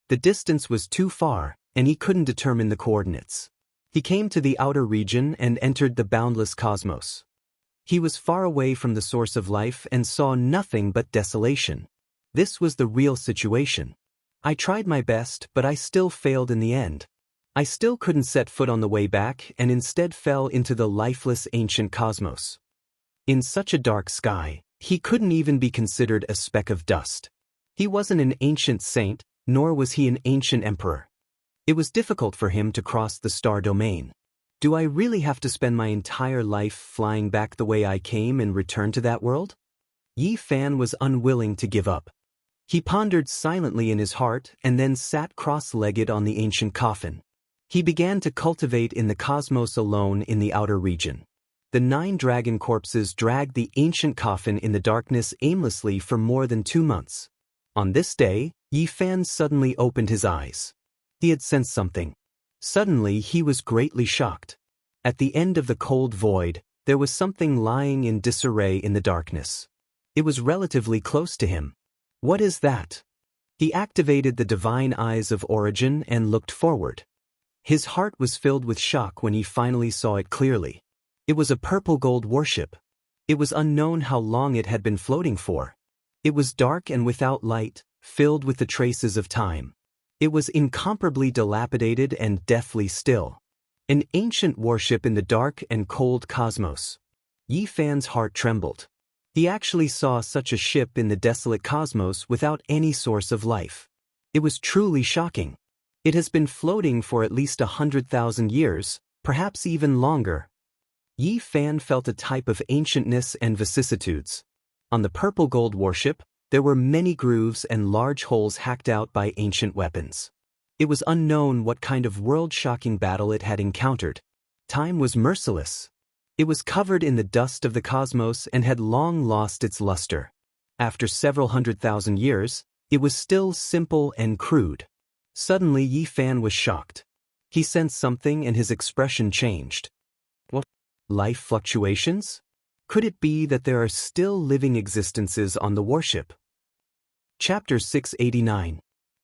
The distance was too far, and he couldn't determine the coordinates. He came to the outer region and entered the boundless cosmos. He was far away from the source of life and saw nothing but desolation. This was the real situation. I tried my best, but I still failed in the end. I still couldn't set foot on the way back and instead fell into the lifeless ancient cosmos. In such a dark sky, he couldn't even be considered a speck of dust. He wasn't an ancient saint, nor was he an ancient emperor. It was difficult for him to cross the star domain. Do I really have to spend my entire life flying back the way I came and return to that world? Yi Fan was unwilling to give up. He pondered silently in his heart and then sat cross-legged on the ancient coffin. He began to cultivate in the cosmos alone in the outer region. The 9 dragon corpses dragged the ancient coffin in the darkness aimlessly for more than 2 months. On this day, Yi Fan suddenly opened his eyes. He had sensed something. Suddenly, he was greatly shocked. At the end of the cold void, there was something lying in disarray in the darkness. It was relatively close to him. What is that? He activated the divine eyes of origin and looked forward. His heart was filled with shock when he finally saw it clearly. It was a purple gold warship. It was unknown how long it had been floating for. It was dark and without light, filled with the traces of time. It was incomparably dilapidated and deathly still. An ancient warship in the dark and cold cosmos. Yi Fan's heart trembled. He actually saw such a ship in the desolate cosmos without any source of life. It was truly shocking. It has been floating for at least 100,000 years, perhaps even longer. Yi Fan felt a type of ancientness and vicissitudes. On the purple gold warship, there were many grooves and large holes hacked out by ancient weapons. It was unknown what kind of world-shocking battle it had encountered. Time was merciless. It was covered in the dust of the cosmos and had long lost its luster. After several 100,000 years, it was still simple and crude. Suddenly Yi Fan was shocked. He sensed something and his expression changed. What? Life fluctuations? Could it be that there are still living existences on the warship? Chapter 689.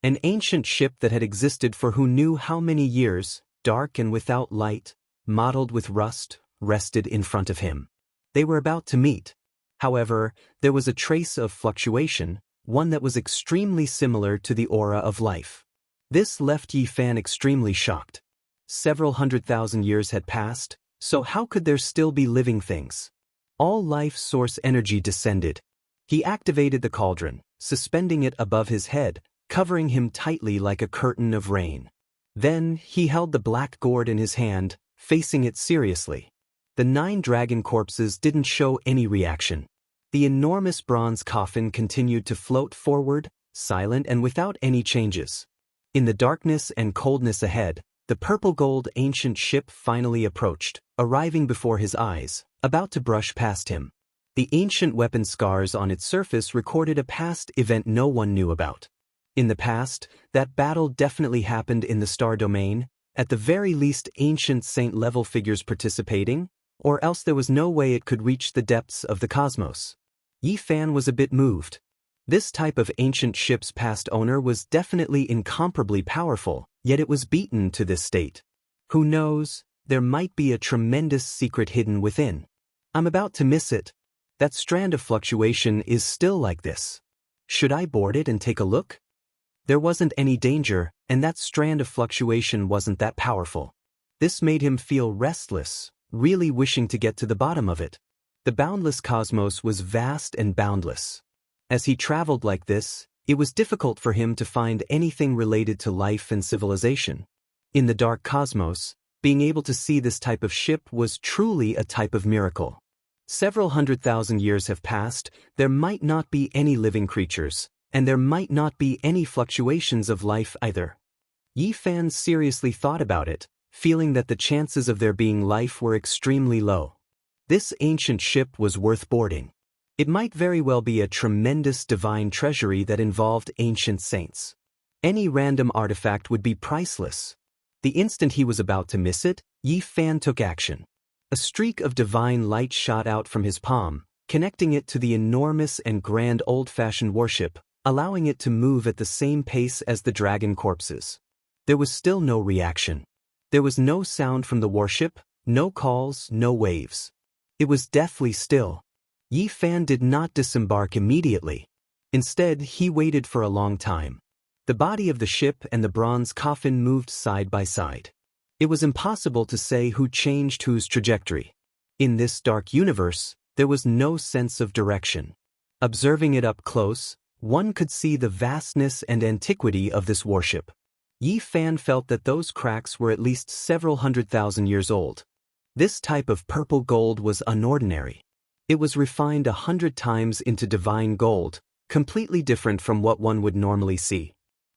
An ancient ship that had existed for who knew how many years, dark and without light, mottled with rust, rested in front of him. They were about to meet. However, there was a trace of fluctuation, one that was extremely similar to the aura of life. This left Yi Fan extremely shocked. Several 100,000 years had passed, so how could there still be living things? All life source energy descended. He activated the cauldron, suspending it above his head, covering him tightly like a curtain of rain. Then, he held the black gourd in his hand, facing it seriously. The 9 dragon corpses didn't show any reaction. The enormous bronze coffin continued to float forward, silent and without any changes. In the darkness and coldness ahead, the purple-gold ancient ship finally approached, arriving before his eyes, about to brush past him. The ancient weapon scars on its surface recorded a past event no one knew about. In the past, that battle definitely happened in the star domain, at the very least ancient saint-level figures participating, or else there was no way it could reach the depths of the cosmos. Yi Fan was a bit moved. This type of ancient ship's past owner was definitely incomparably powerful, yet it was beaten to this state. Who knows, there might be a tremendous secret hidden within. I'm about to miss it. That strand of fluctuation is still like this. Should I board it and take a look? There wasn't any danger, and that strand of fluctuation wasn't that powerful. This made him feel restless, really wishing to get to the bottom of it. The boundless cosmos was vast and boundless. As he traveled like this, it was difficult for him to find anything related to life and civilization. In the dark cosmos, being able to see this type of ship was truly a type of miracle. Several 100,000 years have passed, there might not be any living creatures, and there might not be any fluctuations of life either. Yi Fan seriously thought about it, feeling that the chances of there being life were extremely low. This ancient ship was worth boarding. It might very well be a tremendous divine treasury that involved ancient saints. Any random artifact would be priceless. The instant he was about to miss it, Yi Fan took action. A streak of divine light shot out from his palm, connecting it to the enormous and grand old-fashioned warship, allowing it to move at the same pace as the dragon corpses. There was still no reaction. There was no sound from the warship, no calls, no waves. It was deathly still. Yi Fan did not disembark immediately. Instead, he waited for a long time. The body of the ship and the bronze coffin moved side by side. It was impossible to say who changed whose trajectory. In this dark universe, there was no sense of direction. Observing it up close, one could see the vastness and antiquity of this warship. Yi Fan felt that those cracks were at least several 100,000 years old. This type of purple gold was unordinary. It was refined 100 times into divine gold, completely different from what one would normally see.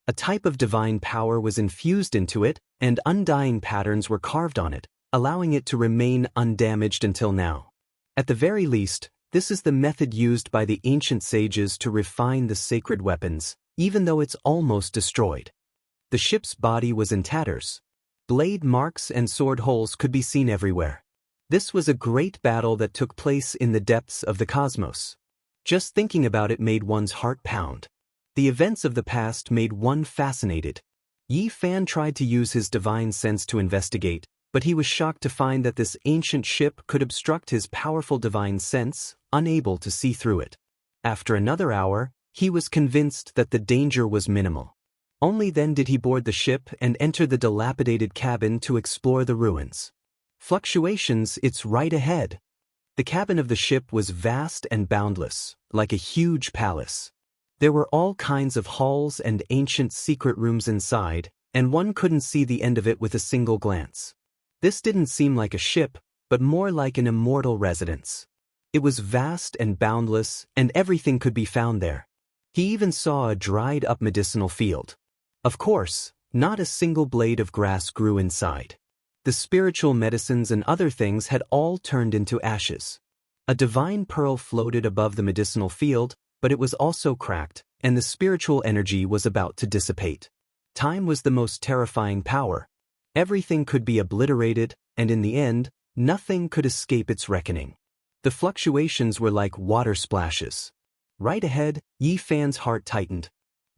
A type of divine power was infused into it, and undying patterns were carved on it, allowing it to remain undamaged until now. At the very least, this is the method used by the ancient sages to refine the sacred weapons, even though it's almost destroyed. The ship's body was in tatters. Blade marks and sword holes could be seen everywhere. This was a great battle that took place in the depths of the cosmos. Just thinking about it made one's heart pound. The events of the past made one fascinated. Yi Fan tried to use his divine sense to investigate, but he was shocked to find that this ancient ship could obstruct his powerful divine sense, unable to see through it. After another hour, he was convinced that the danger was minimal. Only then did he board the ship and enter the dilapidated cabin to explore the ruins. Fluctuations, it's right ahead. The cabin of the ship was vast and boundless, like a huge palace. There were all kinds of halls and ancient secret rooms inside, and one couldn't see the end of it with a single glance. This didn't seem like a ship, but more like an immortal residence. It was vast and boundless, and everything could be found there. He even saw a dried-up medicinal field. Of course, not a single blade of grass grew inside. The spiritual medicines and other things had all turned into ashes. A divine pearl floated above the medicinal field, but it was also cracked, and the spiritual energy was about to dissipate. Time was the most terrifying power. Everything could be obliterated, and in the end, nothing could escape its reckoning. The fluctuations were like water splashes. Right ahead, Yi Fan's heart tightened.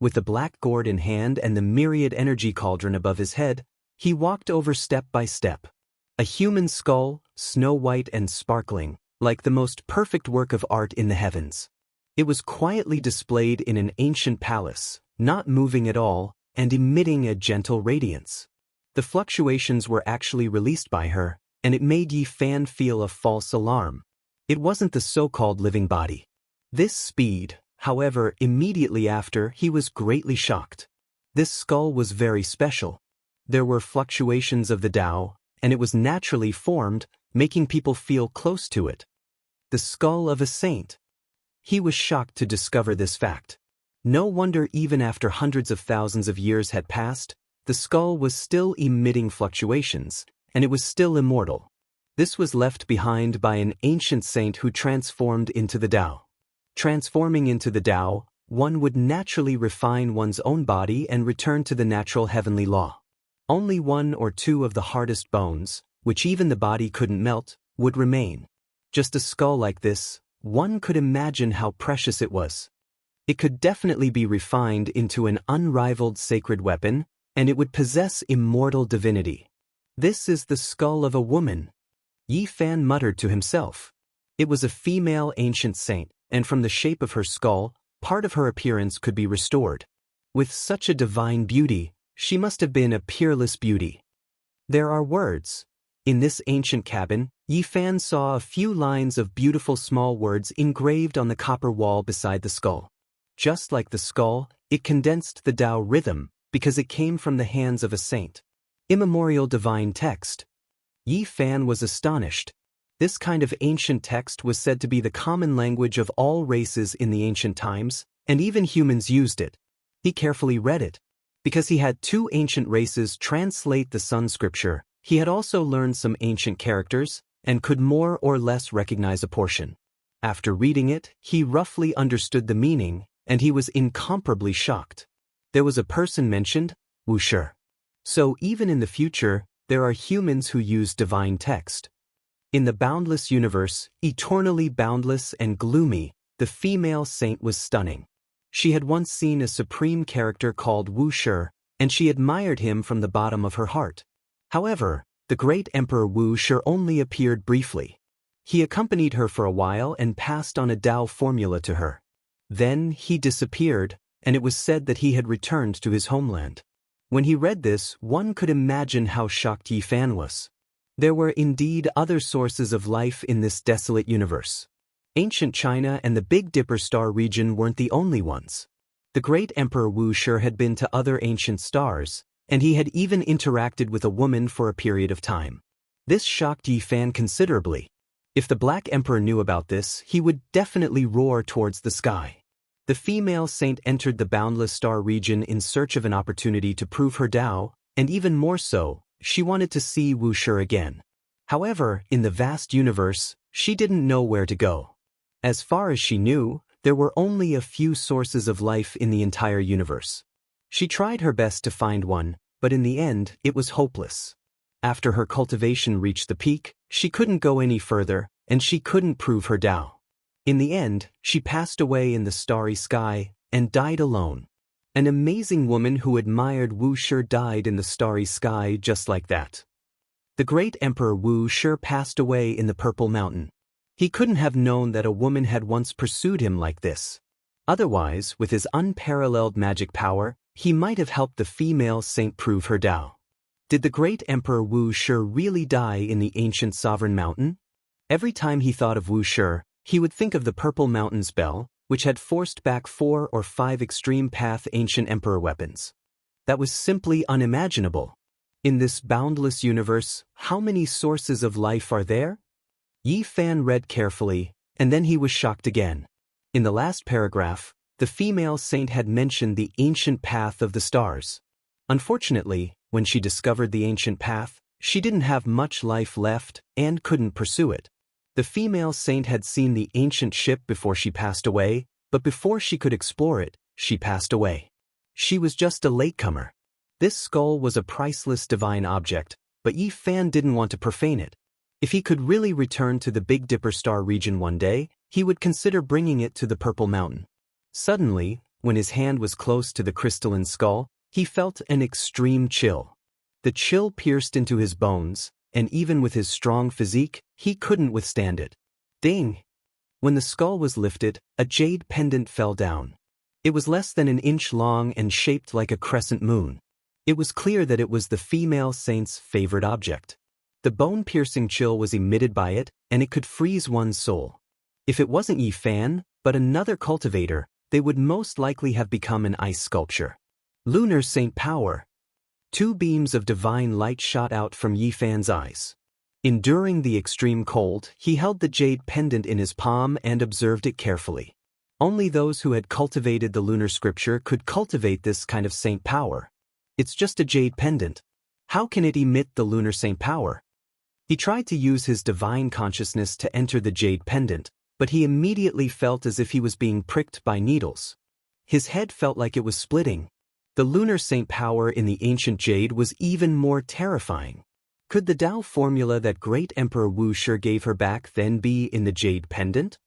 With the black gourd in hand and the myriad energy cauldron above his head, he walked over step by step. A human skull, snow-white and sparkling, like the most perfect work of art in the heavens. It was quietly displayed in an ancient palace, not moving at all, and emitting a gentle radiance. The fluctuations were actually released by her, and it made Yi Fan feel a false alarm. It wasn't the so-called living body. This speed, however, immediately after, he was greatly shocked. This skull was very special. There were fluctuations of the Tao, and it was naturally formed, making people feel close to it. The skull of a saint. He was shocked to discover this fact. No wonder even after hundreds of thousands of years had passed, the skull was still emitting fluctuations, and it was still immortal. This was left behind by an ancient saint who transformed into the Tao. Transforming into the Tao, one would naturally refine one's own body and return to the natural heavenly law. Only one or two of the hardest bones, which even the body couldn't melt, would remain. Just a skull like this, one could imagine how precious it was. It could definitely be refined into an unrivaled sacred weapon, and it would possess immortal divinity. This is the skull of a woman. Yi Fan muttered to himself. It was a female ancient saint, and from the shape of her skull, part of her appearance could be restored. With such a divine beauty, she must have been a peerless beauty. There are words. In this ancient cabin, Yi Fan saw a few lines of beautiful small words engraved on the copper wall beside the skull. Just like the skull, it condensed the Tao rhythm, because it came from the hands of a saint. Immemorial divine text. Yi Fan was astonished. This kind of ancient text was said to be the common language of all races in the ancient times, and even humans used it. He carefully read it. Because he had two ancient races translate the Sun scripture, he had also learned some ancient characters, and could more or less recognize a portion. After reading it, he roughly understood the meaning, and he was incomparably shocked. There was a person mentioned, Wuxia. So even in the future, there are humans who use divine text. In the boundless universe, eternally boundless and gloomy, the female saint was stunning. She had once seen a supreme character called Wuxia, and she admired him from the bottom of her heart. However, the great Emperor Wuxia only appeared briefly. He accompanied her for a while and passed on a Tao formula to her. Then he disappeared, and it was said that he had returned to his homeland. When he read this, one could imagine how shocked Yi Fan was. There were indeed other sources of life in this desolate universe. Ancient China and the Big Dipper star region weren't the only ones. The great Emperor Wuxia had been to other ancient stars, and he had even interacted with a woman for a period of time. This shocked Yi Fan considerably. If the Black Emperor knew about this, he would definitely roar towards the sky. The female saint entered the boundless star region in search of an opportunity to prove her Tao, and even more so, she wanted to see Wuxia again. However, in the vast universe, she didn't know where to go. As far as she knew, there were only a few sources of life in the entire universe. She tried her best to find one, but in the end, it was hopeless. After her cultivation reached the peak, she couldn't go any further, and she couldn't prove her Tao. In the end, she passed away in the starry sky, and died alone. An amazing woman who admired Wuxia died in the starry sky just like that. The great Emperor Wuxia passed away in the Purple Mountain. He couldn't have known that a woman had once pursued him like this. Otherwise, with his unparalleled magic power, he might have helped the female saint prove her Tao. Did the great Emperor Wuxia really die in the ancient sovereign mountain? Every time he thought of Wuxia, he would think of the Purple Mountain spell, which had forced back 4 or 5 extreme path ancient emperor weapons. That was simply unimaginable. In this boundless universe, how many sources of life are there? Yi Fan read carefully, and then he was shocked again. In the last paragraph, the female saint had mentioned the ancient path of the stars. Unfortunately, when she discovered the ancient path, she didn't have much life left and couldn't pursue it. The female saint had seen the ancient ship before she passed away, but before she could explore it, she passed away. She was just a latecomer. This skull was a priceless divine object, but Yi Fan didn't want to profane it. If he could really return to the Big Dipper star region one day, he would consider bringing it to the Purple Mountain. Suddenly, When his hand was close to the crystalline skull, he felt an extreme chill. The chill pierced into his bones, and even with his strong physique, he couldn't withstand it. Ding! When the skull was lifted, a jade pendant fell down. It was less than an inch long and shaped like a crescent moon. It was clear that it was the female saint's favorite object. The bone-piercing chill was emitted by it, and it could freeze one's soul. If it wasn't Yi Fan, but another cultivator, they would most likely have become an ice sculpture. Lunar Saint Power. 2 beams of divine light shot out from Yi Fan's eyes. Enduring the extreme cold, he held the jade pendant in his palm and observed it carefully. Only those who had cultivated the lunar scripture could cultivate this kind of saint power. It's just a jade pendant. How can it emit the lunar saint power? He tried to use his divine consciousness to enter the jade pendant, but he immediately felt as if he was being pricked by needles. His head felt like it was splitting. The lunar saint power in the ancient jade was even more terrifying. Could the Tao formula that great Emperor Wuxia gave her back then be in the jade pendant?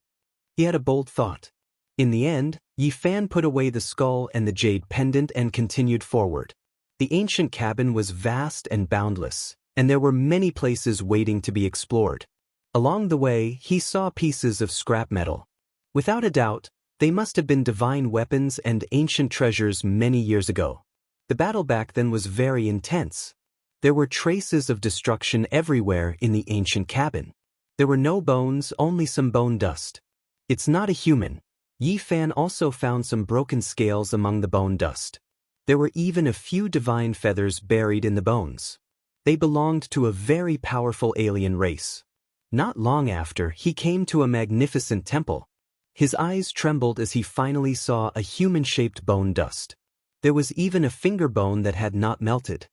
He had a bold thought. In the end, Yi Fan put away the skull and the jade pendant and continued forward. The ancient cabin was vast and boundless, and there were many places waiting to be explored. Along the way, he saw pieces of scrap metal. Without a doubt, they must have been divine weapons and ancient treasures many years ago. The battle back then was very intense. There were traces of destruction everywhere in the ancient cabin. There were no bones, only some bone dust. It's not a human. Yi Fan also found some broken scales among the bone dust. There were even a few divine feathers buried in the bones. They belonged to a very powerful alien race. Not long after, he came to a magnificent temple. His eyes trembled as he finally saw a human-shaped bone dust. There was even a finger bone that had not melted.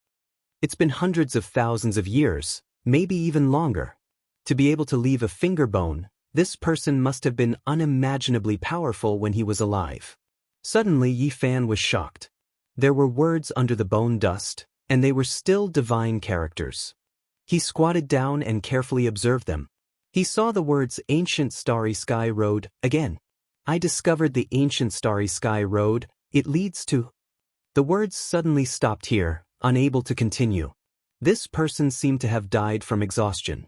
It's been hundreds of thousands of years, maybe even longer. To be able to leave a finger bone, this person must have been unimaginably powerful when he was alive. Suddenly, Yi Fan was shocked. There were words under the bone dust, and they were still divine characters. He squatted down and carefully observed them. He saw the words Ancient Starry Sky Road again. I discovered the Ancient Starry Sky Road. It leads to... The words suddenly stopped here, unable to continue. This person seemed to have died from exhaustion.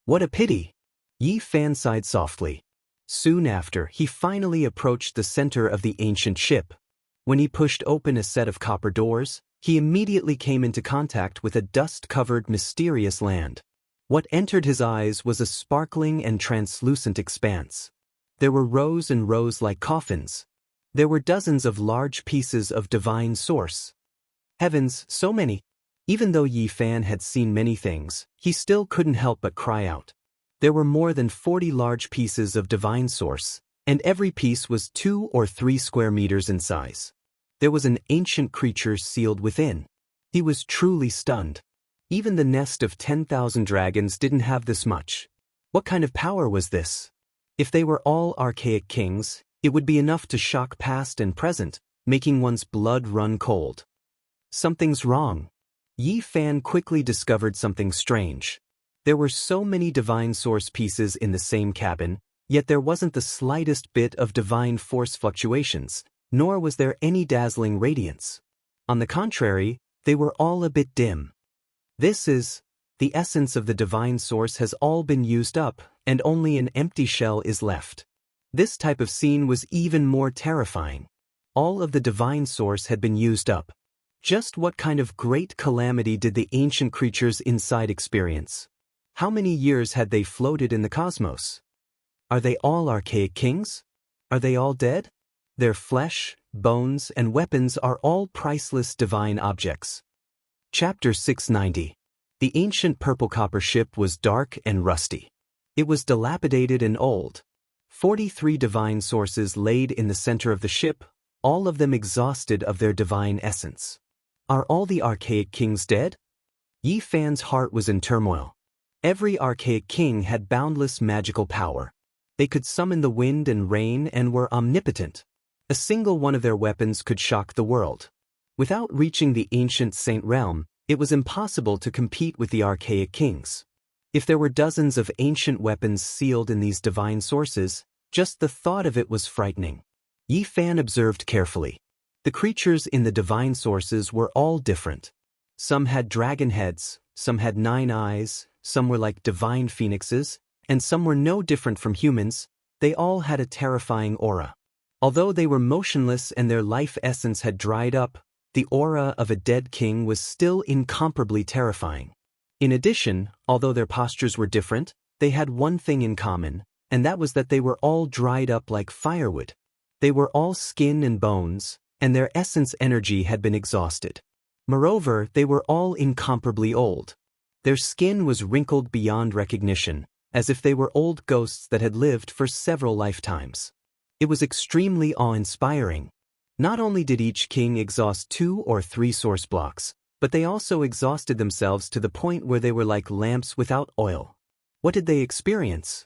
What a pity! Yi Fan sighed softly. Soon after, he finally approached the center of the ancient ship. When he pushed open a set of copper doors, he immediately came into contact with a dust-covered, mysterious land. What entered his eyes was a sparkling and translucent expanse. There were rows and rows like coffins. There were dozens of large pieces of divine source. Heavens, so many! Even though Yi Fan had seen many things, he still couldn't help but cry out. There were more than 40 large pieces of divine source, and every piece was 2 or 3 square meters in size. There was an ancient creature sealed within. He was truly stunned. Even the nest of 10,000 dragons didn't have this much. What kind of power was this? If they were all archaic kings, it would be enough to shock past and present, making one's blood run cold. Something's wrong. Yi Fan quickly discovered something strange. There were so many divine source pieces in the same cabin, yet there wasn't the slightest bit of divine force fluctuations, nor was there any dazzling radiance. On the contrary, they were all a bit dim. This is, the essence of the divine source has all been used up, and only an empty shell is left. This type of scene was even more terrifying. All of the divine source had been used up. Just what kind of great calamity did the ancient creatures inside experience? How many years had they floated in the cosmos? Are they all archaic kings? Are they all dead? Their flesh, bones, and weapons are all priceless divine objects. Chapter 690. The ancient purple copper ship was dark and rusty. It was dilapidated and old. 43 divine sources laid in the center of the ship, all of them exhausted of their divine essence. Are all the archaic kings dead? Yi Fan's heart was in turmoil. Every archaic king had boundless magical power. They could summon the wind and rain and were omnipotent. A single one of their weapons could shock the world. Without reaching the ancient saint realm, it was impossible to compete with the archaic kings. If there were dozens of ancient weapons sealed in these divine sources, just the thought of it was frightening. Yi Fan observed carefully. The creatures in the divine sources were all different. Some had dragon heads, some had 9 eyes, some were like divine phoenixes, and some were no different from humans. They all had a terrifying aura. Although they were motionless and their life essence had dried up, the aura of a dead king was still incomparably terrifying. In addition, although their postures were different, they had one thing in common, and that was that they were all dried up like firewood. They were all skin and bones, and their essence energy had been exhausted. Moreover, they were all incomparably old. Their skin was wrinkled beyond recognition, as if they were old ghosts that had lived for several lifetimes. It was extremely awe-inspiring. Not only did each king exhaust 2 or 3 source blocks, but they also exhausted themselves to the point where they were like lamps without oil. What did they experience?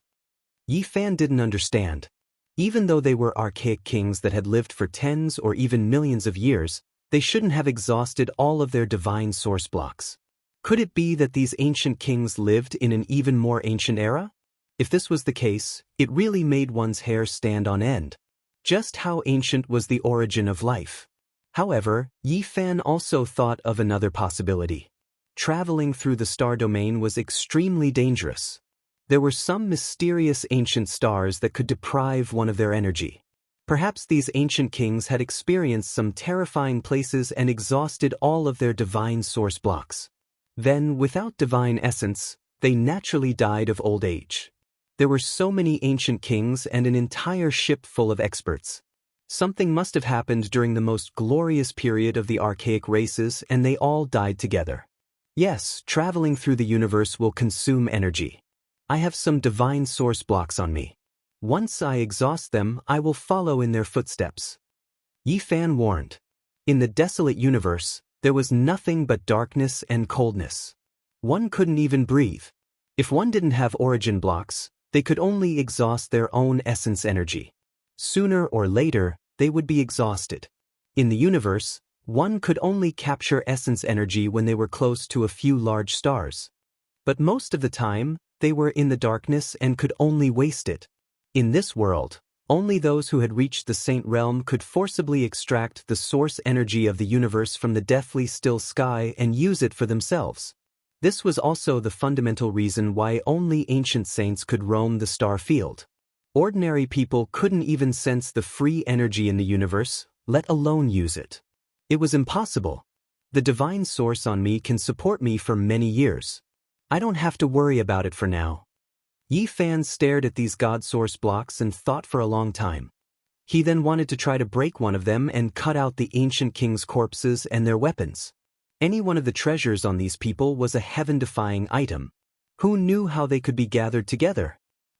Yi Fan didn't understand. Even though they were archaic kings that had lived for tens or even millions of years, they shouldn't have exhausted all of their divine source blocks. Could it be that these ancient kings lived in an even more ancient era? If this was the case, it really made one's hair stand on end. Just how ancient was the origin of life? However, Yi Fan also thought of another possibility. Traveling through the star domain was extremely dangerous. There were some mysterious ancient stars that could deprive one of their energy. Perhaps these ancient kings had experienced some terrifying places and exhausted all of their divine source blocks. Then, without divine essence, they naturally died of old age. There were so many ancient kings and an entire ship full of experts. Something must have happened during the most glorious period of the archaic races, and they all died together. Yes, traveling through the universe will consume energy. I have some divine source blocks on me. Once I exhaust them, I will follow in their footsteps. Yi Fan warned. In the desolate universe, there was nothing but darkness and coldness. One couldn't even breathe. If one didn't have origin blocks, they could only exhaust their own essence energy. Sooner or later, they would be exhausted. In the universe, one could only capture essence energy when they were close to a few large stars. But most of the time, they were in the darkness and could only waste it. In this world, only those who had reached the Saint Realm could forcibly extract the source energy of the universe from the deathly still sky and use it for themselves. This was also the fundamental reason why only ancient saints could roam the star field. Ordinary people couldn't even sense the free energy in the universe, let alone use it. It was impossible. The divine source on me can support me for many years. I don't have to worry about it for now. Yi Fan stared at these god source blocks and thought for a long time. He then wanted to try to break one of them and cut out the ancient king's corpses and their weapons. Any one of the treasures on these people was a heaven-defying item. Who knew how they could be gathered together?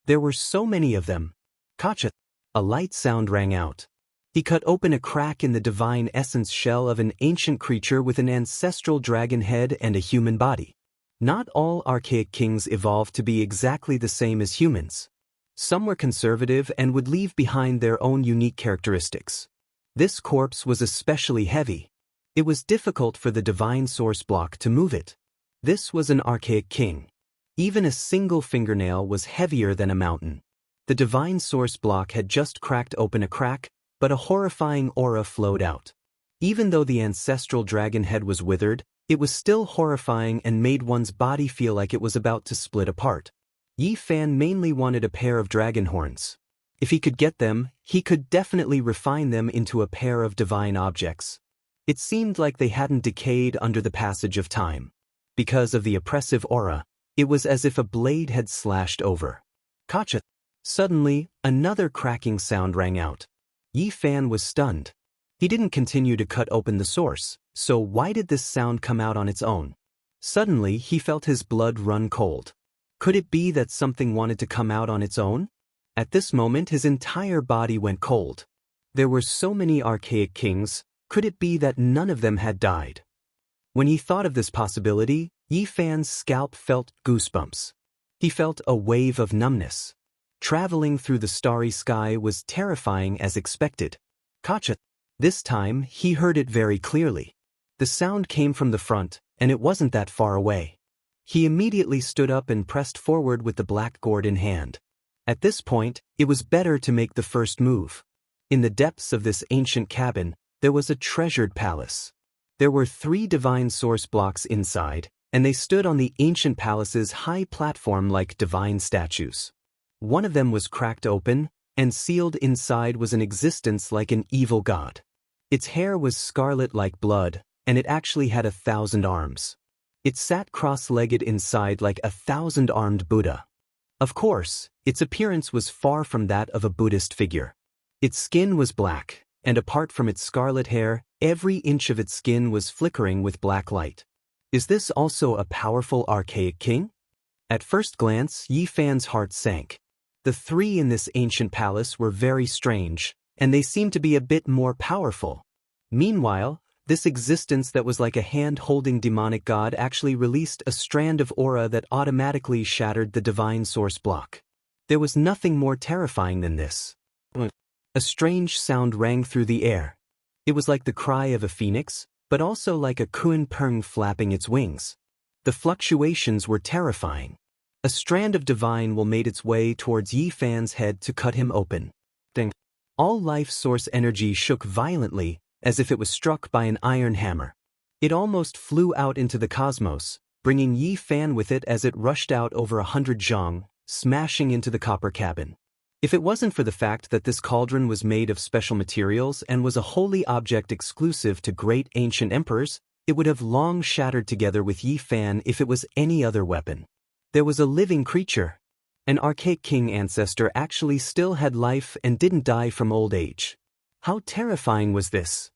There were so many of them. Kacha! A light sound rang out. He cut open a crack in the divine essence shell of an ancient creature with an ancestral dragon head and a human body. Not all archaic kings evolved to be exactly the same as humans. Some were conservative and would leave behind their own unique characteristics. This corpse was especially heavy. It was difficult for the divine source block to move it. This was an archaic king. Even a single fingernail was heavier than a mountain. The divine source block had just cracked open a crack, but a horrifying aura flowed out. Even though the ancestral dragon head was withered, it was still horrifying and made one's body feel like it was about to split apart. Yi Fan mainly wanted a pair of dragon horns. If he could get them, he could definitely refine them into a pair of divine objects. It seemed like they hadn't decayed under the passage of time. Because of the oppressive aura, it was as if a blade had slashed over. Kacha! Suddenly, another cracking sound rang out. Yi Fan was stunned. He didn't continue to cut open the source, so why did this sound come out on its own? Suddenly, he felt his blood run cold. Could it be that something wanted to come out on its own? At this moment, his entire body went cold. There were so many archaic kings. Could it be that none of them had died? When he thought of this possibility, Yi Fan's scalp felt goosebumps. He felt a wave of numbness. Traveling through the starry sky was terrifying as expected. Kacha! This time, he heard it very clearly. The sound came from the front, and it wasn't that far away. He immediately stood up and pressed forward with the black gourd in hand. At this point, it was better to make the first move. In the depths of this ancient cabin, there was a treasured palace. There were 3 divine source blocks inside, and they stood on the ancient palace's high platform like divine statues. One of them was cracked open, and sealed inside was an existence like an evil god. Its hair was scarlet like blood, and it actually had 1,000 arms. It sat cross-legged inside like a 1,000-armed Buddha. Of course, its appearance was far from that of a Buddhist figure. Its skin was black, and apart from its scarlet hair, every inch of its skin was flickering with black light. Is this also a powerful archaic king? At first glance, Yi Fan's heart sank. The 3 in this ancient palace were very strange, and they seemed to be a bit more powerful. Meanwhile, this existence that was like a hand-holding demonic god actually released a strand of aura that automatically shattered the divine source block. There was nothing more terrifying than this. A strange sound rang through the air. It was like the cry of a phoenix, but also like a kun peng flapping its wings. The fluctuations were terrifying. A strand of divine will made its way towards Yi Fan's head to cut him open. Ding. All life source energy shook violently, as if it was struck by an iron hammer. It almost flew out into the cosmos, bringing Yi Fan with it as it rushed out over 100 zhang, smashing into the copper cabin. If it wasn't for the fact that this cauldron was made of special materials and was a holy object exclusive to great ancient emperors, it would have long shattered together with Yi Fan if it was any other weapon. There was a living creature. An archaic king ancestor actually still had life and didn't die from old age. How terrifying was this?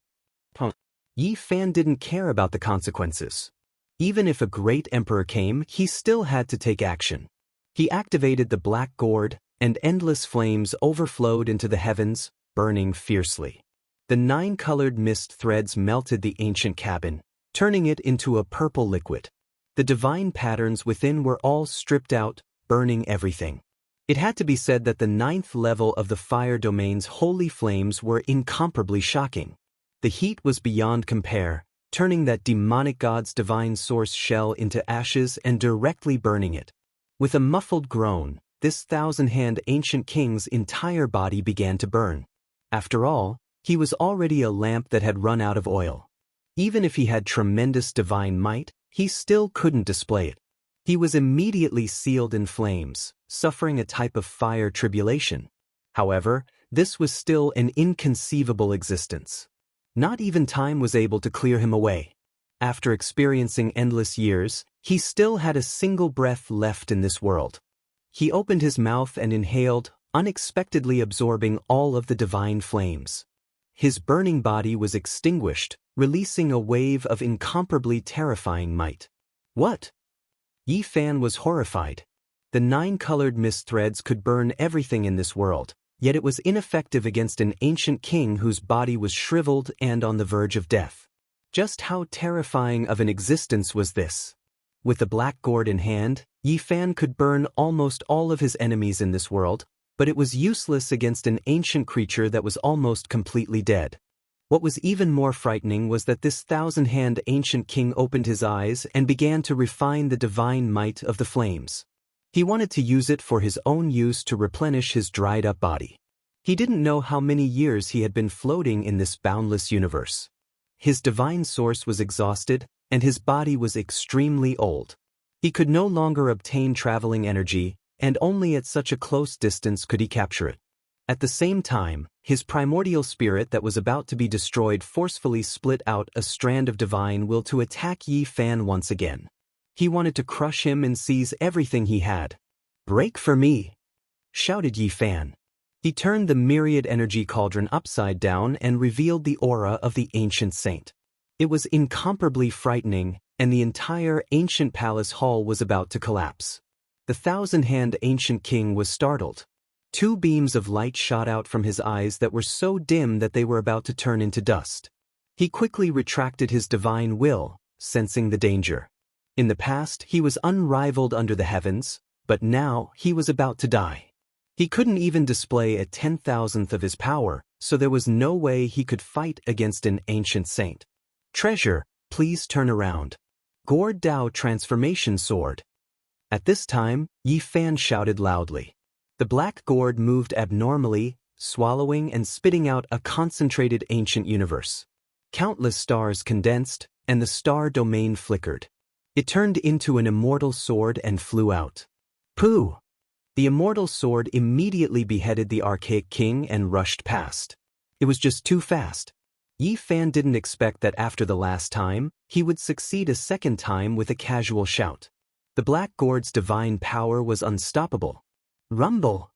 Yi Fan didn't care about the consequences. Even if a great emperor came, he still had to take action. He activated the black gourd, and endless flames overflowed into the heavens, burning fiercely. The 9-colored mist threads melted the ancient cabin, turning it into a purple liquid. The divine patterns within were all stripped out, burning everything. It had to be said that the 9th level of the fire domain's holy flames were incomparably shocking. The heat was beyond compare, turning that demonic god's divine source shell into ashes and directly burning it. With a muffled groan, this 1,000-hand ancient king's entire body began to burn. After all, he was already a lamp that had run out of oil. Even if he had tremendous divine might, he still couldn't display it. He was immediately sealed in flames, suffering a type of fire tribulation. However, this was still an inconceivable existence. Not even time was able to clear him away. After experiencing endless years, he still had a single breath left in this world. He opened his mouth and inhaled, unexpectedly absorbing all of the divine flames. His burning body was extinguished, releasing a wave of incomparably terrifying might. What? Yi Fan was horrified. The 9-colored mist threads could burn everything in this world, yet it was ineffective against an ancient king whose body was shriveled and on the verge of death. Just how terrifying of an existence was this? With the black gourd in hand, Yi Fan could burn almost all of his enemies in this world, but it was useless against an ancient creature that was almost completely dead. What was even more frightening was that this 1,000-hand ancient king opened his eyes and began to refine the divine might of the flames. He wanted to use it for his own use to replenish his dried-up body. He didn't know how many years he had been floating in this boundless universe. His divine source was exhausted, and his body was extremely old. He could no longer obtain traveling energy, and only at such a close distance could he capture it. At the same time, his primordial spirit that was about to be destroyed forcefully split out a strand of divine will to attack Yi Fan once again. He wanted to crush him and seize everything he had. "Break for me!" shouted Yi Fan. He turned the myriad energy cauldron upside down and revealed the aura of the ancient saint. It was incomparably frightening, and the entire ancient palace hall was about to collapse. The 1,000-hand ancient king was startled. 2 beams of light shot out from his eyes that were so dim that they were about to turn into dust. He quickly retracted his divine will, sensing the danger. In the past, he was unrivaled under the heavens, but now he was about to die. He couldn't even display a 10,000th of his power, so there was no way he could fight against an ancient saint. "Treasure, please turn around. Gourd Dao transformation sword." At this time, Yi Fan shouted loudly. The black gourd moved abnormally, swallowing and spitting out a concentrated ancient universe. Countless stars condensed, and the star domain flickered. It turned into an immortal sword and flew out. Pooh! The immortal sword immediately beheaded the archaic king and rushed past. It was just too fast. Yi Fan didn't expect that after the last time, he would succeed a second time with a casual shout. The Black Gourd's divine power was unstoppable. Rumble!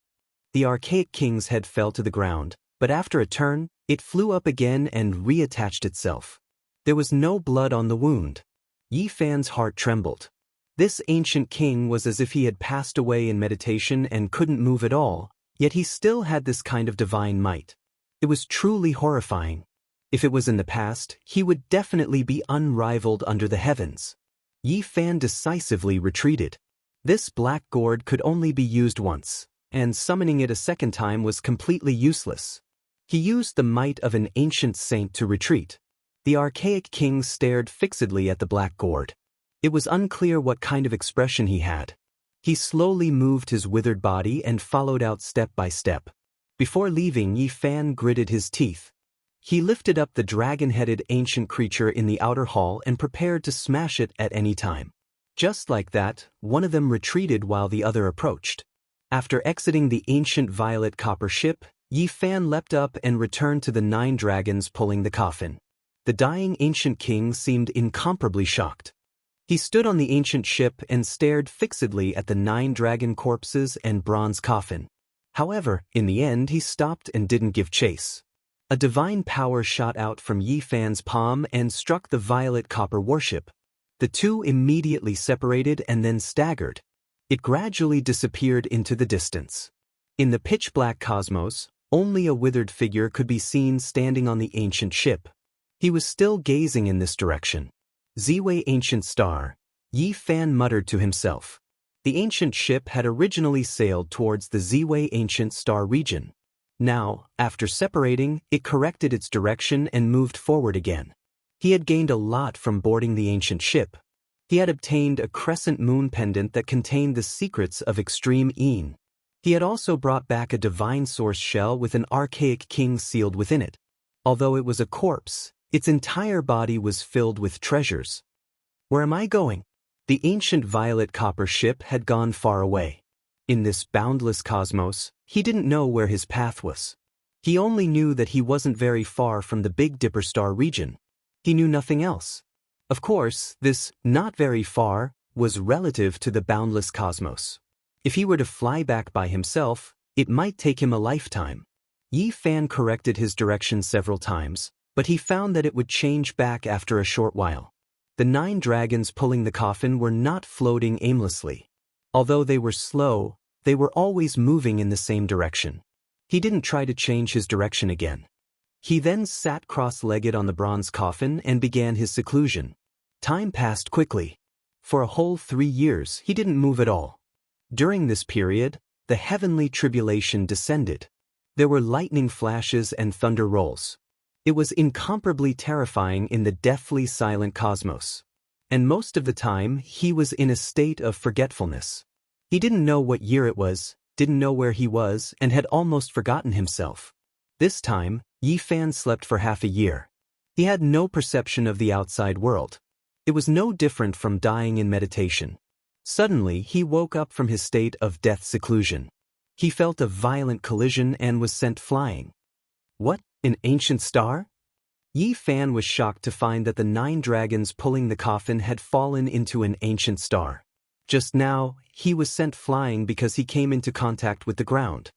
The archaic king's head fell to the ground, but after a turn, it flew up again and reattached itself. There was no blood on the wound. Yi Fan's heart trembled. This ancient king was as if he had passed away in meditation and couldn't move at all, yet he still had this kind of divine might. It was truly horrifying. If it was in the past, he would definitely be unrivaled under the heavens. Yi Fan decisively retreated. This Black Gourd could only be used once, and summoning it a second time was completely useless. He used the might of an ancient saint to retreat. The archaic king stared fixedly at the Black Gourd. It was unclear what kind of expression he had. He slowly moved his withered body and followed out step by step. Before leaving, Yi Fan gritted his teeth. He lifted up the dragon-headed ancient creature in the outer hall and prepared to smash it at any time. Just like that, one of them retreated while the other approached. After exiting the ancient violet copper ship, Yi Fan leapt up and returned to the 9 dragons pulling the coffin. The dying ancient king seemed incomparably shocked. He stood on the ancient ship and stared fixedly at the 9 dragon corpses and bronze coffin. However, in the end he stopped and didn't give chase. A divine power shot out from Yi Fan's palm and struck the violet copper warship. The two immediately separated and then staggered. It gradually disappeared into the distance. In the pitch-black cosmos, only a withered figure could be seen standing on the ancient ship. He was still gazing in this direction. Ziwei Ancient Star, Yi Fan muttered to himself. The ancient ship had originally sailed towards the Ziwei Ancient Star region. Now, after separating, it corrected its direction and moved forward again. He had gained a lot from boarding the ancient ship. He had obtained a crescent moon pendant that contained the secrets of extreme Yin. He had also brought back a divine source shell with an archaic king sealed within it. Although it was a corpse, its entire body was filled with treasures. Where am I going? The ancient violet copper ship had gone far away. In this boundless cosmos, he didn't know where his path was. He only knew that he wasn't very far from the Big Dipper star region. He knew nothing else. Of course, this not very far was relative to the boundless cosmos. If he were to fly back by himself, it might take him a lifetime. Yi Fan corrected his direction several times, but he found that it would change back after a short while. The 9 dragons pulling the coffin were not floating aimlessly. Although they were slow, they were always moving in the same direction. He didn't try to change his direction again. He then sat cross-legged on the bronze coffin and began his seclusion. Time passed quickly. For a whole 3 years, he didn't move at all. During this period, the heavenly tribulation descended. There were lightning flashes and thunder rolls. It was incomparably terrifying in the deathly silent cosmos. And most of the time, he was in a state of forgetfulness. He didn't know what year it was, didn't know where he was, and had almost forgotten himself. This time, Yi Fan slept for half a year. He had no perception of the outside world. It was no different from dying in meditation. Suddenly, he woke up from his state of death seclusion. He felt a violent collision and was sent flying. What? An ancient star? Yi Fan was shocked to find that the 9 dragons pulling the coffin had fallen into an ancient star. Just now, he was sent flying because he came into contact with the ground.